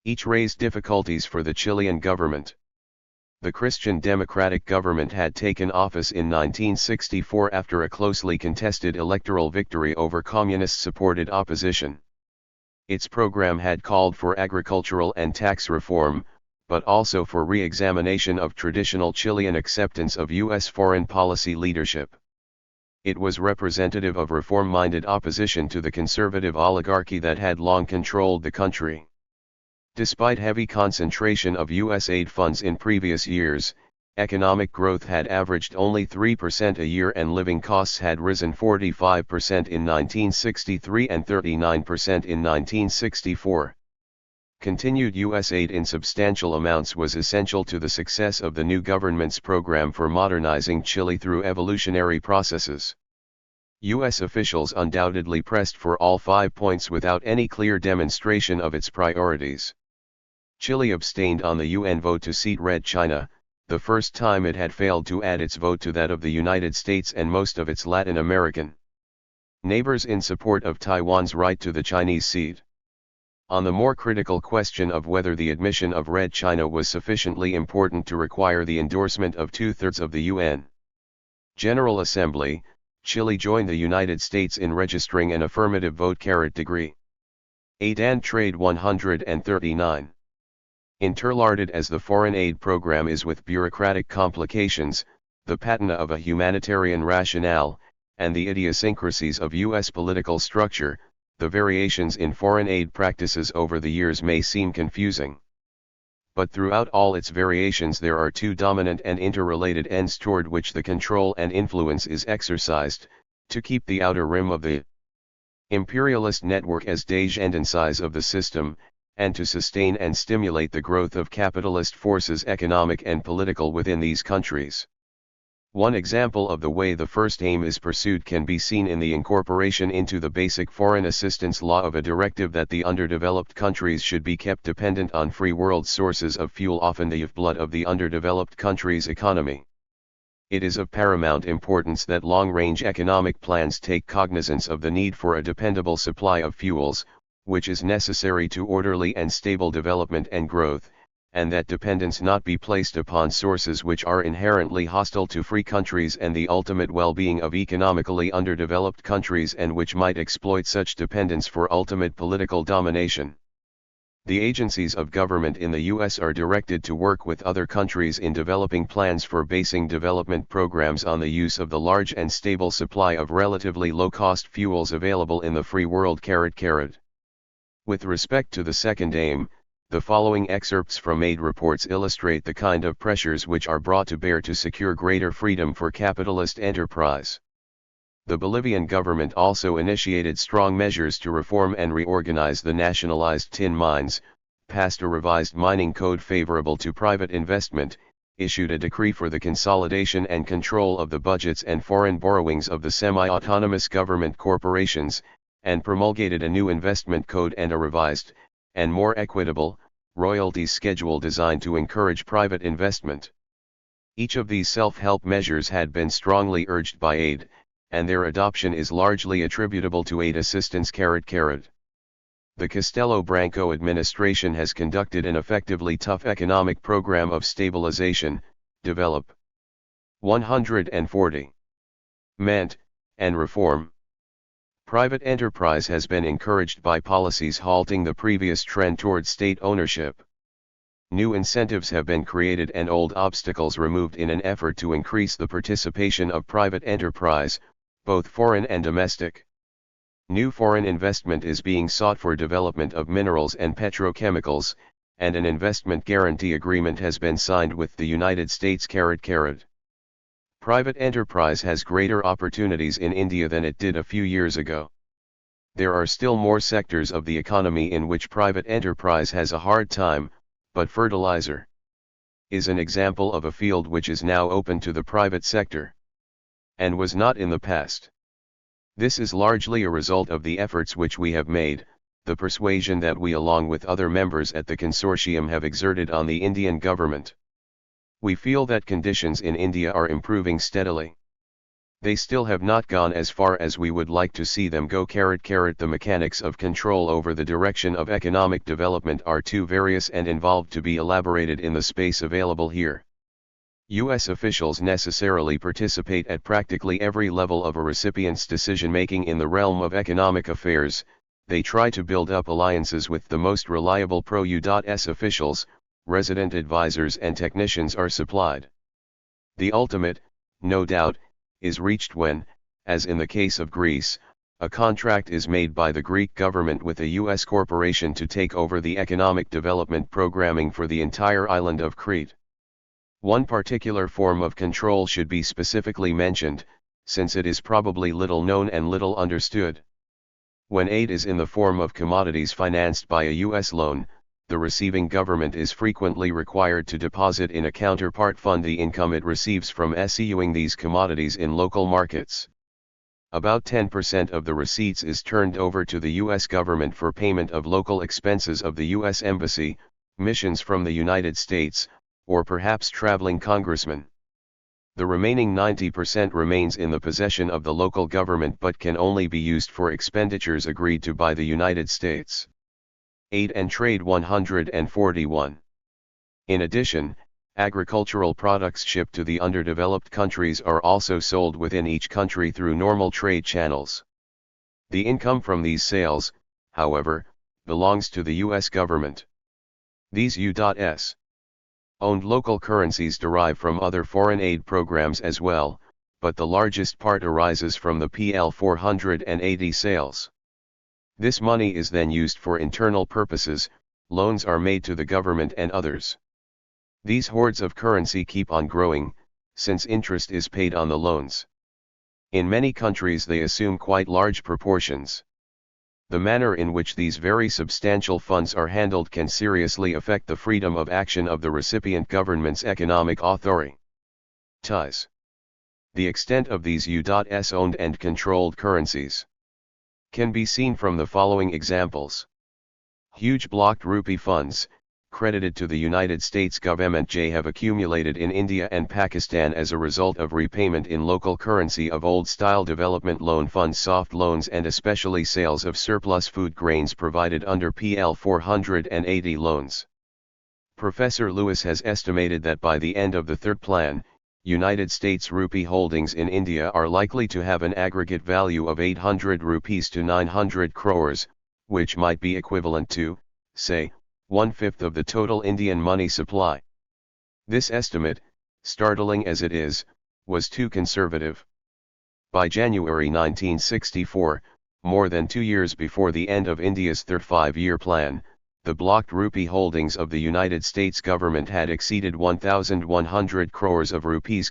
Each raised difficulties for the Chilean government. The Christian Democratic government had taken office in 1964 after a closely contested electoral victory over communist-supported opposition. Its program had called for agricultural and tax reform, but also for re-examination of traditional Chilean acceptance of U.S. foreign policy leadership. It was representative of reform-minded opposition to the conservative oligarchy that had long controlled the country. Despite heavy concentration of U.S. aid funds in previous years, economic growth had averaged only 3% a year and living costs had risen 45% in 1963 and 39% in 1964. Continued U.S. aid in substantial amounts was essential to the success of the new government's program for modernizing Chile through evolutionary processes. U.S. officials undoubtedly pressed for all 5 points without any clear demonstration of its priorities. Chile abstained on the UN vote to seat Red China, the first time it had failed to add its vote to that of the United States and most of its Latin American neighbors in support of Taiwan's right to the Chinese seat. On the more critical question of whether the admission of Red China was sufficiently important to require the endorsement of 2/3 of the UN General Assembly, Chile joined the United States in registering an affirmative vote degree. Aid and Trade 139. Interlarded as the foreign aid program is with bureaucratic complications, the patina of a humanitarian rationale, and the idiosyncrasies of U.S. political structure, the variations in foreign aid practices over the years may seem confusing. But throughout all its variations there are two dominant and interrelated ends toward which the control and influence is exercised, to keep the outer rim of the imperialist network as degendencies of the system, and to sustain and stimulate the growth of capitalist forces economic and political within these countries. One example of the way the first aim is pursued can be seen in the incorporation into the Basic Foreign Assistance Law of a directive that the underdeveloped countries should be kept dependent on free world sources of fuel, often the lifeblood of the underdeveloped country's economy. It is of paramount importance that long-range economic plans take cognizance of the need for a dependable supply of fuels, which is necessary to orderly and stable development and growth, and that dependence not be placed upon sources which are inherently hostile to free countries and the ultimate well-being of economically underdeveloped countries, and which might exploit such dependence for ultimate political domination. The agencies of government in the U.S. are directed to work with other countries in developing plans for basing development programs on the use of the large and stable supply of relatively low-cost fuels available in the free world. With respect to the second aim, the following excerpts from aid reports illustrate the kind of pressures which are brought to bear to secure greater freedom for capitalist enterprise. The Bolivian government also initiated strong measures to reform and reorganize the nationalized tin mines, passed a revised mining code favorable to private investment, issued a decree for the consolidation and control of the budgets and foreign borrowings of the semi-autonomous government corporations, and promulgated a new investment code and a revised, and more equitable, royalties schedule designed to encourage private investment. Each of these self-help measures had been strongly urged by aid, and their adoption is largely attributable to aid assistance. The Castelo Branco administration has conducted an effectively tough economic program of stabilization, develop, 140, ment, and reform. Private enterprise has been encouraged by policies halting the previous trend toward state ownership. New incentives have been created and old obstacles removed in an effort to increase the participation of private enterprise, both foreign and domestic. New foreign investment is being sought for development of minerals and petrochemicals, and an investment guarantee agreement has been signed with the United States. Private enterprise has greater opportunities in India than it did a few years ago. There are still more sectors of the economy in which private enterprise has a hard time, but fertilizer is an example of a field which is now open to the private sector, and was not in the past. This is largely a result of the efforts which we have made, the persuasion that we along with other members at the consortium have exerted on the Indian government. We feel that conditions in India are improving steadily. They still have not gone as far as we would like to see them go. The mechanics of control over the direction of economic development are too various and involved to be elaborated in the space available here. U.S. officials necessarily participate at practically every level of a recipient's decision-making in the realm of economic affairs. They try to build up alliances with the most reliable pro-U.S. officials. Resident advisors and technicians are supplied. The ultimate, no doubt, is reached when, as in the case of Greece, a contract is made by the Greek government with a U.S. corporation to take over the economic development programming for the entire island of Crete. One particular form of control should be specifically mentioned, since it is probably little known and little understood. When aid is in the form of commodities financed by a U.S. loan, the receiving government is frequently required to deposit in a counterpart fund the income it receives from issuing these commodities in local markets. About 10% of the receipts is turned over to the U.S. government for payment of local expenses of the U.S. Embassy, missions from the United States, or perhaps traveling congressmen. The remaining 90% remains in the possession of the local government but can only be used for expenditures agreed to by the United States. Aid and Trade 141. In addition, agricultural products shipped to the underdeveloped countries are also sold within each country through normal trade channels. The income from these sales, however, belongs to the U.S. government. These U.S. owned local currencies derive from other foreign aid programs as well, but the largest part arises from the PL 480 sales. This money is then used for internal purposes, loans are made to the government and others. These hoards of currency keep on growing, since interest is paid on the loans. In many countries they assume quite large proportions. The manner in which these very substantial funds are handled can seriously affect the freedom of action of the recipient government's economic authority. The extent of these U.S. owned and controlled currencies can be seen from the following examples. Huge blocked rupee funds, credited to the United States government, have accumulated in India and Pakistan as a result of repayment in local currency of old-style development loan funds, soft loans, and especially sales of surplus food grains provided under PL 480 loans. Professor Lewis has estimated that by the end of the third plan, United States rupee holdings in India are likely to have an aggregate value of 800 rupees to 900 crores, which might be equivalent to, say, 1/5 of the total Indian money supply. This estimate, startling as it is, was too conservative. By January 1964, more than 2 years before the end of India's third five-year plan, the blocked rupee holdings of the United States government had exceeded 1,100 crores of rupees.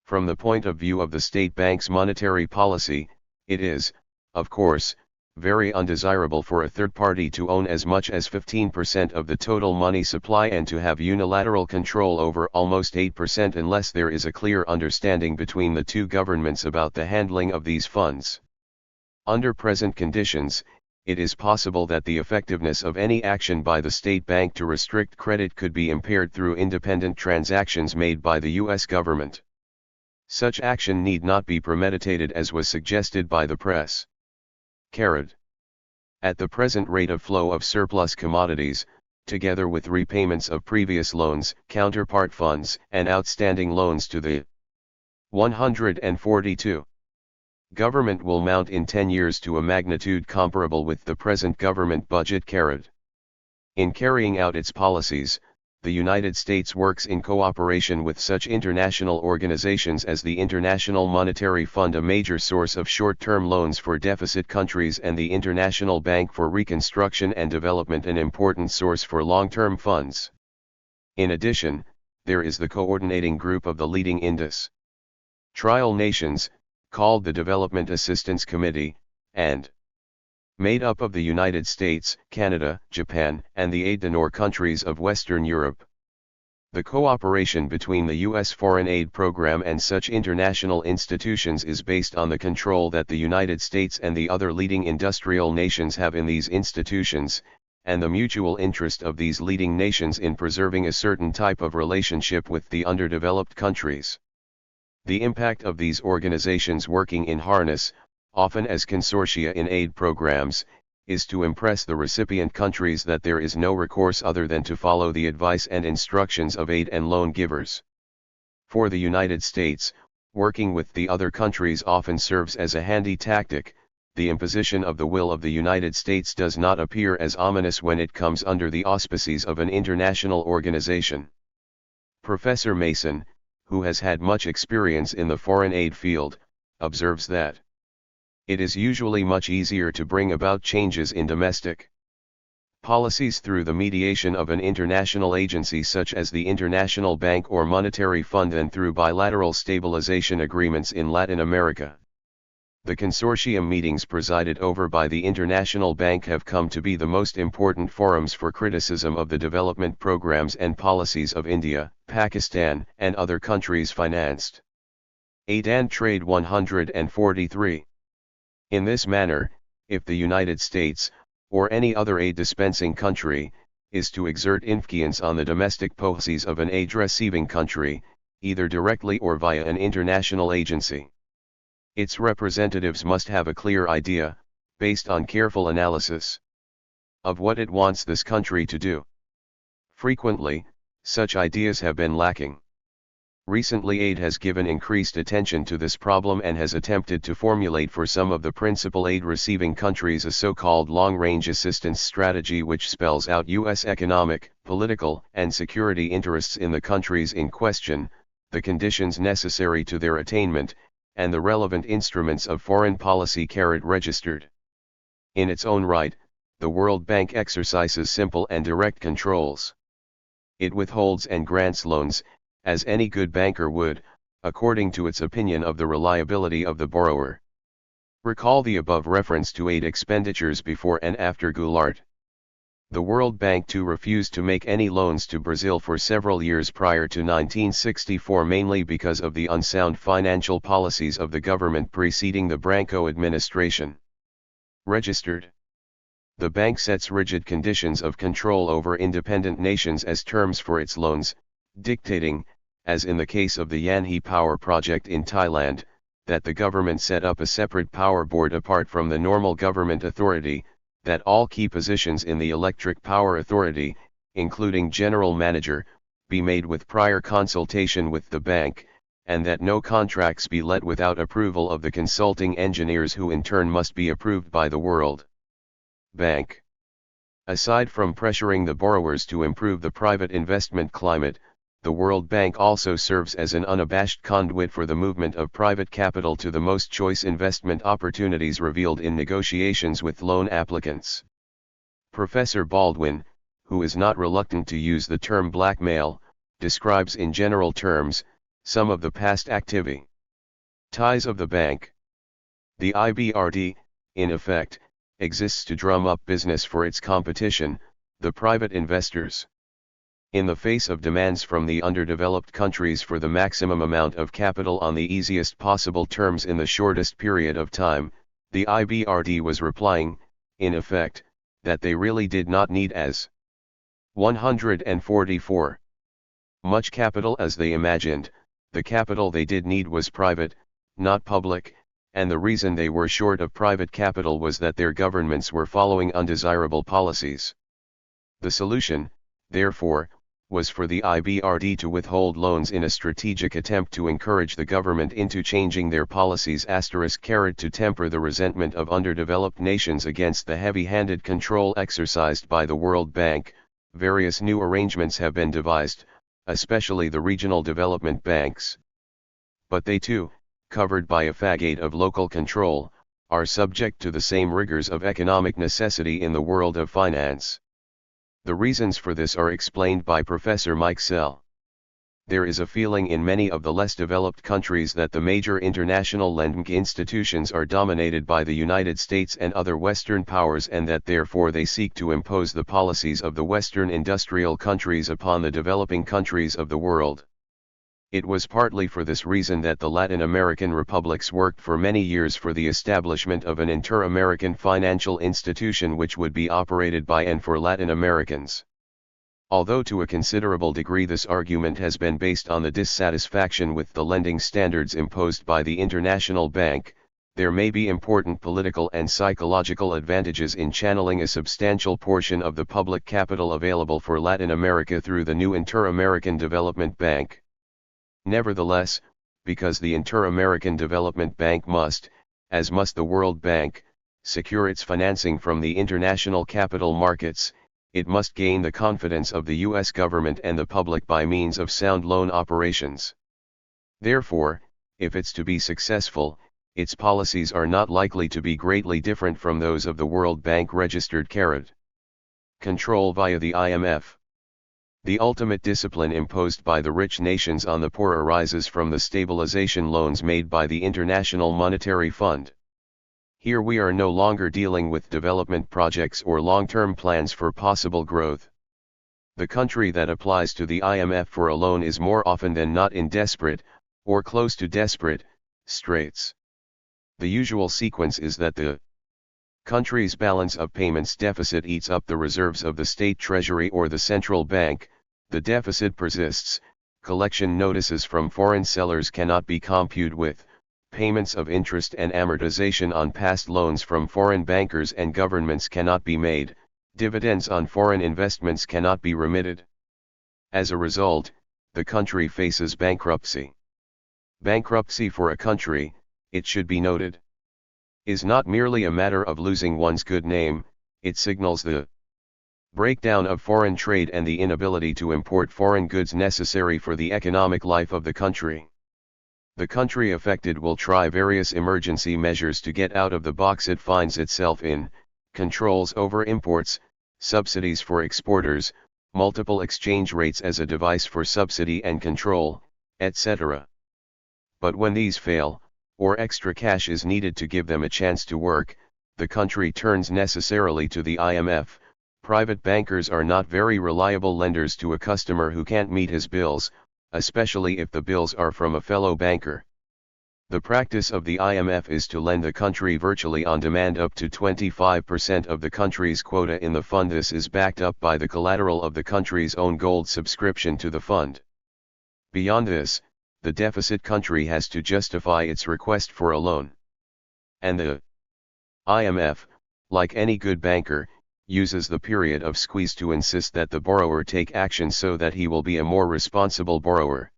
From the point of view of the state bank's monetary policy, it is, of course, very undesirable for a third party to own as much as 15% of the total money supply and to have unilateral control over almost 8% unless there is a clear understanding between the two governments about the handling of these funds. Under present conditions, it is possible that the effectiveness of any action by the state bank to restrict credit could be impaired through independent transactions made by the U.S. government. Such action need not be premeditated as was suggested by the press. At the present rate of flow of surplus commodities, together with repayments of previous loans, counterpart funds, and outstanding loans to the 142 government will mount in 10 years to a magnitude comparable with the present government budget. In carrying out its policies, the United States works in cooperation with such international organizations as the International Monetary Fund, a major source of short-term loans for deficit countries, and the International Bank for Reconstruction and Development, an important source for long-term funds. In addition, there is the coordinating group of the leading industrial nations, called the Development Assistance Committee, and made up of the United States, Canada, Japan, and the aid donor countries of Western Europe. The cooperation between the U.S. foreign aid program and such international institutions is based on the control that the United States and the other leading industrial nations have in these institutions, and the mutual interest of these leading nations in preserving a certain type of relationship with the underdeveloped countries. The impact of these organizations working in harness, often as consortia in aid programs, is to impress the recipient countries that there is no recourse other than to follow the advice and instructions of aid and loan givers. For the United States, working with the other countries often serves as a handy tactic. The imposition of the will of the United States does not appear as ominous when it comes under the auspices of an international organization. Professor Mason, who has had much experience in the foreign aid field, observes that it is usually much easier to bring about changes in domestic policies through the mediation of an international agency such as the International Bank or Monetary Fund than through bilateral stabilization agreements in Latin America. The consortium meetings presided over by the International Bank have come to be the most important forums for criticism of the development programs and policies of India, Pakistan, and other countries financed aid and trade. 143. In this manner, if the United States, or any other aid-dispensing country, is to exert influence on the domestic policies of an aid-receiving country, either directly or via an international agency, its representatives must have a clear idea, based on careful analysis, of what it wants this country to do. Frequently, such ideas have been lacking. Recently, aid has given increased attention to this problem and has attempted to formulate for some of the principal aid-receiving countries a so-called long-range assistance strategy which spells out U.S. economic, political, and security interests in the countries in question, the conditions necessary to their attainment, and the relevant instruments of foreign policy registered. In its own right, the World Bank exercises simple and direct controls. It withholds and grants loans, as any good banker would, according to its opinion of the reliability of the borrower. Recall the above reference to aid expenditures before and after Goulart. The World Bank too refused to make any loans to Brazil for several years prior to 1964, mainly because of the unsound financial policies of the government preceding the Branco administration. Registered. The bank sets rigid conditions of control over independent nations as terms for its loans, dictating, as in the case of the Yanhee Power Project in Thailand, that the government set up a separate power board apart from the normal government authority, that all key positions in the Electric Power Authority, including general manager, be made with prior consultation with the bank, and that no contracts be let without approval of the consulting engineers, who in turn must be approved by the World Bank. Aside from pressuring the borrowers to improve the private investment climate, the World Bank also serves as an unabashed conduit for the movement of private capital to the most choice investment opportunities revealed in negotiations with loan applicants. Professor Baldwin, who is not reluctant to use the term blackmail, describes in general terms some of the past activity. Ties of the bank. The IBRD, in effect, exists to drum up business for its competition, the private investors. In the face of demands from the underdeveloped countries for the maximum amount of capital on the easiest possible terms in the shortest period of time, the IBRD was replying, in effect, that they really did not need as 144 much capital as they imagined. The capital they did need was private, not public, and the reason they were short of private capital was that their governments were following undesirable policies. The solution, therefore, was for the IBRD to withhold loans in a strategic attempt to encourage the government into changing their policies ** to temper the resentment of underdeveloped nations against the heavy-handed control exercised by the World Bank. Various new arrangements have been devised, especially the regional development banks. But they too, covered by a façade of local control, are subject to the same rigors of economic necessity in the world of finance. The reasons for this are explained by Professor Mike Sell. There is a feeling in many of the less developed countries that the major international lending institutions are dominated by the United States and other Western powers, and that therefore they seek to impose the policies of the Western industrial countries upon the developing countries of the world. It was partly for this reason that the Latin American republics worked for many years for the establishment of an inter-American financial institution which would be operated by and for Latin Americans. Although to a considerable degree this argument has been based on the dissatisfaction with the lending standards imposed by the International Bank, there may be important political and psychological advantages in channeling a substantial portion of the public capital available for Latin America through the new Inter-American Development Bank. Nevertheless, because the Inter-American Development Bank must, as must the World Bank, secure its financing from the international capital markets, it must gain the confidence of the U.S. government and the public by means of sound loan operations. Therefore, if it's to be successful, its policies are not likely to be greatly different from those of the World Bank registered control via the IMF. The ultimate discipline imposed by the rich nations on the poor arises from the stabilization loans made by the International Monetary Fund. Here we are no longer dealing with development projects or long-term plans for possible growth. The country that applies to the IMF for a loan is more often than not in desperate, or close to desperate, straits. The usual sequence is that the country's balance of payments deficit eats up the reserves of the state treasury or the central bank. The deficit persists, collection notices from foreign sellers cannot be computed with, payments of interest and amortization on past loans from foreign bankers and governments cannot be made, dividends on foreign investments cannot be remitted. As a result, the country faces bankruptcy. Bankruptcy for a country, it should be noted, is not merely a matter of losing one's good name, it signals the breakdown of foreign trade and the inability to import foreign goods necessary for the economic life of the country. The country affected will try various emergency measures to get out of the box it finds itself in, controls over imports, subsidies for exporters, multiple exchange rates as a device for subsidy and control, etc. But when these fail, or extra cash is needed to give them a chance to work, the country turns necessarily to the IMF, Private bankers are not very reliable lenders to a customer who can't meet his bills, especially if the bills are from a fellow banker. The practice of the IMF is to lend the country virtually on demand up to 25% of the country's quota in the fund. This is backed up by the collateral of the country's own gold subscription to the fund. Beyond this, the deficit country has to justify its request for a loan. And the IMF, like any good banker, uses the period of squeeze to insist that the borrower take action so that he will be a more responsible borrower.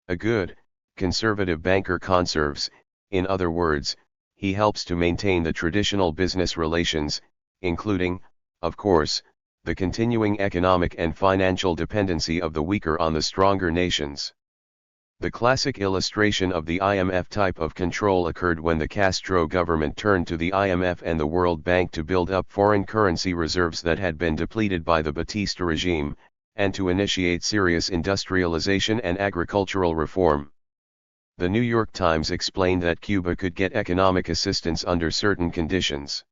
A good, conservative banker conserves, in other words, he helps to maintain the traditional business relations, including, of course, the continuing economic and financial dependency of the weaker on the stronger nations. The classic illustration of the IMF type of control occurred when the Castro government turned to the IMF and the World Bank to build up foreign currency reserves that had been depleted by the Batista regime, and to initiate serious industrialization and agricultural reform. The New York Times explained that Cuba could get economic assistance under certain conditions.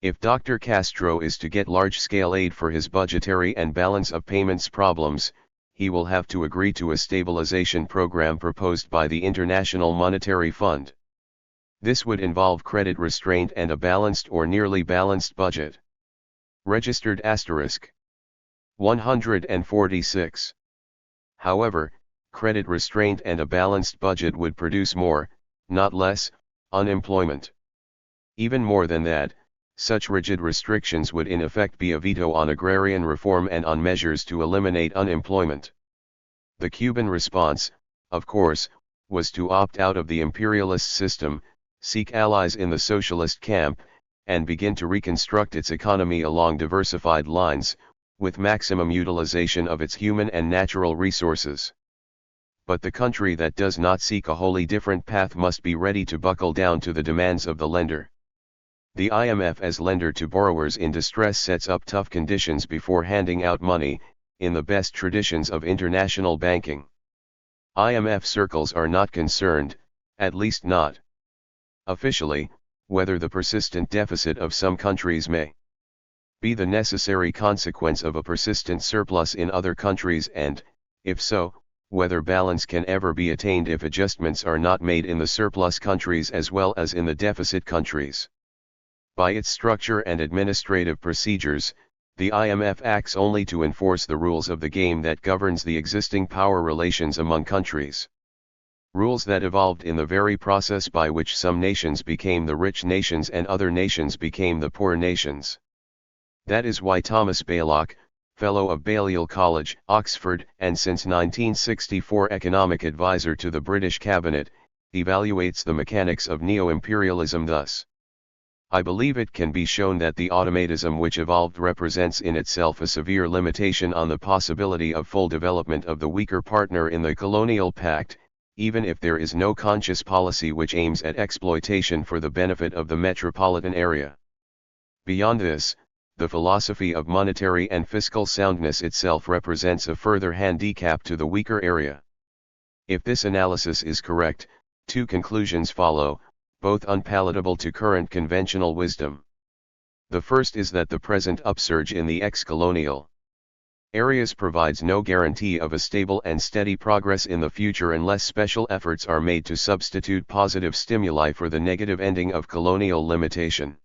If Dr. Castro is to get large-scale aid for his budgetary and balance of payments problems, he will have to agree to a stabilization program proposed by the International Monetary Fund. This would involve credit restraint and a balanced or nearly balanced budget. Registered * 146. However, credit restraint and a balanced budget would produce more, not less, unemployment. Even more than that, such rigid restrictions would in effect be a veto on agrarian reform and on measures to eliminate unemployment. The Cuban response, of course, was to opt out of the imperialist system, seek allies in the socialist camp, and begin to reconstruct its economy along diversified lines, with maximum utilization of its human and natural resources. But the country that does not seek a wholly different path must be ready to buckle down to the demands of the lender. The IMF as lender to borrowers in distress sets up tough conditions before handing out money, in the best traditions of international banking. IMF circles are not concerned, at least not officially, whether the persistent deficit of some countries may be the necessary consequence of a persistent surplus in other countries and, if so, whether balance can ever be attained if adjustments are not made in the surplus countries as well as in the deficit countries. By its structure and administrative procedures, the IMF acts only to enforce the rules of the game that governs the existing power relations among countries. Rules that evolved in the very process by which some nations became the rich nations and other nations became the poor nations. That is why Thomas Baylock, Fellow of Balliol College, Oxford, and since 1964 economic advisor to the British Cabinet, evaluates the mechanics of neo-imperialism thus. I believe it can be shown that the automatism which evolved represents in itself a severe limitation on the possibility of full development of the weaker partner in the colonial pact, even if there is no conscious policy which aims at exploitation for the benefit of the metropolitan area. Beyond this, the philosophy of monetary and fiscal soundness itself represents a further handicap to the weaker area. If this analysis is correct, two conclusions follow, both unpalatable to current conventional wisdom. The first is that the present upsurge in the ex-colonial areas provides no guarantee of a stable and steady progress in the future unless special efforts are made to substitute positive stimuli for the negative ending of colonial limitation.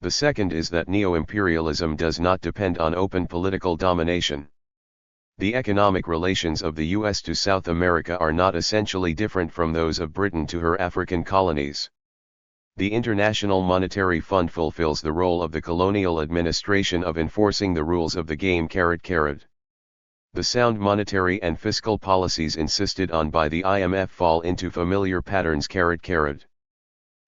The second is that neo-imperialism does not depend on open political domination. The economic relations of the U.S. to South America are not essentially different from those of Britain to her African colonies. The International Monetary Fund fulfills the role of the colonial administration of enforcing the rules of the game. The sound monetary and fiscal policies insisted on by the IMF fall into familiar patterns.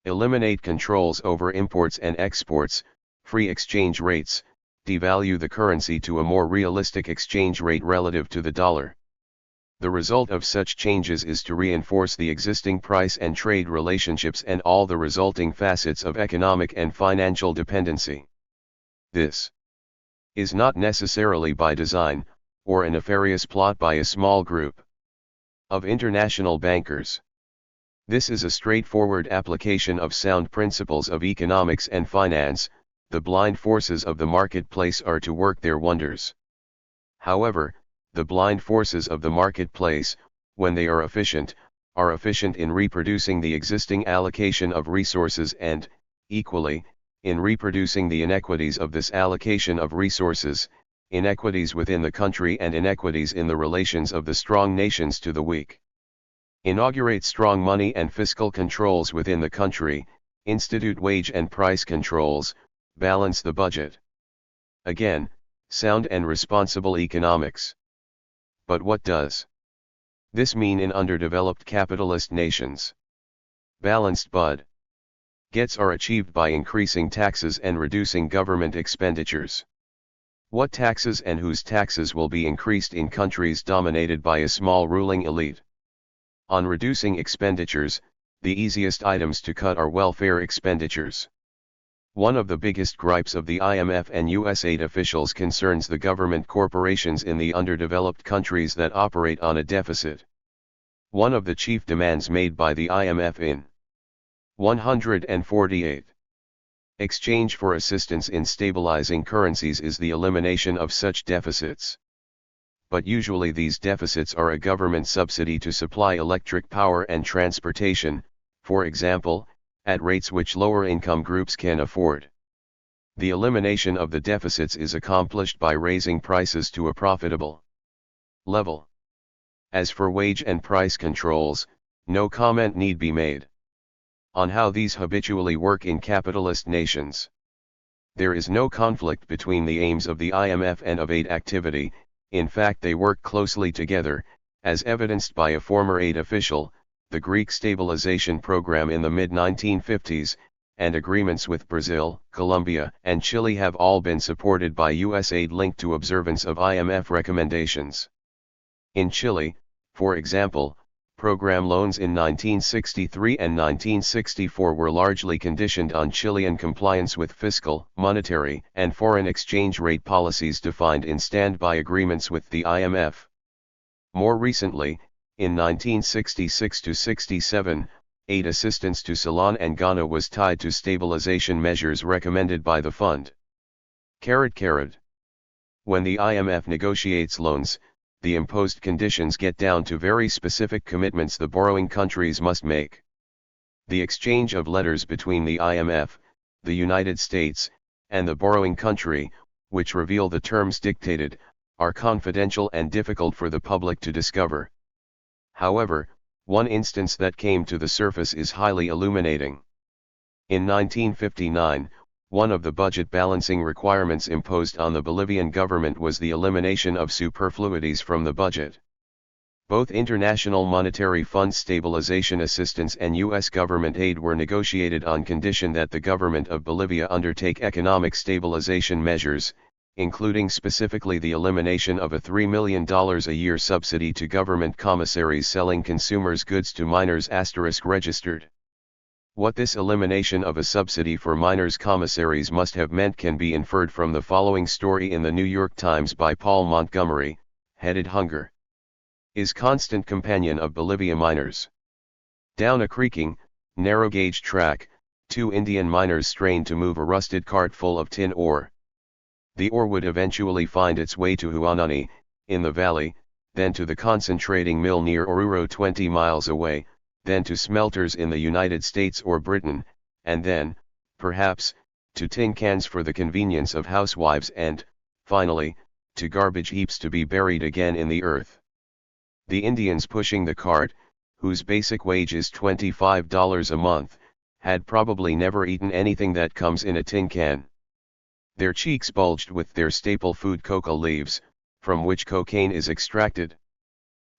Eliminate controls over imports and exports, free exchange rates, devalue the currency to a more realistic exchange rate relative to the dollar. The result of such changes is to reinforce the existing price and trade relationships and all the resulting facets of economic and financial dependency. This is not necessarily by design, or a nefarious plot by a small group of international bankers. This is a straightforward application of sound principles of economics and finance, the blind forces of the marketplace are to work their wonders. However, the blind forces of the marketplace, when they are efficient in reproducing the existing allocation of resources and, equally, in reproducing the inequities of this allocation of resources, inequities within the country and inequities in the relations of the strong nations to the weak. Inaugurate strong money and fiscal controls within the country, institute wage and price controls, balance the budget. Again, sound and responsible economics. But what does this mean in underdeveloped capitalist nations? Balanced budgets are achieved by increasing taxes and reducing government expenditures. What taxes and whose taxes will be increased in countries dominated by a small ruling elite? On reducing expenditures, the easiest items to cut are welfare expenditures. One of the biggest gripes of the IMF and US aid officials concerns the government corporations in the underdeveloped countries that operate on a deficit. One of the chief demands made by the IMF in 148 exchange for assistance in stabilizing currencies is the elimination of such deficits. But usually these deficits are a government subsidy to supply electric power and transportation, for example, at rates which lower income groups can afford. The elimination of the deficits is accomplished by raising prices to a profitable level. As for wage and price controls, no comment need be made on how these habitually work in capitalist nations. There is no conflict between the aims of the IMF and of aid activity. In fact, they work closely together, as evidenced by a former aid official. The Greek stabilization program in the mid-1950s, and agreements with Brazil, Colombia, and Chile have all been supported by US aid linked to observance of IMF recommendations. In Chile, for example, program loans in 1963 and 1964 were largely conditioned on Chilean compliance with fiscal, monetary, and foreign exchange rate policies defined in standby agreements with the IMF. More recently, in 1966–67, aid assistance to Ceylon and Ghana was tied to stabilization measures recommended by the fund. When the IMF negotiates loans, the imposed conditions get down to very specific commitments the borrowing countries must make. The exchange of letters between the IMF, the United States, and the borrowing country, which reveal the terms dictated, are confidential and difficult for the public to discover. However, one instance that came to the surface is highly illuminating. In 1959, one of the budget balancing requirements imposed on the Bolivian government was the elimination of superfluities from the budget. Both International Monetary Fund stabilization assistance and U.S. government aid were negotiated on condition that the government of Bolivia undertake economic stabilization measures, including specifically the elimination of a $3 million a year subsidy to government commissaries selling consumers' goods to minors *registered. What this elimination of a subsidy for minors' commissaries must have meant can be inferred from the following story in the New York Times by Paul Montgomery, headed Hunger is constant companion of Bolivia miners. Down a creaking, narrow-gauge track, two Indian miners strained to move a rusted cart full of tin ore. The ore would eventually find its way to Huanani, in the valley, then to the concentrating mill near Oruro 20 miles away, then to smelters in the United States or Britain, and then, perhaps, to tin cans for the convenience of housewives and, finally, to garbage heaps to be buried again in the earth. The Indians pushing the cart, whose basic wage is $25 a month, had probably never eaten anything that comes in a tin can. Their cheeks bulged with their staple food coca leaves, from which cocaine is extracted.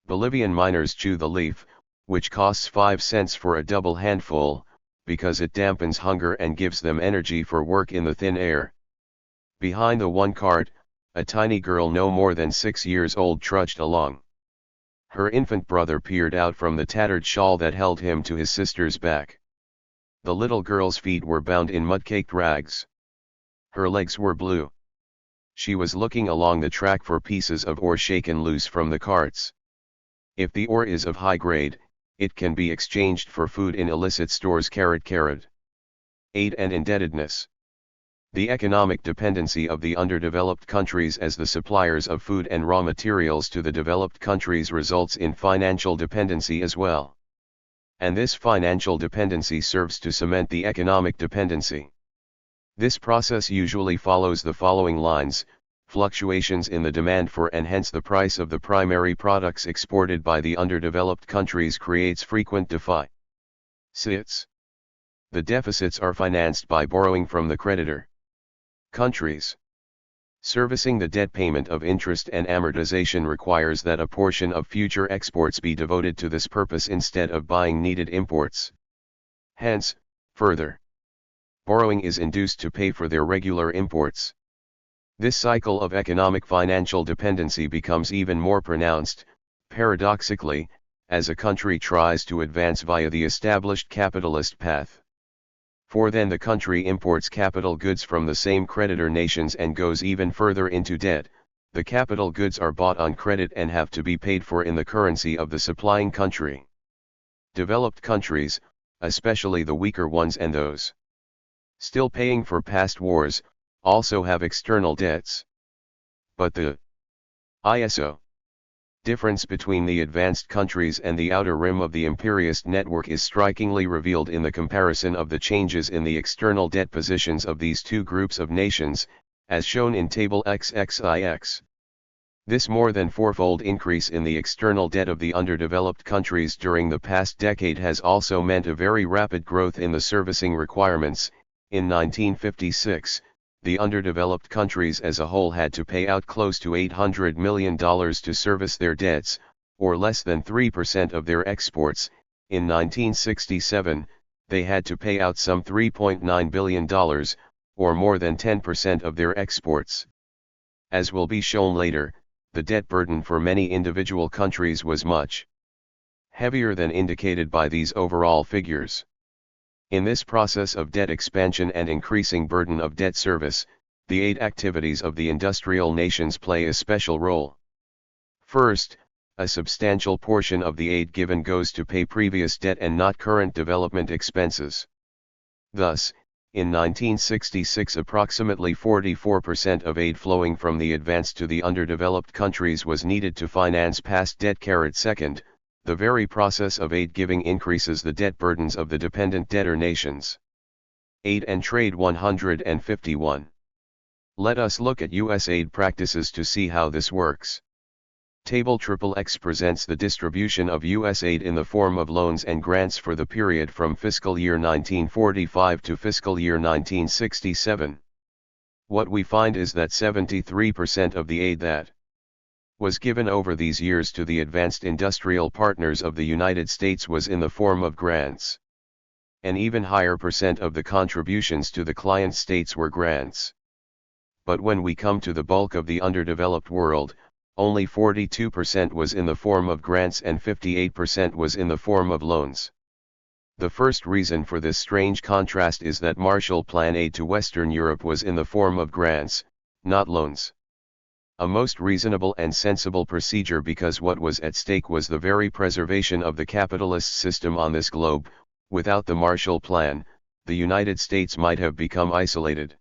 Bolivian miners chew the leaf, which costs 5 cents for a double handful, because it dampens hunger and gives them energy for work in the thin air. Behind the one cart, a tiny girl no more than 6 years old trudged along. Her infant brother peered out from the tattered shawl that held him to his sister's back. The little girl's feet were bound in mud-caked rags. Her legs were blue. She was looking along the track for pieces of ore shaken loose from the carts. If the ore is of high grade, it can be exchanged for food in illicit stores. Aid and indebtedness. The economic dependency of the underdeveloped countries as the suppliers of food and raw materials to the developed countries results in financial dependency as well. And this financial dependency serves to cement the economic dependency. This process usually follows the following lines: fluctuations in the demand for and hence the price of the primary products exported by the underdeveloped countries creates frequent deficits. The deficits are financed by borrowing from the creditor countries. Servicing the debt payment of interest and amortization requires that a portion of future exports be devoted to this purpose instead of buying needed imports. Hence, further borrowing is induced to pay for their regular imports. This cycle of economic financial dependency becomes even more pronounced, paradoxically, as a country tries to advance via the established capitalist path. For then the country imports capital goods from the same creditor nations and goes even further into debt. The capital goods are bought on credit and have to be paid for in the currency of the supplying country. Developed countries, especially the weaker ones and those still paying for past wars, also have external debts. But the ISO difference between the advanced countries and the outer rim of the imperialist network is strikingly revealed in the comparison of the changes in the external debt positions of these two groups of nations, as shown in Table XXIX. This more than fourfold increase in the external debt of the underdeveloped countries during the past decade has also meant a very rapid growth in the servicing requirements. In 1956, the underdeveloped countries as a whole had to pay out close to $800 million to service their debts, or less than 3% of their exports. In 1967, they had to pay out some $3.9 billion, or more than 10% of their exports. As will be shown later, the debt burden for many individual countries was much heavier than indicated by these overall figures. In this process of debt expansion and increasing burden of debt service, the aid activities of the industrial nations play a special role. First, a substantial portion of the aid given goes to pay previous debt and not current development expenses. Thus, in 1966 approximately 44% of aid flowing from the advanced to the underdeveloped countries was needed to finance past debt. Second, the very process of aid giving increases the debt burdens of the dependent debtor nations. Aid and Trade 151. Let us look at U.S. aid practices to see how this works. Table XXX presents the distribution of U.S. aid in the form of loans and grants for the period from fiscal year 1945 to fiscal year 1967. What we find is that 73% of the aid that was given over these years to the advanced industrial partners of the United States was in the form of grants. An even higher percent of the contributions to the client states were grants. But when we come to the bulk of the underdeveloped world, only 42% was in the form of grants and 58% was in the form of loans. The first reason for this strange contrast is that Marshall Plan aid to Western Europe was in the form of grants, not loans. A most reasonable and sensible procedure, because what was at stake was the very preservation of the capitalist system on this globe. Without the Marshall Plan, the United States might have become isolated.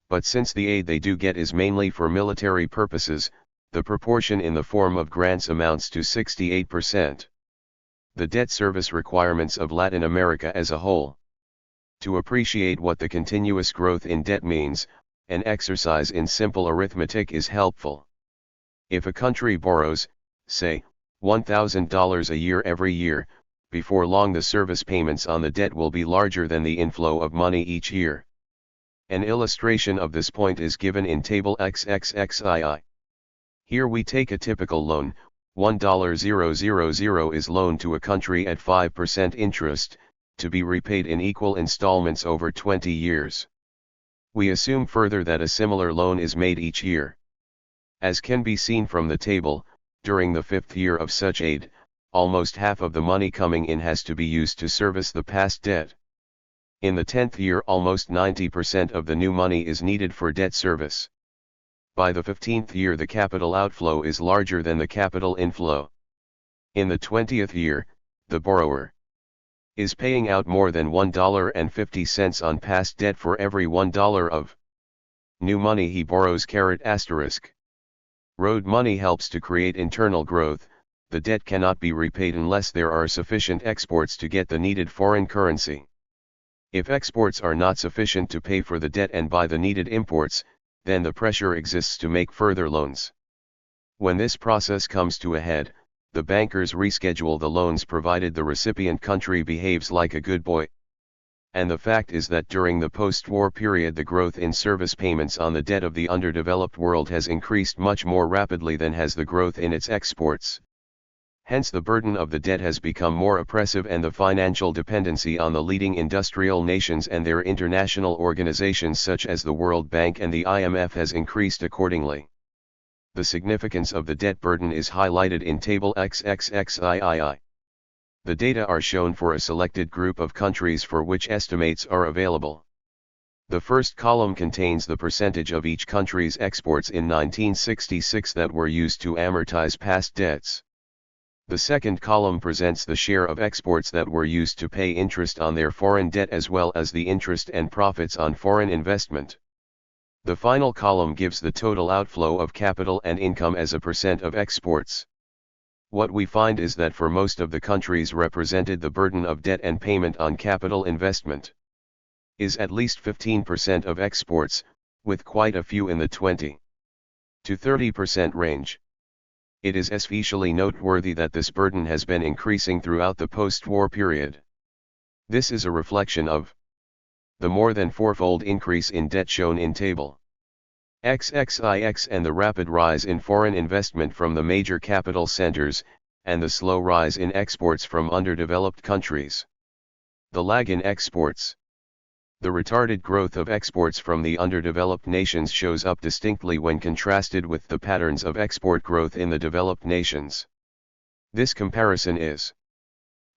But since the aid they do get is mainly for military purposes, the proportion in the form of grants amounts to 68%. The debt service requirements of Latin America as a whole. To appreciate what the continuous growth in debt means, an exercise in simple arithmetic is helpful. If a country borrows, say, $1,000 a year every year, before long the service payments on the debt will be larger than the inflow of money each year. An illustration of this point is given in Table XXXII. Here we take a typical loan. $1,000 is loaned to a country at 5% interest, to be repaid in equal installments over 20 years. We assume further that a similar loan is made each year. As can be seen from the table, during the 5th year of such aid, almost half of the money coming in has to be used to service the past debt. In the 10th year almost 90% of the new money is needed for debt service. By the 15th year the capital outflow is larger than the capital inflow. In the 20th year, the borrower is paying out more than $1.50 on past debt for every $1 of New money he borrows ***. Road money helps to create internal growth. The debt cannot be repaid unless there are sufficient exports to get the needed foreign currency. If exports are not sufficient to pay for the debt and buy the needed imports, then the pressure exists to make further loans. When this process comes to a head, the bankers reschedule the loans provided the recipient country behaves like a good boy. And the fact is that during the post-war period the growth in service payments on the debt of the underdeveloped world has increased much more rapidly than has the growth in its exports. Hence the burden of the debt has become more oppressive and the financial dependency on the leading industrial nations and their international organizations such as the World Bank and the IMF has increased accordingly. The significance of the debt burden is highlighted in Table XXXIII. The data are shown for a selected group of countries for which estimates are available. The first column contains the percentage of each country's exports in 1966 that were used to amortize past debts. The second column presents the share of exports that were used to pay interest on their foreign debt as well as the interest and profits on foreign investment. The final column gives the total outflow of capital and income as a percent of exports. What we find is that for most of the countries represented the burden of debt and payment on capital investment is at least 15% of exports, with quite a few in the 20 to 30% range. It is especially noteworthy that this burden has been increasing throughout the post-war period. This is a reflection of the more than fourfold increase in debt shown in Table XXIX and the rapid rise in foreign investment from the major capital centers, and the slow rise in exports from underdeveloped countries. The lag in exports. The retarded growth of exports from the underdeveloped nations shows up distinctly when contrasted with the patterns of export growth in the developed nations. This comparison is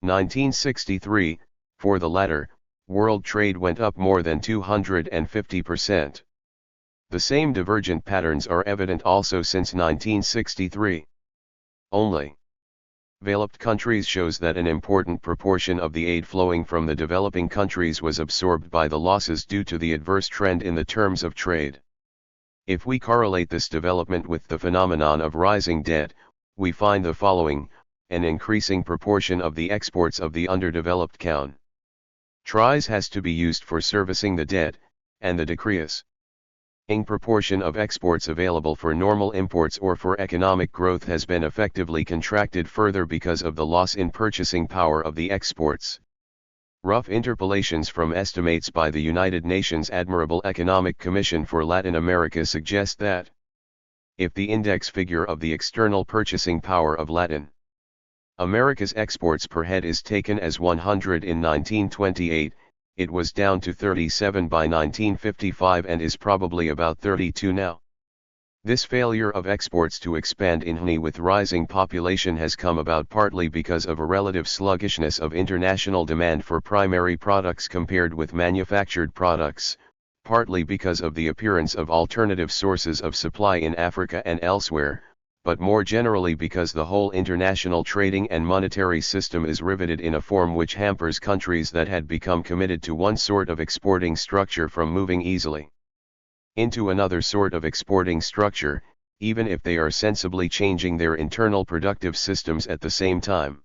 1963, for the latter, world trade went up more than 250%. The same divergent patterns are evident also since 1963. Only developed countries shows that an important proportion of the aid flowing from the developing countries was absorbed by the losses due to the adverse trend in the terms of trade. If we correlate this development with the phenomenon of rising debt, we find the following: an increasing proportion of the exports of the underdeveloped countries has to be used for servicing the debt, and the decreasing proportion of exports available for normal imports or for economic growth has been effectively contracted further because of the loss in purchasing power of the exports. Rough interpolations from estimates by the United Nations Admirable Economic Commission for Latin America suggest that if the index figure of the external purchasing power of Latin America's exports per head is taken as 100 in 1928, it was down to 37 by 1955 and is probably about 32 now. This failure of exports to expand in harmony with rising population has come about partly because of a relative sluggishness of international demand for primary products compared with manufactured products, partly because of the appearance of alternative sources of supply in Africa and elsewhere, but more generally because the whole international trading and monetary system is riveted in a form which hampers countries that had become committed to one sort of exporting structure from moving easily into another sort of exporting structure, even if they are sensibly changing their internal productive systems at the same time.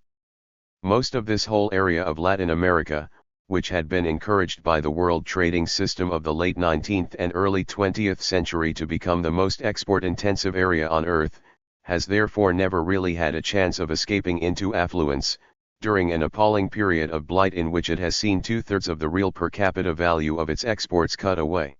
Most of this whole area of Latin America, which had been encouraged by the world trading system of the late 19th and early 20th century to become the most export-intensive area on Earth, has therefore never really had a chance of escaping into affluence, during an appalling period of blight in which it has seen 2/3 of the real per capita value of its exports cut away.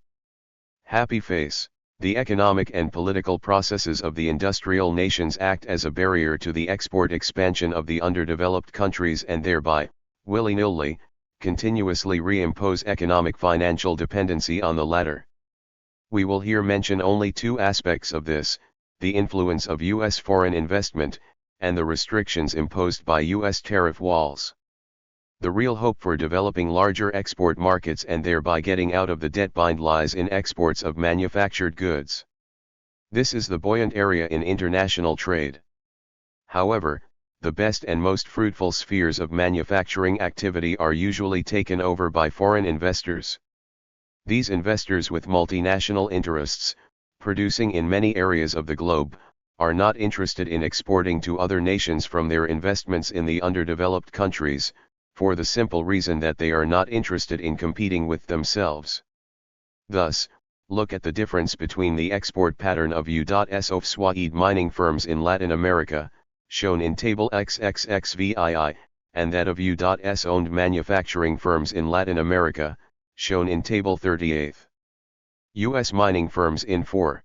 Happy face. The economic and political processes of the industrial nations act as a barrier to the export expansion of the underdeveloped countries and thereby, willy-nilly, continuously reimpose economic financial dependency on the latter. We will here mention only two aspects of this: the influence of U.S. foreign investment, and the restrictions imposed by U.S. tariff walls. The real hope for developing larger export markets and thereby getting out of the debt bind lies in exports of manufactured goods. This is the buoyant area in international trade. However, the best and most fruitful spheres of manufacturing activity are usually taken over by foreign investors. These investors with multinational interests, producing in many areas of the globe, are not interested in exporting to other nations from their investments in the underdeveloped countries, for the simple reason that they are not interested in competing with themselves. Thus, look at the difference between the export pattern of U.S. offshore mining firms in Latin America, shown in Table XXXVII, and that of U.S. owned manufacturing firms in Latin America, shown in Table 38. U.S. mining firms in 4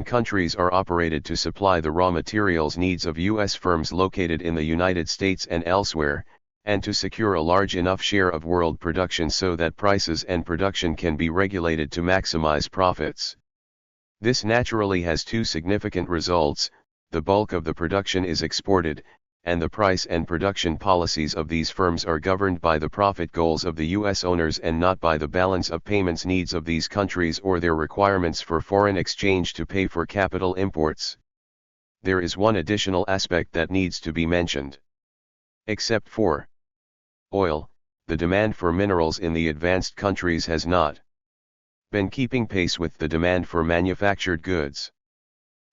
countries are operated to supply the raw materials needs of U.S. firms located in the United States and elsewhere, and to secure a large enough share of world production so that prices and production can be regulated to maximize profits. This naturally has two significant results: the bulk of the production is exported, and the price and production policies of these firms are governed by the profit goals of the U.S. owners and not by the balance of payments needs of these countries or their requirements for foreign exchange to pay for capital imports. There is one additional aspect that needs to be mentioned. Except for oil, the demand for minerals in the advanced countries has not been keeping pace with the demand for manufactured goods.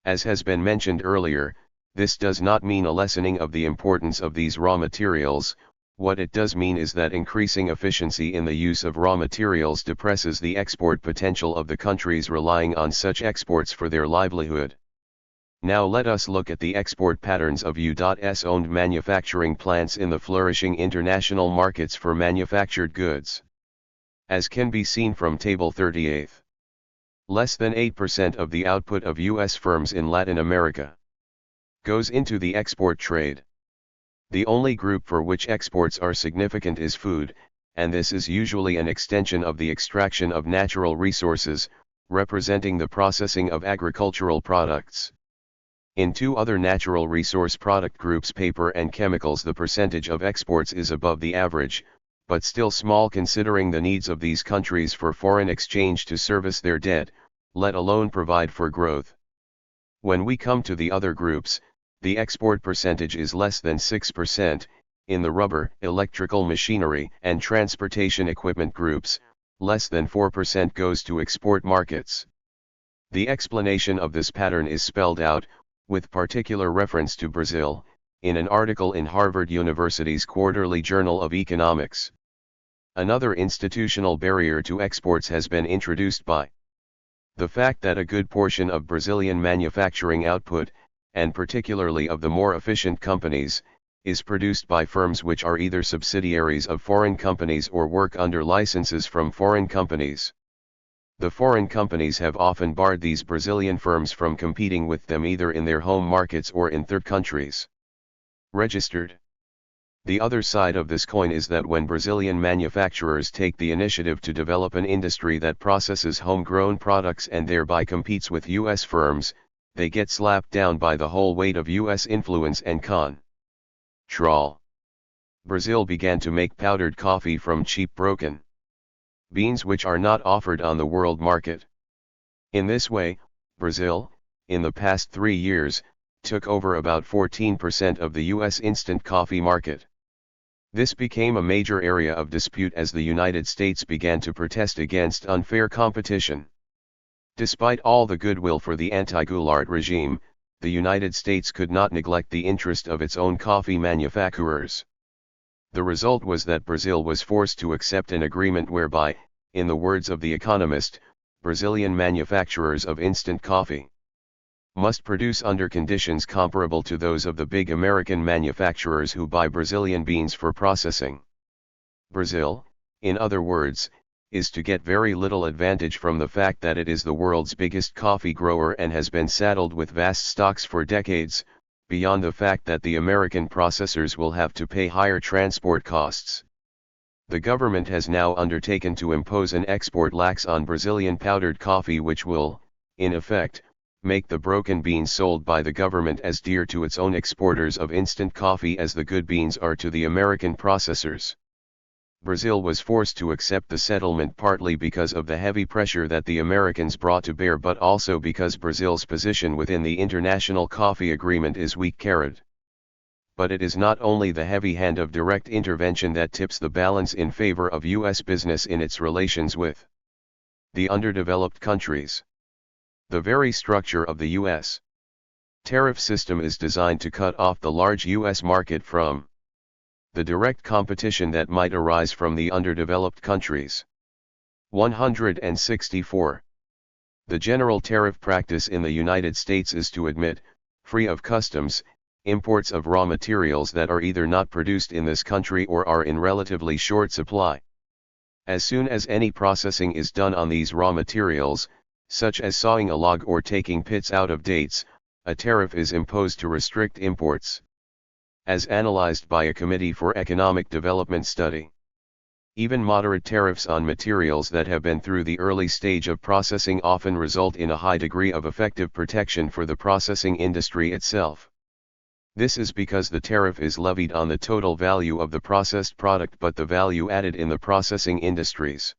As has been mentioned earlier, this does not mean a lessening of the importance of these raw materials. What it does mean is that increasing efficiency in the use of raw materials depresses the export potential of the countries relying on such exports for their livelihood. Now let us look at the export patterns of U.S. owned manufacturing plants in the flourishing international markets for manufactured goods. As can be seen from Table 38, less than 8% of the output of U.S. firms in Latin America goes into the export trade. The only group for which exports are significant is food, and this is usually an extension of the extraction of natural resources, representing the processing of agricultural products. In two other natural resource product groups, paper and chemicals, the percentage of exports is above the average, but still small considering the needs of these countries for foreign exchange to service their debt, let alone provide for growth. When we come to the other groups, the export percentage is less than 6%, in the rubber, electrical machinery, and transportation equipment groups, less than 4% goes to export markets. The explanation of this pattern is spelled out, with particular reference to Brazil, in an article in Harvard University's Quarterly Journal of Economics. Another institutional barrier to exports has been introduced by the fact that a good portion of Brazilian manufacturing output, and particularly of the more efficient companies, is produced by firms which are either subsidiaries of foreign companies or work under licenses from foreign companies. The foreign companies have often barred these Brazilian firms from competing with them either in their home markets or in third countries. Registered. The other side of this coin is that when Brazilian manufacturers take the initiative to develop an industry that processes homegrown products and thereby competes with U.S. firms, they get slapped down by the whole weight of U.S. influence and control. Brazil began to make powdered coffee from cheap broken beans which are not offered on the world market. In this way, Brazil, in the past 3 years, took over about 14% of the U.S. instant coffee market. This became a major area of dispute as the United States began to protest against unfair competition. Despite all the goodwill for the anti-Goulart regime, the United States could not neglect the interest of its own coffee manufacturers. The result was that Brazil was forced to accept an agreement whereby, in the words of The Economist, Brazilian manufacturers of instant coffee must produce under conditions comparable to those of the big American manufacturers who buy Brazilian beans for processing. Brazil, in other words, is to get very little advantage from the fact that it is the world's biggest coffee grower and has been saddled with vast stocks for decades, beyond the fact that the American processors will have to pay higher transport costs. The government has now undertaken to impose an export tax on Brazilian powdered coffee which will, in effect, make the broken beans sold by the government as dear to its own exporters of instant coffee as the good beans are to the American processors. Brazil was forced to accept the settlement partly because of the heavy pressure that the Americans brought to bear, but also because Brazil's position within the International Coffee Agreement is weak-carried. But it is not only the heavy hand of direct intervention that tips the balance in favor of U.S. business in its relations with The underdeveloped countries. The very structure of the U.S. tariff system is designed to cut off the large U.S. market from the direct competition that might arise from the underdeveloped countries. 164. The general tariff practice in the United States is to admit, free of customs, imports of raw materials that are either not produced in this country or are in relatively short supply. As soon as any processing is done on these raw materials, such as sawing a log or taking pits out of dates, a tariff is imposed to restrict imports. As analyzed by a Committee for Economic Development study. Even moderate tariffs on materials that have been through the early stage of processing often result in a high degree of effective protection for the processing industry itself. This is because the tariff is levied on the total value of the processed product, but the value added in the processing industries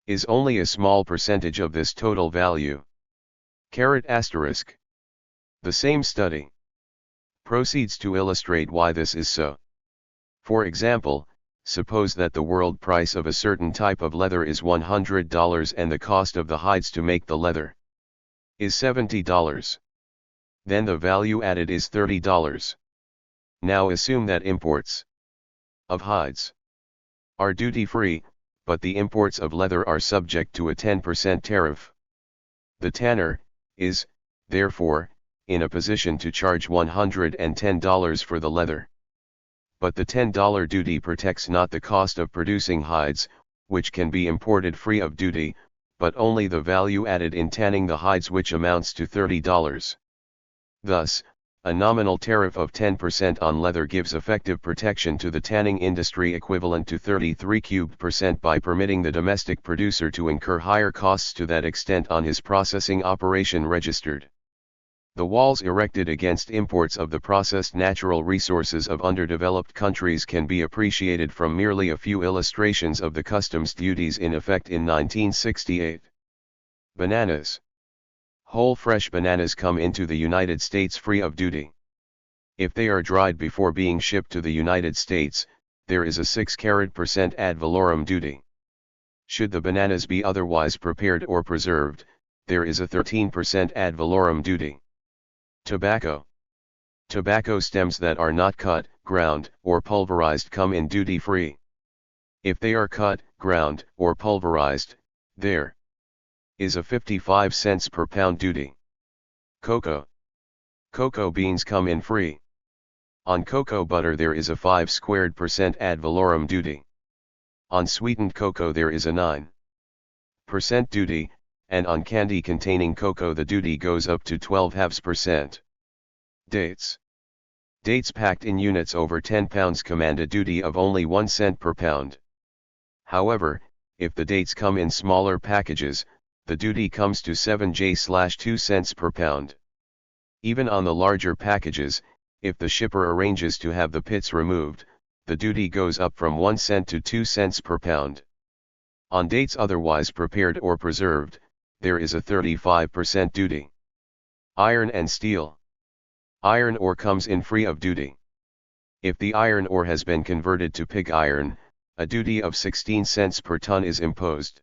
is only a small percentage of this total value. ***. The same study proceeds to illustrate why this is so. For example, suppose that the world price of a certain type of leather is $100 and the cost of the hides to make the leather is $70. Then the value added is $30. Now assume that imports of hides are duty-free, but the imports of leather are subject to a 10% tariff. The tanner is, therefore, in a position to charge $110 for the leather. But the $10 duty protects not the cost of producing hides, which can be imported free of duty, but only the value added in tanning the hides, which amounts to $30. Thus, a nominal tariff of 10% on leather gives effective protection to the tanning industry equivalent to 33% by permitting the domestic producer to incur higher costs to that extent on his processing operation registered. The walls erected against imports of the processed natural resources of underdeveloped countries can be appreciated from merely a few illustrations of the customs duties in effect in 1968. Bananas. Whole fresh bananas come into the United States free of duty. If they are dried before being shipped to the United States, there is a 6% ad valorem duty. Should the bananas be otherwise prepared or preserved, there is a 13% ad valorem duty. Tobacco. Tobacco stems that are not cut, ground, or pulverized come in duty-free. If they are cut, ground, or pulverized, there is a 55 cents per pound duty. Cocoa. Cocoa beans come in free. On cocoa butter there is a 5% ad valorem duty. On sweetened cocoa there is a 9% duty, and on candy containing cocoa the duty goes up to 12.5%. Dates. Dates packed in units over 10 pounds command a duty of only 1 cent per pound. However, if the dates come in smaller packages, the duty comes to 7j/2 cents per pound. Even on the larger packages, if the shipper arranges to have the pits removed, the duty goes up from 1 cent to 2 cents per pound. On dates otherwise prepared or preserved, there is a 35% duty. Iron and steel. Iron ore comes in free of duty. If the iron ore has been converted to pig iron, a duty of 16 cents per ton is imposed.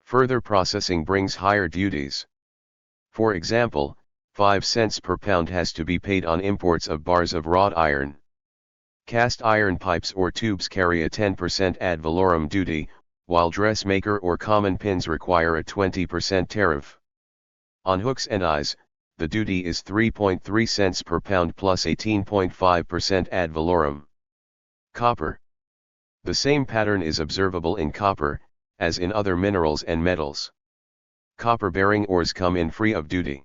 Further processing brings higher duties. For example, 5 cents per pound has to be paid on imports of bars of wrought iron. Cast iron pipes or tubes carry a 10% ad valorem duty, while dressmaker or common pins require a 20% tariff. On hooks and eyes, the duty is 3.3 cents per pound plus 18.5% ad valorem. Copper. The same pattern is observable in copper, as in other minerals and metals. Copper-bearing ores come in free of duty.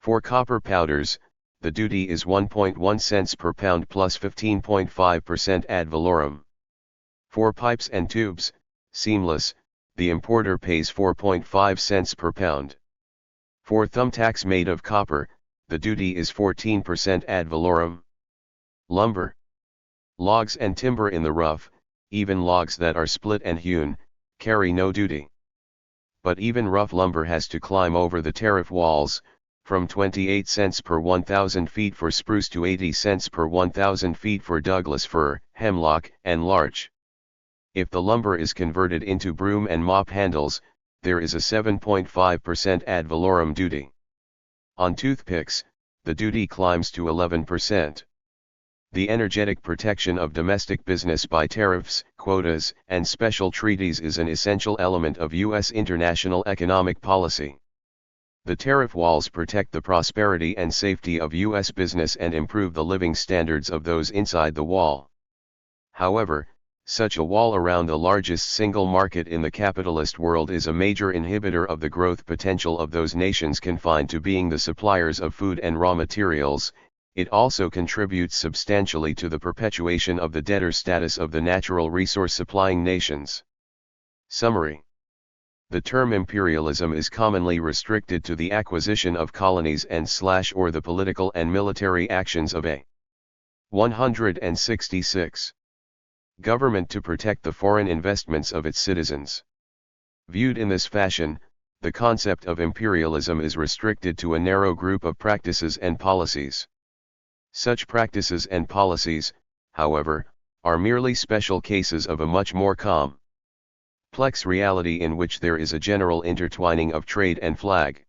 For copper powders, the duty is 1.1 cents per pound plus 15.5% ad valorem. For pipes and tubes, seamless, the importer pays 4.5 cents per pound. For thumbtacks made of copper, the duty is 14% ad valorem. Lumber. Logs and timber in the rough, even logs that are split and hewn, carry no duty. But even rough lumber has to climb over the tariff walls, from 28 cents per 1,000 feet for spruce to 80 cents per 1,000 feet for Douglas fir, hemlock, and larch. If the lumber is converted into broom and mop handles, there is a 7.5% ad valorem duty. On toothpicks, the duty climbs to 11%. The energetic protection of domestic business by tariffs, quotas, and special treaties is an essential element of U.S. international economic policy. The tariff walls protect the prosperity and safety of U.S. business and improve the living standards of those inside the wall. However, such a wall around the largest single market in the capitalist world is a major inhibitor of the growth potential of those nations confined to being the suppliers of food and raw materials. It also contributes substantially to the perpetuation of the debtor status of the natural resource supplying nations. Summary. The term imperialism is commonly restricted to the acquisition of colonies and/or the political and military actions of a 166 government to protect the foreign investments of its citizens. Viewed in this fashion, the concept of imperialism is restricted to a narrow group of practices and policies. Such practices and policies, however, are merely special cases of a much more complex reality in which there is a general intertwining of trade and flag.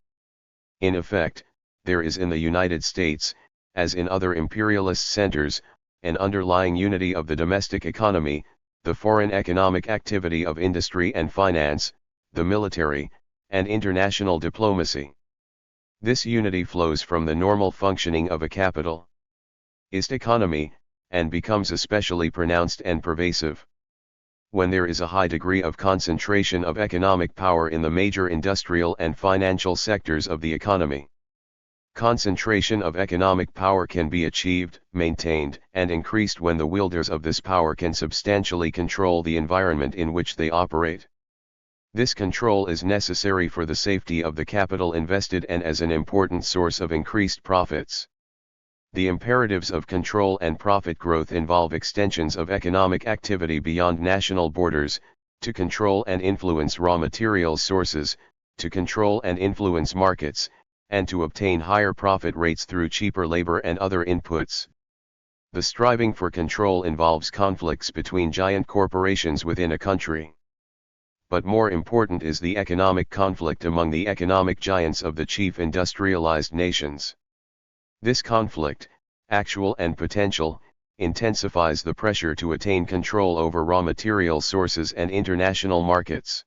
In effect, there is in the United States, as in other imperialist centers, an underlying unity of the domestic economy, the foreign economic activity of industry and finance, the military, and international diplomacy. This unity flows from the normal functioning of a capitalist economy, and becomes especially pronounced and pervasive when there is a high degree of concentration of economic power in the major industrial and financial sectors of the economy. Concentration of economic power can be achieved, maintained, and increased when the wielders of this power can substantially control the environment in which they operate. This control is necessary for the safety of the capital invested and as an important source of increased profits. The imperatives of control and profit growth involve extensions of economic activity beyond national borders, to control and influence raw material sources, to control and influence markets, and to obtain higher profit rates through cheaper labor and other inputs. The striving for control involves conflicts between giant corporations within a country. But more important is the economic conflict among the economic giants of the chief industrialized nations. This conflict, actual and potential, intensifies the pressure to attain control over raw material sources and international markets.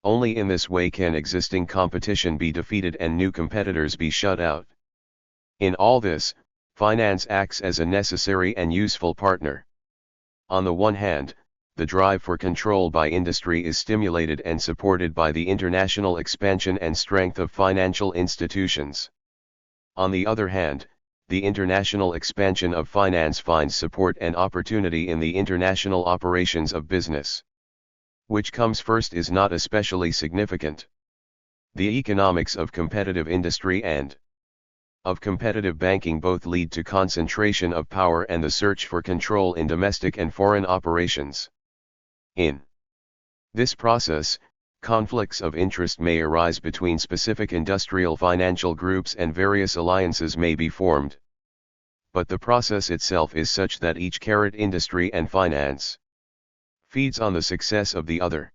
Only in this way can existing competition be defeated and new competitors be shut out. In all this, finance acts as a necessary and useful partner. On the one hand, the drive for control by industry is stimulated and supported by the international expansion and strength of financial institutions. On the other hand, the international expansion of finance finds support and opportunity in the international operations of business. Which comes first is not especially significant. The economics of competitive industry and of competitive banking both lead to concentration of power and the search for control in domestic and foreign operations. In this process, conflicts of interest may arise between specific industrial financial groups and various alliances may be formed. But the process itself is such that each industry and finance feeds on the success of the other.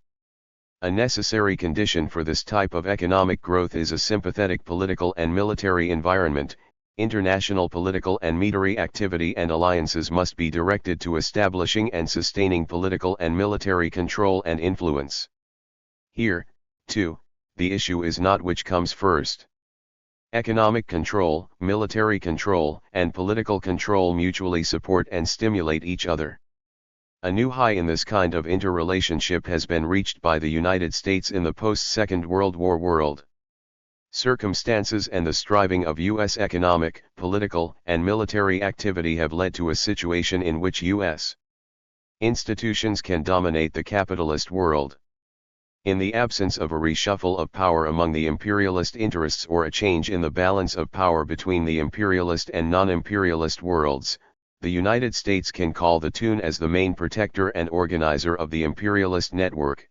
A necessary condition for this type of economic growth is a sympathetic political and military environment. International political and military activity and alliances must be directed to establishing and sustaining political and military control and influence. Here, too, the issue is not which comes first. Economic control, military control, and political control mutually support and stimulate each other. A new high in this kind of interrelationship has been reached by the United States in the post-Second World War world. Circumstances and the striving of U.S. economic, political, and military activity have led to a situation in which U.S. institutions can dominate the capitalist world. In the absence of a reshuffle of power among the imperialist interests or a change in the balance of power between the imperialist and non-imperialist worlds, the United States can call the tune as the main protector and organizer of the imperialist network.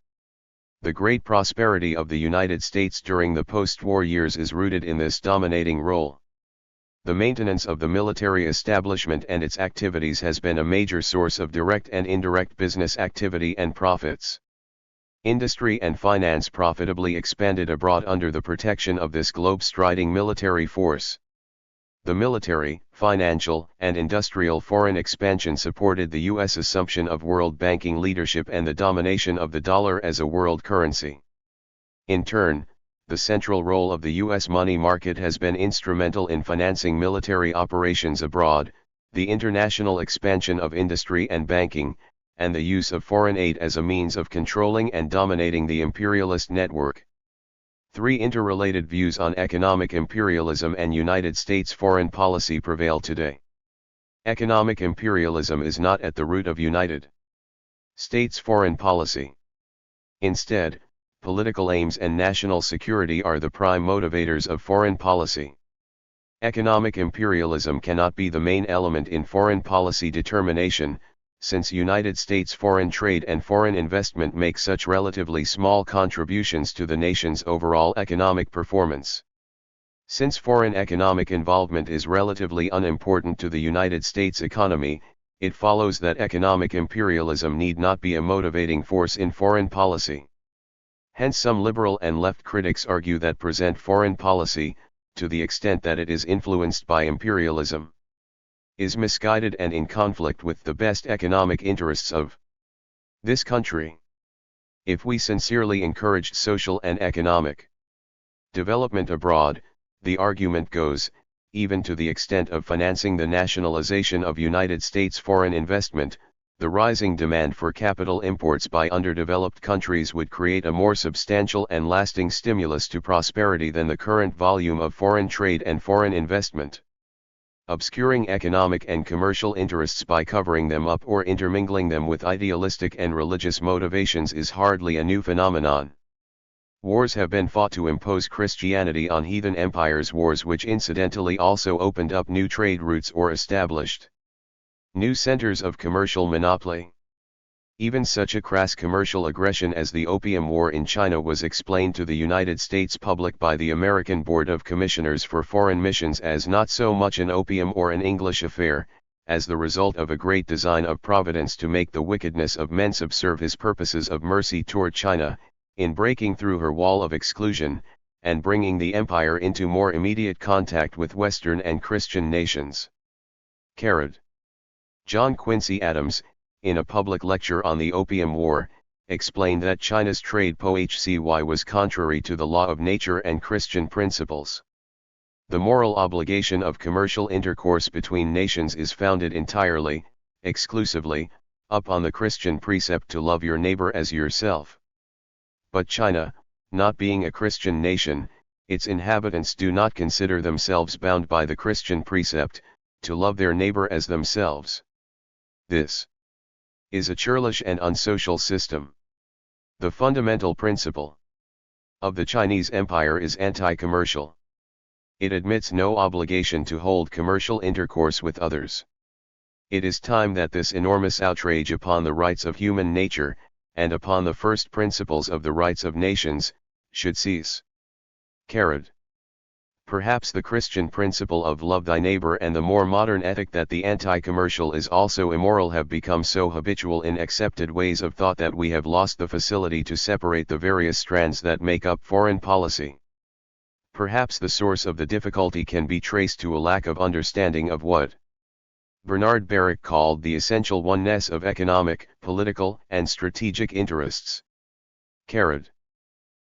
The great prosperity of the United States during the post-war years is rooted in this dominating role. The maintenance of the military establishment and its activities has been a major source of direct and indirect business activity and profits. Industry and finance profitably expanded abroad under the protection of this globe-striding military force. The military, financial, and industrial foreign expansion supported the U.S. assumption of world banking leadership and the domination of the dollar as a world currency. In turn, the central role of the U.S. money market has been instrumental in financing military operations abroad, the international expansion of industry and banking, and the use of foreign aid as a means of controlling and dominating the imperialist network. 3 interrelated views on economic imperialism and United States foreign policy prevail today. Economic imperialism is not at the root of United States foreign policy. Instead, political aims and national security are the prime motivators of foreign policy. Economic imperialism cannot be the main element in foreign policy determination, since United States foreign trade and foreign investment make such relatively small contributions to the nation's overall economic performance. Since foreign economic involvement is relatively unimportant to the United States economy, it follows that economic imperialism need not be a motivating force in foreign policy. Hence some liberal and left critics argue that present foreign policy, to the extent that it is influenced by imperialism, is misguided and in conflict with the best economic interests of this country. If we sincerely encouraged social and economic development abroad, the argument goes, even to the extent of financing the nationalization of United States foreign investment, the rising demand for capital imports by underdeveloped countries would create a more substantial and lasting stimulus to prosperity than the current volume of foreign trade and foreign investment. Obscuring economic and commercial interests by covering them up or intermingling them with idealistic and religious motivations is hardly a new phenomenon. Wars have been fought to impose Christianity on heathen empires, wars which incidentally also opened up new trade routes or established new centers of commercial monopoly. Even such a crass commercial aggression as the Opium War in China was explained to the United States public by the American Board of Commissioners for Foreign Missions as not so much an opium or an English affair, as the result of a great design of Providence to make the wickedness of men subserve his purposes of mercy toward China, in breaking through her wall of exclusion, and bringing the empire into more immediate contact with Western and Christian nations. John Quincy Adams, in a public lecture on the Opium War, explained that China's trade policy was contrary to the law of nature and Christian principles. The moral obligation of commercial intercourse between nations is founded entirely, exclusively, upon the Christian precept to love your neighbor as yourself. But China, not being a Christian nation, its inhabitants do not consider themselves bound by the Christian precept, to love their neighbor as themselves. This is a churlish and unsocial system. The fundamental principle of the Chinese Empire is anti-commercial. It admits no obligation to hold commercial intercourse with others. It is time that this enormous outrage upon the rights of human nature, and upon the first principles of the rights of nations, should cease. Perhaps the Christian principle of love thy neighbor and the more modern ethic that the anti-commercial is also immoral have become so habitual in accepted ways of thought that we have lost the facility to separate the various strands that make up foreign policy. Perhaps the source of the difficulty can be traced to a lack of understanding of what Bernard Baruch called the essential oneness of economic, political, and strategic interests.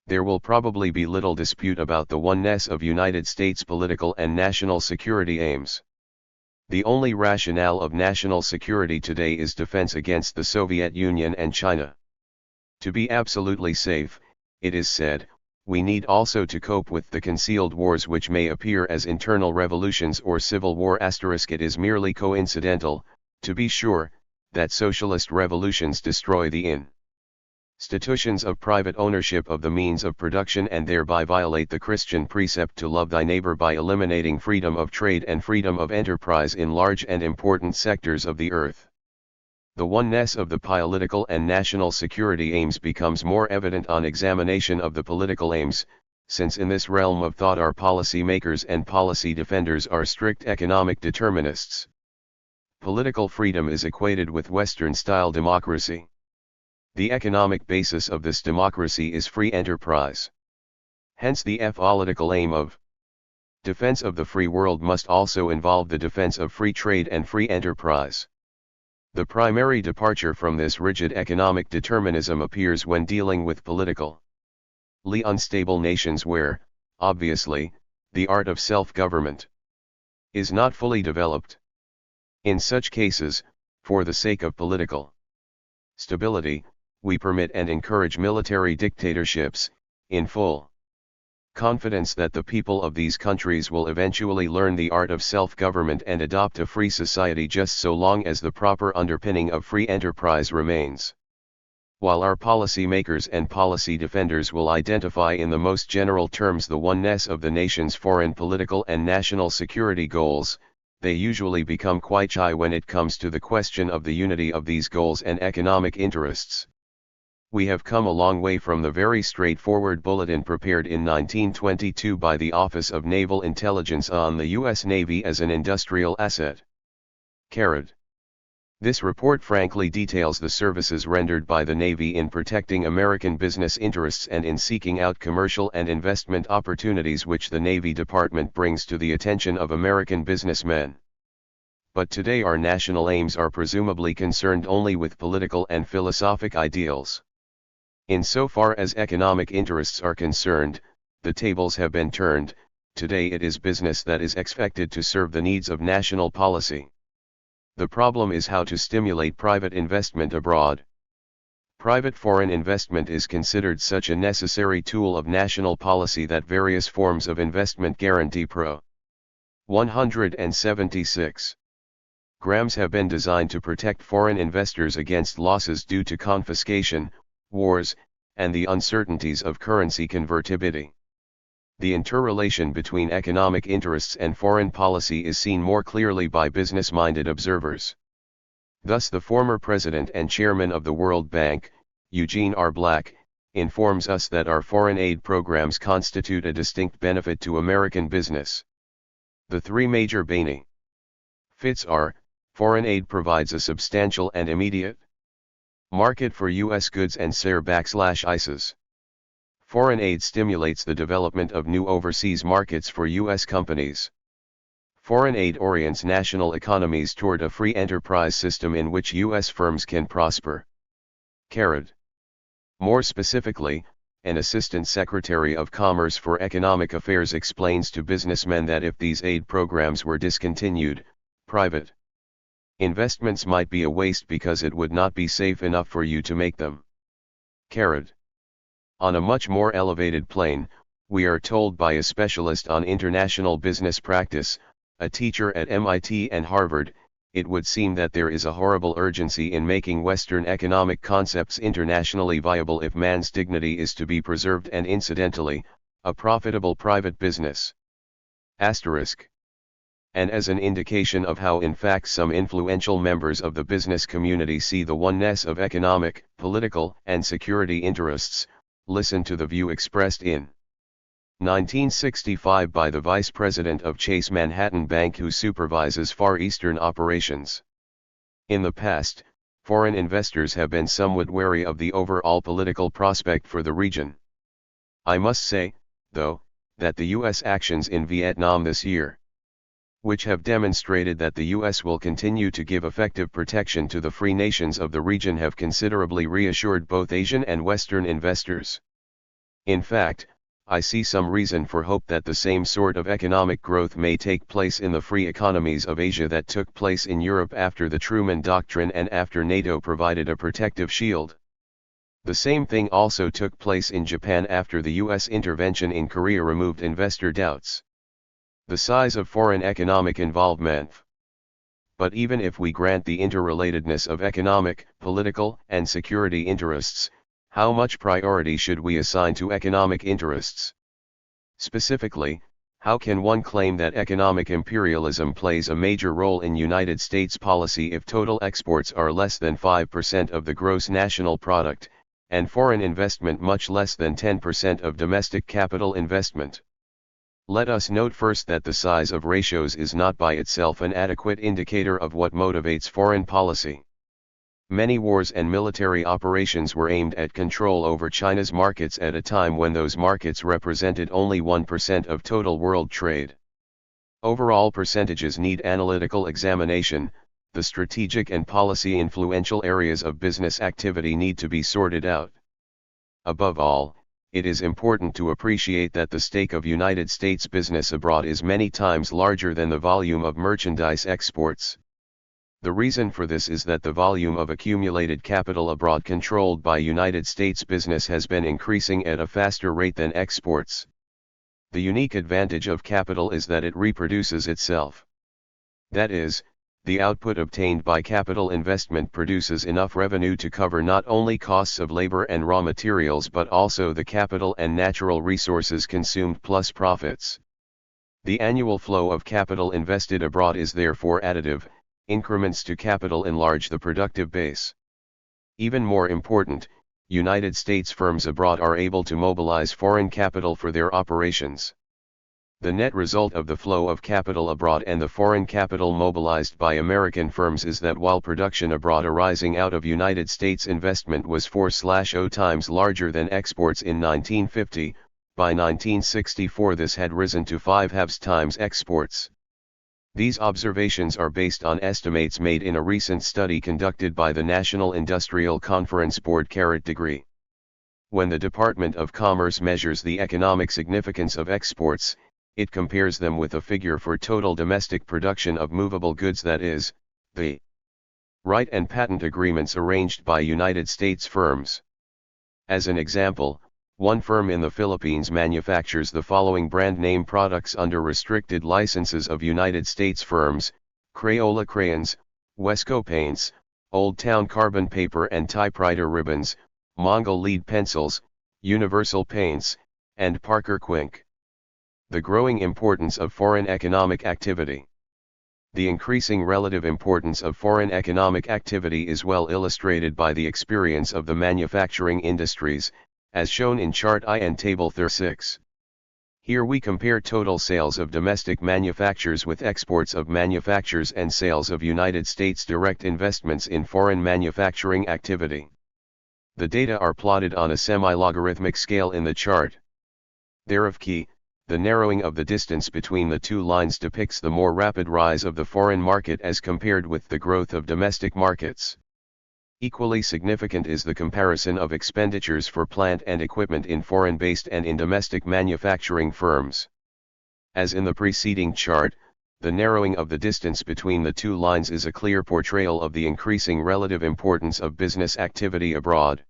There will probably be little dispute about the oneness of United States political and national security aims. The only rationale of national security today is defense against the Soviet Union and China. To be absolutely safe, it is said, we need also to cope with the concealed wars which may appear as internal revolutions or civil war. It is merely coincidental, to be sure, that socialist revolutions destroy the institutions of private ownership of the means of production and thereby violate the Christian precept to love thy neighbor by eliminating freedom of trade and freedom of enterprise in large and important sectors of the earth. The oneness of the political and national security aims becomes more evident on examination of the political aims, since in this realm of thought our policy makers and policy defenders are strict economic determinists. Political freedom is equated with Western-style democracy. The economic basis of this democracy is free enterprise. Hence the political aim of defense of the free world must also involve the defense of free trade and free enterprise. The primary departure from this rigid economic determinism appears when dealing with politically unstable nations where, obviously, the art of self-government is not fully developed. In such cases, for the sake of political stability, we permit and encourage military dictatorships, in full confidence that the people of these countries will eventually learn the art of self-government and adopt a free society just so long as the proper underpinning of free enterprise remains. While our policy makers and policy defenders will identify in the most general terms the oneness of the nation's foreign political and national security goals, they usually become quite shy when it comes to the question of the unity of these goals and economic interests. We have come a long way from the very straightforward bulletin prepared in 1922 by the Office of Naval Intelligence on the U.S. Navy as an industrial asset. This report frankly details the services rendered by the Navy in protecting American business interests and in seeking out commercial and investment opportunities which the Navy Department brings to the attention of American businessmen. But today our national aims are presumably concerned only with political and philosophic ideals. Insofar as economic interests are concerned, the tables have been turned. Today it is business that is expected to serve the needs of national policy. The problem is how to stimulate private investment abroad. Private foreign investment is considered such a necessary tool of national policy that various forms of investment guarantee Pro. 176 grams have been designed to protect foreign investors against losses due to confiscation, wars, and the uncertainties of currency convertibility. The interrelation between economic interests and foreign policy is seen more clearly by business-minded observers. Thus the former president and chairman of the World Bank, Eugene R. Black, informs us that our foreign aid programs constitute a distinct benefit to American business. The three major benefits are: foreign aid provides a substantial and immediate market for U.S. goods and SAR/ICES. Foreign aid stimulates the development of new overseas markets for U.S. companies. Foreign aid orients national economies toward a free enterprise system in which U.S. firms can prosper. More specifically, an Assistant Secretary of Commerce for Economic Affairs explains to businessmen that if these aid programs were discontinued, private investments might be a waste because it would not be safe enough for you to make them. On a much more elevated plane, we are told by a specialist on international business practice, a teacher at MIT and Harvard, it would seem that there is a horrible urgency in making Western economic concepts internationally viable if man's dignity is to be preserved and incidentally, a profitable private business. And as an indication of how in fact some influential members of the business community see the oneness of economic, political, and security interests, listen to the view expressed in 1965 by the vice president of Chase Manhattan Bank who supervises Far Eastern operations. In the past, foreign investors have been somewhat wary of the overall political prospect for the region. I must say, though, that the U.S. actions in Vietnam this year, which have demonstrated that the U.S. will continue to give effective protection to the free nations of the region, have considerably reassured both Asian and Western investors. In fact, I see some reason for hope that the same sort of economic growth may take place in the free economies of Asia that took place in Europe after the Truman Doctrine and after NATO provided a protective shield. The same thing also took place in Japan after the U.S. intervention in Korea removed investor doubts. The size of foreign economic involvement. But even if we grant the interrelatedness of economic, political, and security interests, how much priority should we assign to economic interests? Specifically, how can one claim that economic imperialism plays a major role in United States policy if total exports are less than 5% of the gross national product, and foreign investment much less than 10% of domestic capital investment? Let us note first that the size of ratios is not by itself an adequate indicator of what motivates foreign policy. Many wars and military operations were aimed at control over China's markets at a time when those markets represented only 1% of total world trade. Overall percentages need analytical examination. The strategic and policy influential areas of business activity need to be sorted out. Above all, it is important to appreciate that the stake of United States business abroad is many times larger than the volume of merchandise exports. The reason for this is that the volume of accumulated capital abroad controlled by United States business has been increasing at a faster rate than exports. The unique advantage of capital is that it reproduces itself. That is, the output obtained by capital investment produces enough revenue to cover not only costs of labor and raw materials but also the capital and natural resources consumed plus profits. The annual flow of capital invested abroad is therefore additive. Increments to capital enlarge the productive base. Even more important, United States firms abroad are able to mobilize foreign capital for their operations. The net result of the flow of capital abroad and the foreign capital mobilized by American firms is that while production abroad arising out of United States investment was 4/0 times larger than exports in 1950, by 1964 this had risen to 5/2 times exports. These observations are based on estimates made in a recent study conducted by the National Industrial Conference Board. Degree. When the Department of Commerce measures the economic significance of exports, it compares them with a figure for total domestic production of movable goods, that is, the right and patent agreements arranged by United States firms. As an example, one firm in the Philippines manufactures the following brand name products under restricted licenses of United States firms: Crayola crayons, Wesco paints, Old Town carbon paper and typewriter ribbons, Mongol lead pencils, Universal paints, and Parker Quink. The growing importance of foreign economic activity. The increasing relative importance of foreign economic activity is well illustrated by the experience of the manufacturing industries, as shown in Chart I and Table 36. Here we compare total sales of domestic manufactures with exports of manufactures and sales of United States direct investments in foreign manufacturing activity. The data are plotted on a semi-logarithmic scale in the chart. Thereof key, the narrowing of the distance between the two lines depicts the more rapid rise of the foreign market as compared with the growth of domestic markets. Equally significant is the comparison of expenditures for plant and equipment in foreign-based and in domestic manufacturing firms. As in the preceding chart, the narrowing of the distance between the two lines is a clear portrayal of the increasing relative importance of business activity abroad.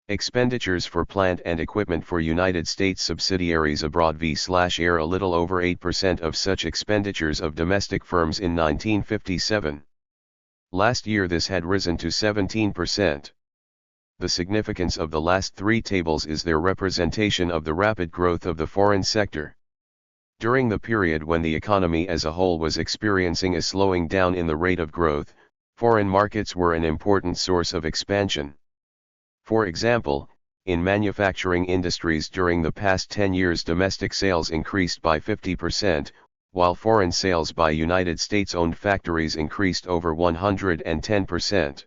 Expenditures for plant and equipment for United States subsidiaries abroad v/are a little over 8% of such expenditures of domestic firms in 1957. Last year this had risen to 17%. The significance of the last three tables is their representation of the rapid growth of the foreign sector. During the period when the economy as a whole was experiencing a slowing down in the rate of growth, foreign markets were an important source of expansion. For example, in manufacturing industries during the past 10 years domestic sales increased by 50%, while foreign sales by United States-owned factories increased over 110%.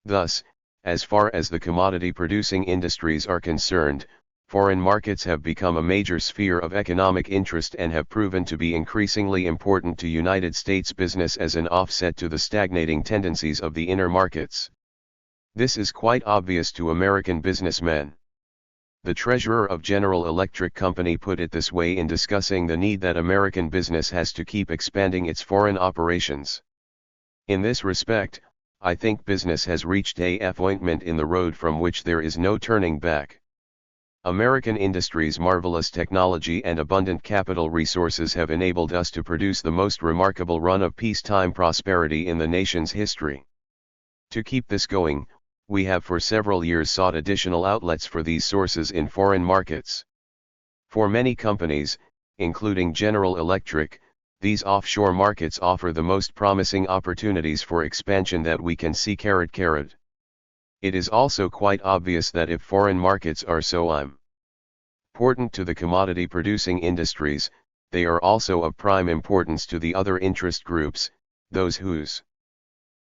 Thus, as far as the commodity-producing industries are concerned, foreign markets have become a major sphere of economic interest and have proven to be increasingly important to United States business as an offset to the stagnating tendencies of the inner markets. This is quite obvious to American businessmen. The treasurer of General Electric Company put it this way in discussing the need that American business has to keep expanding its foreign operations. In this respect, I think business has reached a point in the road from which there is no turning back. American industry's marvelous technology and abundant capital resources have enabled us to produce the most remarkable run of peacetime prosperity in the nation's history. To keep this going, we have for several years sought additional outlets for these sources in foreign markets. For many companies, including General Electric, these offshore markets offer the most promising opportunities for expansion that we can see. It is also quite obvious that if foreign markets are so important to the commodity-producing industries, they are also of prime importance to the other interest groups, those whose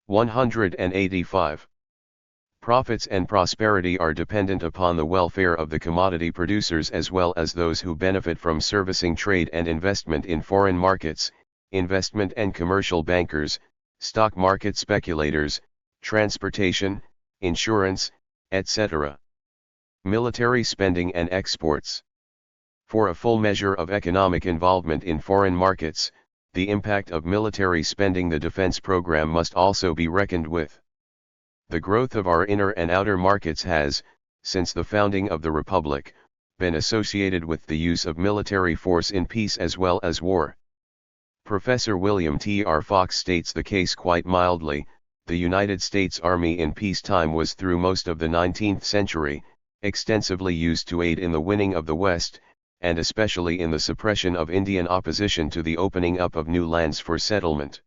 185. Profits and prosperity are dependent upon the welfare of the commodity producers as well as those who benefit from servicing trade and investment in foreign markets, investment and commercial bankers, stock market speculators, transportation, insurance, etc. Military spending and exports. For a full measure of economic involvement in foreign markets, the impact of military spending, the defense program must also be reckoned with. The growth of our inner and outer markets has, since the founding of the Republic, been associated with the use of military force in peace as well as war. Professor William T. R. Fox states the case quite mildly. The United States Army in peacetime was through most of the 19th century, extensively used to aid in the winning of the West, and especially in the suppression of Indian opposition to the opening up of new lands for settlement.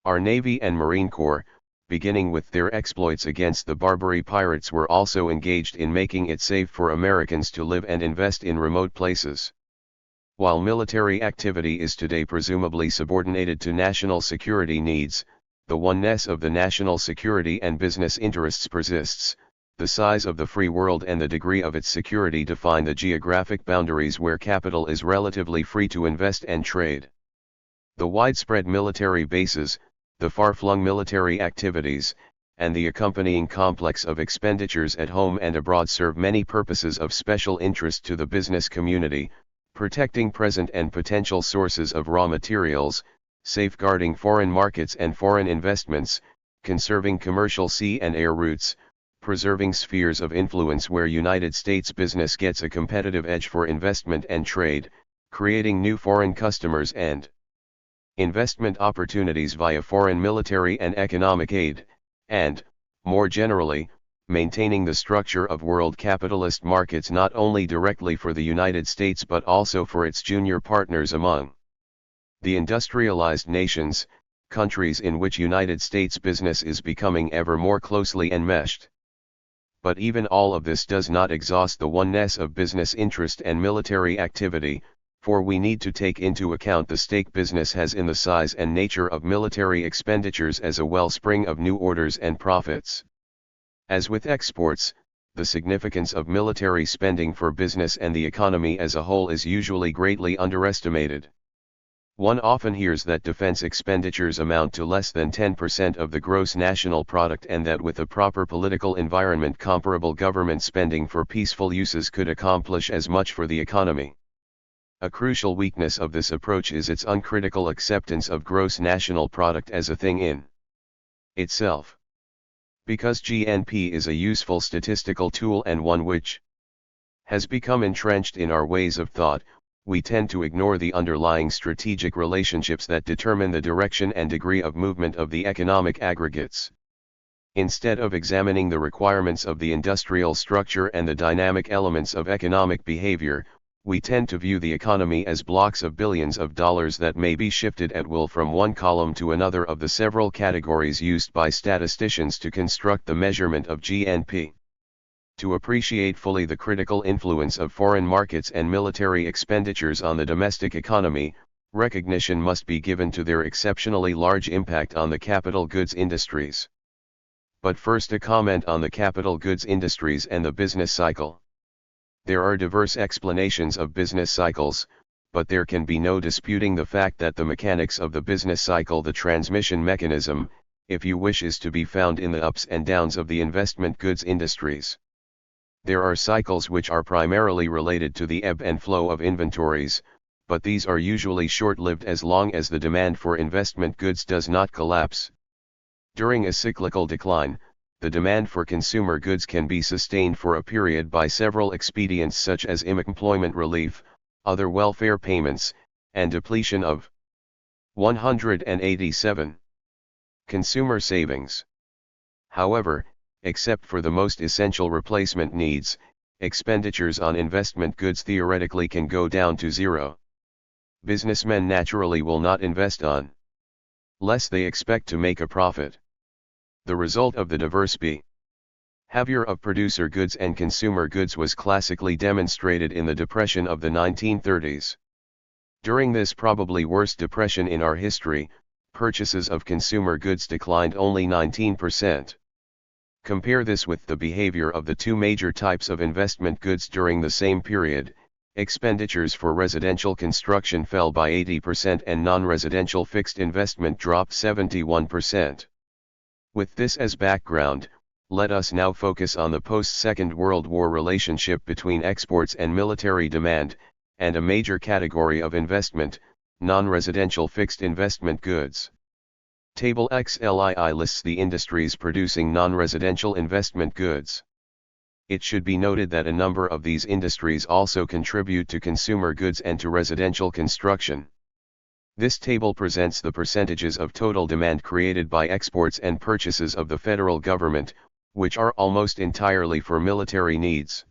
Our Navy and Marine Corps, beginning with their exploits against the Barbary pirates, were also engaged in making it safe for Americans to live and invest in remote places. While military activity is today presumably subordinated to national security needs, the oneness of the national security and business interests persists. The size of the free world and the degree of its security define the geographic boundaries where capital is relatively free to invest and trade. The widespread military bases, the far-flung military activities, and the accompanying complex of expenditures at home and abroad serve many purposes of special interest to the business community, protecting present and potential sources of raw materials, safeguarding foreign markets and foreign investments, conserving commercial sea and air routes, preserving spheres of influence where United States business gets a competitive edge for investment and trade, creating new foreign customers and investment opportunities via foreign military and economic aid, and, more generally, maintaining the structure of world capitalist markets not only directly for the United States but also for its junior partners among the industrialized nations, countries in which United States business is becoming ever more closely enmeshed. But even all of this does not exhaust the oneness of business interest and military activity, for we need to take into account the stake business has in the size and nature of military expenditures as a wellspring of new orders and profits. As with exports, the significance of military spending for business and the economy as a whole is usually greatly underestimated. One often hears that defense expenditures amount to less than 10% of the gross national product and that with a proper political environment comparable government spending for peaceful uses could accomplish as much for the economy. A crucial weakness of this approach is its uncritical acceptance of gross national product as a thing in itself. Because GNP is a useful statistical tool and one which has become entrenched in our ways of thought, we tend to ignore the underlying strategic relationships that determine the direction and degree of movement of the economic aggregates. Instead of examining the requirements of the industrial structure and the dynamic elements of economic behavior, we tend to view the economy as blocks of billions of dollars that may be shifted at will from one column to another of the several categories used by statisticians to construct the measurement of GNP. To appreciate fully the critical influence of foreign markets and military expenditures on the domestic economy, recognition must be given to their exceptionally large impact on the capital goods industries. But first, a comment on the capital goods industries and the business cycle. There are diverse explanations of business cycles, but there can be no disputing the fact that the mechanics of the business cycle, the transmission mechanism, if you wish, is to be found in the ups and downs of the investment goods industries. There are cycles which are primarily related to the ebb and flow of inventories, but these are usually short-lived as long as the demand for investment goods does not collapse. During a cyclical decline, the demand for consumer goods can be sustained for a period by several expedients such as employment relief, other welfare payments, and depletion of 187. Consumer savings. However, except for the most essential replacement needs, expenditures on investment goods theoretically can go down to zero. Businessmen naturally will not invest on less they expect to make a profit. The result of the diverse behavior of producer goods and consumer goods was classically demonstrated in the Depression of the 1930s. During this probably worst depression in our history, purchases of consumer goods declined only 19%. Compare this with the behavior of the two major types of investment goods during the same period. Expenditures for residential construction fell by 80% and non-residential fixed investment dropped 71%. With this as background, let us now focus on the post-Second World War relationship between exports and military demand, and a major category of investment, non-residential fixed investment goods. Table XLII lists the industries producing non-residential investment goods. It should be noted that a number of these industries also contribute to consumer goods and to residential construction. This table presents the percentages of total demand created by exports and purchases of the federal government, which are almost entirely for military needs.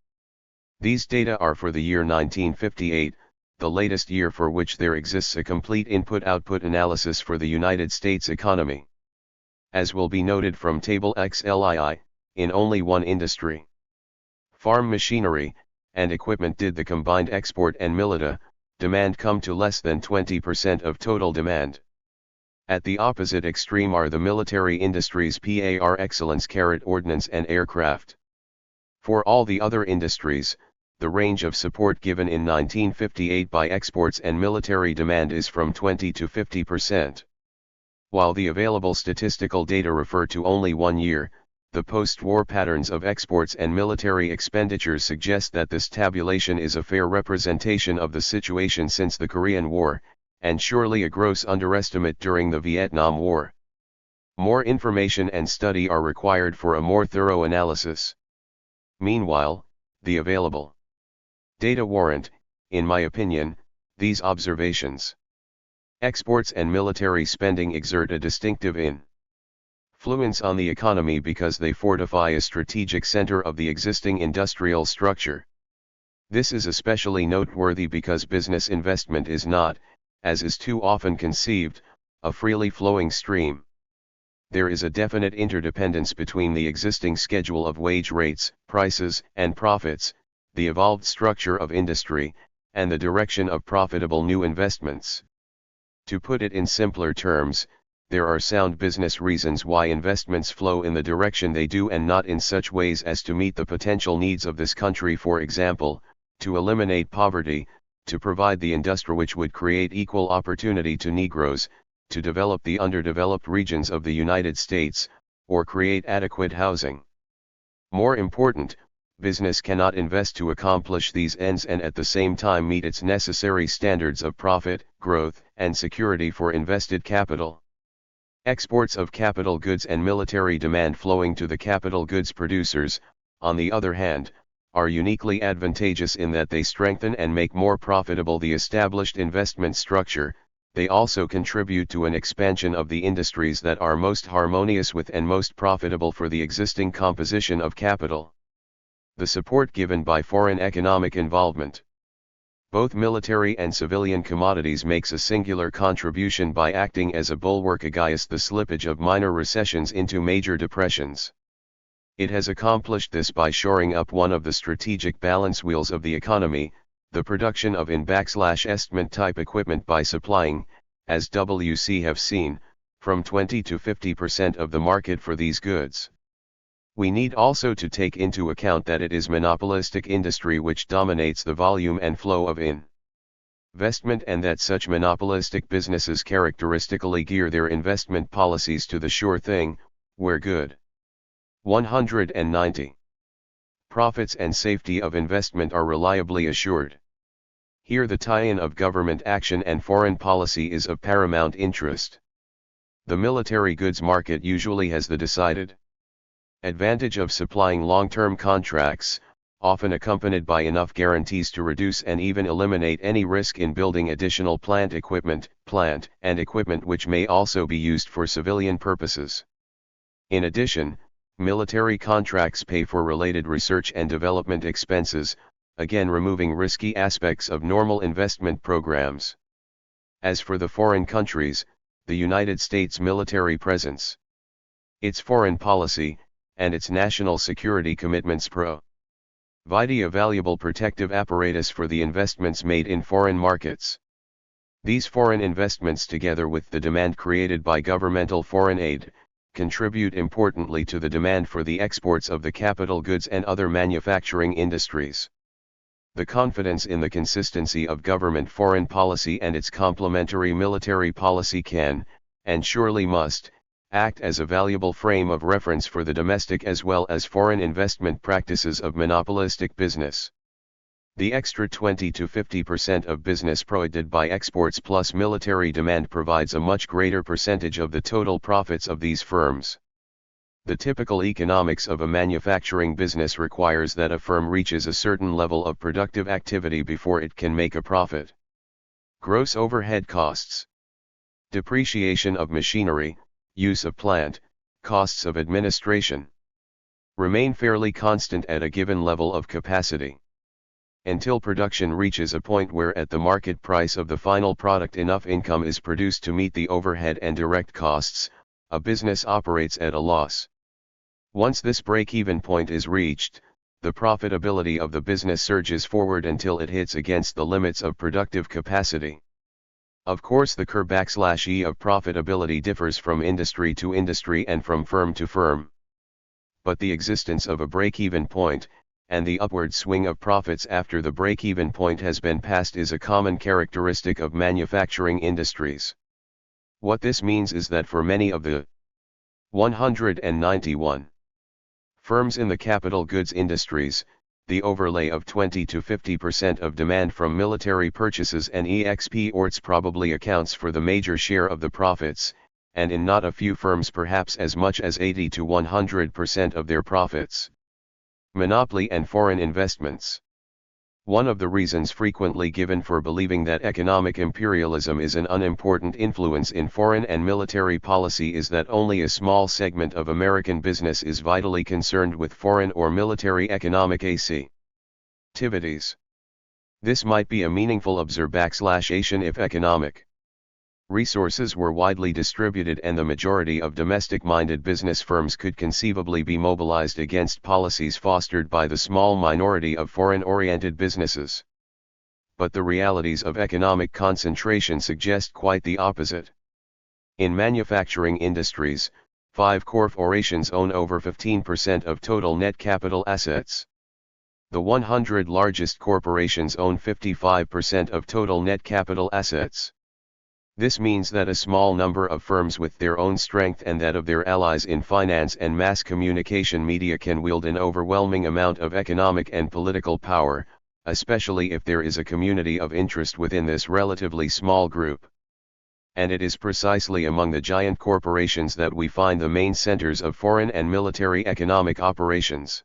These data are for the year 1958, the latest year for which there exists a complete input-output analysis for the United States economy. As will be noted from Table XLII, in only one industry, farm machinery and equipment, did the combined export and milita demand come to less than 20% of total demand. At the opposite extreme are the military industries par excellence, ordnance and aircraft. For all the other industries, the range of support given in 1958 by exports and military demand is from 20 to 50%. While the available statistical data refer to only 1 year, the post-war patterns of exports and military expenditures suggest that this tabulation is a fair representation of the situation since the Korean War, and surely a gross underestimate during the Vietnam War. More information and study are required for a more thorough analysis. Meanwhile, the available data warrant, in my opinion, these observations. Exports and military spending exert a distinctive influence on the economy because they fortify a strategic center of the existing industrial structure. This is especially noteworthy because business investment is not, as is too often conceived, a freely flowing stream. There is a definite interdependence between the existing schedule of wage rates, prices, and profits, the evolved structure of industry, and the direction of profitable new investments. To put it in simpler terms, there are sound business reasons why investments flow in the direction they do and not in such ways as to meet the potential needs of this country, for example, to eliminate poverty, to provide the industry which would create equal opportunity to Negroes, to develop the underdeveloped regions of the United States, or create adequate housing. More important, business cannot invest to accomplish these ends and at the same time meet its necessary standards of profit, growth, and security for invested capital. Exports of capital goods and military demand flowing to the capital goods producers, on the other hand, are uniquely advantageous in that they strengthen and make more profitable the established investment structure. They also contribute to an expansion of the industries that are most harmonious with and most profitable for the existing composition of capital. The support given by foreign economic involvement, both military and civilian commodities, makes a singular contribution by acting as a bulwark against the slippage of minor recessions into major depressions. It has accomplished this by shoring up one of the strategic balance wheels of the economy, the production of in-estimate type equipment, by supplying, as WC have seen, from 20 to 50% of the market for these goods. We need also to take into account that it is monopolistic industry which dominates the volume and flow of investment, and that such monopolistic businesses characteristically gear their investment policies to the sure thing, where good 190 profits and safety of investment are reliably assured. Here the tie-in of government action and foreign policy is of paramount interest. The military goods market usually has the decided advantage of supplying long-term contracts, often accompanied by enough guarantees to reduce and even eliminate any risk in building additional plant and equipment which may also be used for civilian purposes. In addition, military contracts pay for related research and development expenses, again removing risky aspects of normal investment programs. As for the foreign countries, the United States military presence, its foreign policy, and its national security commitments provide a valuable protective apparatus for the investments made in foreign markets. These foreign investments, together with the demand created by governmental foreign aid, contribute importantly to the demand for the exports of the capital goods and other manufacturing industries. The confidence in the consistency of government foreign policy and its complementary military policy can, and surely must, act as a valuable frame of reference for the domestic as well as foreign investment practices of monopolistic business. The extra 20 to 50% of business provided by exports plus military demand provides a much greater percentage of the total profits of these firms. The typical economics of a manufacturing business requires that a firm reaches a certain level of productive activity before it can make a profit. Gross overhead costs, depreciation of machinery, use of plant, costs of administration, remain fairly constant at a given level of capacity. Until production reaches a point where at the market price of the final product enough income is produced to meet the overhead and direct costs, a business operates at a loss. Once this break-even point is reached, the profitability of the business surges forward until it hits against the limits of productive capacity. Of course, the curve/E of profitability differs from industry to industry and from firm to firm. But the existence of a break-even point, and the upward swing of profits after the break-even point has been passed, is a common characteristic of manufacturing industries. What this means is that for many of the 191 firms in the capital goods industries, the overlay of 20 to 50% of demand from military purchases and exports probably accounts for the major share of the profits, and in not a few firms perhaps as much as 80 to 100% of their profits. Monopoly and foreign investments. One of the reasons frequently given for believing that economic imperialism is an unimportant influence in foreign and military policy is that only a small segment of American business is vitally concerned with foreign or military economic activities. This might be a meaningful observation if economic resources were widely distributed and the majority of domestic-minded business firms could conceivably be mobilized against policies fostered by the small minority of foreign-oriented businesses. But the realities of economic concentration suggest quite the opposite. In manufacturing industries, 5 corporations own over 15% of total net capital assets. The 100 largest corporations own 55% of total net capital assets. This means that a small number of firms with their own strength and that of their allies in finance and mass communication media can wield an overwhelming amount of economic and political power, especially if there is a community of interest within this relatively small group. And it is precisely among the giant corporations that we find the main centers of foreign and military economic operations.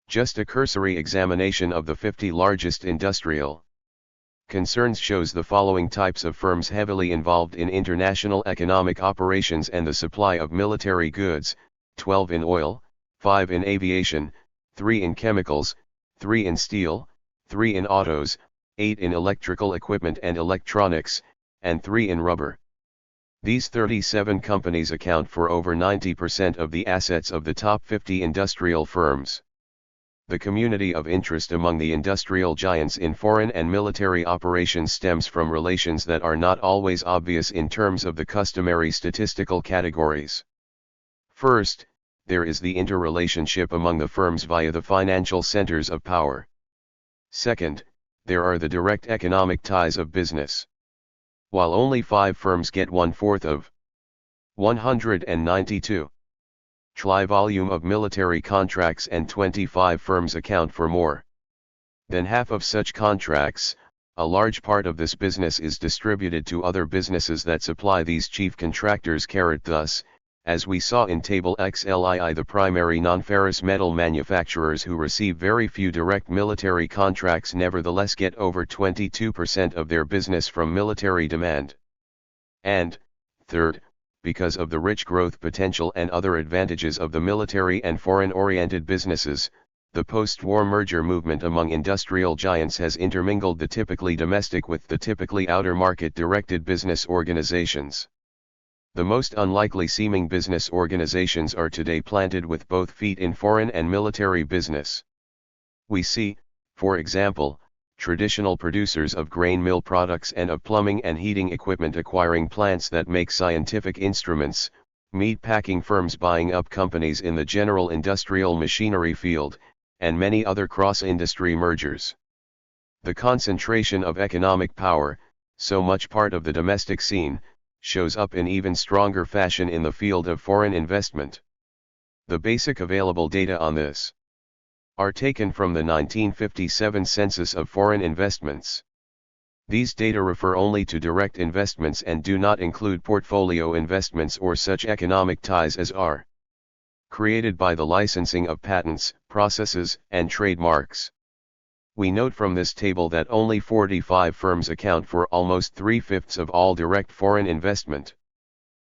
Just a cursory examination of the 50 largest industrial concerns shows the following types of firms heavily involved in international economic operations and the supply of military goods: 12 in oil, 5 in aviation, 3 in chemicals, 3 in steel, 3 in autos, 8 in electrical equipment and electronics, and 3 in rubber. These 37 companies account for over 90% of the assets of the top 50 industrial firms. The community of interest among the industrial giants in foreign and military operations stems from relations that are not always obvious in terms of the customary statistical categories. First, there is the interrelationship among the firms via the financial centers of power. Second, there are the direct economic ties of business. While only 5 firms get 1/4 of 192 volume of military contracts and 25 firms account for more than half of such contracts, a large part of this business is distributed to other businesses that supply these chief contractors. Thus, as we saw in Table XLII, the primary non-ferrous metal manufacturers who receive very few direct military contracts nevertheless get over 22% of their business from military demand. And, third, because of the rich growth potential and other advantages of the military and foreign-oriented businesses, the post-war merger movement among industrial giants has intermingled the typically domestic with the typically outer market-directed business organizations. The most unlikely seeming business organizations are today planted with both feet in foreign and military business. We see, for example, traditional producers of grain mill products and of plumbing and heating equipment acquiring plants that make scientific instruments, meat packing firms buying up companies in the general industrial machinery field, and many other cross-industry mergers. The concentration of economic power, so much part of the domestic scene, shows up in even stronger fashion in the field of foreign investment. The basic available data on this are taken from the 1957 Census of Foreign Investments. These data refer only to direct investments and do not include portfolio investments or such economic ties as are created by the licensing of patents, processes, and trademarks. We note from this table that only 45 firms account for almost 3/5 of all direct foreign investment.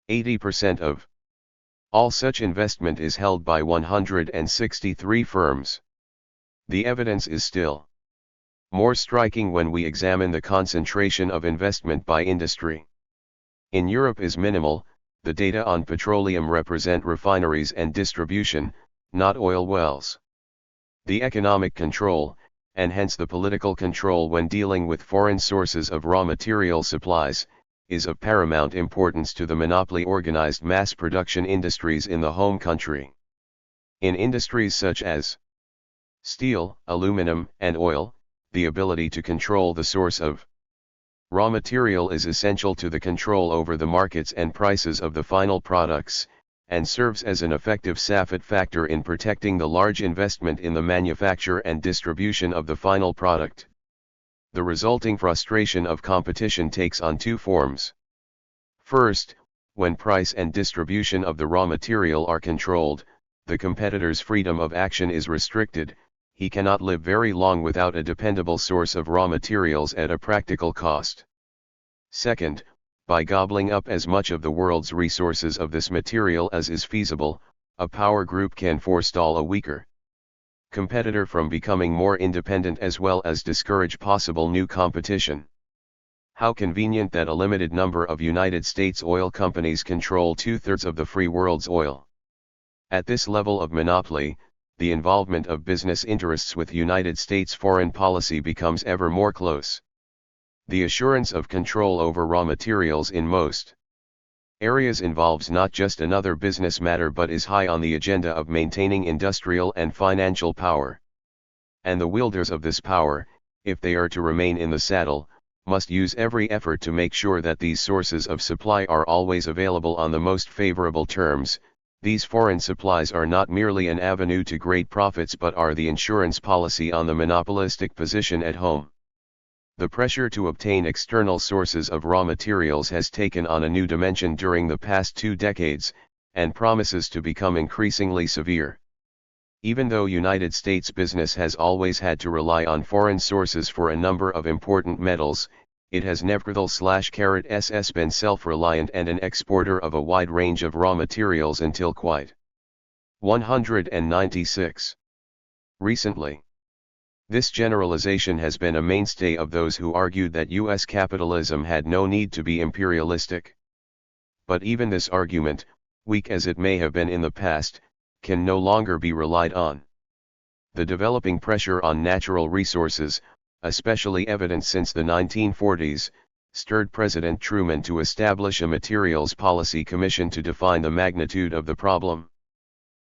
80% of all such investment is held by 163 firms. The evidence is still more striking when we examine the concentration of investment by industry. In Europe is minimal. The data on petroleum represent refineries and distribution, not oil wells. The economic control, and hence the political control when dealing with foreign sources of raw material supplies, is of paramount importance to the monopoly organized mass production industries in the home country. In industries such as steel, aluminum, and oil, the ability to control the source of raw material is essential to the control over the markets and prices of the final products, and serves as an effective safety factor in protecting the large investment in the manufacture and distribution of the final product. The resulting frustration of competition takes on two forms. First, when price and distribution of the raw material are controlled, the competitor's freedom of action is restricted. He cannot live very long without a dependable source of raw materials at a practical cost. Second, by gobbling up as much of the world's resources of this material as is feasible, a power group can forestall a weaker competitor from becoming more independent as well as discourage possible new competition. How convenient that a limited number of United States oil companies control 2/3 of the free world's oil. At this level of monopoly, the involvement of business interests with United States foreign policy becomes ever more close. The assurance of control over raw materials in most areas involves not just another business matter but is high on the agenda of maintaining industrial and financial power. And the wielders of this power, if they are to remain in the saddle, must use every effort to make sure that these sources of supply are always available on the most favorable terms. These foreign supplies are not merely an avenue to great profits but are the insurance policy on the monopolistic position at home. The pressure to obtain external sources of raw materials has taken on a new dimension during the past 2 decades, and promises to become increasingly severe. Even though United States business has always had to rely on foreign sources for a number of important metals, it has nevertheless been self-reliant and an exporter of a wide range of raw materials until quite 196. Recently, this generalization has been a mainstay of those who argued that U.S. capitalism had no need to be imperialistic. But even this argument, weak as it may have been in the past, can no longer be relied on. The developing pressure on natural resources, especially evident since the 1940s, stirred President Truman to establish a Materials Policy Commission to define the magnitude of the problem.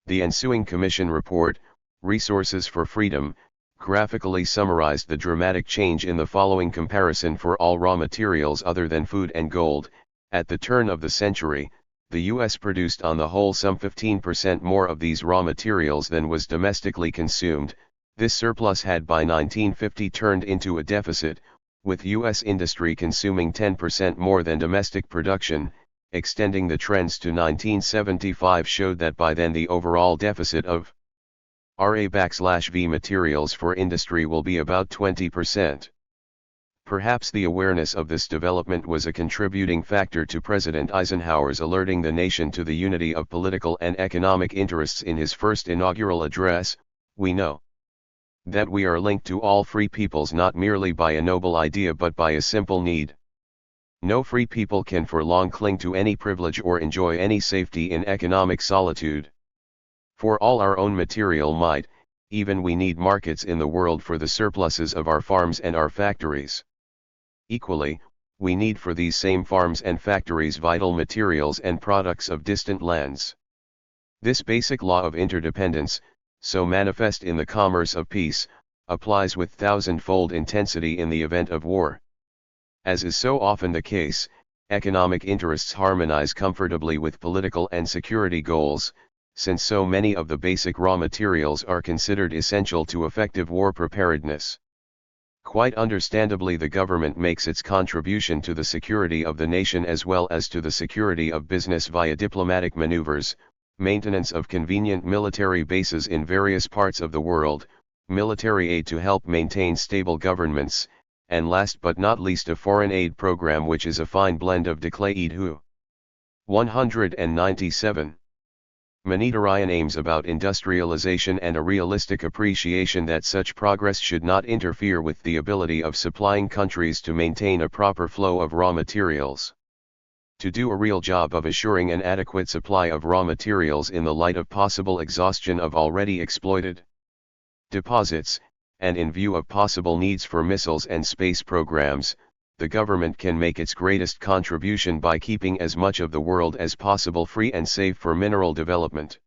The ensuing commission report, Resources for Freedom, graphically summarized the dramatic change in the following comparison for all raw materials other than food and gold. At the turn of the century, the U.S. produced on the whole some 15% more of these raw materials than was domestically consumed. This surplus had by 1950 turned into a deficit, with U.S. industry consuming 10% more than domestic production. Extending the trends to 1975 showed that by then the overall deficit of RA/V materials for industry will be about 20%. Perhaps the awareness of this development was a contributing factor to President Eisenhower's alerting the nation to the unity of political and economic interests in his first inaugural address. We know that we are linked to all free peoples not merely by a noble idea but by a simple need. No free people can for long cling to any privilege or enjoy any safety in economic solitude. For all our own material might, even we need markets in the world for the surpluses of our farms and our factories. Equally, we need for these same farms and factories vital materials and products of distant lands. This basic law of interdependence, so manifest in the commerce of peace, applies with thousand-fold intensity in the event of war. As is so often the case, economic interests harmonize comfortably with political and security goals, since so many of the basic raw materials are considered essential to effective war preparedness. Quite understandably, the government makes its contribution to the security of the nation as well as to the security of business via diplomatic maneuvers, maintenance of convenient military bases in various parts of the world, military aid to help maintain stable governments, and last but not least a foreign aid program which is a fine blend of declaid who. 197. Humanitarian aims about industrialization and a realistic appreciation that such progress should not interfere with the ability of supplying countries to maintain a proper flow of raw materials. To do a real job of assuring an adequate supply of raw materials in the light of possible exhaustion of already exploited deposits, and in view of possible needs for missiles and space programs, the government can make its greatest contribution by keeping as much of the world as possible free and safe for mineral development.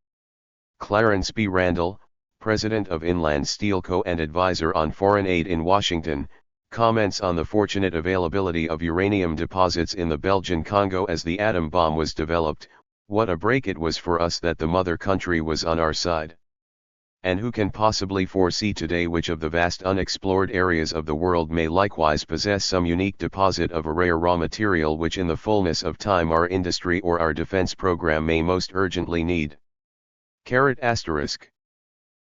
Clarence B. Randall, president of Inland Steel Co. and advisor on foreign aid in Washington, comments on the fortunate availability of uranium deposits in the Belgian Congo as the atom bomb was developed. What a break it was for us that the mother country was on our side. And who can possibly foresee today which of the vast unexplored areas of the world may likewise possess some unique deposit of a rare raw material which in the fullness of time our industry or our defense program may most urgently need. ****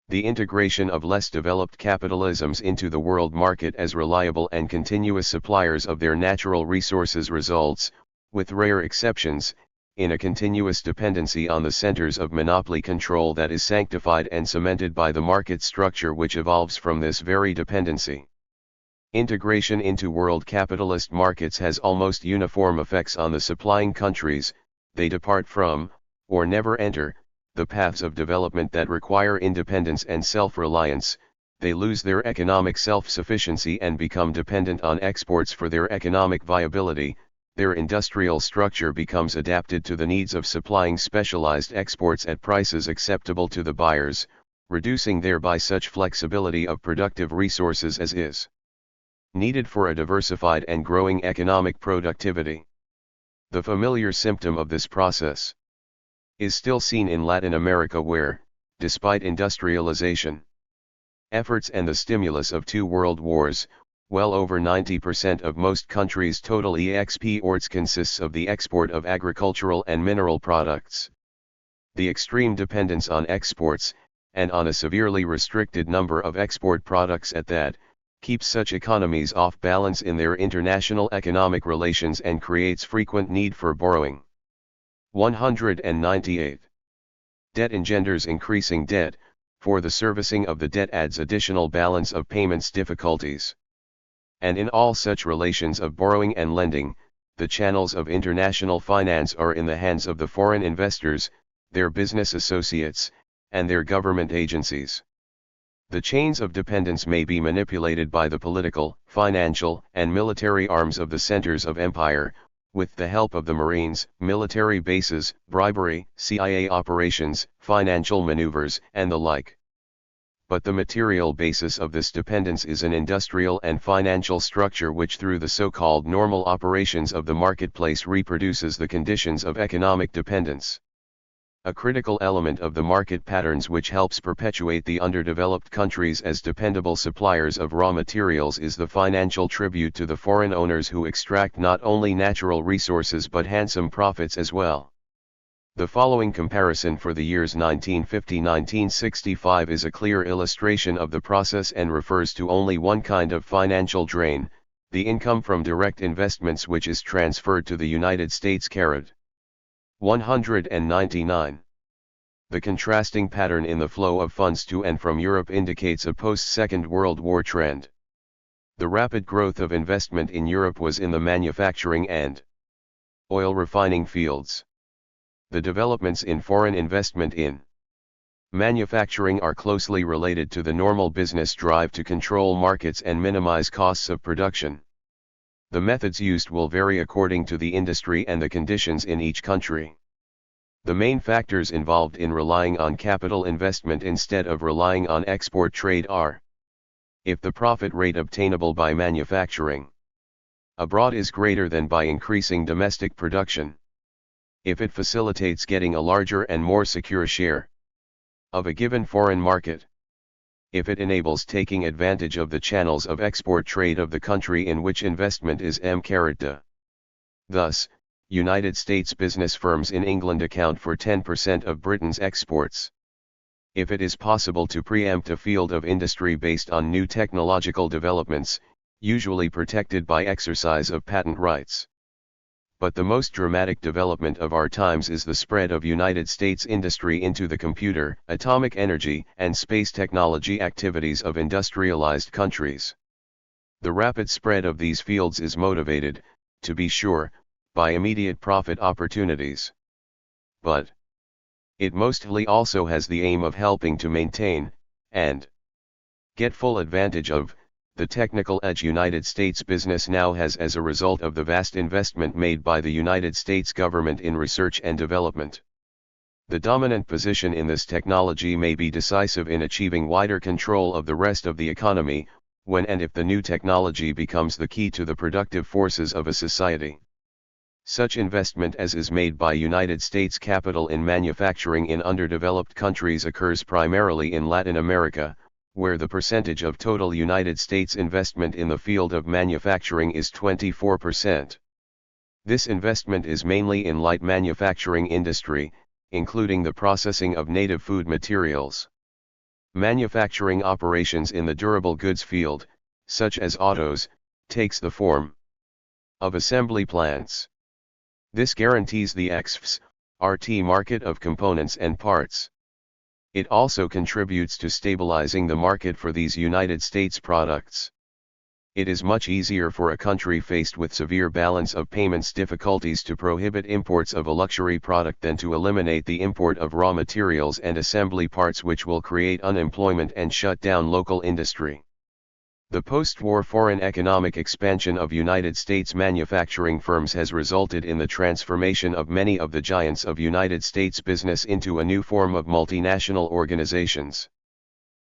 The integration of less developed capitalisms into the world market as reliable and continuous suppliers of their natural resources results, with rare exceptions, in a continuous dependency on the centers of monopoly control that is sanctified and cemented by the market structure which evolves from this very dependency. Integration into world capitalist markets has almost uniform effects on the supplying countries. They depart from, or never enter, the paths of development that require independence and self-reliance. They lose their economic self-sufficiency and become dependent on exports for their economic viability. Their industrial structure becomes adapted to the needs of supplying specialized exports at prices acceptable to the buyers, reducing thereby such flexibility of productive resources as is needed for a diversified and growing economic productivity. The familiar symptom of this process is still seen in Latin America where, despite industrialization efforts and the stimulus of 2 world wars, well over 90% of most countries' total exports consists of the export of agricultural and mineral products. The extreme dependence on exports, and on a severely restricted number of export products at that, keeps such economies off balance in their international economic relations and creates frequent need for borrowing. 198. Debt engenders increasing debt, for the servicing of the debt adds additional balance of payments difficulties. And in all such relations of borrowing and lending, the channels of international finance are in the hands of the foreign investors, their business associates, and their government agencies. The chains of dependence may be manipulated by the political, financial, and military arms of the centers of empire, with the help of the Marines, military bases, bribery, CIA operations, financial maneuvers, and the like. But the material basis of this dependence is an industrial and financial structure which through the so-called normal operations of the marketplace reproduces the conditions of economic dependence. A critical element of the market patterns which helps perpetuate the underdeveloped countries as dependable suppliers of raw materials is the financial tribute to the foreign owners who extract not only natural resources but handsome profits as well. The following comparison for the years 1950-1965 is a clear illustration of the process and refers to only one kind of financial drain, the income from direct investments which is transferred to the United States. 199. The contrasting pattern in the flow of funds to and from Europe indicates a post-Second World War trend. The rapid growth of investment in Europe was in the manufacturing and oil refining fields. The developments in foreign investment in manufacturing are closely related to the normal business drive to control markets and minimize costs of production. The methods used will vary according to the industry and the conditions in each country. The main factors involved in relying on capital investment instead of relying on export trade are: if the profit rate obtainable by manufacturing abroad is greater than by increasing domestic production, if it facilitates getting a larger and more secure share of a given foreign market, if it enables taking advantage of the channels of export trade of the country in which investment is m-de. Thus, United States business firms in England account for 10% of Britain's exports. If it is possible to preempt a field of industry based on new technological developments, usually protected by exercise of patent rights. But the most dramatic development of our times is the spread of United States industry into the computer, atomic energy, and space technology activities of industrialized countries. The rapid spread of these fields is motivated, to be sure, by immediate profit opportunities. But it mostly also has the aim of helping to maintain, and get full advantage of, the technical edge United States business now has as a result of the vast investment made by the United States government in research and development. The dominant position in this technology may be decisive in achieving wider control of the rest of the economy, when and if the new technology becomes the key to the productive forces of a society. Such investment as is made by United States capital in manufacturing in underdeveloped countries occurs primarily in Latin America, where the percentage of total United States investment in the field of manufacturing is 24%. This investment is mainly in light manufacturing industry, including the processing of native food materials. Manufacturing operations in the durable goods field, such as autos, takes the form of assembly plants. This guarantees the XFS/RT market of components and parts. It also contributes to stabilizing the market for these United States products. It is much easier for a country faced with severe balance of payments difficulties to prohibit imports of a luxury product than to eliminate the import of raw materials and assembly parts, which will create unemployment and shut down local industry. The post-war foreign economic expansion of United States manufacturing firms has resulted in the transformation of many of the giants of United States business into a new form of multinational organizations.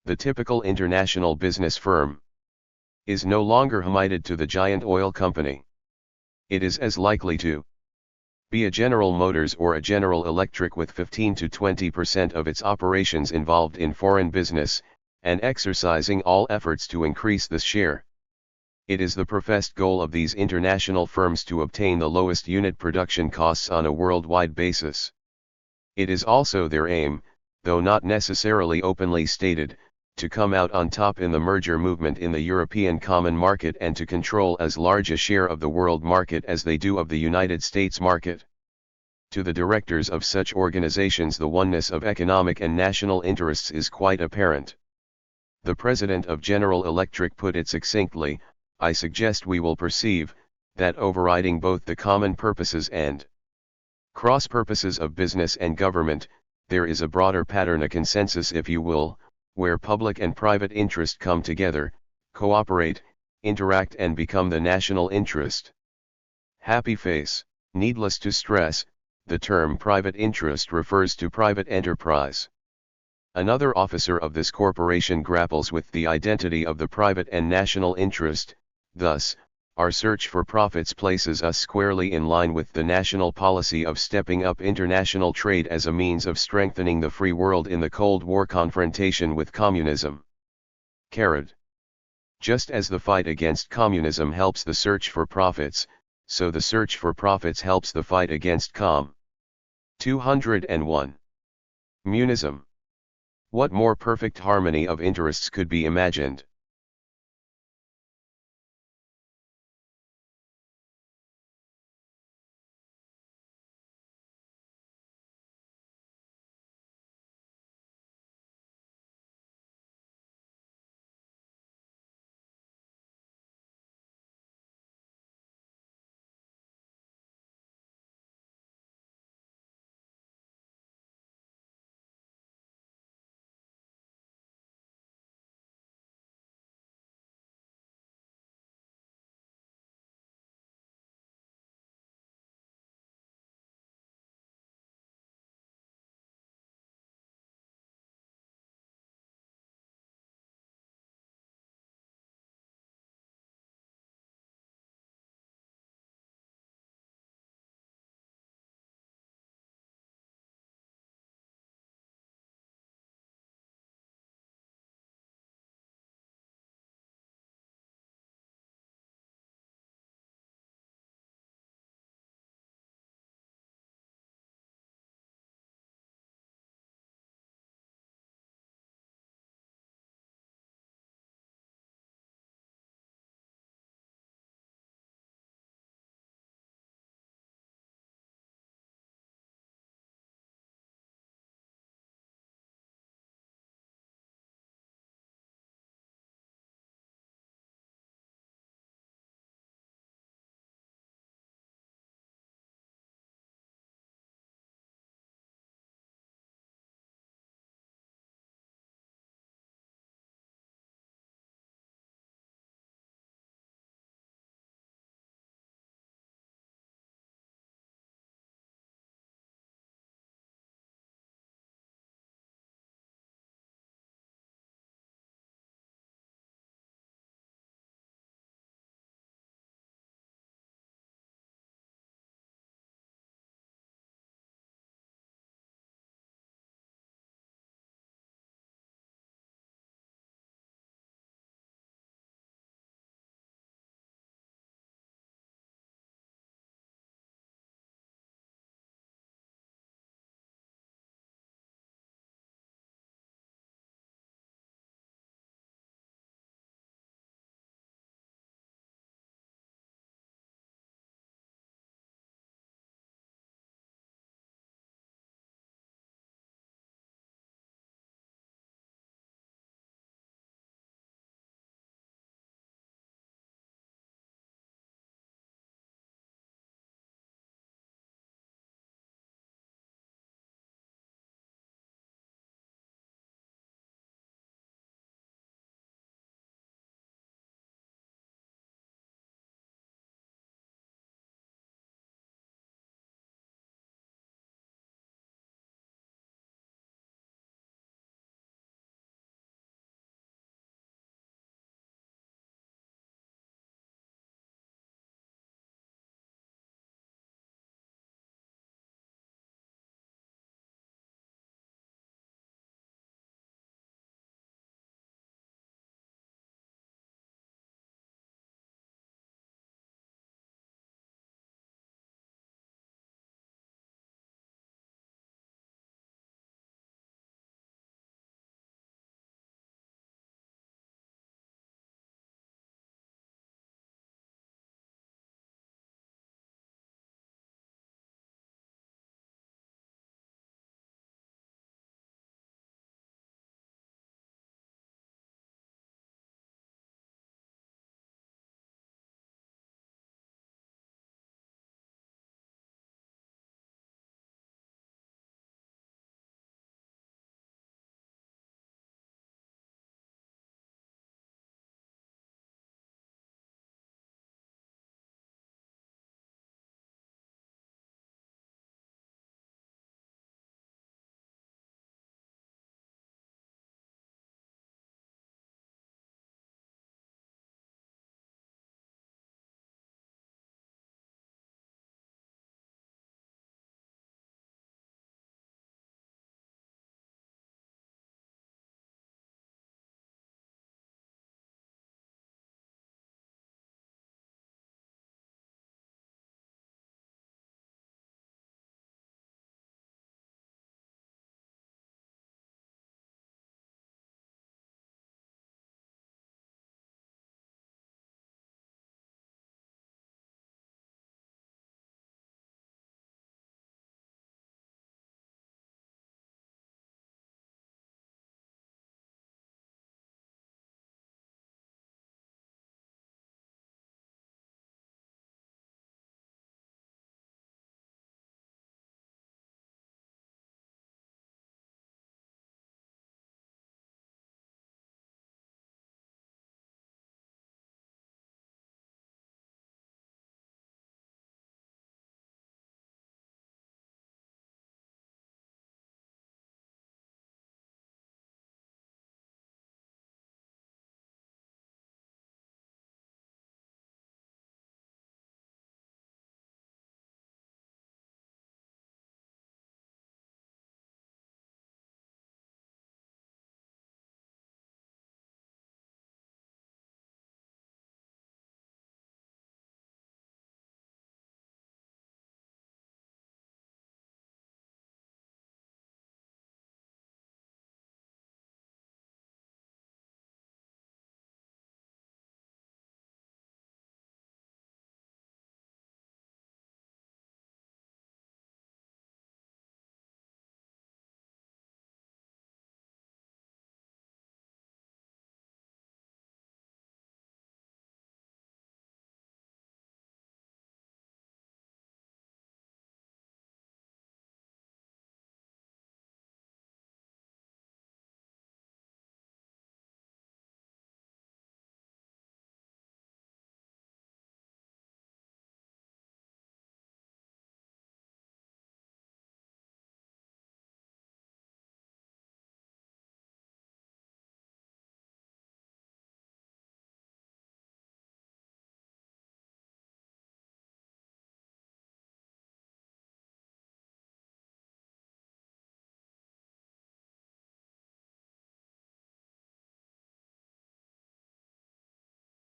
The typical international business firm is no longer limited to the giant oil company. It is as likely to be a General Motors or a General Electric with 15 to 20% of its operations involved in foreign business, and exercising all efforts to increase this share. It is the professed goal of these international firms to obtain the lowest unit production costs on a worldwide basis. It is also their aim, though not necessarily openly stated, to come out on top in the merger movement in the European Common Market and to control as large a share of the world market as they do of the United States market. To the directors of such organizations, the oneness of economic and national interests is quite apparent. The president of General Electric put it succinctly: "I suggest we will perceive, that overriding both the common purposes and cross-purposes of business and government, there is a broader pattern, a consensus if you will, where public and private interest come together, cooperate, interact and become the national interest." Happy face. Needless to stress, the term private interest refers to private enterprise. Another officer of this corporation grapples with the identity of the private and national interest. Thus, our search for profits places us squarely in line with the national policy of stepping up international trade as a means of strengthening the free world in the Cold War confrontation with communism. Just as the fight against communism helps the search for profits, so the search for profits helps the fight against 201. Munism. What more perfect harmony of interests could be imagined?